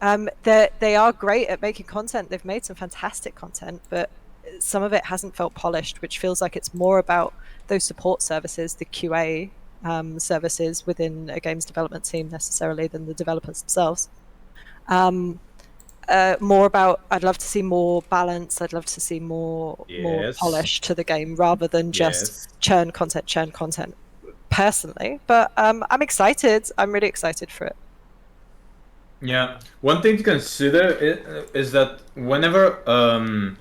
They are great at making content. They've made some fantastic content, but some of it hasn't felt polished, which feels like it's more about those support services, the QA services within a games development team necessarily than the developers themselves. More about, I'd love to see more balance. I'd love to see more polish to the game rather than just churn content personally. But I'm excited. I'm really excited for it. Yeah, one thing to consider is that whenever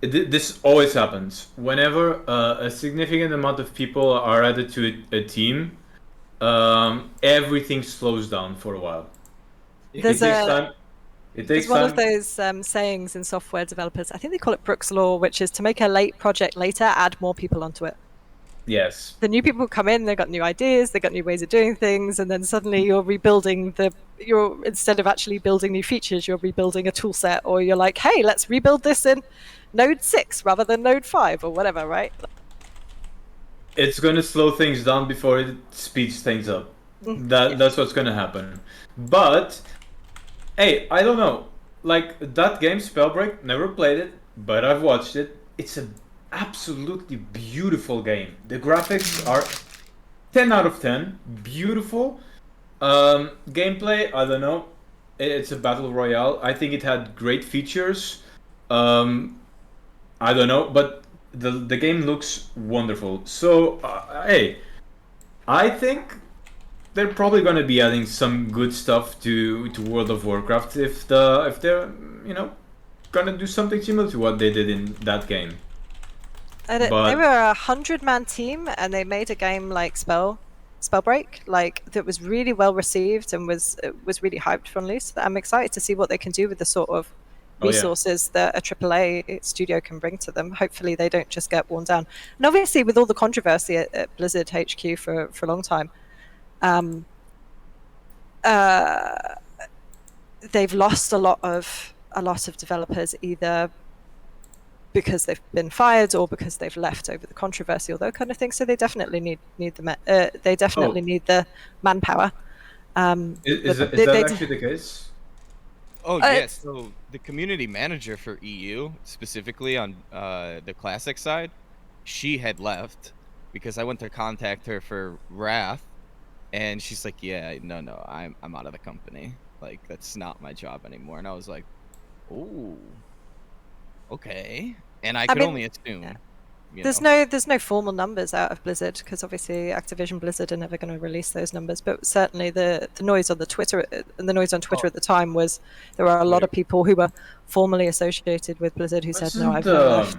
this always happens, whenever a significant amount of people are added to a team, everything slows down for a while. There's It one of those sayings in software developers. I think they call it Brooks Law, which is to make a late project later, add more people onto it. Yes. The new people come in, they've got new ideas, they've got new ways of doing things, and then suddenly you're rebuilding instead of actually building new features, you're rebuilding a tool set, or you're like, hey, let's rebuild this in Node 6 rather than Node 5 or whatever, right? It's going to slow things down before it speeds things up. That's what's going to happen. But, hey, I don't know. Like, that game, Spellbreak, never played it, but I've watched it. It's an absolutely beautiful game. The graphics are 10 out of 10. Beautiful. Gameplay, I don't know. It's a battle royale. I think it had great features. I don't know, but the game looks wonderful. So, hey, I think they're probably going to be adding some good stuff to World of Warcraft if they're going to do something similar to what they did in that game. And they were 100-man team, and they made a game like Spellbreak, like that was really well received and was really hyped from Loose. I'm excited to see what they can do with the sort of resources that a AAA studio can bring to them. Hopefully they don't just get worn down. And obviously with all the controversy at Blizzard HQ for a long time, they've lost a lot of developers either because they've been fired or because they've left over the controversy or that kind of thing. So they definitely need the manpower. Is but that actually the case? Oh Uh, yes. So the community manager for EU, specifically on the classic side, she had left because I went to contact her for Wrath, and she's like, "Yeah, no, I'm out of the company. Like that's not my job anymore." And I was like, "Oh, okay." And I could only assume. You know. There's no formal numbers out of Blizzard because obviously Activision Blizzard are never going to release those numbers. But certainly the noise on Twitter at the time was there were a lot of people who were formally associated with Blizzard who said, "No, I've now left."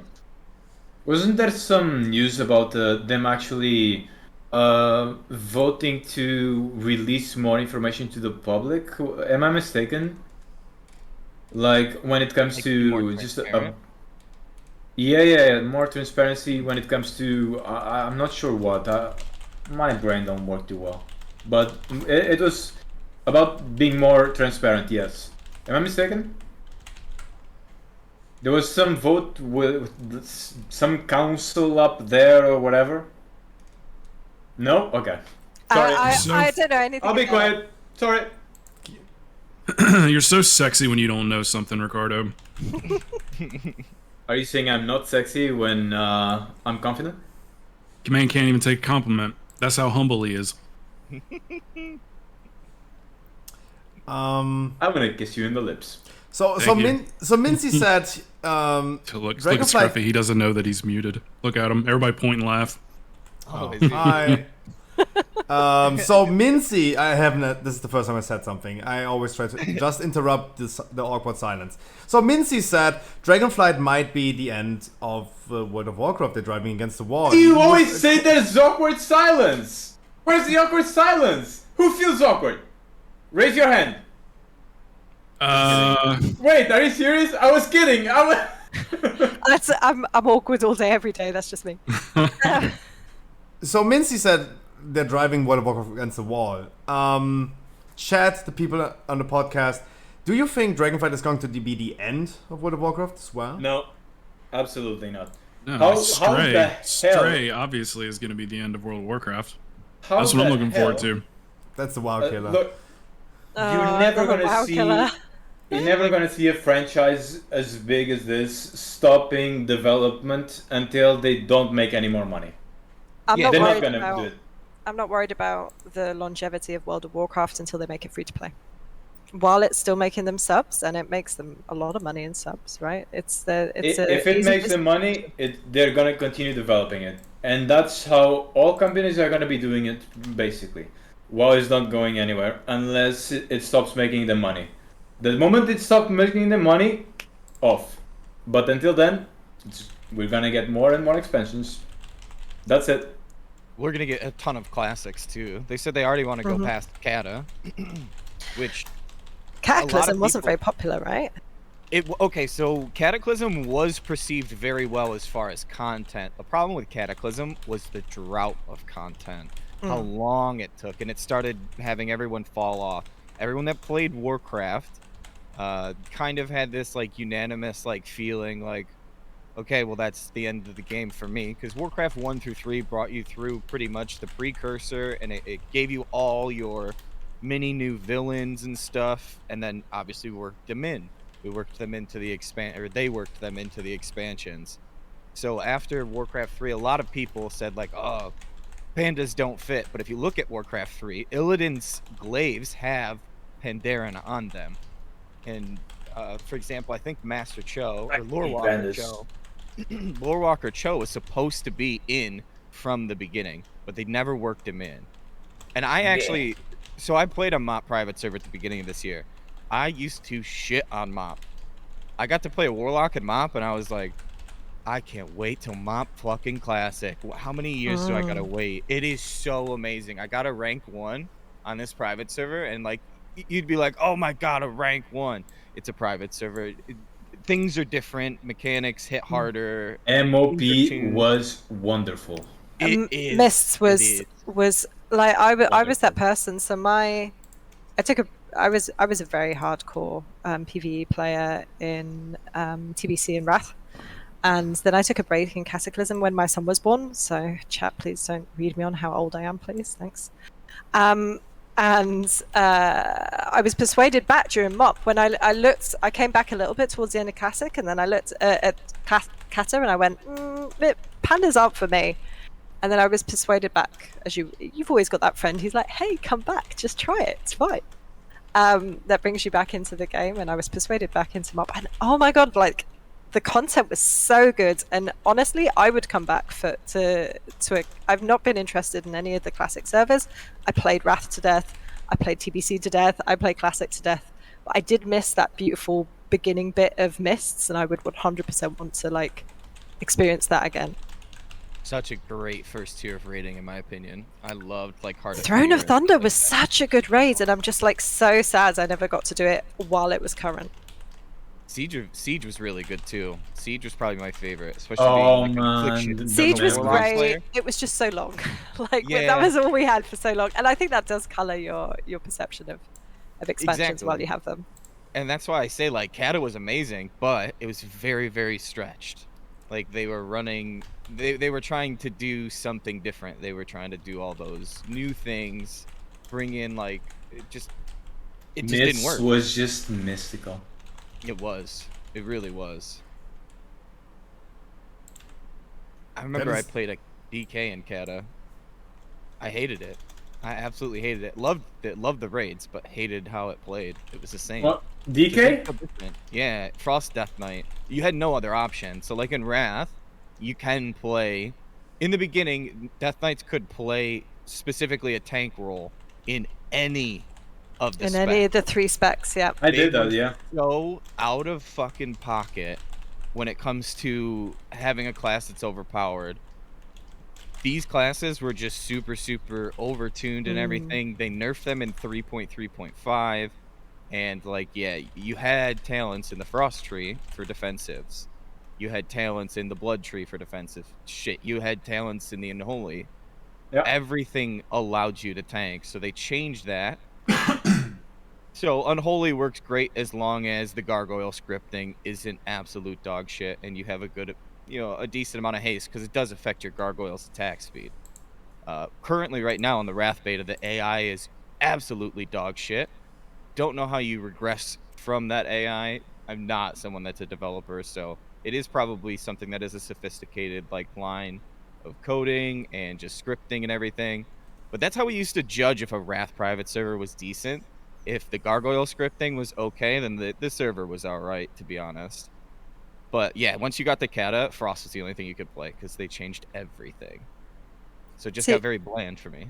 Wasn't there some news about them actually voting to release more information to the public? Am I mistaken? Like when it comes to just yeah, more transparency when it comes to I'm not sure what. My brain don't work too well, but it was about being more transparent. Yes, am I mistaken? There was some vote with some council up there or whatever. No, okay. Sorry. I don't know anything. I'll be quiet. Sorry. You're so sexy when you don't know something, Ricardo. Are you saying I'm not sexy when I'm confident? Man can't even take a compliment. That's how humble he is. I'm gonna kiss you in the lips. So Mincy said look at Scruffy, he doesn't know that he's muted. Look at him. Everybody point and laugh. Oh, hi. So Mincy, this is the first time I said something. I always try to just interrupt the awkward silence. So Mincy said Dragonflight might be the end of World of Warcraft. They're driving against the wall. You always say there's awkward silence. Where's the awkward silence? Who feels awkward? Raise your hand. Wait, are you serious? I was kidding. I'm awkward all day, every day. That's just me. So Mincy said they're driving World of Warcraft against the wall. Chat, the people on the podcast, do you think Dragonflight is going to be the end of World of Warcraft as well? No, absolutely not. No, Stray obviously is going to be the end of World of Warcraft. That's what I'm looking forward to. That's the WoW killer. Look, you're never gonna see a franchise as big as this stopping development until they don't make any more money. They're not gonna do it. I'm not worried about the longevity of World of Warcraft until they make it free to play. While it's still making them subs, and it makes them a lot of money in subs, right? If it makes them money, they're gonna continue developing it, and that's how all companies are gonna be doing it. Basically, WoW is not going anywhere unless it stops making them money. The moment it stops making them money, off. But until then, we're gonna get more and more expansions. That's it. We're gonna get a ton of classics too. They said they already want to go past Kata, which Cataclysm wasn't very popular, right? Okay, so Cataclysm was perceived very well as far as content. The problem with Cataclysm was the drought of content, how long it took, and it started having everyone fall off. Everyone that played Warcraft kind of had this like unanimous like feeling like, okay, well that's the end of the game for me, because Warcraft 1 through 3 brought you through pretty much the precursor, and it gave you all your many new villains and stuff, and then obviously worked them in. We worked them into the they worked them into the expansions. So after Warcraft 3, a lot of people said like, oh, pandas don't fit. But if you look at Warcraft 3, Illidan's glaives have Pandaren on them. And for example, I think Master Cho or Lorewalker Cho, Lorewalker Cho was supposed to be in from the beginning, but they never worked him in. And I actually, so I played a MoP private server at the beginning of this year. I used to shit on MoP. I got to play a Warlock in MoP, and I was like, I can't wait till MoP fucking Classic. How many years do I gotta wait? It is so amazing. I got a rank 1 on this private server, and like, you'd be like, oh my god, a rank 1. It's a private server. Things are different. Mechanics hit harder. MOP was wonderful. Mists was like I was that person. So I took I was a very hardcore PvE player in TBC and Wrath, and then I took a break in Cataclysm when my son was born. So, chat, please don't read me on how old I am, please. Thanks. And I was persuaded back during MOP when I looked. I came back a little bit towards the end of Classic, and then I looked at Kata, and I went, "Pandas aren't for me." And then I was persuaded back, as you've always got that friend who's like, "Hey, come back, just try it, it's fine." That brings you back into the game, and I was persuaded back into MOP, and oh my god, like the content was so good, and honestly, I would come back I've not been interested in any of the classic servers. I played Wrath to death, I played TBC to death, I played Classic to death, but I did miss that beautiful beginning bit of Mists, and I would 100% want to like experience that again. Such a great first tier of raiding, in my opinion. I loved like Heart of Throne of Fear. Thunder was such a good raid, and I'm just like so sad I never got to do it while it was current. Siege was really good too. Siege was probably my favorite, especially Oh being like an affliction. man, Siege was Warlock great. Slayer. It was just so long. Like Yeah. that was all we had for so long, and I think that does color your perception of expansions while Exactly. you have them. And that's why I say like Kata was amazing, but it was very, very stretched. Like they were running, they were trying to do something different. They were trying to do all those new things, bring in like it just didn't work. was just mystical. It was. It really was. I remember I played a DK in Kata. I hated it. I absolutely hated it. Loved the raids, but hated how it played. It was the same. What? DK? Yeah, Frost Death Knight. You had no other option. So like in Wrath, you can play. In the beginning, Death Knights could play specifically a tank role in any of the In specs. any of the 3 specs, yeah. I did that, were yeah. So out of fucking pocket when it comes to having a class that's overpowered. These classes were just super, super overtuned and everything. They nerfed them in 3.3.5. And, like, yeah, you had talents in the Frost Tree for defensives. You had talents in the Blood Tree for defensive. Shit, you had talents in the Unholy. Yeah. Everything allowed you to tank, so they changed that. So Unholy works great as long as the gargoyle scripting isn't absolute dog shit and you have a good, a decent amount of haste, because it does affect your gargoyle's attack speed. Currently, right now on the Wrath beta, the AI is absolutely dog shit. Don't know how you regress from that AI. I'm not someone that's a developer, so it is probably something that is a sophisticated line of coding and just scripting and everything. But that's how we used to judge if a Wrath private server was decent. If the gargoyle scripting was okay, then the server was alright, to be honest. But yeah, once you got the Kata, Frost was the only thing you could play, because they changed everything. So it just got very bland for me.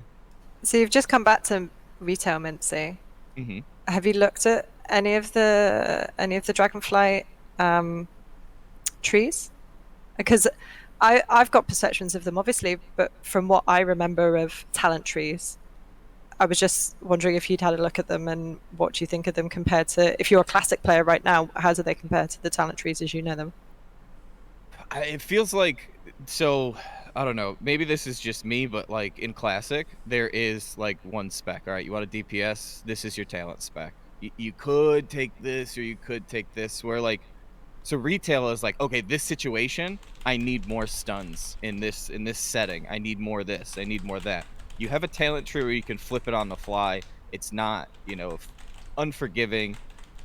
So you've just come back to retail, Mincy. Mm-hmm. Have you looked at any of the Dragonflight trees? Because I've got perceptions of them, obviously, but from what I remember of talent trees, I was just wondering if you'd had a look at them and what do you think of them compared to, if you're a classic player right now, how do they compare to the talent trees as you know them? It feels like, so I don't know, maybe this is just me, but like in classic there is like one spec. All right, you want a DPS, this is your talent spec. You could take this or you could take this, where like, so retail is like, okay, this situation I need more stuns in this setting, I need more this, I need more that. You have a talent tree where you can flip it on the fly. It's not, unforgiving.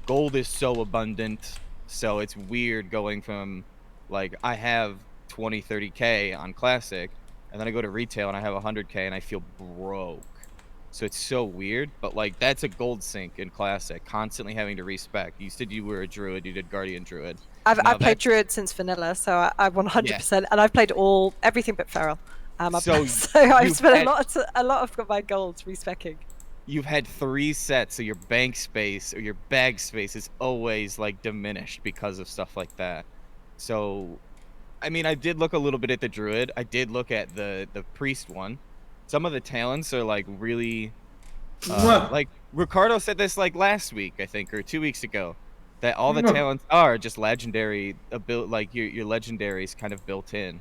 Gold is so abundant, so it's weird going from like, I have 20, 30k on classic, and then I go to retail and I have 100k and I feel broke. So it's so weird, but like that's a gold sink in classic, constantly having to respec. You said you were a druid, you did guardian druid. I've played druid since vanilla, so I 100%, and I've played everything but feral. So I've spent a lot of my gold respecking. You've had 3 sets, so your bank space or your bag space is always like diminished because of stuff like that. So, I mean, I did look a little bit at the druid. I did look at the priest one. Some of the talents are like really, like Ricardo said this like last week, I think, or 2 weeks ago, that all the talents are just legendary, like your legendaries kind of built in.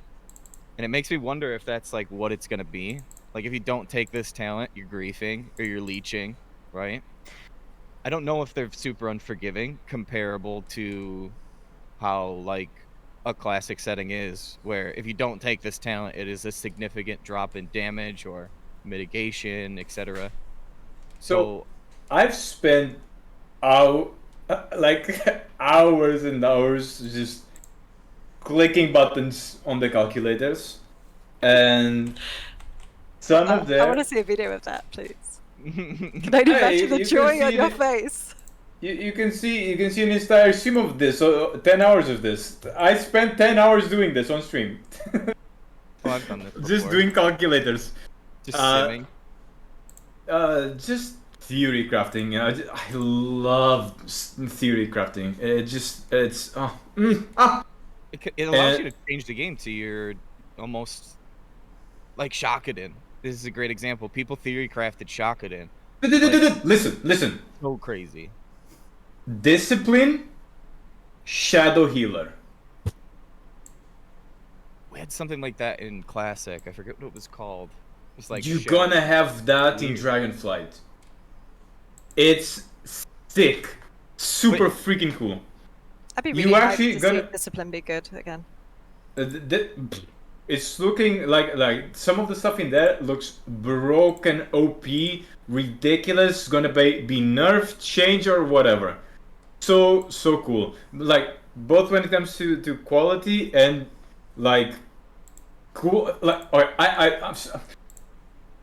And it makes me wonder if that's like what it's gonna be. Like if you don't take this talent, you're griefing or you're leeching, right? I don't know if they're super unforgiving, comparable to how like a classic setting is, where if you don't take this talent, it is a significant drop in damage or mitigation, etc. So I've spent like hours and hours just clicking buttons on the calculators, and some of I want them. to see a video of that, please. Can I imagine the joy on your face? You can see an entire stream of this, so 10 hours of this. I spent 10 hours doing this on stream. Oh, I've done this before. Just doing calculators. Just simming. Just theory crafting. I love theory crafting. It allows you to change the game to your almost like Shakuden. This is a great example. People theory crafted Shakuden. Listen. So crazy. Discipline, Shadow Healer. We had something like that in Classic. I forget what it was called. It was like You're gonna have that in Dragonflight. It's sick. Super freaking cool. I'd be really hyped to see Discipline be good again. It's looking like some of the stuff in there looks broken, OP, ridiculous, gonna be nerfed, change or whatever. So cool. Like both when it comes to quality and like cool. Like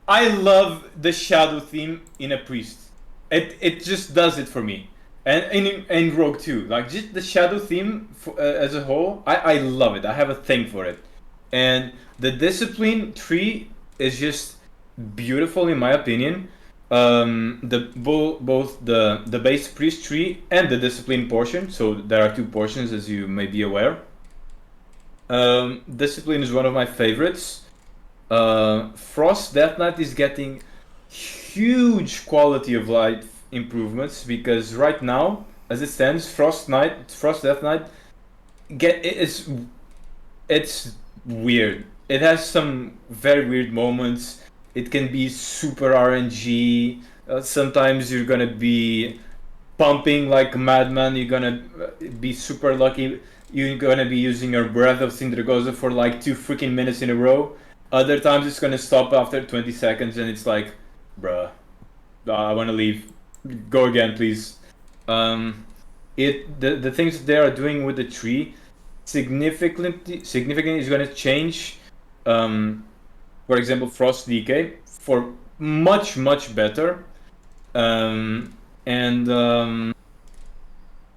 I love the shadow theme in a priest. It just does it for me. And in Rogue 2, like just the shadow theme as a whole, I love it. I have a thing for it. And the discipline tree is just beautiful in my opinion. Both the base priest tree and the discipline portion. So there are two portions, as you may be aware. Discipline is one of my favorites. Frost Death Knight is getting huge quality of life improvements because right now, as it stands, Frost Death Knight it's weird. It has some very weird moments. It can be super RNG. Sometimes you're gonna be pumping like a madman. You're gonna be super lucky. You're gonna be using your Breath of Sindragosa for like 2 freaking minutes in a row. Other times it's gonna stop after 20 seconds and it's like, bruh, I wanna leave. Go again, please. The things they are doing with the tree significantly is gonna change. For example, Frost Decay for much better, and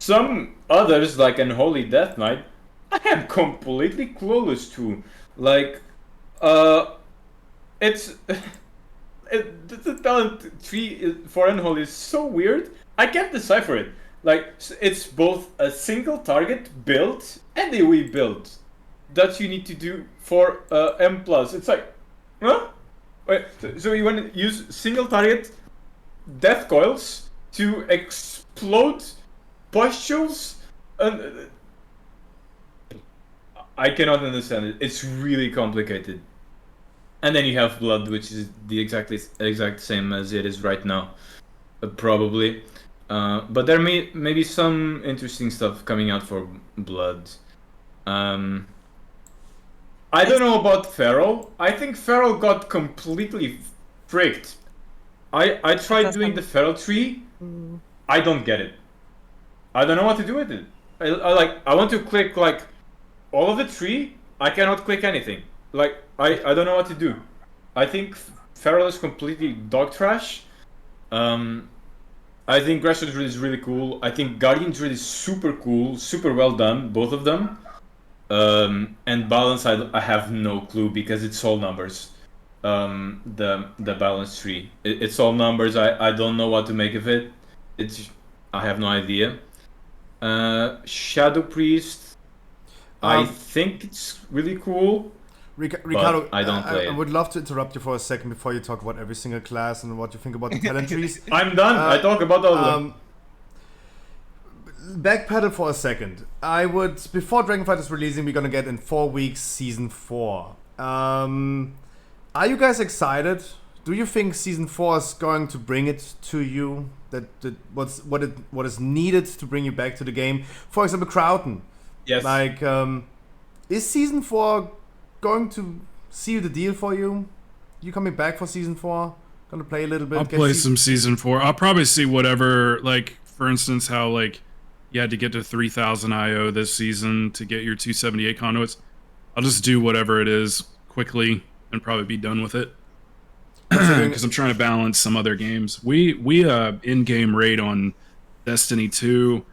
some others like Unholy Death Knight, I am completely clueless to. Like, it's the talent tree for Unholy is so weird. I can't decipher it. Like, it's both a single target build and a AoE build that you need to do for M+. It's like, huh? Wait, so you want to use single target death coils to explode pustules? I cannot understand it. It's really complicated. And then you have blood, which is the exact same as it is right now, probably. But there may be some interesting stuff coming out for blood. I don't know about Feral. I think Feral got completely fricked. I tried doing the Feral tree. I don't get it. I don't know what to do with it. I want to click like all of the tree. I cannot click anything. Like I don't know what to do. I think Feral is completely dog trash. I think Gresham Drill is really cool. I think Guardian Drill is super cool, super well done, both of them. And balance, I have no clue because it's all numbers. The balance tree, it's all numbers. I don't know what to make of it. I have no idea. Shadow Priest, I think it's really cool. Ricardo, I don't play I it. would love to interrupt you for a second before you talk about every single class and what you think about the talent trees. I'm done. I talk about all of them. Backpedal for a second. I would, before Dragonflight is releasing, we're gonna get in 4 weeks Season 4. Are you guys excited do you think season 4 is going to bring it to you? What is needed to bring you back to the game? For example, Crowton. Yes. Like, is season 4 going to seal the deal for you? You coming back for season 4? Gonna play a little bit? I'll play some season 4. I'll probably see whatever, like, for instance, how, like, you had to get to 3,000 IO this season to get your 278 conduits. I'll just do whatever it is quickly and probably be done with it. Because I'm trying to balance some other games. We in-game raid on Destiny 2.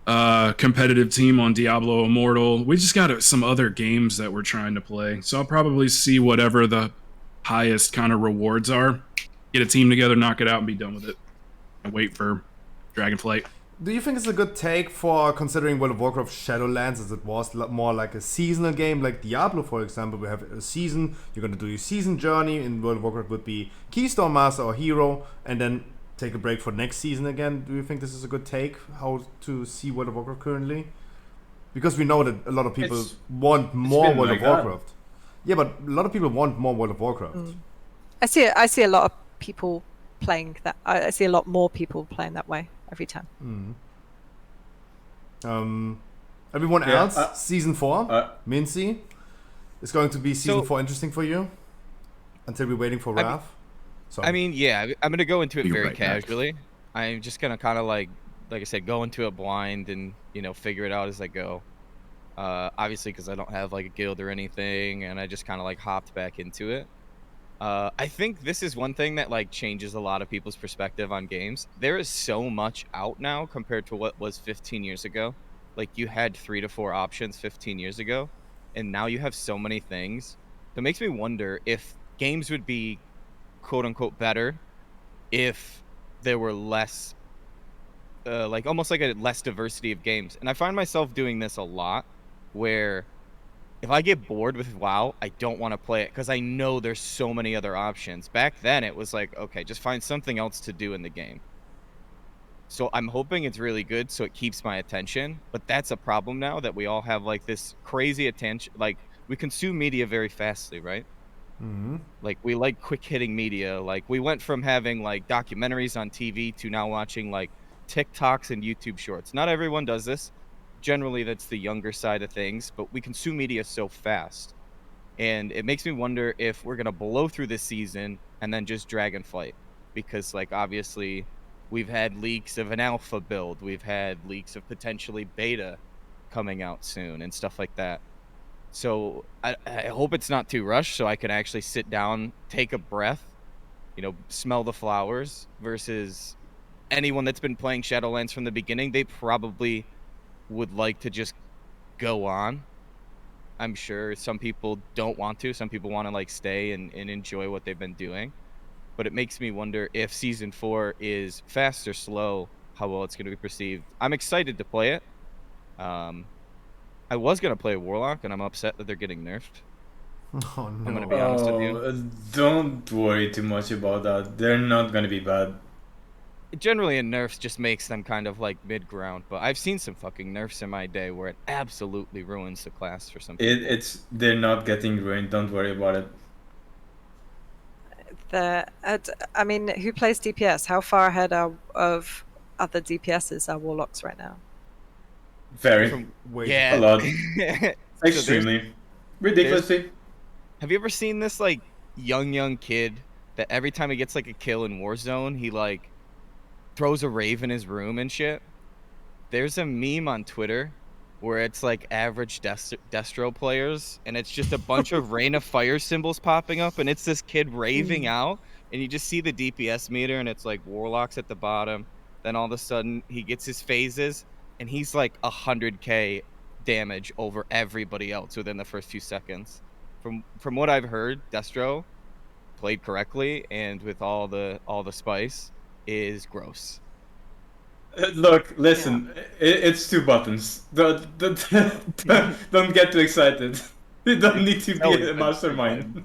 Competitive team on Diablo Immortal. We just got some other games that we're trying to play. So I'll probably see whatever the highest kind of rewards are. Get a team together, knock it out, and be done with it. And wait for Dragonflight. Do you think it's a good take for considering World of Warcraft Shadowlands as it was more like a seasonal game, like Diablo, for example? We have a season, you're going to do your season journey. In World of Warcraft would be Keystone Master or Hero, and then take a break for next season again. Do you think this is a good take, how to see World of Warcraft currently? Because we know that a lot of people want more World of Warcraft. Yeah, but a lot of people want more World of Warcraft. I see a lot of people playing that. I see a lot more people playing that way every time. Everyone else, season 4, Mincy, is going to be season 4 interesting for you until we're waiting for Raph? I mean, yeah, I'm gonna go into it very casually. I'm just gonna kind of like I said, go into it blind and figure it out as I go. Obviously, because I don't have like a guild or anything, and I just kind of like hopped back into it. I think this is one thing that like changes a lot of people's perspective on games. There is so much out now compared to what was 15 years ago. Like you had 3 to 4 options 15 years ago, and now you have so many things. It makes me wonder if games would be quote unquote better if there were less like almost like a less diversity of games. And I find myself doing this a lot where if I get bored with WoW, I don't want to play it because I know there's so many other options. Back then it was like, okay, just find something else to do in the game. So I'm hoping it's really good so it keeps my attention, but that's a problem now that we all have like this crazy attention. Like we consume media very fastly, right? Like we like quick hitting media. Like we went from having like documentaries on TV to now watching like TikToks and YouTube shorts. Not everyone does this. Generally that's the younger side of things, but we consume media so fast. And it makes me wonder if we're going to blow through this season and then just Dragonflight. Because like obviously we've had leaks of an alpha build. We've had leaks of potentially beta coming out soon and stuff like that. So I hope it's not too rushed so I can actually sit down, take a breath, smell the flowers, versus anyone that's been playing Shadowlands from the beginning, they probably would like to just go on. I'm sure some people don't want to. Some people want to like stay and enjoy what they've been doing. But it makes me wonder if Season 4 is fast or slow, how well it's going to be perceived. I'm excited to play it. I was going to play Warlock, and I'm upset that they're getting nerfed. Oh, no. I'm going to be honest with you. Don't worry too much about that. They're not going to be bad. Generally, a nerfs just makes them kind of like mid-ground, but I've seen some fucking nerfs in my day where it absolutely ruins the class for some people. They're not getting ruined. Don't worry about it. I mean, who plays DPS? How far ahead of other DPSs are Warlocks right now? Very. Yeah. A lot. So Extremely. Ridiculously. Have you ever seen this like young kid that every time he gets like a kill in Warzone, he like throws a rave in his room and shit? There's a meme on Twitter where it's like average Destro players, and it's just a bunch of Rain of Fire symbols popping up, and it's this kid raving out, and you just see the DPS meter, and it's like Warlock's at the bottom. Then all of a sudden, he gets his phases, and he's like 100k damage over everybody else within the first 2 seconds. From what I've heard, Destro, played correctly and with all the spice, is gross. Look, listen, it's 2 buttons. Don't get too excited. You don't need to be a mastermind.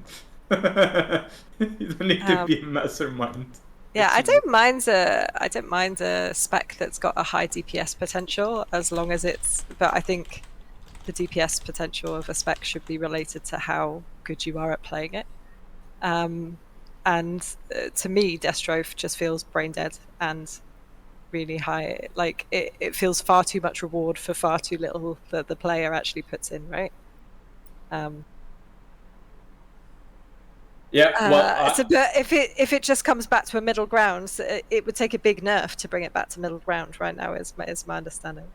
You don't need to be a mastermind. Yeah, I don't mind a spec that's got a high DPS potential as long as but I think the DPS potential of a spec should be related to how good you are at playing it. And to me, Deathstroke just feels brain dead and really high. Like it feels far too much reward for far too little that the player actually puts in, right? Yeah, well, So, but if it just comes back to a middle ground, it would take a big nerf to bring it back to middle ground. Right now, is my understanding.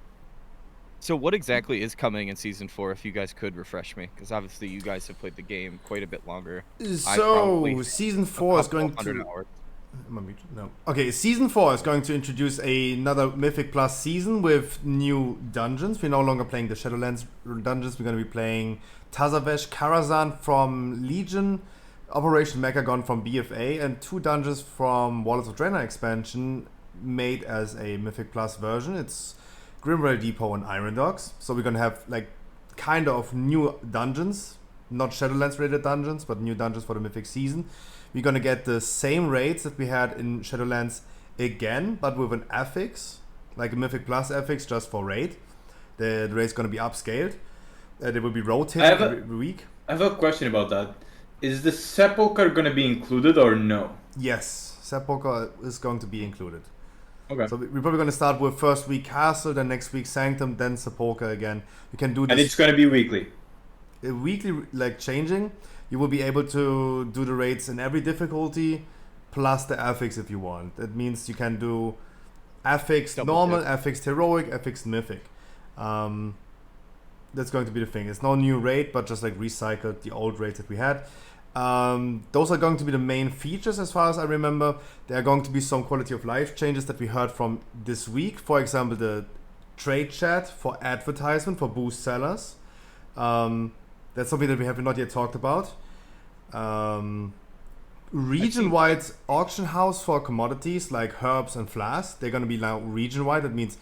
So what exactly is coming in season 4? If you guys could refresh me, because obviously you guys have played the game quite a bit longer. So season 4 is going to. Hours. Am I muted? No. Okay, season 4 is going to introduce another Mythic Plus season with new dungeons. We're no longer playing the Shadowlands dungeons. We're going to be playing Tazavesh, Karazhan from Legion, Operation Mechagon from BFA, and 2 dungeons from Warlords of Draenor expansion made as a Mythic Plus version. It's Grimrail Depot and Iron Dogs. So we're going to have like kind of new dungeons, not Shadowlands rated dungeons, but new dungeons for the Mythic season. We're going to get the same raids that we had in Shadowlands again, but with an affix, like a Mythic Plus affix just for raid. The raid's going to be upscaled. They will be rotating every week. I have a question about that. Is the Sepulchre going to be included or no? Yes, Sepulchre is going to be included. Okay. So we're probably going to start with first week Castle, then next week Sanctum, then Sepulchre again. You can do this. And it's going to be weekly. Weekly, like changing. You will be able to do the raids in every difficulty, plus the affix if you want. That means you can do affix normal, affix heroic, affix mythic. That's going to be the thing. It's no new raid, but just like recycled the old raids that we had. Those are going to be the main features as far as I remember. There are going to be some quality of life changes that we heard from this week. For example, the trade chat for advertisement for boost sellers. That's something that we have not yet talked about. Region-wide auction house for commodities like herbs and flasks. They're going to be now region-wide. That means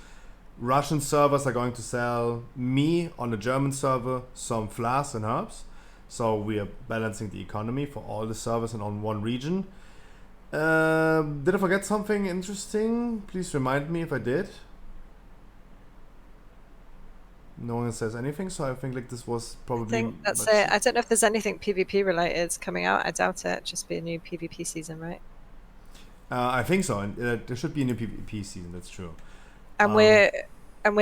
Russian servers are going to sell me on the German server some flasks and herbs. So we are balancing the economy for all the servers and on one region. Did I forget something interesting? Please remind me if I did. No one says anything, so I think like this was probably. I think that's it. I don't know if there's anything PvP related coming out. I doubt it. Just be a new PvP season, right? I think so, and there should be a new PvP season. That's true. And we're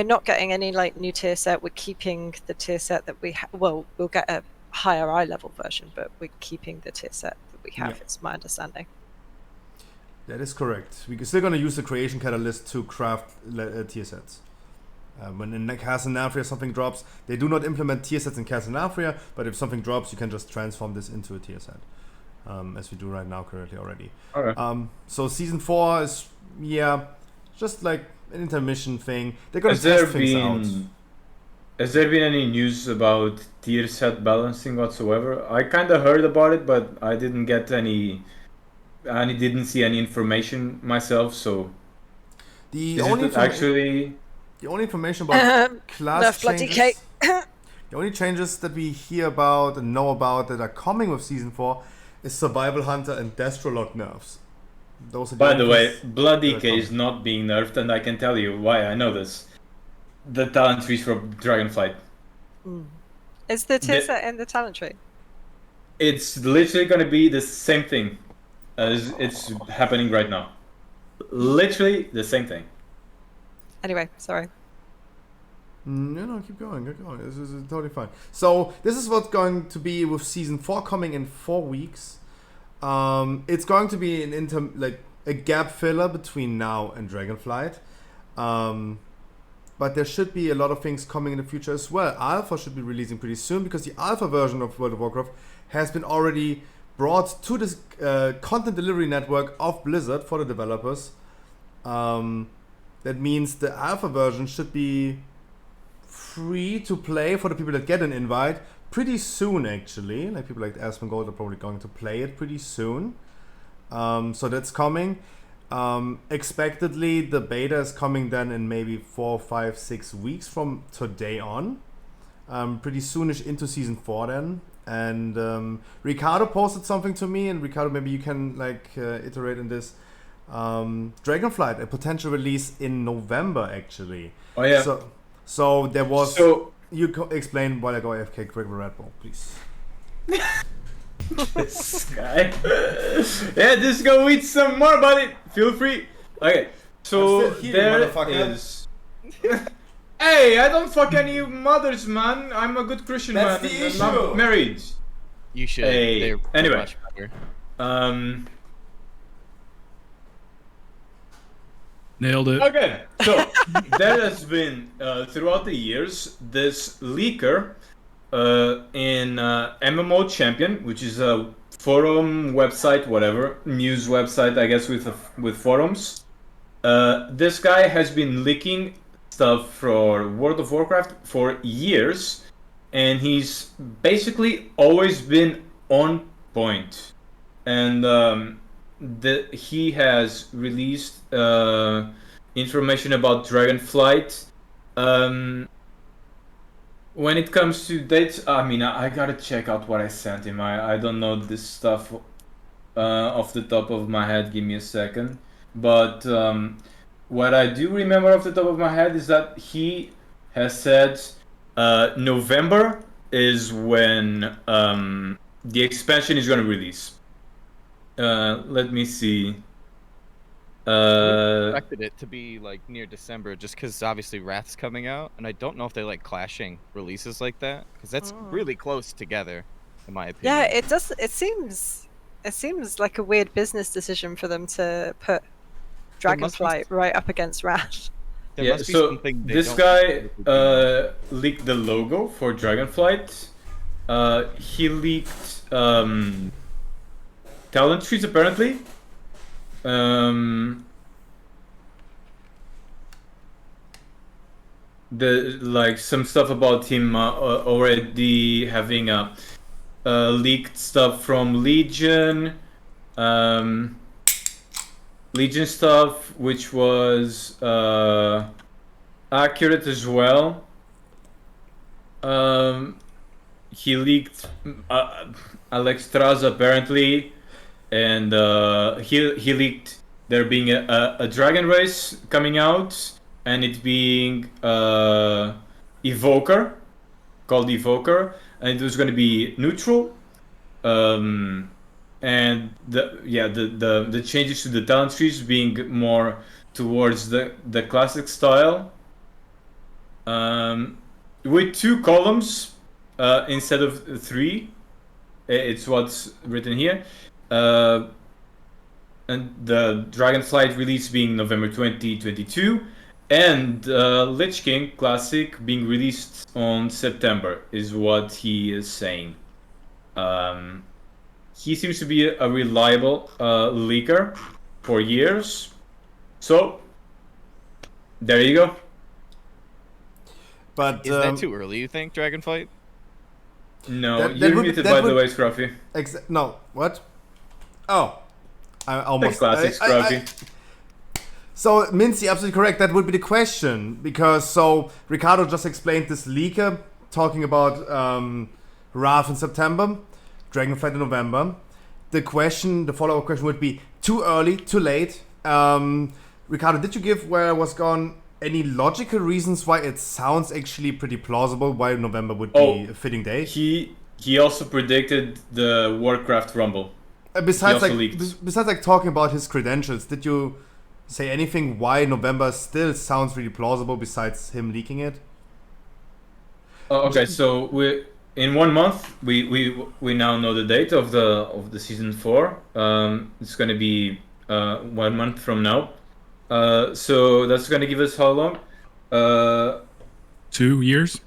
not getting any like new tier set. We're keeping the tier set that we well, we'll get a higher eye level version, but we're keeping the tier set that we have. It's my understanding. That is correct. We're still going to use the creation catalyst to craft tier sets. When in Castle Nafria something drops, they do not implement tier sets in Castle Nafria, but if something drops, you can just transform this into a tier set, as we do right now currently already. Okay. So season 4 is just like an intermission thing. They're going to test things out. Has there been any news about tier set balancing whatsoever? I kind of heard about it, but I didn't get any. I didn't see any information myself. So the only information about class changes. The only changes that we hear about and know about that are coming with season 4 is Survival Hunter and Destrolog nerfs. Those are By the way, Blood DK is not being nerfed, and I can tell you why I know this. The talent trees for Dragonflight. Is the tier set in the talent tree? It's literally going to be the same thing as it's happening right now. Literally the same thing. Anyway, sorry. No, keep going. This is totally fine. So this is what's going to be with season 4 coming in 4 weeks. It's going to be a gap filler between now and Dragonflight. But there should be a lot of things coming in the future as well. Alpha should be releasing pretty soon because the alpha version of World of Warcraft has been already brought to this content delivery network of Blizzard for the developers. That means the alpha version should be free to play for the people that get an invite pretty soon, actually. Like people like Asmongold are probably going to play it pretty soon. So that's coming. Expectedly, the beta is coming then in maybe 4, 5, 6 weeks from today on. Pretty soonish into season 4 then. And Ricardo posted something to me, and Ricardo, maybe you can iterate in this. Dragonflight, a potential release in November, actually. Oh yeah. So there was. So you explain while I go AFK. Greg Red Bull, please. This guy. Yeah, just go eat some more, buddy. Feel free. Okay, so I'm still here, there motherfucker. is. Hey, I don't fuck any mothers, man. I'm a good Christian That's man. the and I'm issue. married. You should. Hey. They're Anyway. much better. Nailed it. Okay, so there has been throughout the years this leaker in MMO Champion, which is a forum website, whatever news website, I guess, with forums. This guy has been leaking stuff for World of Warcraft for years, and he's basically always been on point. And he has released information about Dragonflight. When it comes to dates, I mean, I gotta check out what I sent him. I don't know this stuff off the top of my head. Give me a second. But what I do remember off the top of my head is that he has said November is when the expansion is going to release. Let me see. I expected it to be like near December, just because obviously Wrath's coming out, and I don't know if they like clashing releases like that, because that's really close together, in my opinion. Yeah, it does. It seems like a weird business decision for them to put There must be Dragonflight right up against Wrath. There Yeah, must be so something they this don't guy typically leaked the logo for Dragonflight. He leaked talent trees apparently. Some stuff about him already having leaked stuff from Legion. Legion stuff, which was accurate as well. He leaked Alexstrasza apparently, and he leaked there being a dragon race coming out, and it being Evoker, called Evoker, and it was going to be neutral. And the changes to the talent trees being more towards the classic style, with 2 columns instead of 3. It's what's written here, and the Dragonflight release being November 2022, and Lich King Classic being released on September is what he is saying. He seems to be a reliable leaker for years. So, there you go. But Is that too early, you think, Dragonflight? No, you're muted by the way, Scruffy. No, what? Oh. I almost... classic Scruffy. So, Mincy, absolutely correct. That would be the question. Because, Ricardo just explained this leaker, talking about Wrath in September, Dragonflight in November. The follow-up question would be, too early, too late? Ricardo, did you give where I was gone any logical reasons why it sounds actually pretty plausible why November would be a fitting date? He also predicted the Warcraft Rumble. Besides talking about his credentials, did you say anything why November still sounds really plausible besides him leaking it? Okay, so in 1 month we now know the date of the season 4. It's gonna be 1 month from now. So that's gonna give us how long? 2 years?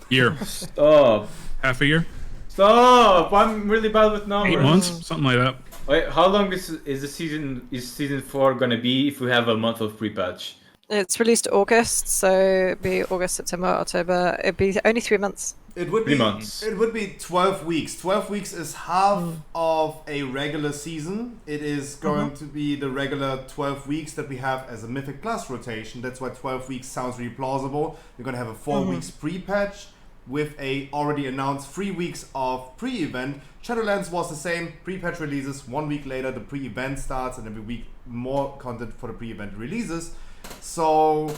Year. Stop. Half a year? Stop! I'm really bad with numbers. 8 months? Something like that. Wait, how long is season 4 gonna be if we have a month of pre-patch? It's released August, so it'd be August, September, October. It'd be only 3 months. It would 3 be months. It would be 12 weeks. 12 weeks is half of a regular season. It is going to be the regular 12 weeks that we have as a Mythic Plus rotation. That's why 12 weeks sounds really plausible. We're going to have a 4 weeks pre-patch with a already announced 3 weeks of pre-event. Shadowlands was the same. Pre-patch releases. 1 week later the pre-event starts, and every week more content for the pre-event releases. So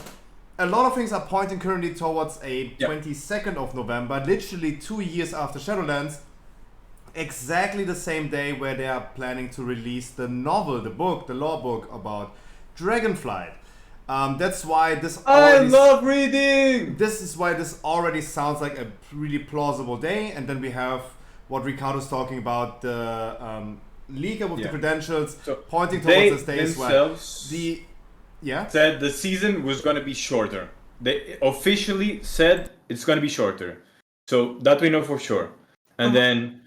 a lot of things are pointing currently towards a 22nd of November, literally 2 years after Shadowlands. exactly the same day where they are planning to release the novel, the law book about Dragonflight. That's why this. I love reading. This is why this already sounds like a really plausible day, and then we have what Ricardo's talking about, the leaker with the credentials pointing towards this day as well. Said the season was going to be shorter. They officially said it's going to be shorter, so that we know for sure. And then,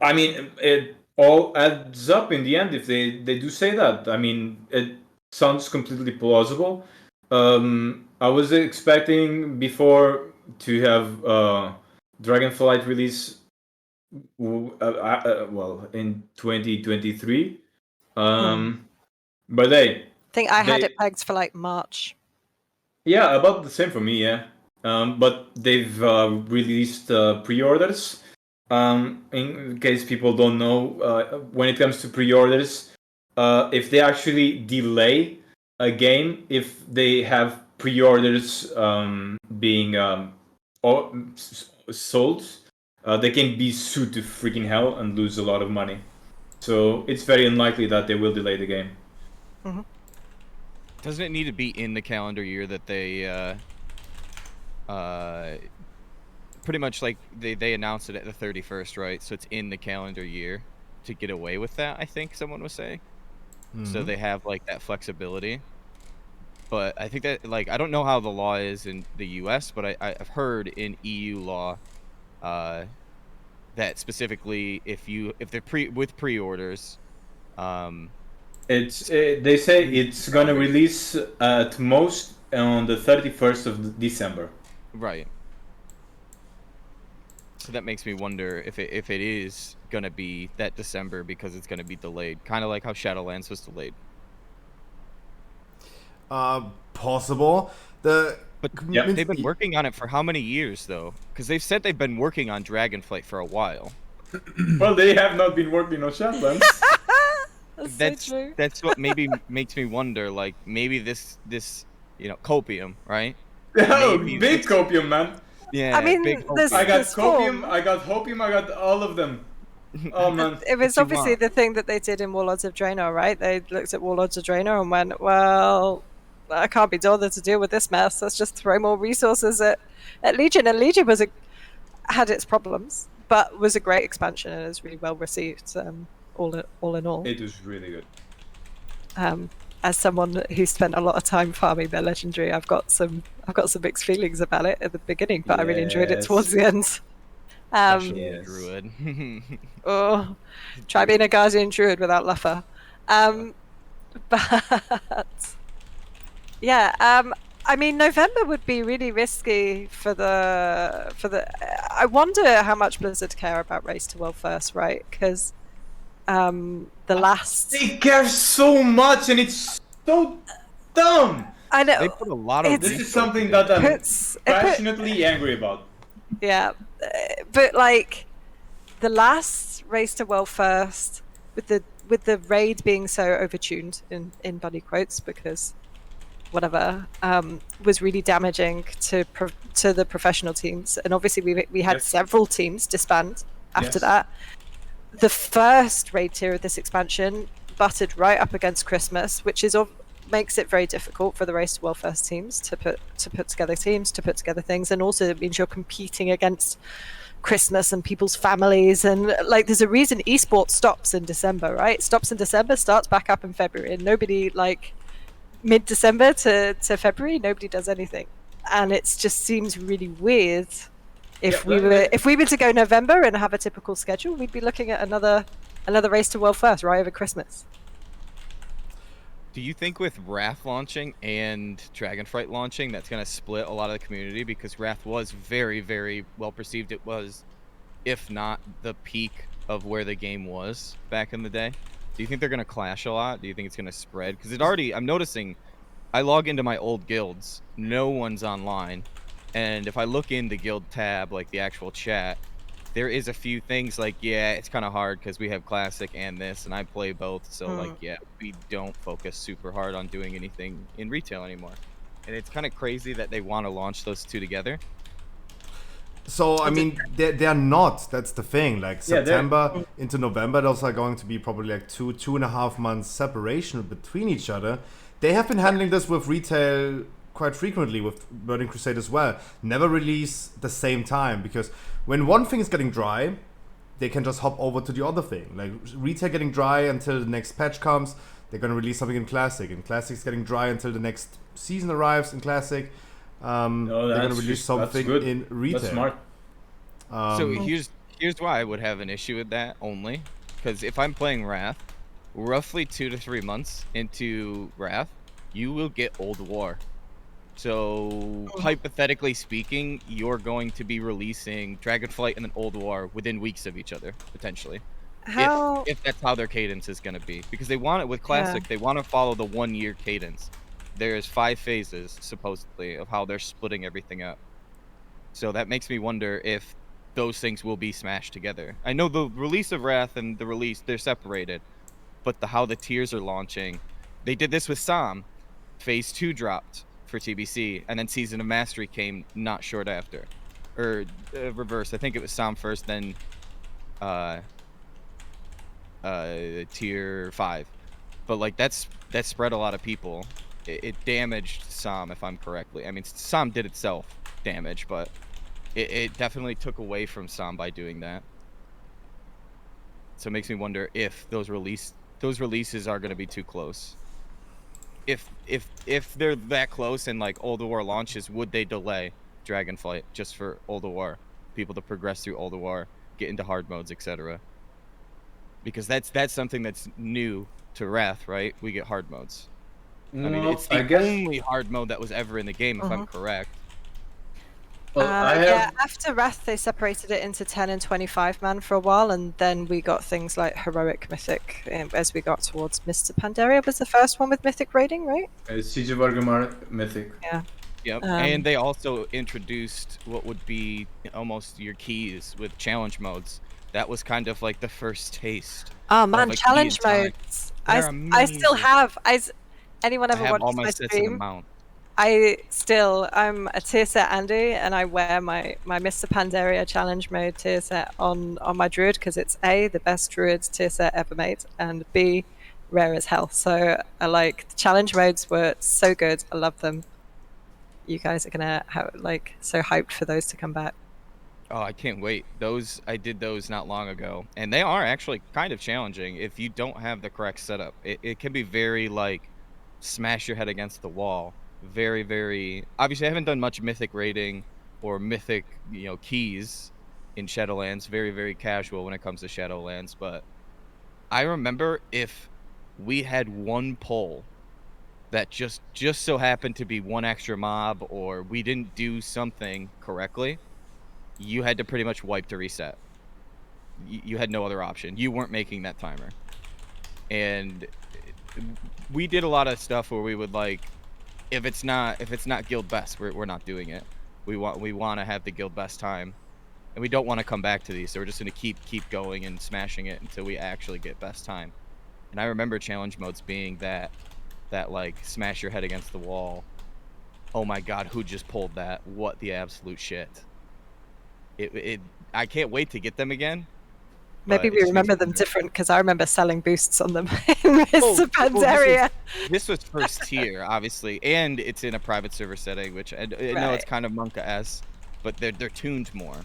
I mean, it all adds up in the end if they do say that. I mean, it sounds completely plausible. I was expecting before to have Dragonflight release well in 2023. But I think I had it pegged for like March. Yeah, about the same for me, yeah. But they've released pre-orders. In case people don't know, when it comes to pre-orders, if they actually delay a game, if they have pre-orders being sold, they can be sued to freaking hell and lose a lot of money. So it's very unlikely that they will delay the game. Doesn't it need to be in the calendar year that they pretty much like they announced it at the 31st, right? So it's in the calendar year to get away with that, I think someone was saying. So they have like that flexibility. But I think that, like, I don't know how the law is in the US, but I've heard in EU law that specifically if they're with pre-orders, they say it's gonna release at most on the 31st of December. Right. So that makes me wonder if it is gonna be that December because it's gonna be delayed, kind of like how Shadowlands was delayed. Possible. But they've been working on it for how many years though? Because they've said they've been working on Dragonflight for a while. Well, they have not been working on Shadowlands. That's what maybe makes me wonder. Like maybe this copium, right? Oh, big copium, man. Yeah, I mean, I got copium, I got hopium, I got all of them. Oh man, it was obviously the thing that they did in Warlords of Draenor, right? They looked at Warlords of Draenor and went, well, I can't be bothered to deal with this mess. Let's just throw more resources at Legion. And Legion had its problems, but was a great expansion and is really well received. All in all, it was really good. As someone who spent a lot of time farming their legendary, I've got some mixed feelings about it at the beginning, but I really enjoyed it towards the end. Druid. Oh, try being a Guardian Druid without Luffer. But yeah, I mean, November would be really risky for the. I wonder how much Blizzard care about Race to World First, right? Because they care so much, and it's so dumb. I know. They put a lot of. This is something that I'm passionately angry about. Yeah, but like the last Race to World First, with the raid being so overtuned in bunny quotes because whatever was really damaging to the professional teams, and obviously we had several teams disband after that. The first raid tier of this expansion butted right up against Christmas, which makes it very difficult for the Race to World First teams to put together things, and also it means you're competing against Christmas and people's families, and like there's a reason esports stops in December, right? Stops in December, starts back up in February, and nobody, like mid-December to February, nobody does anything, and it just seems really weird. If we were to go November and have a typical schedule, we'd be looking at another Race to World First right over Christmas. Do you think with Wrath launching and Dragonflight launching, that's going to split a lot of the community? Because Wrath was very, very well perceived. It was, if not the peak of where the game was back in the day. Do you think they're going to clash a lot? Do you think it's going to spread? Because I'm noticing, I log into my old guilds, no one's online. And if I look in the guild tab, like the actual chat, there is a few things like, yeah, it's kind of hard because we have Classic and this, and I play both. So, like, yeah, we don't focus super hard on doing anything in retail anymore. And it's kind of crazy that they want to launch those two together. So I mean, they're not. That's the thing. Like Yeah, September into November, those are going to be probably like 2.5 months separation between each other. They have been handling this with retail quite frequently with Burning Crusade as well. Never release the same time, because when one thing is getting dry, they can just hop over to the other thing. Like retail getting dry until the next patch comes, they're gonna release something in Classic, and Classic's getting dry until the next season arrives in Classic. They're gonna release something in retail. That's smart. So here's why I would have an issue with that only, because if I'm playing Wrath, roughly 2 to 3 months into Wrath, you will get Old War. So hypothetically speaking, you're going to be releasing Dragonflight and then Old War within weeks of each other, potentially. If that's how their cadence is going to be. Because they want it with Classic, they want to follow the 1 year cadence. There's 5 phases, supposedly, of how they're splitting everything up. So that makes me wonder if those things will be smashed together. I know the release of Wrath and the release, they're separated. But how the tiers are launching, they did this with Psalm. Phase 2 dropped for TBC, and then Season of Mastery came not short after. Or reverse, I think it was Psalm first, then Tier 5. But like that spread a lot of people. It damaged Psalm, if I'm correctly. I mean, Psalm did itself damage, but it definitely took away from Psalm by doing that. So it makes me wonder if those releases are going to be too close. If they're that close and like Old War launches, would they delay Dragonflight just for Old War? People to progress through Old War, get into hard modes, etc. Because that's something that's new to Wrath, right? We get hard modes. I mean, it's the only hard mode that was ever in the game, if I'm correct. Yeah, after Wrath, they separated it into 10 and 25 man for a while, and then we got things like Heroic Mythic as we got towards Mr. Pandaria was the first one with Mythic raiding, right? Siege of Argamar Mythic. Yeah. Yep. And they also introduced what would be almost your keys with challenge modes. That was kind of like the first taste. Oh man, challenge modes. I still have. Anyone ever watched my stream? I'm a tier set Andy, and I wear my Mr. Pandaria challenge mode tier set on my druid because it's A, the best druid tier set ever made, and B, rare as hell. So I like the challenge modes were so good. I love them. You guys are gonna have so hyped for those to come back. Oh, I can't wait. I did those not long ago, and they are actually kind of challenging if you don't have the correct setup. It can be very smash your head against the wall. Very, very obviously I haven't done much mythic raiding or mythic keys in Shadowlands. Very, very casual when it comes to Shadowlands. But I remember if we had one pull that just so happened to be one extra mob, or we didn't do something correctly, you had to pretty much wipe to reset. You had no other option. You weren't making that timer. And we did a lot of stuff where we would if it's not guild best, we're not doing it. We want to have the guild best time, and we don't want to come back to these. So we're just gonna keep going and smashing it until we actually get best time. And I remember challenge modes being that smash your head against the wall. Oh my god, who just pulled that? What the absolute shit. I can't wait to get them again. Maybe we remember them different because I remember selling boosts on them in Mr. Pandaria. This was first tier, obviously, and it's in a private server setting, which I know it's kind of Monka-esque, but they're tuned more.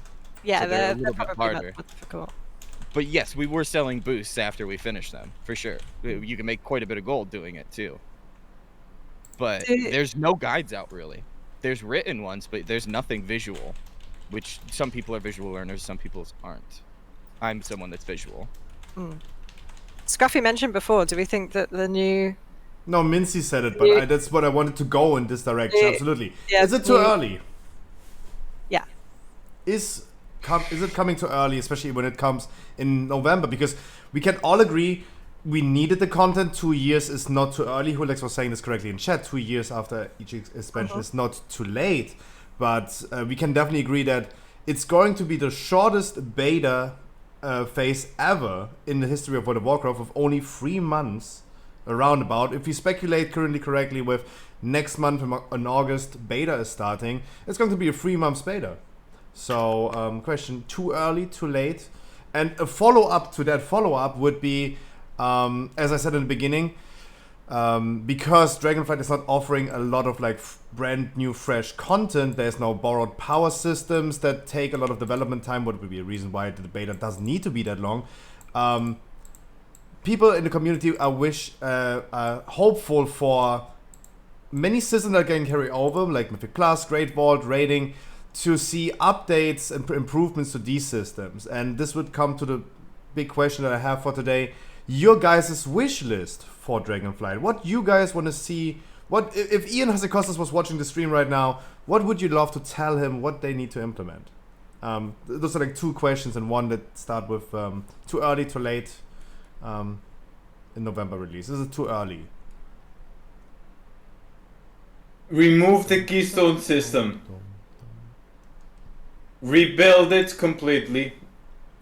Yeah, so they're a little bit probably harder. more difficult. But yes, we were selling boosts after we finished them, for sure. You can make quite a bit of gold doing it too. But there's no guides out really. There's written ones, but there's nothing visual, which some people are visual learners, some people aren't. I'm someone that's visual. Scruffy mentioned before, do we think that the new... No, Mincy said it, but that's what I wanted to go in this direction, absolutely. Yeah, is it too early? Yeah. Is it coming too early, especially when it comes in November? Because we can all agree we needed the content. 2 years is not too early. Hulex was saying this correctly in chat. 2 years after each expansion is not too late. But we can definitely agree that it's going to be the shortest beta phase ever in the history of World of Warcraft, with only 3 months around about. If we speculate currently correctly with next month in August beta is starting, it's going to be a 3 months beta. So, question: too early, too late? And a follow-up to that follow-up would be, as I said in the beginning, because Dragonflight is not offering a lot of like brand new fresh content, there's now borrowed power systems that take a lot of development time, what would be a reason why the beta doesn't need to be that long. People in the community are hopeful for many systems that are getting carried over, like Mythic Plus, Great Vault, Raiding, to see updates and improvements to these systems. And this would come to the big question that I have for today. Your guys' wish list for Dragonflight. What you guys want to see? What if Ian Hasekostas was watching the stream right now, what would you love to tell him what they need to implement? Those are like two questions and one that start with too early, too late in November release. This is too early. Remove the keystone system. Rebuild it completely.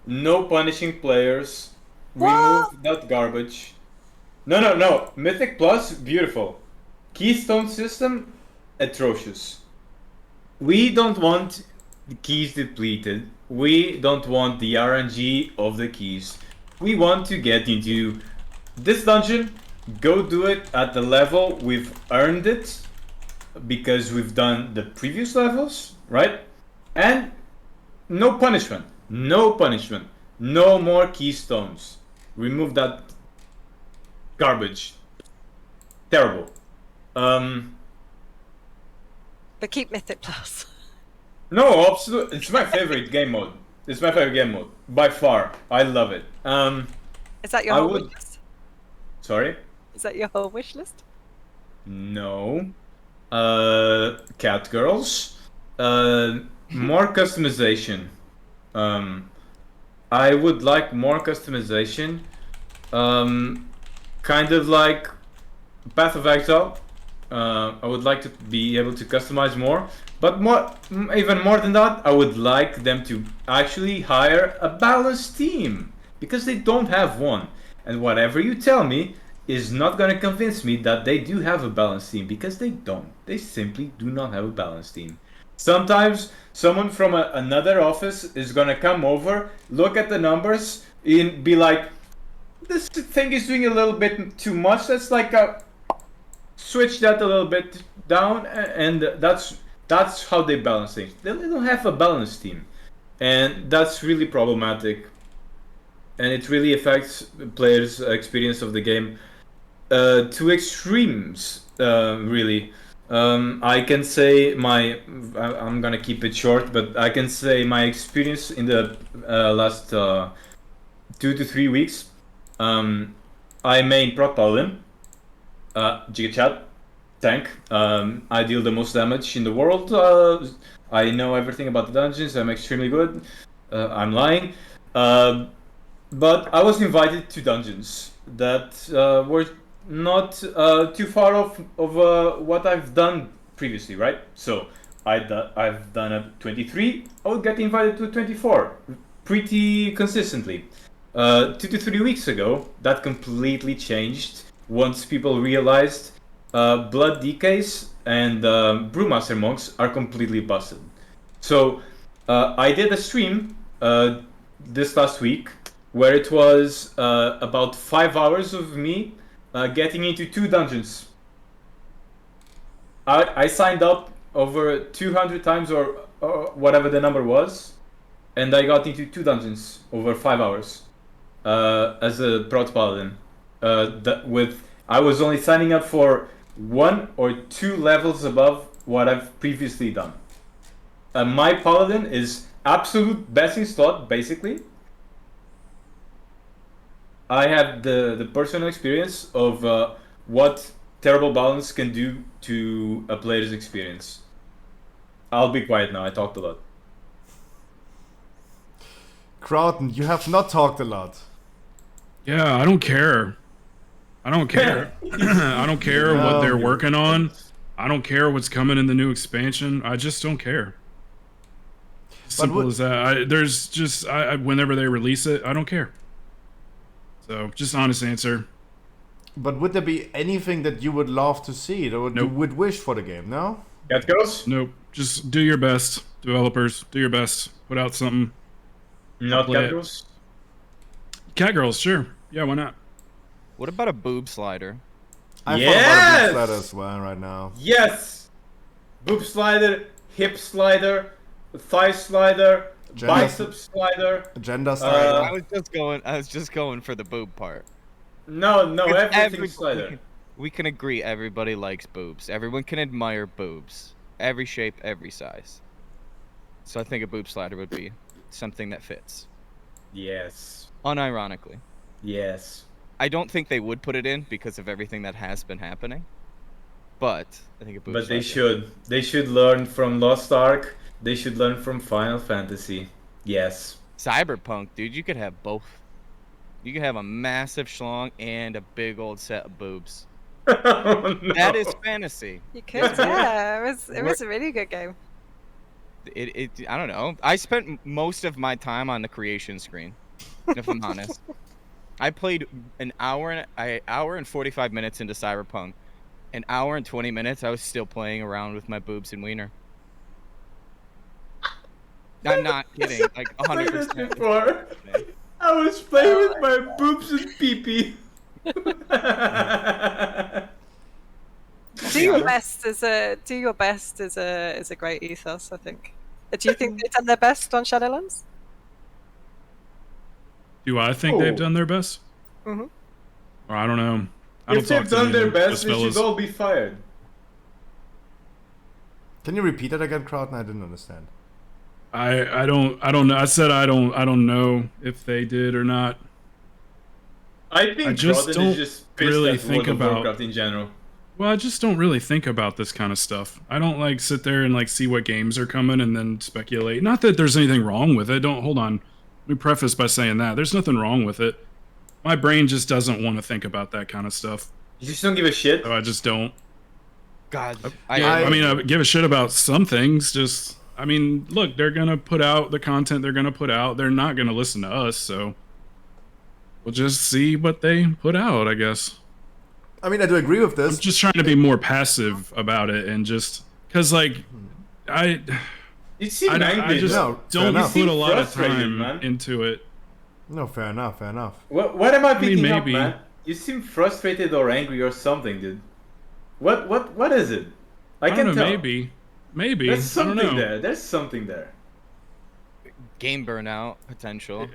No punishing players. Remove that garbage. No. Mythic Plus, beautiful. Keystone system, atrocious. We don't want the keys depleted. We don't want the RNG of the keys. We want to get into this dungeon, go do it at the level we've earned it, because we've done the previous levels, right? And no punishment. No punishment. No more keystones. Remove that garbage. Terrible. But keep Mythic Plus. No, absolutely. It's my favorite game mode. It's my favorite game mode. By far. I love it. Is that your whole wish list? Sorry? Is that your whole wish list? No. Cat girls. More customization. I would like more customization. Kind of like Path of Exile. I would like to be able to customize more. But even more than that, I would like them to actually hire a balanced team. Because they don't have one. And whatever you tell me is not going to convince me that they do have a balanced team. Because they don't. They simply do not have a balanced team. Sometimes someone from another office is going to come over, look at the numbers, and be like, this thing is doing a little bit too much. Let's like switch that a little bit down. And that's how they balance things. They don't have a balanced team. And that's really problematic. And it really affects players' experience of the game to extremes, really. I can say I'm gonna keep it short, but I can say my experience in the last 2 to 3 weeks. I main Prot Paladin, Giga Chat, tank. I deal the most damage in the world. I know everything about the dungeons. I'm extremely good. I'm lying. But I was invited to dungeons that were not too far off of what I've done previously, right? So I've done a 23. I would get invited to a 24 pretty consistently. 2 to 3 weeks ago, that completely changed once people realized Blood Decays and Brewmaster Monks are completely busted. So I did a stream this last week where it was about 5 hours of me getting into 2 dungeons. I signed up over 200 times or whatever the number was, and I got into 2 dungeons over 5 hours as a Prot Paladin. I was only signing up for 1 or 2 levels above what I've previously done. My Paladin is absolute best in slot, basically. I have the personal experience of what terrible balance can do to a player's experience. I'll be quiet now, I talked a lot. Crowton, you have not talked a lot. Yeah, I don't care. I don't care. I don't care what they're working on. I don't care what's coming in the new expansion. I just don't care. Simple as that. There's just whenever they release it, I don't care. So, just honest answer. But would there be anything that you would love to see, or you would wish for the game? No. Cat girls? Nope. just do your best, developers. Do your best. Put out something. Not play it. cat girls. Cat girls, sure. Yeah, why not? What about a boob slider? I thought about a boob slider as well right now. Yes! Boob slider, hip slider, thigh slider, bicep slider. Agenda slider. I was just going for the boob part. No, Because everything slider. We can agree everybody likes boobs. Everyone can admire boobs. Every shape, every size. So I think a boob slider would be something that fits. Yes. Unironically. Yes. I don't think they would put it in because of everything that has been happening. But I think a boob But they slider. should. They should learn from Lost Ark. They should learn from Final Fantasy. Yes. Cyberpunk, dude, you could have both. You could have a massive schlong and a big old set of boobs. Oh, no. That is fantasy. You could, yeah. It was a really good game. I don't know. I spent most of my time on the creation screen, if I'm honest. I played an hour and 45 minutes into Cyberpunk. An hour and 20 minutes, I was still playing around with my boobs and wiener. I'm not kidding. Like 100%. Before. I was playing with my boobs and pee-pee. Do your best is a great ethos, I think. Do you think they've done their best on Shadowlands? Do I think they've done their best? Mm-hmm. Or I don't know. If they've done their best, they should all be fired. Can you repeat that again, Crowd? I didn't understand. I don't know. I said I don't know if they did or not. I think just Crowden don't is just pissed really at think World of about Warcraft in general. Well, I just don't really think about this kind of stuff. I don't like sit there and like see what games are coming and then speculate. Not that there's anything wrong with it. Hold on. Let me preface by saying that there's nothing wrong with it. My brain just doesn't want to think about that kind of stuff. You just don't give a shit? So I just don't. God. I mean, I give a shit about some things. Just, I mean, look, they're going to put out the content they're going to put out. They're not going to listen to us, so we'll just see what they put out, I guess. I mean, I do agree with this. I'm just trying to be more passive about it and just, because, like, I just don't put a lot of time into it. No, fair enough, fair enough. What am I picking up, maybe. man? You seem frustrated or angry or something, dude. What is it? I don't can know, tell. Maybe. There's I don't something know. there. There's something there. Game burnout potential.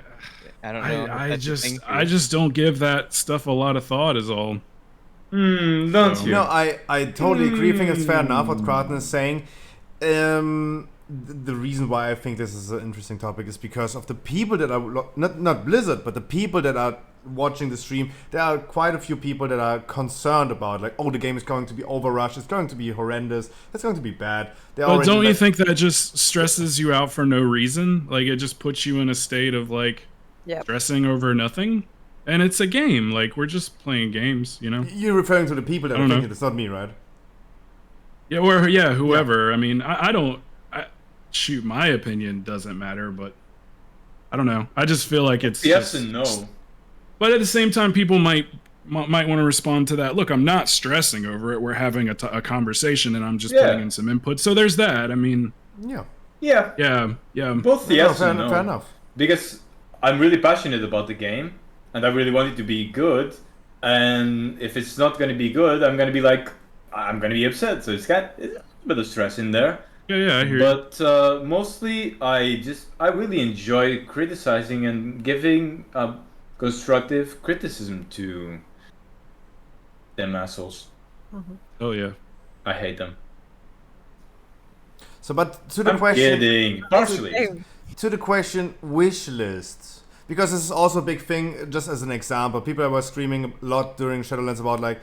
I don't know. I just don't give that stuff a lot of thought is all. Don't you? No, I totally agree. I think it's fair enough what Kraten is saying. The reason why I think this is an interesting topic is because of the people that are not Blizzard, but the people that are watching the stream. There are quite a few people that are concerned about, like, oh, the game is going to be overrushed, it's going to be horrendous, it's going to be bad. Well, don't you think that just stresses you out for no reason? Like, it just puts you in a state of, like, stressing over nothing? And it's a game. Like, we're just playing games, you know? You're referring to the people that are thinking it. It's not me, right? Yeah, or whoever. Yeah. I mean, I don't... shoot, my opinion doesn't matter, but... I don't know. I just feel like it's yes and no. But at the same time, people might want to respond to that. Look, I'm not stressing over it. We're having a conversation, and I'm just putting in some input. So there's that. I mean... Yeah. Both yes and no. Fair enough. Because I'm really passionate about the game, and I really want it to be good. And if it's not going to be good, I'm going to be like, I'm going to be upset. So it's got a bit of stress in there. Yeah, I hear but mostly, I really enjoy criticizing and giving constructive criticism to them assholes. Mm-hmm. Oh yeah, I hate them. So, but to the question, kidding. Partially. To the question, wish lists. Because this is also a big thing, just as an example. People were streaming a lot during Shadowlands about, like,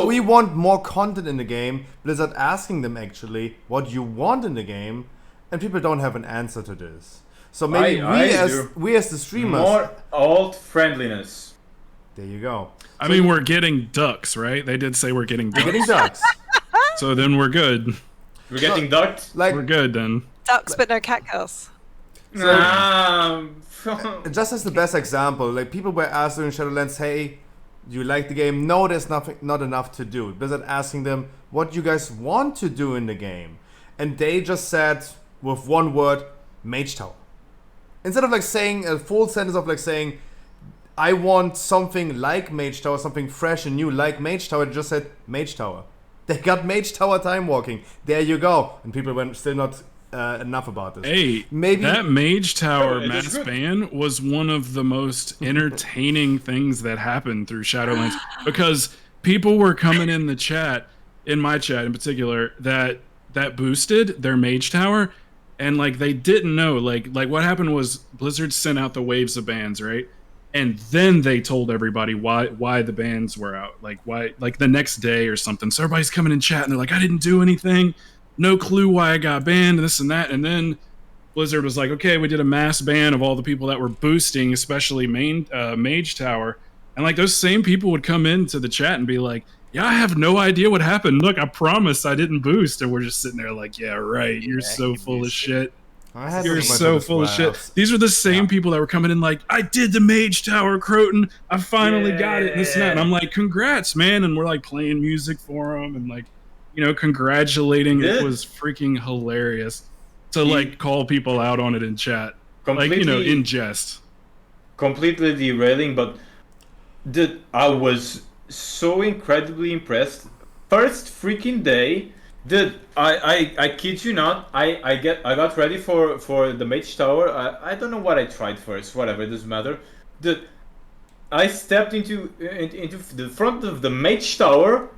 we want more content in the game. Blizzard asking them, actually, what you want in the game. And people don't have an answer to this. So maybe we as the streamers... More alt friendliness. There you go. I mean, we're getting ducks, right? They did say we're getting ducks. We're getting ducks. So then we're good. We're getting ducked? Like, we're good then. Ducks, but no catgirls. Just as the best example, like, people were asked during Shadowlands, hey, do you like the game? No, there's not enough to do. Blizzard asking them, what you guys want to do in the game? and they just said with one word, Mage Tower. Instead of like saying a full sentence of like saying, I want something like Mage Tower, something fresh and new like Mage Tower, they just said Mage Tower. They got Mage Tower time walking. There you go. And people were still not enough about this. Hey, maybe that Mage Tower it is mass good. ban was one of the most entertaining things that happened through Shadowlands, because people were coming in the chat, in my chat in particular, that boosted their Mage Tower, and like they didn't know, like what happened was Blizzard sent out the waves of bans, right? And then they told everybody why the bans were out, like why, like the next day or something. So everybody's coming in chat and they're like, I didn't do anything, no clue why I got banned, this and that. And then Blizzard was like, okay, we did a mass ban of all the people that were boosting, especially Mage Tower. And like those same people would come into the chat and be like, yeah, I have no idea what happened. Look, I promise I didn't boost. And we're just sitting there like, yeah, right. You're so full of shit. You're so full of shit. These are the same people that were coming in like, I did the Mage Tower, Croton. I finally got it. And this and that. And I'm like, congrats, man. And we're like playing music for them and like, you know, congratulating. It was freaking hilarious to like call people out on it in chat. Like, you know, in jest. Completely derailing, but I was so incredibly impressed. First freaking day, I kid you not, I got ready for the Mage Tower. I don't know what I tried first, whatever, it doesn't matter. I stepped into the front of the Mage Tower.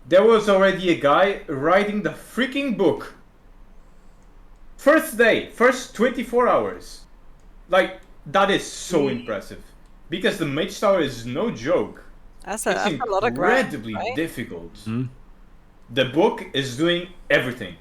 There was already a guy writing the freaking book. First day, first 24 hours. Like, that is so impressive. Because the Mage Tower is no joke. That's it's a lot of grind, incredibly right? difficult. The book is doing everything.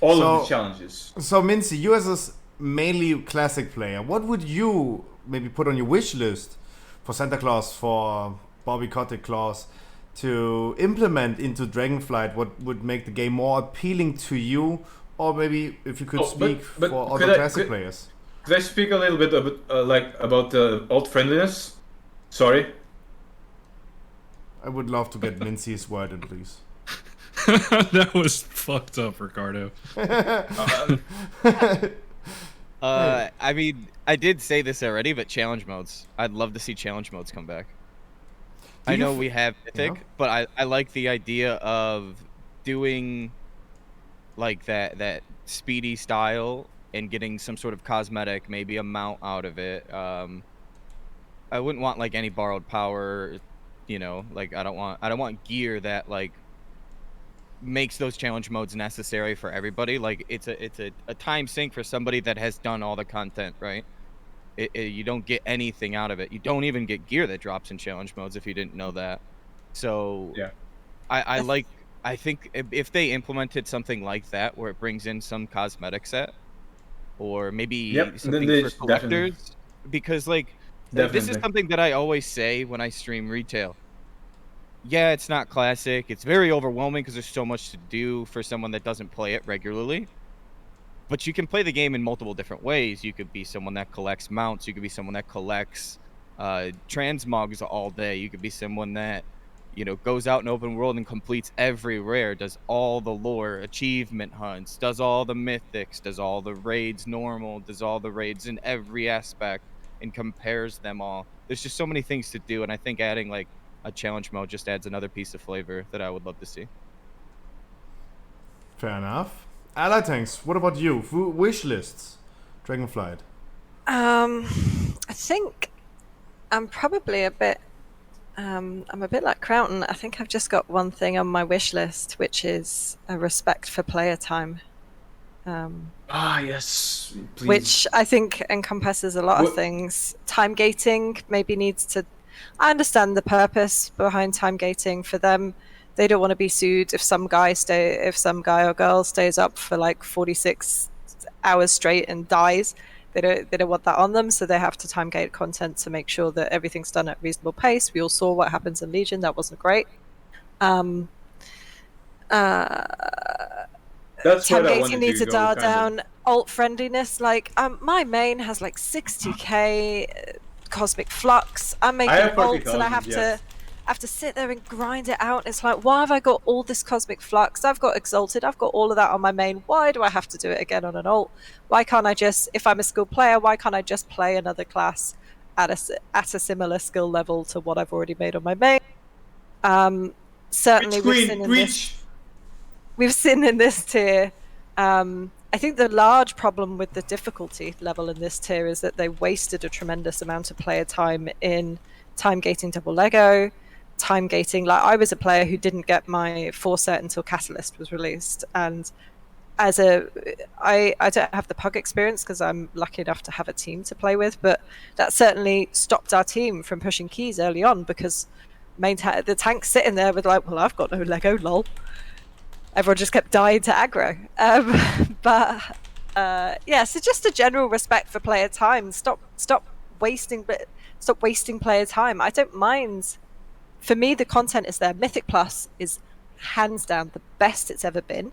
All of the challenges. So Mincy, you as a mainly classic player, what would you maybe put on your wish list for Santa Claus, for Bobby Kotick Claus, to implement into Dragonflight? What would make the game more appealing to you? Or maybe if you could speak for other classic players. Could I speak a little bit about old friendliness? Sorry. I would love to get Mincy's word in, please. That was fucked up, Ricardo. I mean, I did say this already, but challenge modes. I'd love to see challenge modes come back. I know we have Mythic, but I like the idea of doing like that speedy style and getting some sort of cosmetic, maybe a mount out of it. I wouldn't want like any borrowed power, you know, like I don't want gear that like makes those challenge modes necessary for everybody. Like it's a time sink for somebody that has done all the content, right? You don't get anything out of it. You don't even get gear that drops in challenge modes if you didn't know that. So yeah, I think if they implemented something like that where it brings in some cosmetic set or maybe something for collectors, because like this is something that I always say when I stream retail. Yeah, it's not classic. It's very overwhelming because there's so much to do for someone that doesn't play it regularly. But you can play the game in multiple different ways. You could be someone that collects mounts. You could be someone that collects transmogs all day. You could be someone that, you know, goes out in open world and completes every rare, does all the lore, achievement hunts, does all the mythics, does all the raids normal, does all the raids in every aspect, and compares them all. There's just so many things to do, and I think adding like a challenge mode just adds another piece of flavor that I would love to see. Fair enough. Ally Tanks, what about you? Wish lists, Dragonflight. I think I'm probably a bit. I'm a bit like Crouten. I think I've just got one thing on my wish list, which is a respect for player time. Yes, please. Which I think encompasses a lot of things. Time gating maybe needs to. I understand the purpose behind time gating for them. They don't want to be sued if some guy or girl stays up for like 46 hours straight and dies. They don't want that on them, so they have to time gate content to make sure that everything's done at a reasonable pace. We all saw what happens in Legion. That wasn't great. Time gating needs to dial down. Alt friendliness, like my main has like 60k cosmic flux. I'm making alts and I I have to sit there and grind it out. It's like, why have I got all this cosmic flux? I've got exalted. I've got all of that on my main. Why do I have to do it again on an alt? Why can't I just, if I'm a skilled player, why can't I just play another class at a similar skill level to what I've already made on my main? Certainly, we've seen in this tier. I think the large problem with the difficulty level in this tier is that they wasted a tremendous amount of player time in time gating double Lego, time gating. Like, I was a player who didn't get my 4 set until Catalyst was released, and I don't have the pug experience because I'm lucky enough to have a team to play with, but that certainly stopped our team from pushing keys early on because the tank's sitting there with like, well, I've got no Lego, lol. Everyone just kept dying to aggro. So just a general respect for player time. Stop wasting player time. I don't mind. For me, the content is there. Mythic Plus is hands down the best it's ever been.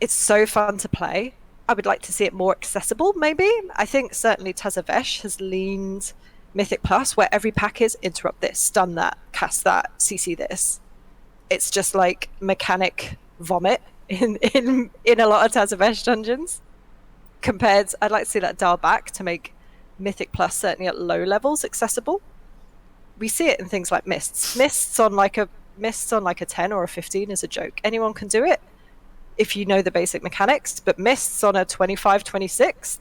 It's so fun to play. I would like to see it more accessible, maybe. I think certainly Tazavesh has leaned Mythic Plus, where every pack is interrupt this, stun that, cast that, CC this. It's just like mechanic vomit in a lot of Tazavesh dungeons. I'd like to see that dial back to make Mythic Plus, certainly at low levels, accessible. We see it in things like Mists. Mists on like a 10 or a 15 is a joke. Anyone can do it if you know the basic mechanics, but Mists on a 25, 26,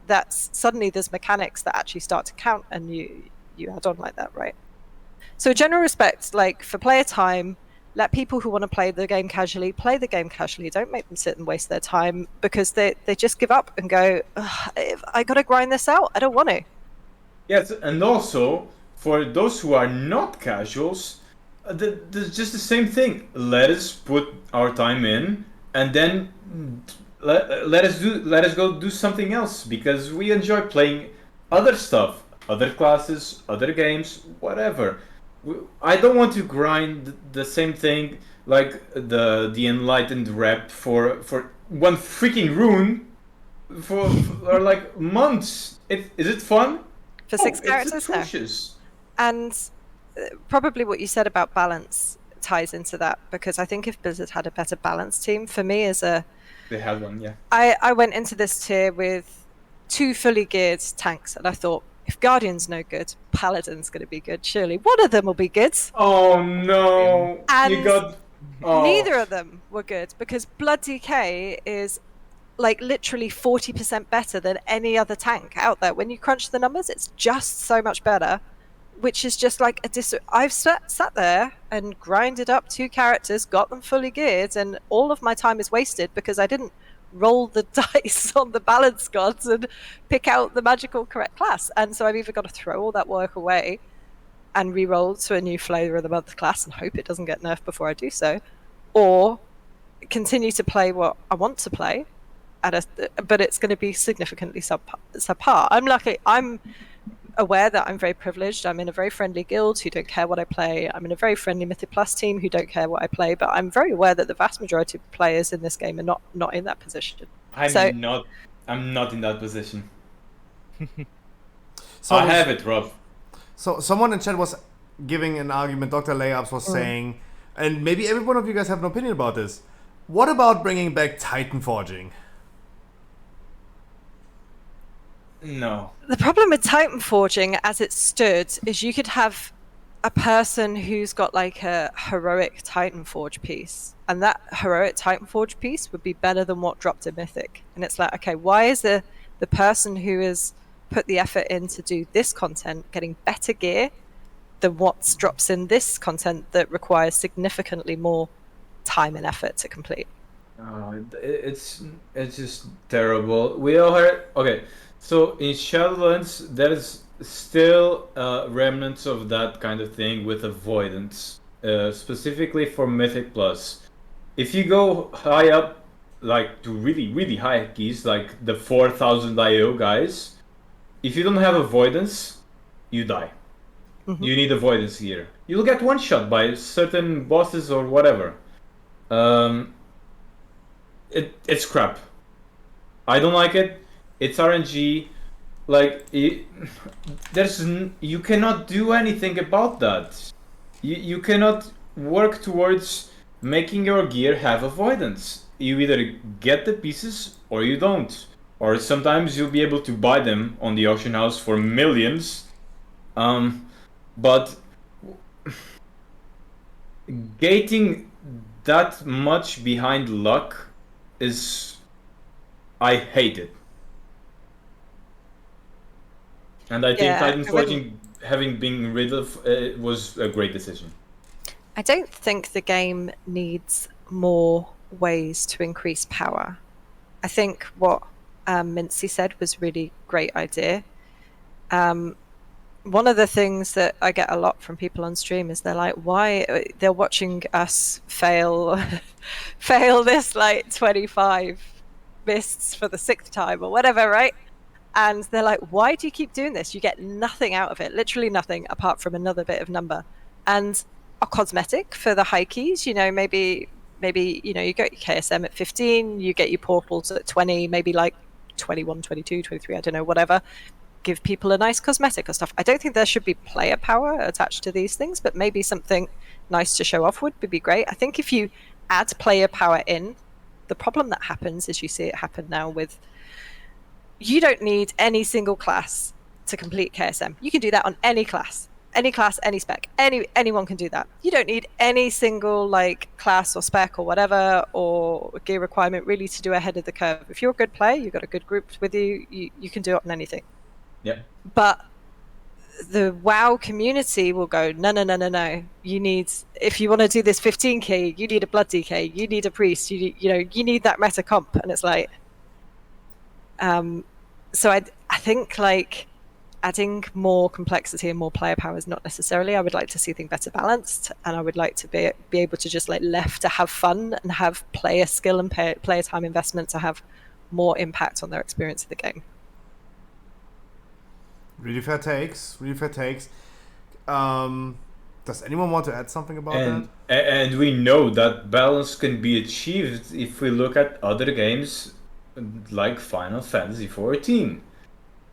that's suddenly there's mechanics that actually start to count, and you add on like that, right? So general respect, like, for player time. Let people who want to play the game casually play the game casually. Don't make them sit and waste their time because they just give up and go, I got to grind this out. I don't want to. Yes, and also for those who are not casuals, there's just the same thing. Let us put our time in, and then let us go do something else, because we enjoy playing other stuff, other classes, other games, whatever. I don't want to grind the same thing like the enlightened rep for one freaking rune for like months. Is it fun? For 6 characters, it's atrocious. No. And probably what you said about balance ties into that, because I think if Blizzard had a better balance team, for me they had one, yeah. I went into this tier with 2 fully geared tanks, and I thought, if Guardian's no good, Paladin's going to be good. Surely one of them will be good. Oh no! And you got neither of them were good, because Blood DK is like literally 40% better than any other tank out there. When you crunch the numbers, it's just so much better, which is just like I've sat there and grinded up 2 characters, got them fully geared, and all of my time is wasted because I didn't roll the dice on the balance gods and pick out the magical correct class. And so I've either got to throw all that work away and re-roll to a new flavor of the month class and hope it doesn't get nerfed before I do so, or continue to play what I want to play but it's going to be significantly subpar. I'm lucky. I'm aware that I'm very privileged. I'm in a very friendly guild who don't care what I play. I'm in a very friendly Mythic Plus team who don't care what I play, but I'm very aware that the vast majority of players in this game are not in that position. I'm not in that position. So I have it, Rob. So someone in chat was giving an argument. Dr. Layups was saying, and maybe every one of you guys have an opinion about this. What about bringing back Titan forging? No. The problem with Titan forging as it stood is you could have a person who's got like a heroic Titan forge piece, and that heroic Titan forge piece would be better than what dropped in Mythic. And it's like, okay, why is the person who has put the effort in to do this content getting better gear than what drops in this content that requires significantly more time and effort to complete? It's just terrible. We all heard. Okay, so in Shadowlands, there's still remnants of that kind of thing with avoidance, specifically for Mythic Plus. If you go high up, like to really, really high keys, like the 4000 IO guys, if you don't have avoidance, you die. Mm-hmm. You need avoidance here. You'll get one shot by certain bosses or whatever. It's crap. I don't like it. It's RNG. Like, you cannot do anything about that. You cannot work towards making your gear have avoidance. You either get the pieces or you don't. Or sometimes you'll be able to buy them on the auction house for millions. But gating that much behind luck is... I hate it. And I think Titan Forging having been rid of was a great decision. I don't think the game needs more ways to increase power. I think what Mincy said was really great idea. One of the things that I get a lot from people on stream is they're like, why they're watching us fail this like 25 mists for the 6th time or whatever, right? And they're like, why do you keep doing this? You get nothing out of it, literally nothing apart from another bit of number. And a cosmetic for the high keys, you know, maybe you know, you get your KSM at 15, you get your portals at 20, maybe like 21, 22, 23, I don't know, whatever. Give people a nice cosmetic or stuff. I don't think there should be player power attached to these things, but maybe something nice to show off would be great. I think if you add player power in, the problem that happens is you see it happen now with, you don't need any single class to complete KSM. You can do that on any class, any spec. Anyone can do that. You don't need any single like class or spec or whatever or gear requirement really to do ahead of the curve. If you're a good player, you've got a good group with you, you can do it on anything. Yeah. But the WoW community will go, no. You need, if you want to do this 15k, you need a blood DK, you need a priest, you need that meta comp, and it's like, so I think like adding more complexity and more player power is not necessarily. I would like to see things better balanced, and I would like to be able to just like left to have fun and have player skill and player time investment to have more impact on their experience of the game. Really fair takes. Does anyone want to add something about that? And we know that balance can be achieved if we look at other games like Final Fantasy XIV.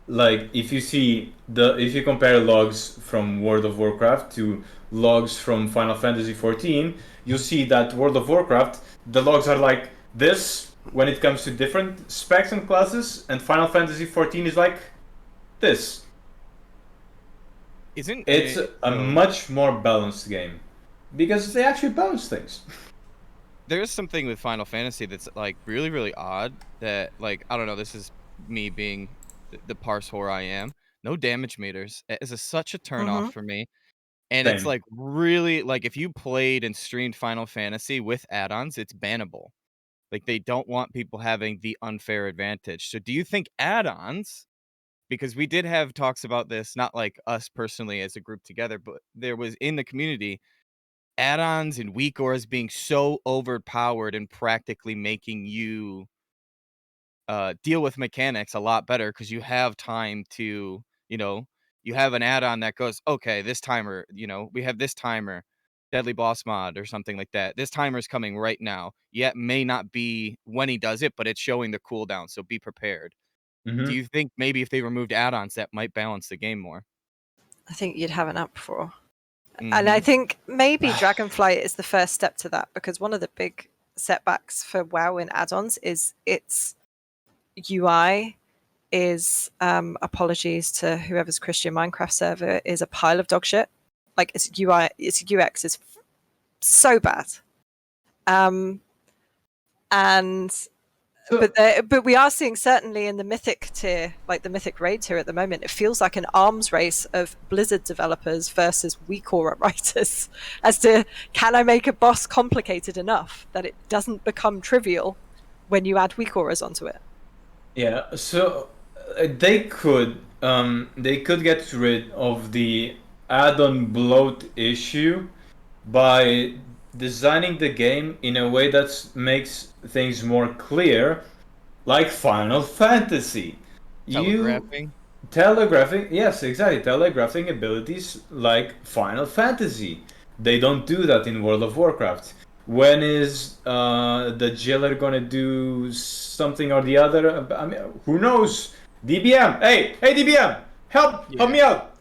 Like if you compare logs from World of Warcraft to logs from Final Fantasy XIV, you'll see that World of Warcraft, the logs are like this when it comes to different specs and classes, and Final Fantasy XIV is like this. It's a much more balanced game because they actually balance things. There is something with Final Fantasy that's like really, really odd. That like, I don't know. This is me being the parse whore I am. No damage meters. It is such a turn off for me. And it's Same. like really like if you played and streamed Final Fantasy with add-ons, it's bannable. Like they don't want people having the unfair advantage. So do you think add-ons? Because we did have talks about this, not like us personally as a group together, but there was in the community add-ons and weak auras being so overpowered and practically making you deal with mechanics a lot better because you have time to, you have an add-on that goes, okay, this timer, we have this timer, deadly boss mod or something like that. This timer is coming right now. Yet may not be when he does it, but it's showing the cooldown, so be prepared. Do you think maybe if they removed add-ons that might balance the game more? I think you'd have an uproar. And I think maybe Dragonflight is the first step to that, because one of the big setbacks for WoW in add-ons is its UI is, apologies to whoever's Christian Minecraft server, is a pile of dog shit. Like its UI, its UX is so bad. But we are seeing certainly in the Mythic tier, like the Mythic raid tier at the moment, it feels like an arms race of Blizzard developers versus weak aura writers as to, can I make a boss complicated enough that it doesn't become trivial when you add weak auras onto it? Yeah, so they could get rid of the add-on bloat issue by designing the game in a way that makes things more clear, like Final Fantasy. Telegraphing, yes, exactly. Telegraphing abilities like Final Fantasy. They don't do that in World of Warcraft. When is the jailer gonna do something or the other? I mean, who knows? DBM, hey DBM, help me out.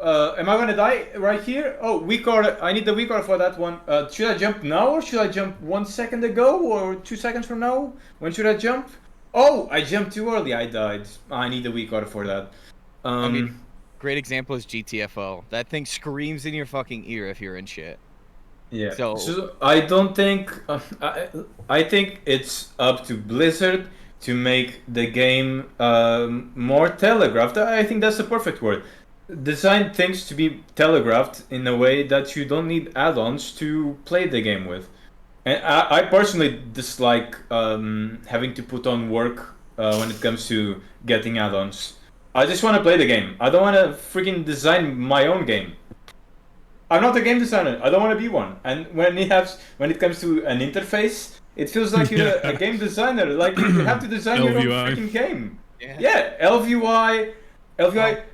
Am I gonna die right here? Oh, weak order. I need the weak order for that one. Should I jump now or should I jump 1 second ago or 2 seconds from now? When should I jump? Oh, I jumped too early. I died. I need the weak order for that. I mean, great example is GTFO. That thing screams in your fucking ear if you're in shit. Yeah. So I don't think. I think it's up to Blizzard to make the game more telegraphed. I think that's the perfect word. Design things to be telegraphed in a way that you don't need add-ons to play the game with. And I personally dislike having to put on work when it comes to getting add-ons. I just want to play the game. I don't want to freaking design my own game. I'm not a game designer. I don't want to be one. And when it comes to an interface, it feels like you're a game designer. Like you have to design your own freaking game. Yeah, LVUI,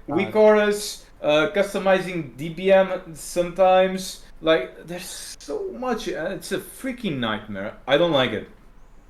weak auras, customizing DBM sometimes. Like there's so much. It's a freaking nightmare. I don't like it.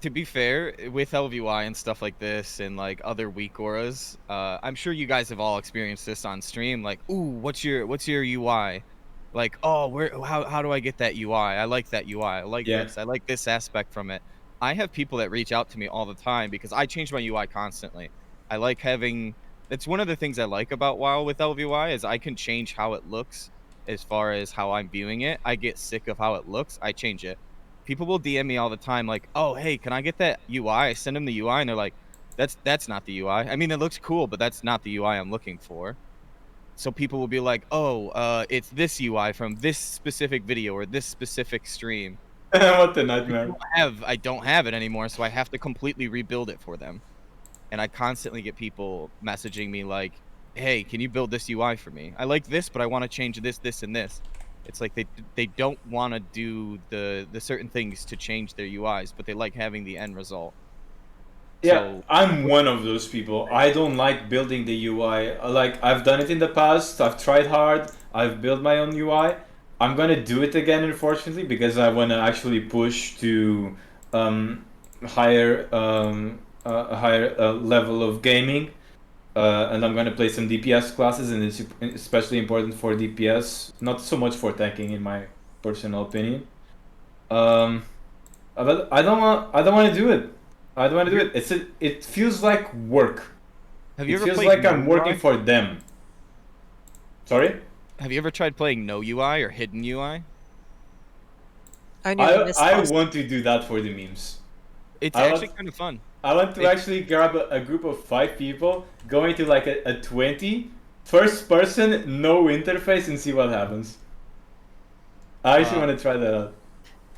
to be fair, with LVY and stuff like this and like other weak auras, I'm sure you guys have all experienced this on stream. Like, ooh, what's your UI? Like, oh, how do I get that UI? I like that UI. I like this. I like this aspect from it. I have people that reach out to me all the time because I change my UI constantly. I like having. That's one of the things I like about WoW with LVY is I can change how it looks as far as how I'm viewing it. I get sick of how it looks. I change it. People will DM me all the time like, oh, hey, can I get that UI? I send them the UI and they're like, that's not the UI. I mean, it looks cool, but that's not the UI I'm looking for. So people will be like, oh, it's this UI from this specific video or this specific stream. What the nightmare. I don't have it anymore, so I have to completely rebuild it for them. And I constantly get people messaging me like, hey, can you build this UI for me? I like this, but I want to change this, this, and this. It's like they don't want to do the certain things to change their UIs, but they like having the end result. Yeah, So, I'm one of those people. I don't like building the UI. Like, I've done it in the past. I've tried hard. I've built my own UI. I'm gonna do it again, unfortunately, because I want to actually push to higher a higher level of gaming. And I'm gonna play some DPS classes, and it's especially important for DPS, not so much for tanking, in my personal opinion. But I don't want to do it. I don't want to do it. It feels like work. Have you it ever feels played like no I'm working UI? for them. Sorry? Have you ever tried playing no UI or hidden UI? I want to do that for the memes. It's I actually want- kind of fun. I want to actually grab a group of 5 people, go into like a 20, first person, no interface, and see what happens. I actually want to try that out.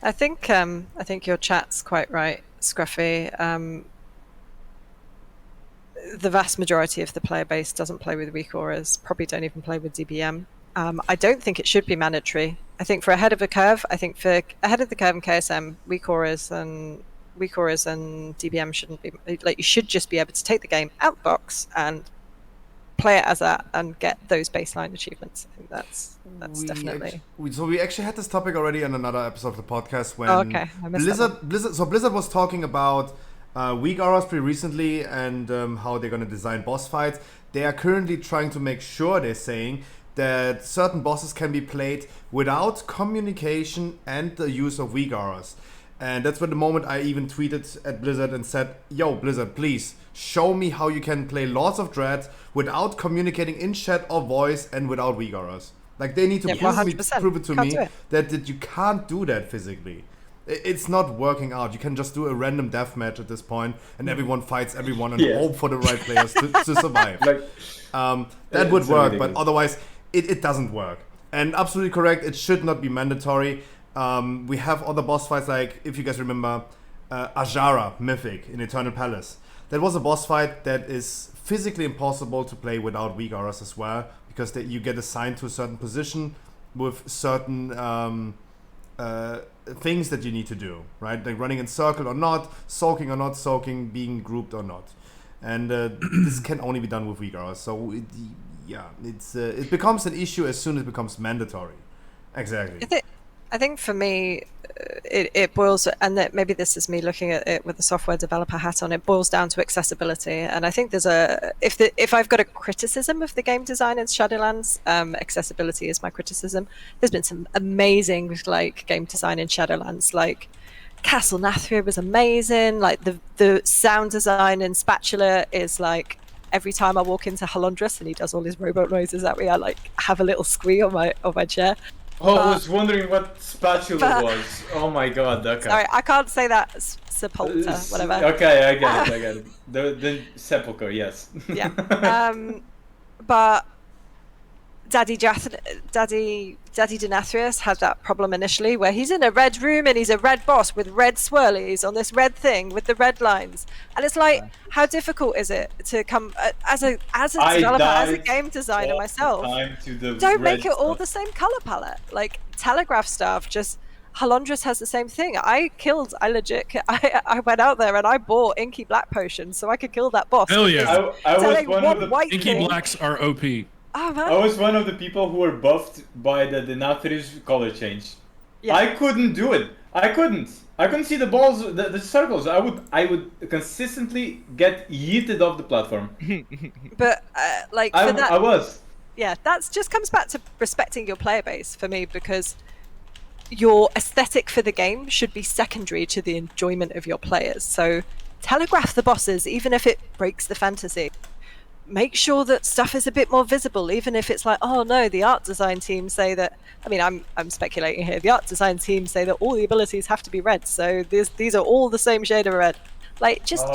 I think your chat's quite right, Scruffy. The vast majority of the player base doesn't play with weak auras, probably don't even play with DBM. I don't think it should be mandatory. I think for ahead of the curve and KSM, weak auras and DBM shouldn't be like, you should just be able to take the game out the box and play it as that and get those baseline achievements. I think that's definitely. We actually had this topic already on another episode of the podcast when okay. I missed that one. Blizzard was talking about weak auras pretty recently and how they're going to design boss fights. They are currently trying to make sure, they're saying, that certain bosses can be played without communication and the use of weak auras. And that's when the moment I even tweeted at Blizzard and said, yo, Blizzard, please show me how you can play Lords of Dread without communicating in chat or voice and without weak auras. Like, they need to prove it to me that you can't do that physically. It's not working out. You can just do a random deathmatch at this point and everyone fights everyone and hope for the right players to survive. That would work, ridiculous. But otherwise it doesn't work. And absolutely correct, it should not be mandatory. We have other boss fights, like, if you guys remember, Ajara Mythic in Eternal Palace. That was a boss fight that is physically impossible to play without weak auras as well, because you get assigned to a certain position with certain things that you need to do, right? Like running in circle or not, soaking or not soaking, being grouped or not. And this can only be done with weak auras. So, it becomes an issue as soon as it becomes mandatory. Exactly. I I think for me, it boils, and that maybe this is me looking at it with the software developer hat on. It boils down to accessibility, and I think there's if I've got a criticism of the game design in Shadowlands, accessibility is my criticism. There's been some amazing like game design in Shadowlands, like Castle Nathria was amazing. Like the sound design in Spatula is like every time I walk into Halondrus and he does all his robot noises at me, I like have a little squeal on my chair. Oh, I was wondering what spatula was. Oh my god, okay. Sorry, I can't say that. Sepulchre, whatever. Okay, I get it. The sepulchre, yes. Yeah. But Daddy Denathrius had that problem initially where he's in a red room and he's a red boss with red swirlies on this red thing with the red lines. And it's like, how difficult is it to come as a developer, as a game designer myself? Don't make it all the same color palette. Like Telegraph stuff, just Halondrus has the same thing. I went out there and I bought Inky Black potions so I could kill that boss. Hell yeah. I was one of the Inky Blacks are OP. Oh, man. I was one of the people who were buffed by the Denathrius color change. Yeah. I couldn't do it. I couldn't see the balls, the circles. I would consistently get yeeted off the platform. But like I was. Yeah, that just comes back to respecting your player base for me, because your aesthetic for the game should be secondary to the enjoyment of your players. So telegraph the bosses, even if it breaks the fantasy. Make sure that stuff is a bit more visible, even if it's like, oh no, the art design team say that. I mean, I'm speculating here. The art design team say that all the abilities have to be red, so these are all the same shade of red. Like just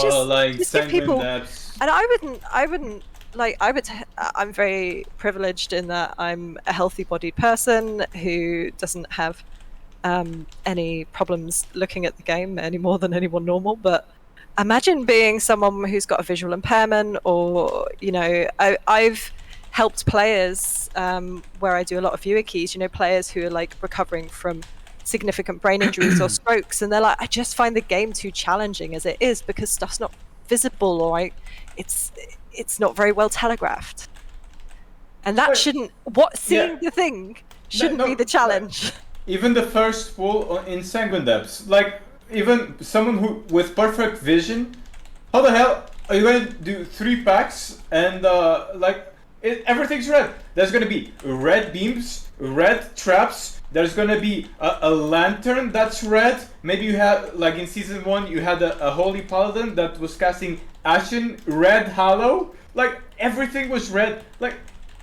give people. Depths. And I wouldn't like. I'm very privileged in that I'm a healthy-bodied person who doesn't have any problems looking at the game any more than anyone normal, but. Imagine being someone who's got a visual impairment, or I've helped players where I do a lot of viewer keys. Players who are like recovering from significant brain injuries or strokes, and they're like, I just find the game too challenging as it is because stuff's not visible, or it's not very well telegraphed. And that shouldn't. The thing shouldn't be the challenge. Even the first pull in Sanguine Depths, like. Even someone with perfect vision, how the hell are you going to do 3 packs and everything's red? There's going to be red beams, red traps. There's going to be a lantern that's red. Maybe you have, like in season 1, you had a holy paladin that was casting Ashen, red Hallow. Like everything was red. Like,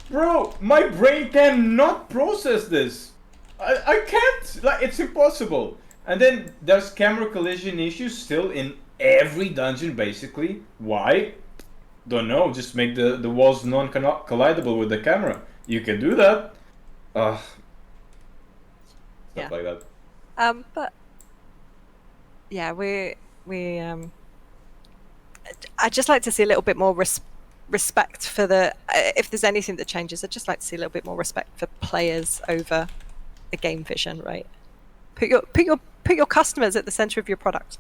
bro, my brain cannot process this. I can't. Like, it's impossible. And then there's camera collision issues still in every dungeon, basically. Why? Don't know. Just make the walls non-collidable with the camera. You can do that. Stuff like that. But yeah, I'd just like to see a little bit more respect for the. If there's anything that changes, I'd just like to see a little bit more respect for players over the game vision. Right? Put your customers at the center of your product.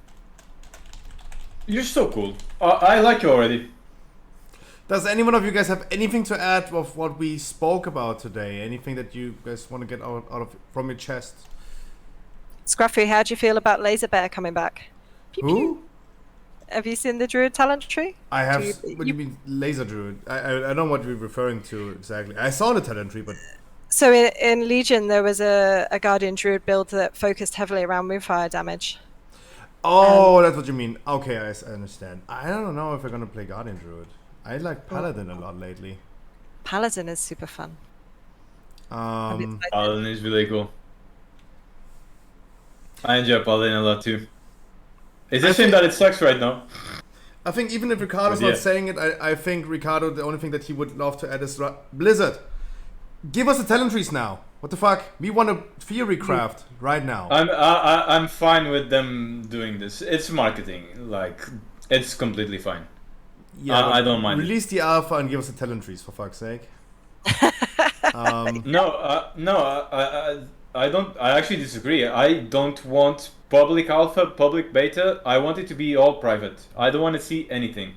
You're so cool. I like you already. Does any one of you guys have anything to add of what we spoke about today? Anything that you guys want to get out of from your chest? Scruffy, how do you feel about Laser Bear coming back? Pew, Who? pew. Have you seen the Druid talent tree? I have. What do you mean, Laser Druid? I don't know what you're referring to exactly. I saw the talent tree, but. So in Legion, there was a Guardian Druid build that focused heavily around Moonfire damage. Oh, that's what you mean. Okay, I understand. I don't know if we're gonna play Guardian Druid. I like Paladin a lot lately. Paladin is super fun. Paladin is really cool. I enjoy Paladin a lot too. It's a shame that it sucks right now. I think even if Ricardo's not saying it, I think Ricardo, the only thing that he would love to add is Blizzard. Give us the talent trees now. What the fuck? We want a Fury craft right now. I'm fine with them doing this. It's marketing. Like, it's completely fine. Yeah, I don't mind. Release the alpha and give us the talent trees, for fuck's sake. I don't. I actually disagree. I don't want public alpha, public beta. I want it to be all private. I don't want to see anything.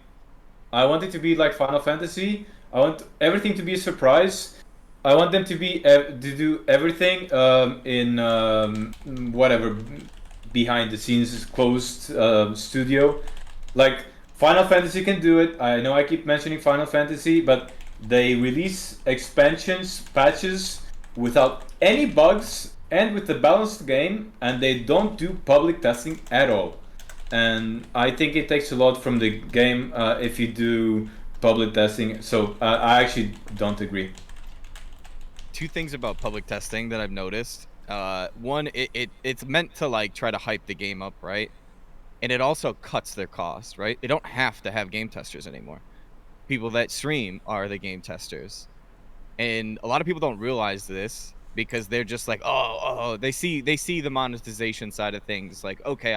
I want it to be like Final Fantasy. I want everything to be a surprise. I want them to be to do everything in whatever behind the scenes closed studio. Like Final Fantasy can do it. I know I keep mentioning Final Fantasy, but they release expansions, patches without any bugs and with a balanced game, and they don't do public testing at all. And I think it takes a lot from the game if you do public testing. So I actually don't agree. Two things about public testing that I've noticed. One, it's meant to like try to hype the game up, right? And it also cuts their cost, right? They don't have to have game testers anymore. People that stream are the game testers. And a lot of people don't realize this because they're just like, they see the monetization side of things. Like, okay,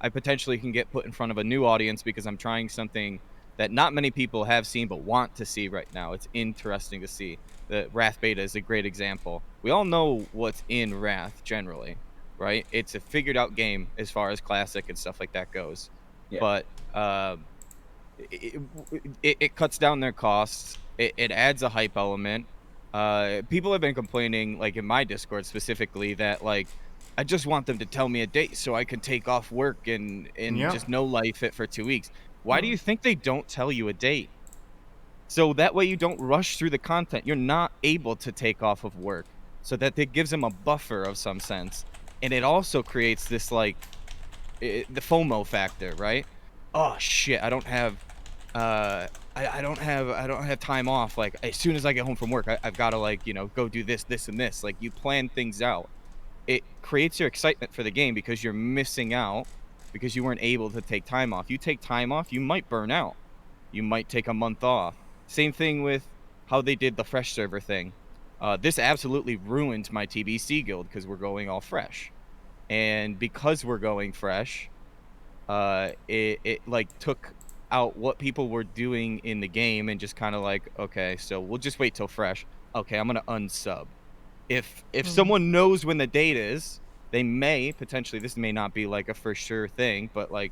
I potentially can get put in front of a new audience because I'm trying something that not many people have seen but want to see right now. It's interesting to see. The Wrath beta is a great example. We all know what's in Wrath generally, right? It's a figured out game as far as classic and stuff like that goes. Yeah. But it cuts down their costs. It adds a hype element. People have been complaining, like in my Discord specifically, that like I just want them to tell me a date so I can take off work and Yeah. just no life it for 2 weeks. Why do you think they don't tell you a date? So that way you don't rush through the content. You're not able to take off of work, so that it gives them a buffer of some sense, and it also creates this like the FOMO factor, right? Oh shit, I don't have I don't have time off. Like as soon as I get home from work, I've got to like, go do this, this, and this. Like you plan things out. It creates your excitement for the game because you're missing out because you weren't able to take time off. You take time off, you might burn out. You might take a month off. Same thing with how they did the fresh server thing. This absolutely ruined my TBC guild because we're going all fresh. And because we're going fresh, it like took out what people were doing in the game and just kind of like, okay, so we'll just wait till fresh. Okay, I'm gonna unsub. If someone knows when the date is, they may potentially, this may not be like a for sure thing, but like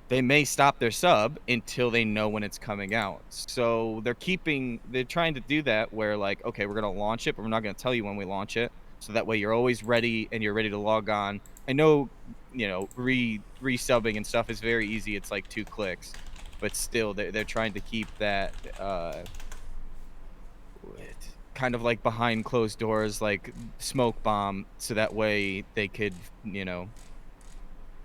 they may stop their sub until they know when it's coming out. So they're trying to do that where like, okay, we're gonna launch it, but we're not gonna tell you when we launch it. So that way you're always ready and you're ready to log on. I know, resubbing and stuff is very easy. It's like 2 clicks, but still they're trying to keep that kind of like behind closed doors, like smoke bomb, so that way they could,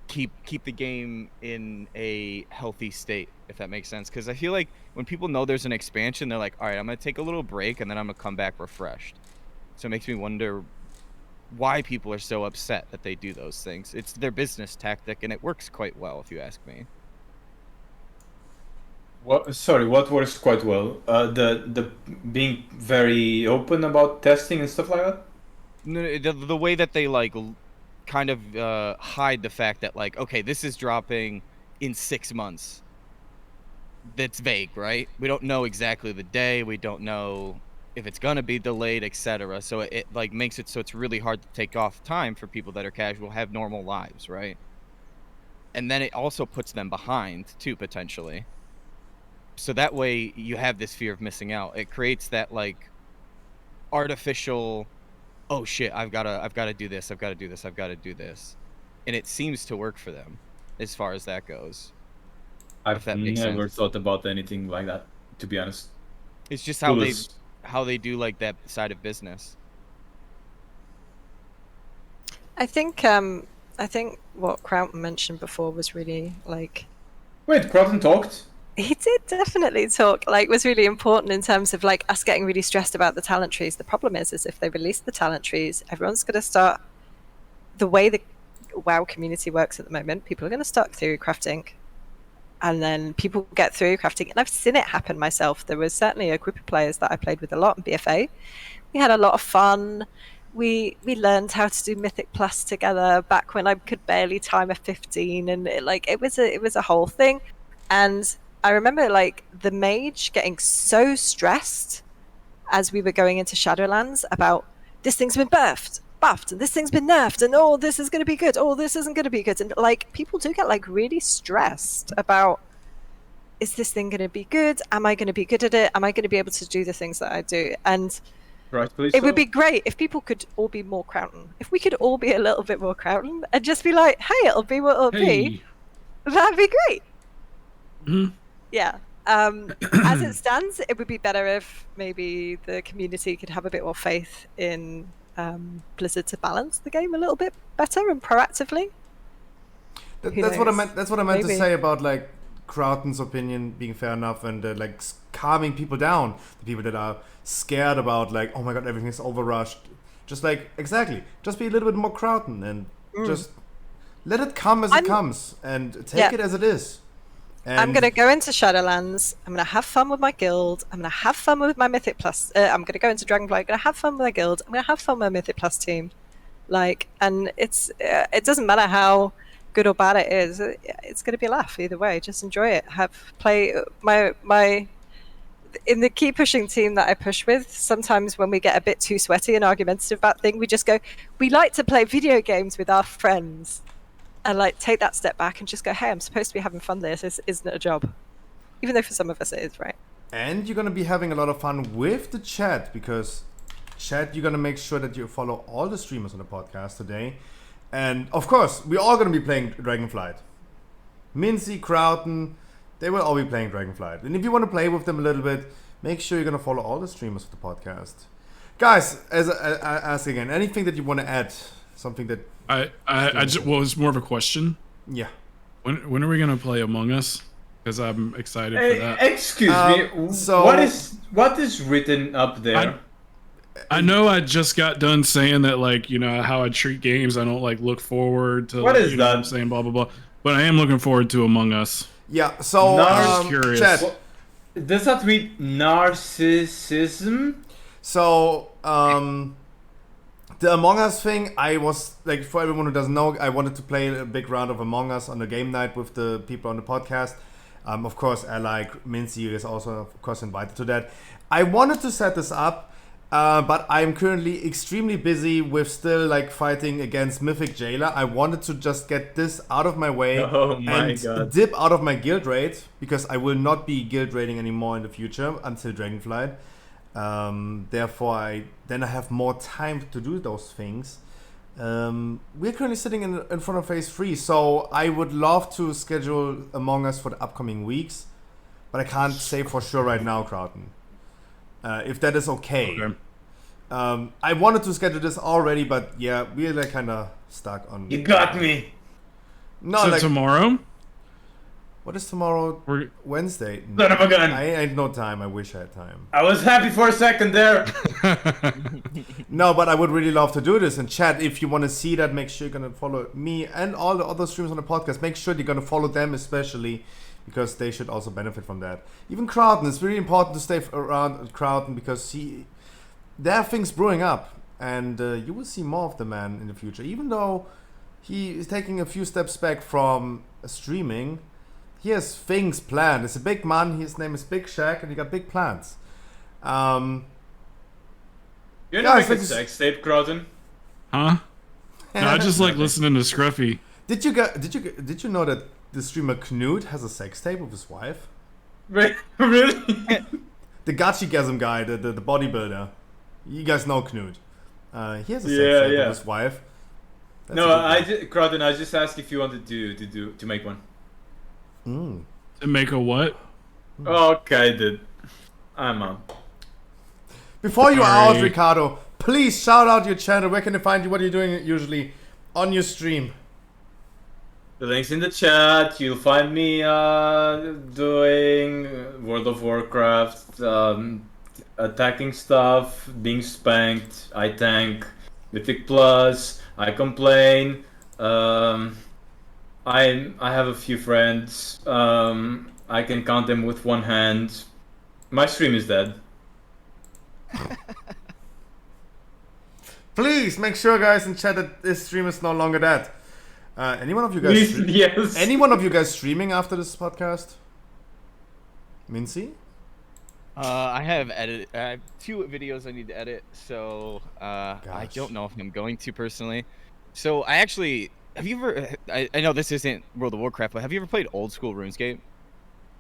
keep the game in a healthy state, if that makes sense. Because I feel like when people know there's an expansion, they're like, all right, I'm gonna take a little break and then I'm gonna come back refreshed. So it makes me wonder why people are so upset that they do those things. It's their business tactic and it works quite well, if you ask me. What works quite well? The being very open about testing and stuff like that. No, the way that they like kind of hide the fact that like, okay, this is dropping in 6 months. That's vague, right? We don't know exactly the day. We don't know if it's gonna be delayed, etc. So it like makes it so it's really hard to take off time for people that are casual, have normal lives, right? And then it also puts them behind too, potentially. So that way you have this fear of missing out. It creates that like artificial, oh shit, I've gotta do this, I've gotta do this, I've gotta do this. And it seems to work for them as far as that goes. I've never thought about anything like that, to be honest. It's just how they do like that side of business. I think what Crown mentioned before was really like. Wait, Crown talked? He did definitely talk. Like, was really important in terms of like us getting really stressed about the talent trees. The problem is if they release the talent trees, everyone's going to start the way the WoW community works at the moment. People are going to start through crafting, and then people get through crafting. And I've seen it happen myself. There was certainly a group of players that I played with a lot in BFA. We had a lot of fun. We learned how to do Mythic Plus together back when I could barely time a 15, and it was a whole thing. And I remember like the mage getting so stressed as we were going into Shadowlands about this thing's been buffed, and this thing's been nerfed, and oh, this is going to be good, oh, this isn't going to be good. And like people do get like really stressed about, is this thing going to be good? Am I going to be good at it? Am I going to be able to do the things that I do? And Rightfully It so. would be great if people could all be more Crown. If we could all be a little bit more Crown and just be like, hey, it'll be what it'll be, that'd be great. Mhm. Yeah. As it stands, it would be better if maybe the community could have a bit more faith in Blizzard to balance the game a little bit better and proactively. Who That's what I knows? meant. That's what I meant to Maybe. say about like Crowton's opinion being fair enough and like calming people down. The people that are scared about like, oh my god, everything's overrushed. Just like exactly, just be a little bit more Crowton and just let it come as it comes and take it as it is. And I'm going to go into Shadowlands. I'm going to have fun with my guild. I'm going to have fun with my Mythic Plus. I'm going to go into Dragonflight. I'm going to have fun with my guild. I'm going to have fun with my Mythic Plus team. Like, and it doesn't matter how good or bad it is. It's going to be a laugh either way. Just enjoy it. Play my in the keep pushing team that I push with. Sometimes when we get a bit too sweaty and argumentative about things, we just go. We like to play video games with our friends. And like take that step back and just go, hey, I'm supposed to be having fun. This isn't it a job, even though for some of us it is, right? And you're gonna be having a lot of fun with the chat because chat, you're gonna make sure that you follow all the streamers on the podcast today, and of course we're all gonna be playing Dragonflight. Mincy, Crowton, they will all be playing Dragonflight, and if you want to play with them a little bit, make sure you're gonna follow all the streamers of the podcast. Guys, as I ask again, anything that you want to add, something that I just, well, it's more of a question. Yeah. When are we gonna play Among Us? Because I'm excited Hey, for that. excuse me. so- what is written up there? I know I just got done saying that, like, you know, how I treat games. I don't like look forward to. What like, is you know that? What I'm saying blah blah blah. But I am looking forward to Among Us. Yeah. So I'm curious. chat. Does that read narcissism? So, the Among Us thing, I was, like, for everyone who doesn't know, I wanted to play a big round of Among Us on the game night with the people on the podcast. Of course, Mincy is also, of course, invited to that. I wanted to set this up, but I'm currently extremely busy with still, like, fighting against Mythic Jailer. I wanted to just get this out of my way Oh my and God. dip out of my guild raid, because I will not be guild raiding anymore in the future until Dragonflight. Therefore, I have more time to do those things. We're currently sitting in front of phase 3, so I would love to schedule Among Us for the upcoming weeks, but I can't say for sure right now, Crowton. If that is okay. I wanted to schedule this already, but yeah, we're like kind of stuck on. You got me. No, So like tomorrow? What is tomorrow? Wednesday. Son of a gun. I ain't no time. I wish I had time. I was happy for a second there. No, but I would really love to do this. And chat, if you want to see that, make sure you're going to follow me and all the other streamers on the podcast. Make sure you're going to follow them especially, because they should also benefit from that. Even Crowton, it's really important to stay around Crowton because there are things brewing up. And you will see more of the man in the future. Even though he is taking a few steps back from streaming, he has things planned. It's a big man. His name is Big Shaq, and he got big plans. You know, make a sex tape, Crowton? Huh? No, I just like listening to Scruffy. Did you know that the streamer Knut has a sex tape with his wife? Really? The Gachigasm guy, the bodybuilder. You guys know Knut. He has a sex Yeah, tape yeah. with his wife. That's No, a good one. Crowton, I just asked if you wanted to make one. To make a what? Okay, dude. I'm on. Before you are Sorry. out, Ricardo, please shout out your channel. Where can they find you? What are you doing usually on your stream? The link's in the chat. You'll find me doing World of Warcraft, attacking stuff, being spanked. I tank. Mythic Plus. I complain. I have a few friends. I can count them with one hand. My stream is dead. Please make sure, guys, in chat that this stream is no longer dead. Any one of you guys? Please, yes. Any one of you guys streaming after this podcast? Mincy? I have a few videos I need to edit, so I don't know if I'm going to personally. So I actually have you ever? I know this isn't World of Warcraft, but have you ever played old school RuneScape?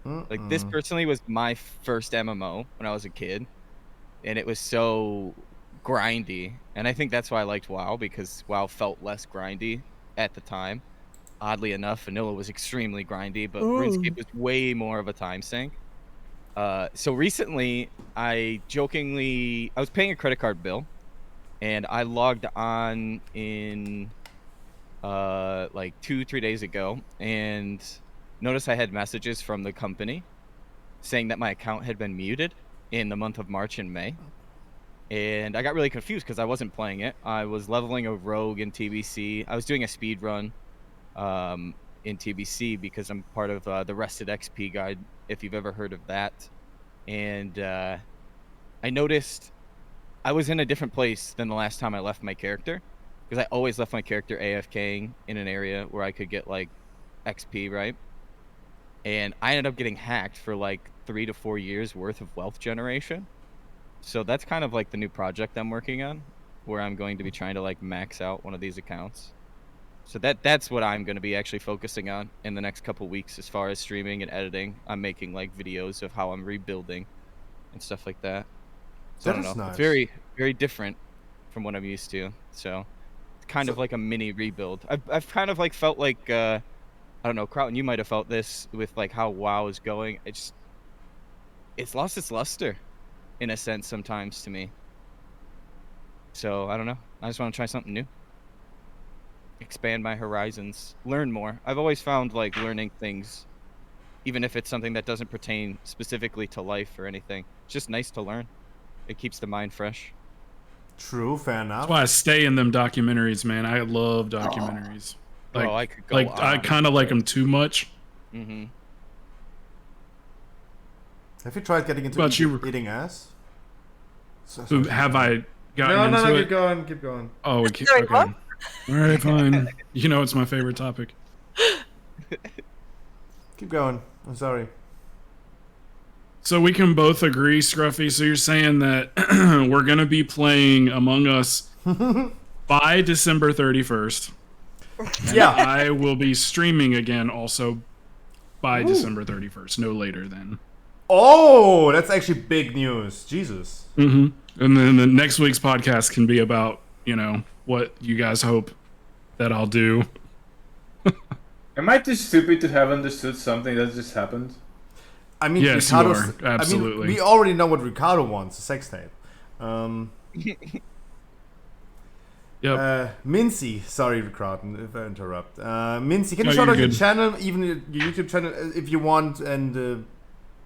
Like this personally was my first MMO when I was a kid, and it was so grindy, and I think that's why I liked WoW, because WoW felt less grindy at the time. Oddly enough, vanilla was extremely grindy, but RuneScape was way more of a time sink. So recently, I was paying a credit card bill, and I logged on in like 2-3 days ago, and noticed I had messages from the company saying that my account had been muted in the month of March and May. And I got really confused because I wasn't playing it. I was leveling a rogue in TBC. I was doing a speed run in TBC because I'm part of the Rested XP guide, if you've ever heard of that. And I noticed I was in a different place than the last time I left my character, because I always left my character AFKing in an area where I could get like XP, right? And I ended up getting hacked for like 3 to 4 years worth of wealth generation. So that's kind of like the new project I'm working on, where I'm going to be trying to like max out one of these accounts. So that's what I'm going to be actually focusing on in the next couple weeks as far as streaming and editing. I'm making like videos of how I'm rebuilding and stuff like that. So I don't know. Nice. It's very, very different from what I'm used to. So it's kind of like a mini rebuild. I've kind of like felt like I don't know, Crowton, you might have felt this with like how WoW is going. It's lost its luster in a sense sometimes to me. So I don't know. I just want to try something new. Expand my horizons, learn more. I've always found like learning things, even if it's something that doesn't pertain specifically to life or anything, it's just nice to learn. It keeps the mind fresh. True, fair enough. That's why I stay in them documentaries, man. I love documentaries. Like, I could go I kind of like them too much. Mm-hmm. Have you tried getting into eating ass? Have I gotten into it? Keep going. Oh, okay. All right, fine. You know it's my favorite topic. Keep going. I'm sorry. So we can both agree, Scruffy. So you're saying that we're gonna be playing Among Us by December 31st. Yeah. I will be streaming again also by December 31st, no later than. Oh, that's actually big news. Jesus. Mm-hmm. And then the next week's podcast can be about, you know, what you guys hope that I'll do. Am I too stupid to have understood something that just happened? I mean, yes, you are. Absolutely. I mean, we already know what Ricardo wants, a sex tape. Yep. Mincy, sorry, Ricardo, if I interrupt. Mincy, can you shout out your channel, even your YouTube channel, if you want, and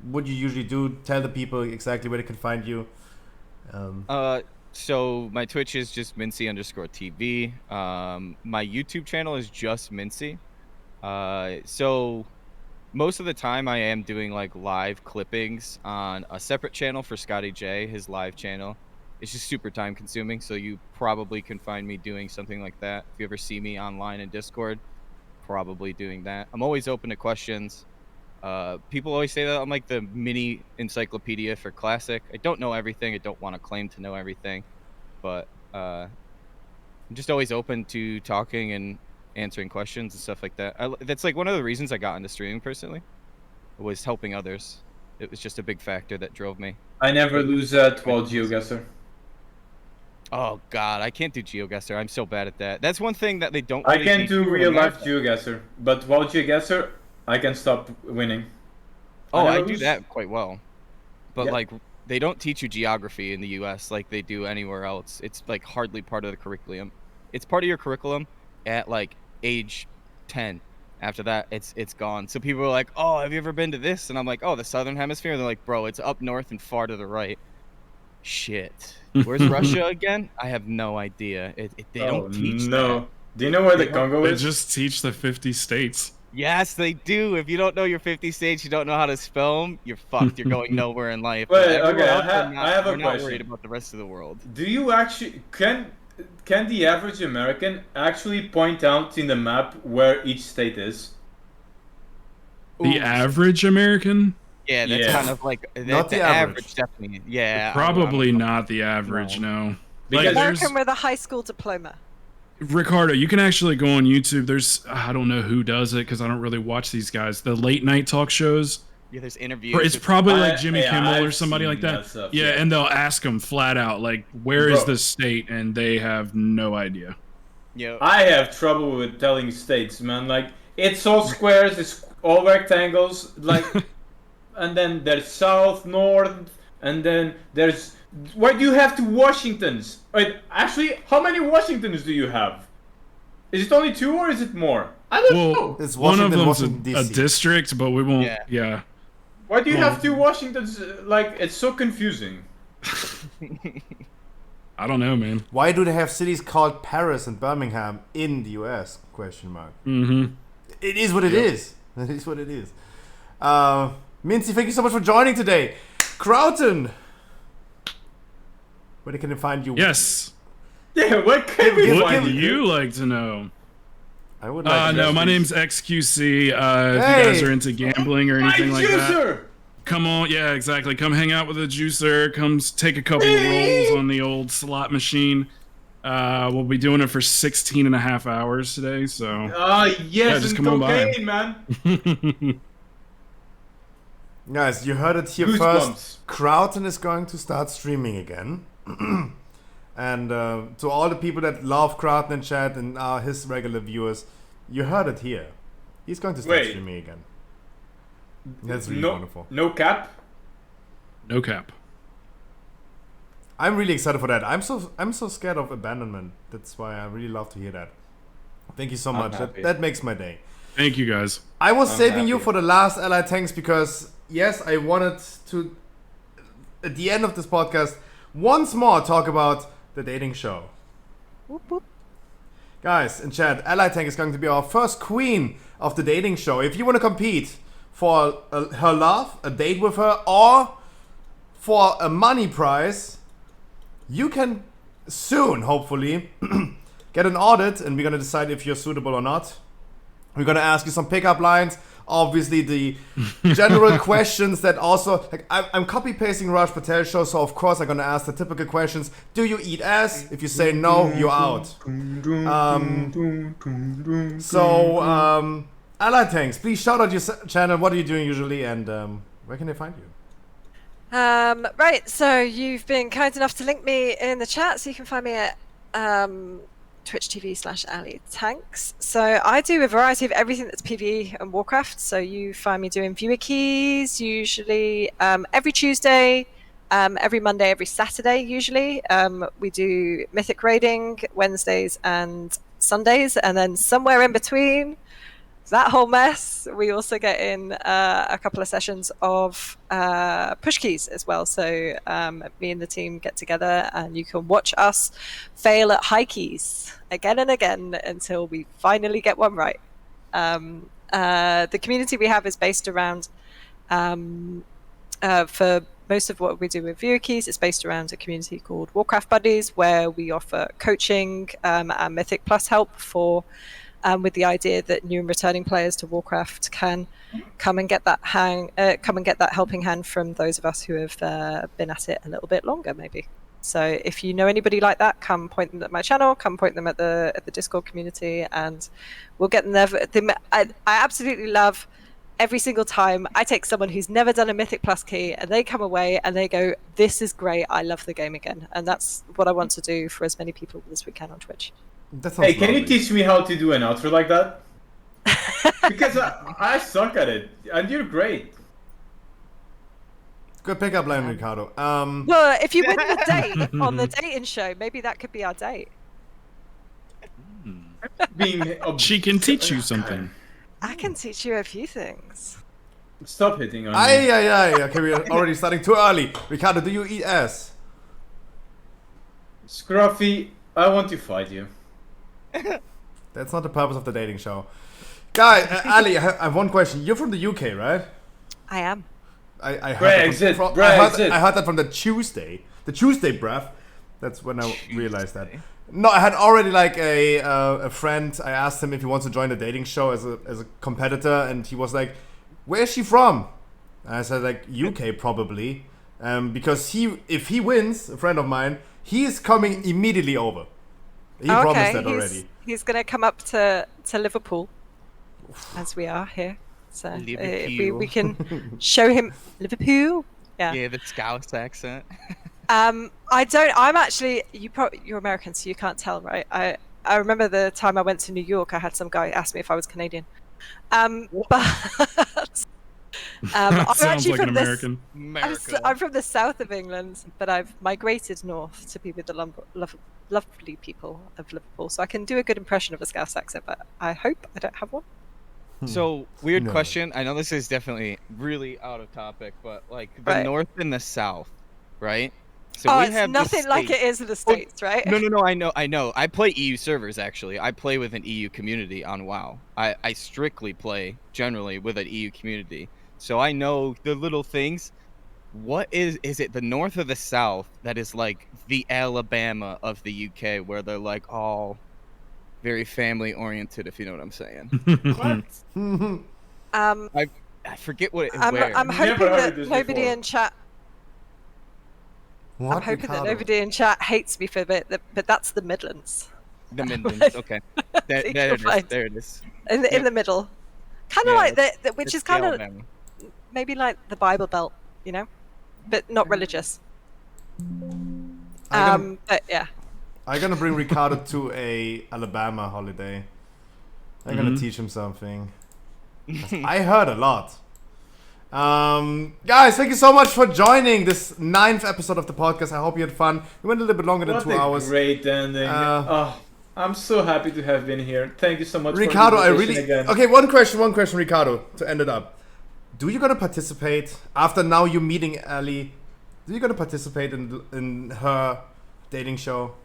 what you usually do? Tell the people exactly where they can find you. So my Twitch is just Mincy_TV. My YouTube channel is just Mincy. So most of the time I am doing like live clippings on a separate channel for Scotty J, his live channel. It's just super time consuming, so you probably can find me doing something like that. If you ever see me online in Discord, probably doing that. I'm always open to questions. People always say that I'm like the mini encyclopedia for Classic. I don't know everything. I don't want to claim to know everything, but I'm just always open to talking and answering questions and stuff like that. That's like one of the reasons I got into streaming personally, was helping others. It was just a big factor that drove me. I never lose at WoW GeoGuessr. Oh god, I can't do GeoGuessr. I'm so bad at that. That's one thing that they don't. I can do real life GeoGuessr, but WoW GeoGuessr, I can stop winning. Oh, I do that quite well. But like, they don't teach you geography in the US like they do anywhere else. It's like hardly part of the curriculum. It's part of your curriculum at like age 10. After that, it's gone. So people are like, oh, have you ever been to this? And I'm like, oh, the Southern Hemisphere? And they're like, bro, it's up north and far to the right. Shit. Where's Russia again? I have no idea. They don't teach that. Do you know where the Congo is? They just teach the 50 states. Yes, they do. If you don't know your 50 states, you don't know how to spell them, you're fucked. You're going nowhere in life. Wait, okay, I have a we're not question. worried about the rest of the world. Do you actually... Can the average American actually point out in the map where each state is? The average American? Yeah, that's kind of like Not the average, definitely. Yeah, Probably not the average, no. Like, American with a high school diploma. Ricardo, you can actually go on YouTube. There's, I don't know who does it because I don't really watch these guys. The late night talk shows. Yeah, there's interviews. It's probably like Jimmy yeah, Kimmel or I've somebody like seen that. that stuff, yeah, yeah. and they'll ask him flat out, like, where is Bro. this state? And they have no idea. Yeah. I have trouble with telling states, man. Like, it's all squares, it's all rectangles, like, and then there's south, north, and then there's. Why do you have 2 Washingtons? Wait, actually, how many Washingtons do you have? Is it only 2 or is it more? I don't know. It's One of Washington, them's a DC. district, but we won't. Yeah. Why do you Well- have 2 Washingtons? Like, it's so confusing. I don't know, man. Why do they have cities called Paris and Birmingham in the US? Question mark. Mm-hmm. It is what it is. It is what it is. Mincy, thank you so much for joining today. Crowton, where can they find you? Yes. Yeah, what can we What find would you? you like to know? I would like to No, know. my name's XQC. If you guys are into gambling or anything like that, come on. Yeah, exactly. Come hang out with a juicer. Come take a couple of rolls on the old slot machine. We'll be doing it for 16 and a half hours today. So. Yes, yeah, just and come on by. cocaine, man. Guys, you heard it here Goosebumps. first. Crowton is going to start streaming again. And to all the people that love Crowton in chat and are his regular viewers, you heard it here. He's going to start Wait. streaming again. That's really no, wonderful. No cap? No cap. I'm really excited for that. I'm so scared of abandonment. That's why I really love to hear that. Thank you so I'm much. That, happy. that makes my day. Thank you, guys. I was I'm saving you happy. for the last Ally Tanks because, yes, I wanted to, at the end of this podcast, once more talk about the dating show. Whoop, whoop. Guys, in chat, Ally Tank is going to be our first queen of the dating show. If you want to compete for her love, a date with her, or for a money prize, you can soon, hopefully, get an audit, and we're going to decide if you're suitable or not. We're going to ask you some pickup lines. Obviously, the general questions that also... Like, I'm copy-pasting Raj Patel's show, so of course I'm going to ask the typical questions. Do you eat ass? If you say no, you're out. Ally Tanks, please shout out your channel. What are you doing usually, and where can they find you? Right, so you've been kind enough to link me in the chat, so you can find me at Twitch TV/AliTanks. So I do a variety of everything that's PvE and Warcraft. So you find me doing viewer keys usually every Tuesday, every Monday, every Saturday usually. We do mythic raiding Wednesdays and Sundays, and then somewhere in between that whole mess, we also get in a couple of sessions of push keys as well. So me and the team get together, and you can watch us fail at high keys again and again until we finally get one right. The community we have is based around, for most of what we do with viewer keys, it's based around a community called Warcraft Buddies, where we offer coaching and Mythic Plus help for with the idea that new and returning players to Warcraft can come and get that helping hand from those of us who have been at it a little bit longer, maybe. So if you know anybody like that, come point them at my channel, come point them at the Discord community, and we'll get them there. I absolutely love every single time I take someone who's never done a Mythic Plus key, and they come away and they go, "This is great. I love the game again." And that's what I want to do for as many people as we can on Twitch. Hey, can you teach me how to do an outro like that? Because I suck at it, and you're great. Good pickup line, Ricardo. Well, if you win the date on the dating show, maybe that could be our date. She can teach you something. I can teach you a few things. Stop hitting on me. Aye. Okay, we're already starting too early. Ricardo, do you eat ass? Scruffy, I want to fight you. That's not the purpose of the dating show. Guy, Ali, I have one question. You're from the UK, right? I am. I heard that from the Tuesday. The Tuesday breath. That's when I realized that. No, I had already like a friend. I asked him if he wants to join the dating show as a competitor, and he was like, "Where is she from?" And I said like UK probably, because if he wins, a friend of mine, he is coming immediately over. He promised that already. He's going to come up to Liverpool, as we are here. So Liverpool. we can show him Liverpool. Yeah. Yeah, the Scouse accent. I don't. I'm actually. You're American, so you can't tell, right? I remember the time I went to New York. I had some guy ask me if I was Canadian. But I'm Sounds actually like an from American. I'm from the south of England, but I've migrated north to be with the lovely people of Liverpool, so I can do a good impression of a Scouse accent. But I hope I don't have one. So, weird No. question. I know this is definitely really out of topic, but like the North and the South, right? So Oh, we it's have the nothing like States. it is in the States, right? No, I know. I play EU servers, actually. I play with an EU community on WoW. I strictly play, generally, with an EU community. So I know the little things. What is it the North or the South that is like the Alabama of the UK, where they're like all very family-oriented, if you know what I'm saying? I forget what it is. I'm hoping that nobody in chat. What, I'm hoping that Ricardo? nobody in chat hates me for a bit, but that's the Midlands. The Midlands, okay. There So it you'll is. find- There it is. In the middle, kind of Yeah, like which it's is kind of Alabama. maybe like the Bible Belt, you know, but not religious. But yeah. I'm gonna bring Ricardo to a Alabama holiday. I'm gonna teach him something. 'Cause I heard a lot. Guys, thank you so much for joining this 9th episode of the podcast. I hope you had fun. We went a little bit longer than What 2 a hours. great ending. I'm so happy to have been here. Thank you so much Ricardo, for I the really invitation again. okay. One question, Ricardo, to end it up. Do you gonna participate after now you meeting Ali? Do you gonna participate in her dating show?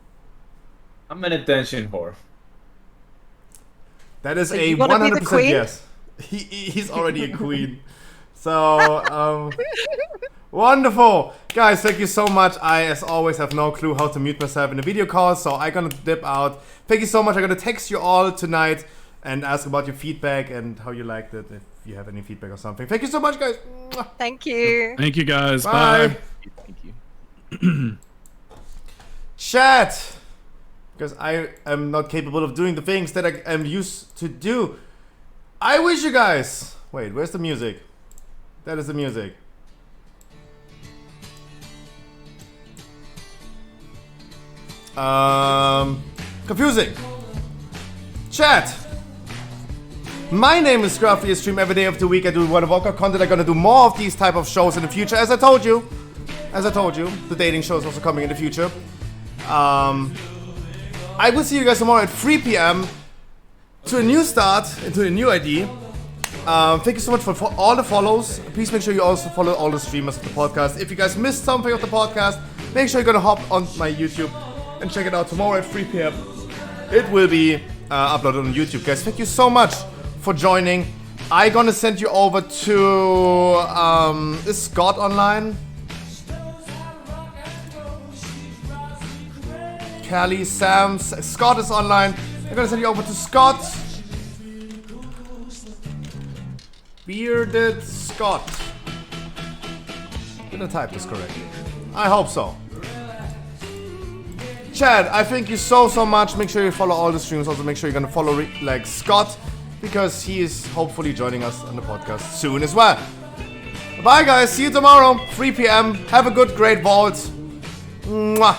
I'm an attention whore. That is So a you wanna be the 100% queen? yes. He's already a queen. So wonderful, guys! Thank you so much. I, as always, have no clue how to mute myself in a video call, so I'm gonna dip out. Thank you so much. I'm gonna text you all tonight and ask about your feedback and how you liked it. If you have any feedback or something. Thank you so much, guys. Thank you. Thank you, guys. Bye. Bye. Thank you. Chat, because I am not capable of doing the things that I am used to do. I wish you guys. Wait, where's the music? That is the music. Confusing. Chat. My name is Scruffy. I stream every day of the week. I do World of Warcraft content. I'm gonna do more of these type of shows in the future. As I told you, the dating show is also coming in the future. I will see you guys tomorrow at 3 p.m. to a new start, into a new ID. Thank you so much for all the follows. Please make sure you also follow all the streamers of the podcast. If you guys missed something of the podcast, make sure you're gonna hop on my YouTube and check it out tomorrow at 3 p.m. It will be uploaded on YouTube, guys. Thank you so much for joining. I'm gonna send you over to is Scott online? Kelly, Sam, Scott is online. I'm gonna send you over to Scott. Bearded Scott. Did I type this correctly? I hope so. Chad, I thank you so much. Make sure you follow all the streams. Also make sure you're gonna follow like Scott, because he is hopefully joining us on the podcast soon as well. Bye guys, see you tomorrow, 3 p.m. Have a good, great vault. Mwah.